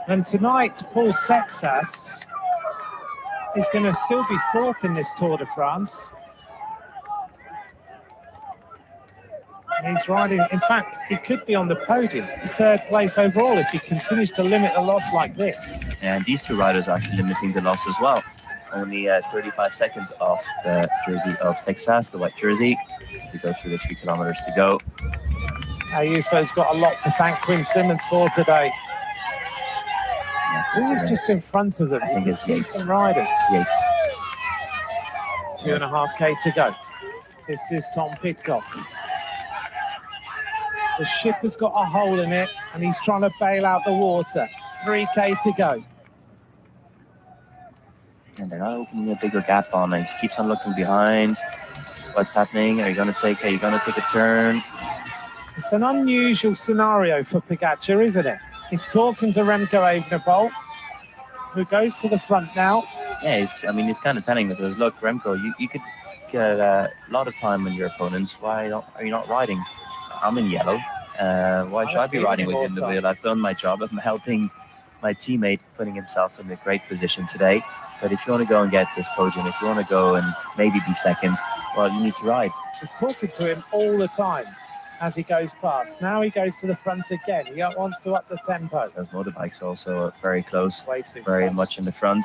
And tonight, Paul Sexas is going to still be fourth in this Tour de France. He's riding, in fact, he could be on the podium, third place overall if he continues to limit the loss like this. And these two riders are actually limiting the loss as well. Only 35 seconds off the jersey of Sexas, the white jersey, to go through the 3 kilometers to go. Ayuso's got a lot to thank Quinn Simmons for today. Who is just in front of them? I think it's Yates. Riders. Yates. 2.5K to go. This is Tom Pidcock. The ship has got a hole in it, and he's trying to bail out the water. 3K to go. And they're not opening a bigger gap on it. He keeps on looking behind. What's happening? Are you going to take a turn? It's an unusual scenario for Pogacar, isn't it? He's talking to Remco Evenepoel, who goes to the front now. Yeah, he's kind of telling us, look, Remco, you could get a lot of time on your opponents. Why are you not riding? I'm in yellow. Why should I be riding within the wheel? I've done my job. I'm helping my teammate, putting himself in a great position today. But if you want to go and get this podium, if you want to go and maybe be second, well, you need to ride. He's talking to him all the time as he goes past. Now he goes to the front again. He wants to up the tempo. Those motorbikes also are very close, very much in the front.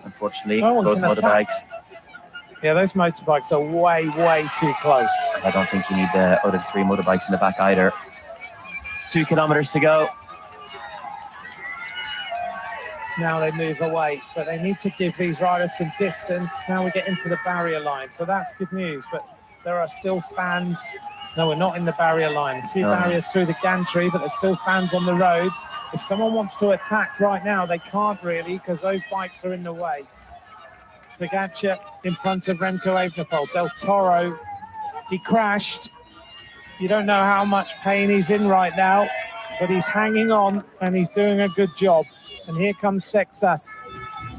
Unfortunately, No one both can attack. motorbikes. Yeah, those motorbikes are way, way too close. I don't think you need the other 3 motorbikes in the back either. 2 kilometers to go. Now they move away, but they need to give these riders some distance. Now we get into the barrier line, so that's good news. But there are still fans. No, we're not in the barrier line. A few barriers through the gantry, but there's still fans on the road. If someone wants to attack right now, they can't really because those bikes are in the way. Pogacar in front of Remco Evenepoel. Del Toro, he crashed. You don't know how much pain he's in right now, but he's hanging on and he's doing a good job. And here comes Sexas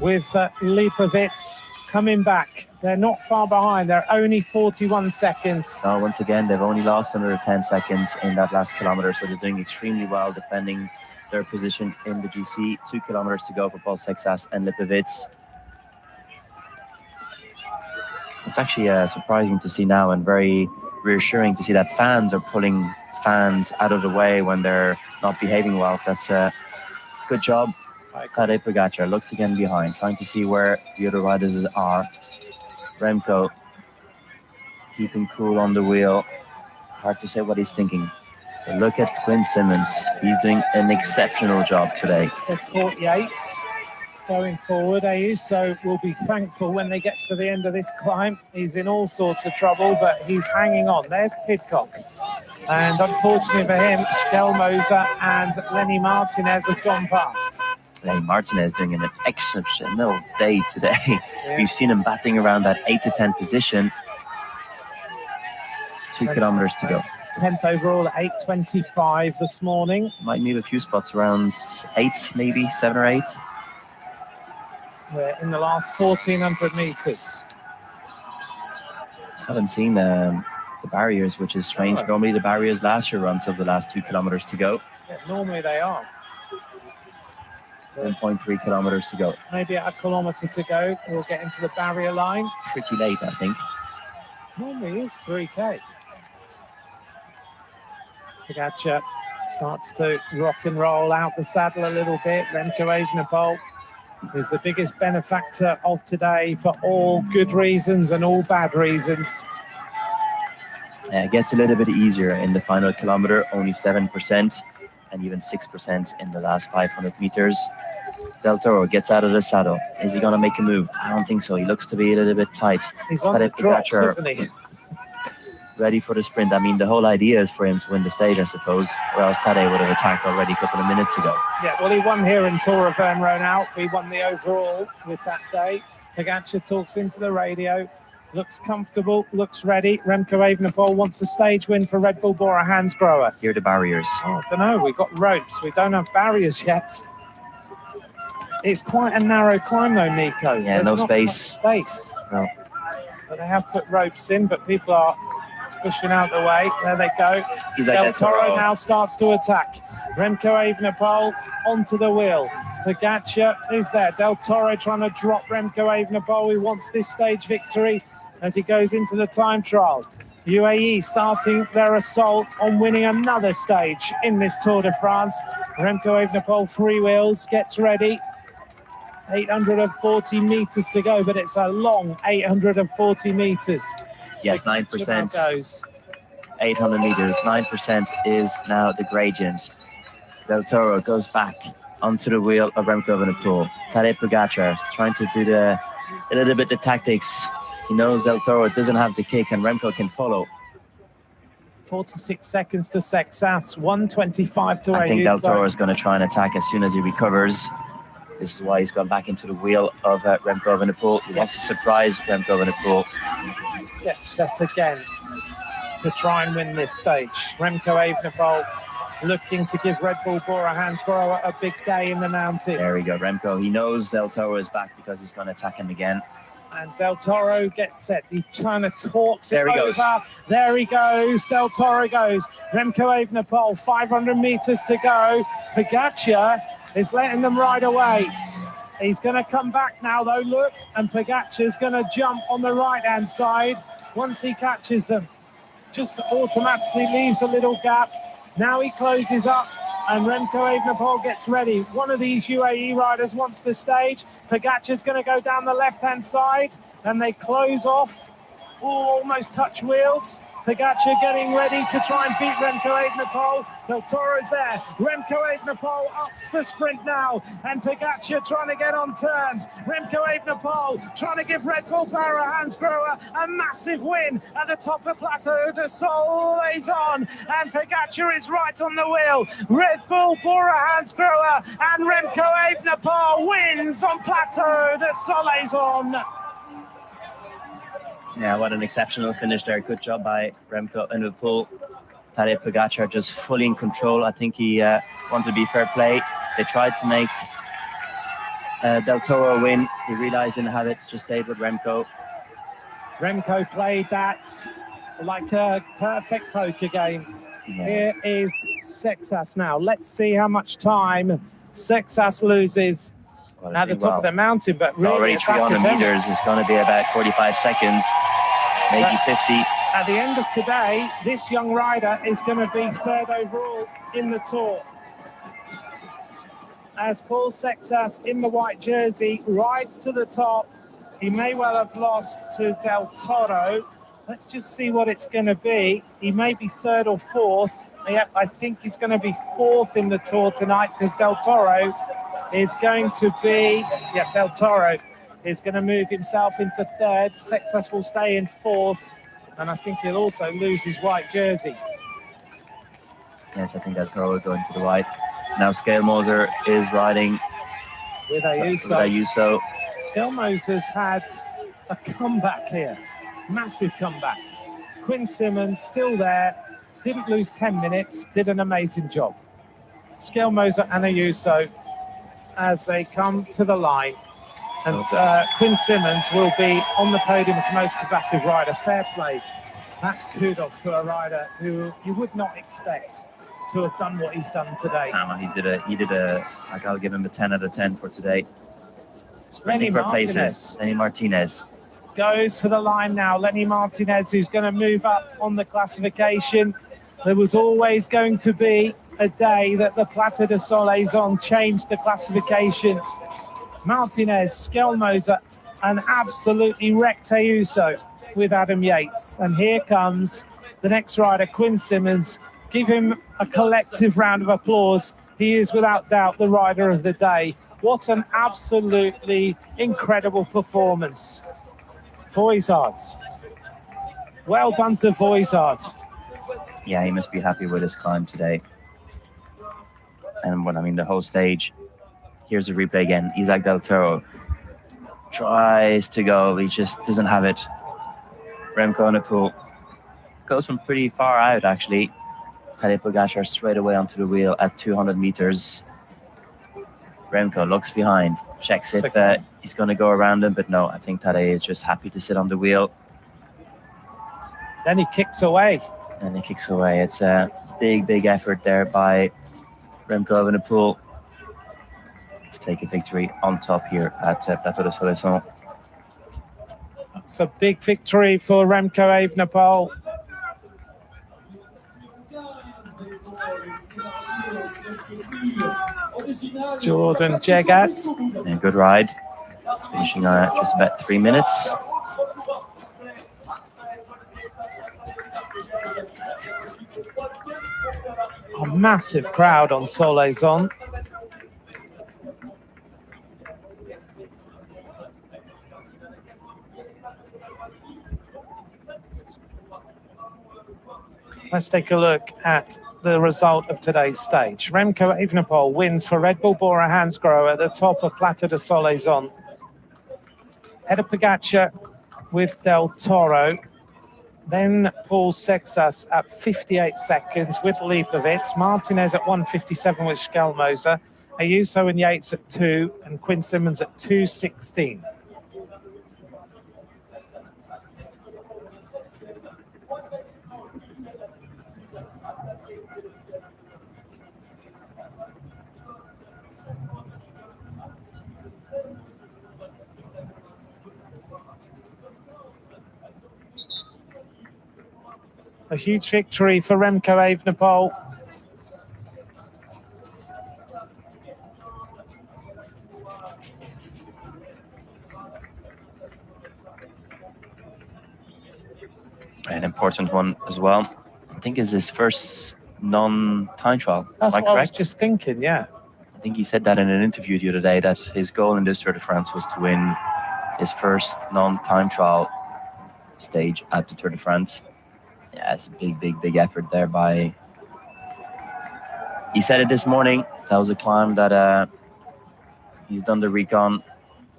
with Lipovic coming back. They're not far behind. They're only 41 seconds. Now, once again, they've only lost under 10 seconds in that last kilometer, so they're doing extremely well defending their position in the GC. 2 kilometers to go for Paul Sexas and Lipovic. It's actually surprising to see now and very reassuring to see that fans are pulling fans out of the way when they're not behaving well. That's a good job. Tadej Pogacar looks again behind, trying to see where the other riders are. Remco keeping cool on the wheel. Hard to say what he's thinking. But look at Quinn Simmons. He's doing an exceptional job today. They've caught Yates going forward. Ayuso will be thankful when they get to the end of this climb. He's in all sorts of trouble, but he's hanging on. There's Pidcock. And unfortunately for him, Stelmoser and Lenny Martinez have gone past. Lenny Martinez doing an exceptional day today. Yeah. We've seen him batting around that 8 to 10 position. 2 kilometers to go. 10th overall at 8:25 this morning. Might move a few spots around 8, maybe 7 or 8. We're in the last 1,400 meters. Haven't seen the barriers, which is strange. Oh. Normally the barriers last year run till the last 2 kilometers to go. Yeah, normally they are. 1.3 kilometers to go. Maybe at a kilometre to go, we'll get into the barrier line. Pretty late, I think. Normally it's 3K. Pogacar starts to rock and roll out the saddle a little bit. Remco Evenepoel is the biggest benefactor of today for all good reasons and all bad reasons. It gets a little bit easier in the final kilometer, only 7%, and even 6% in the last 500 meters. Del Toro gets out of the saddle. Is he going to make a move? I don't think so. He looks to be a little bit tight. He's on the drops, isn't he? Ready for the sprint. I mean, the whole idea is for him to win the stage, I suppose, or else Tadej would have attacked already a couple of minutes ago. Yeah, well, he won here in Tour of Vern Ronau. He won the overall with that day. Pogačar talks into the radio, looks comfortable, looks ready. Remco Evenepoel wants a stage win for Red Bull Bora Hansgrohe. Here are the barriers. Oh, I don't know. We've got ropes. We don't have barriers yet. It's quite a narrow climb, though, Nico. Yeah, There's no not space. much space. No. But they have put ropes in, but people are pushing out the way. There they go. Del Toro now starts to attack. Remco Evenepoel onto the wheel. Pogačar is there. Del Toro trying to drop Remco Evenepoel. He wants this stage victory as he goes into the time trial. UAE starting their assault on winning another stage in this Tour de France. Remco Evenepoel freewheels, gets ready. 840 meters to go, but it's a long 840 meters. Yes, 9%. Goes. 800 meters, 9% is now the gradient. Del Toro goes back onto the wheel of Remco Evenepoel. Tadej Pogačar trying to do a little bit the tactics. He knows Del Toro doesn't have the kick and Remco can follow. 46 seconds to Sexas, 125 to I think Del Toro Ayuso. is going to try and attack as soon as he recovers. This is why he's gone back into the wheel of Remco Evenepoel. He wants to surprise Remco Evenepoel. Gets set again to try and win this stage. Remco Evenepoel looking to give Red Bull Bora Hansgrohe a big day in the mountains. There we go, Remco. He knows Del Toro is back because he's going to attack him again. And Del Toro gets set. He kind of talks There it he over. goes. There he goes. Del Toro goes. Remco Evenepoel, 500 meters to go. Pogačar is letting them ride away. He's going to come back now, though, look. And Pogačar's going to jump on the right-hand side once he catches them. Just automatically leaves a little gap. Now he closes up. And Remco Evenepoel gets ready. One of these UAE riders wants the stage. Pogačar's going to go down the left-hand side, and they close off. Oh, almost touch wheels. Pogačar getting ready to try and beat Remco Evenepoel. Del Toro's there. Remco Evenepoel ups the sprint now, and Pogačar trying to get on terms. Remco Evenepoel trying to give Red Bull Bora Hansgrohe a massive win at the top of Plateau de Solaizon, and Pogačar is right on the wheel. Red Bull Bora Hansgrohe and Remco Evenepoel wins on Plateau de Solaizon. Yeah, what an exceptional finish there. Good job by Remco Evenepoel. Tadej Pogačar just fully in control. I think he wanted to be fair play. They tried to make Del Toro win. He realized he didn't have it, just stayed with Remco. Remco played that like a perfect poker game. Here is Sexas now. Let's see how much time Sexas loses at the top of the mountain. But really, already it's 300 academic. meters is going to be about 45 seconds, maybe 50. At the end of today, this young rider is going to be third overall in the Tour. As Paul Sexas in the white jersey rides to the top, he may well have lost to Del Toro. Let's just see what it's going to be. He may be third or fourth. Yep, I think he's going to be fourth in the Tour tonight because Del Toro is going to be... Yeah, Del Toro is going to move himself into third. Sexas will stay in fourth. And I think he'll also lose his white jersey. Yes, I think Del Toro will go into the white. Now Scalemoser is riding With Ayuso. Ayuso. Scalemoser's had a comeback here. Massive comeback. Quinn Simmons still there. Didn't lose 10 minutes. Did an amazing job. Scalemoser and Ayuso as they come to the line. And Quinn Simmons will be on the podium as most combative rider. Fair play. That's kudos to a rider who you would not expect to have done what he's done today. He did a, like I'll give him a 10 out of 10 for today. Lenny Sprinting for Martinez. places. Lenny Martinez. Goes for the line now. Lenny Martinez, who's going to move up on the classification. There was always going to be a day that the Plateau de Solaizon changed the classification. Martinez, Scalemoser, and absolutely wrecked Ayuso with Adam Yates. And here comes the next rider, Quinn Simmons. Give him a collective round of applause. He is without doubt the rider of the day. What an absolutely incredible performance. Voizard. Well done to Voizard. Yeah, he must be happy with his climb today. And what I mean, the whole stage. Here's the replay again. Isaac Del Toro tries to go. He just doesn't have it. Remco Evenepoel goes from pretty far out, actually. Tadej Pogačar straight away onto the wheel at 200 meters. Remco looks behind, checks if he's going to go around him, but no, I think Tadej is just happy to sit on the wheel. Then he kicks away. It's a big effort there by Remco Evenepoel to take a victory on top here at Plateau de Soleilson. It's a big victory for Remco Evenepoel. Jordan Jegat. Yeah, good ride. Finishing on just about 3 minutes. A massive crowd on Soleilson. Let's take a look at the result of today's stage. Remco Evenepoel wins for Red Bull Bora Hansgrohe at the top of Plateau de Soleilson. Tadej Pogačar with Del Toro. Then Paul Sexas at 58 seconds with Lipovitz. Martinez at 1:57 with Schelmoser. Ayuso and Yates at 2 and Quinn Simmons at 2:16. A huge victory for Remco Evenepoel. An important one as well. I think is his first non-time trial. That's Am I what I was correct? just thinking, yeah. I think he said that in an interview the other day, that his goal in this Tour de France was to win his first non-time trial stage at the Tour de France. Yeah, it's a big effort there by... He said it this morning. That was a climb that he's done the recon.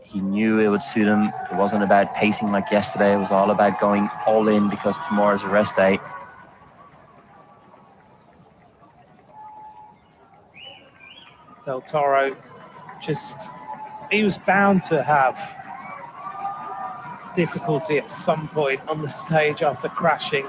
He knew it would suit him. It wasn't about pacing like yesterday. It was all about going all in because tomorrow is a rest day. Del Toro he was bound to have difficulty at some point on the stage after crashing.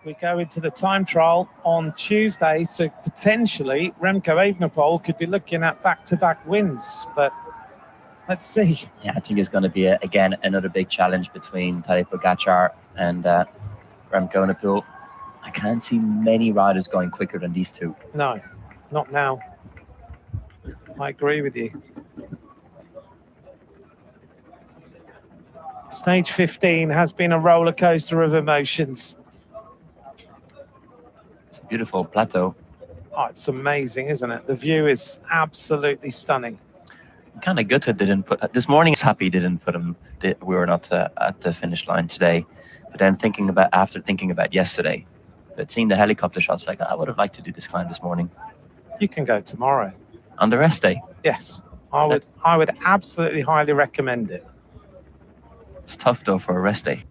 We go into the time trial on Tuesday, so potentially Remco Evenepoel could be looking at back-to-back wins, but let's see. Yeah, I think it's going to be, again, another big challenge between Tadej Pogačar and Remco Evenepoel. I can't see many riders going quicker than these two. No, not now. I agree with you. Stage 15 has been a roller coaster of emotions. It's a beautiful plateau. Oh, it's amazing, isn't it? The view is absolutely stunning. Kind of gutted they didn't put... This morning, happy they didn't put him... We were not at the finish line today. But then after thinking about yesterday, but seeing the helicopter shots, like, I would have liked to do this climb this morning. You can go tomorrow. On the rest day? Yes. I would absolutely highly recommend it. It's tough, though, for a rest day.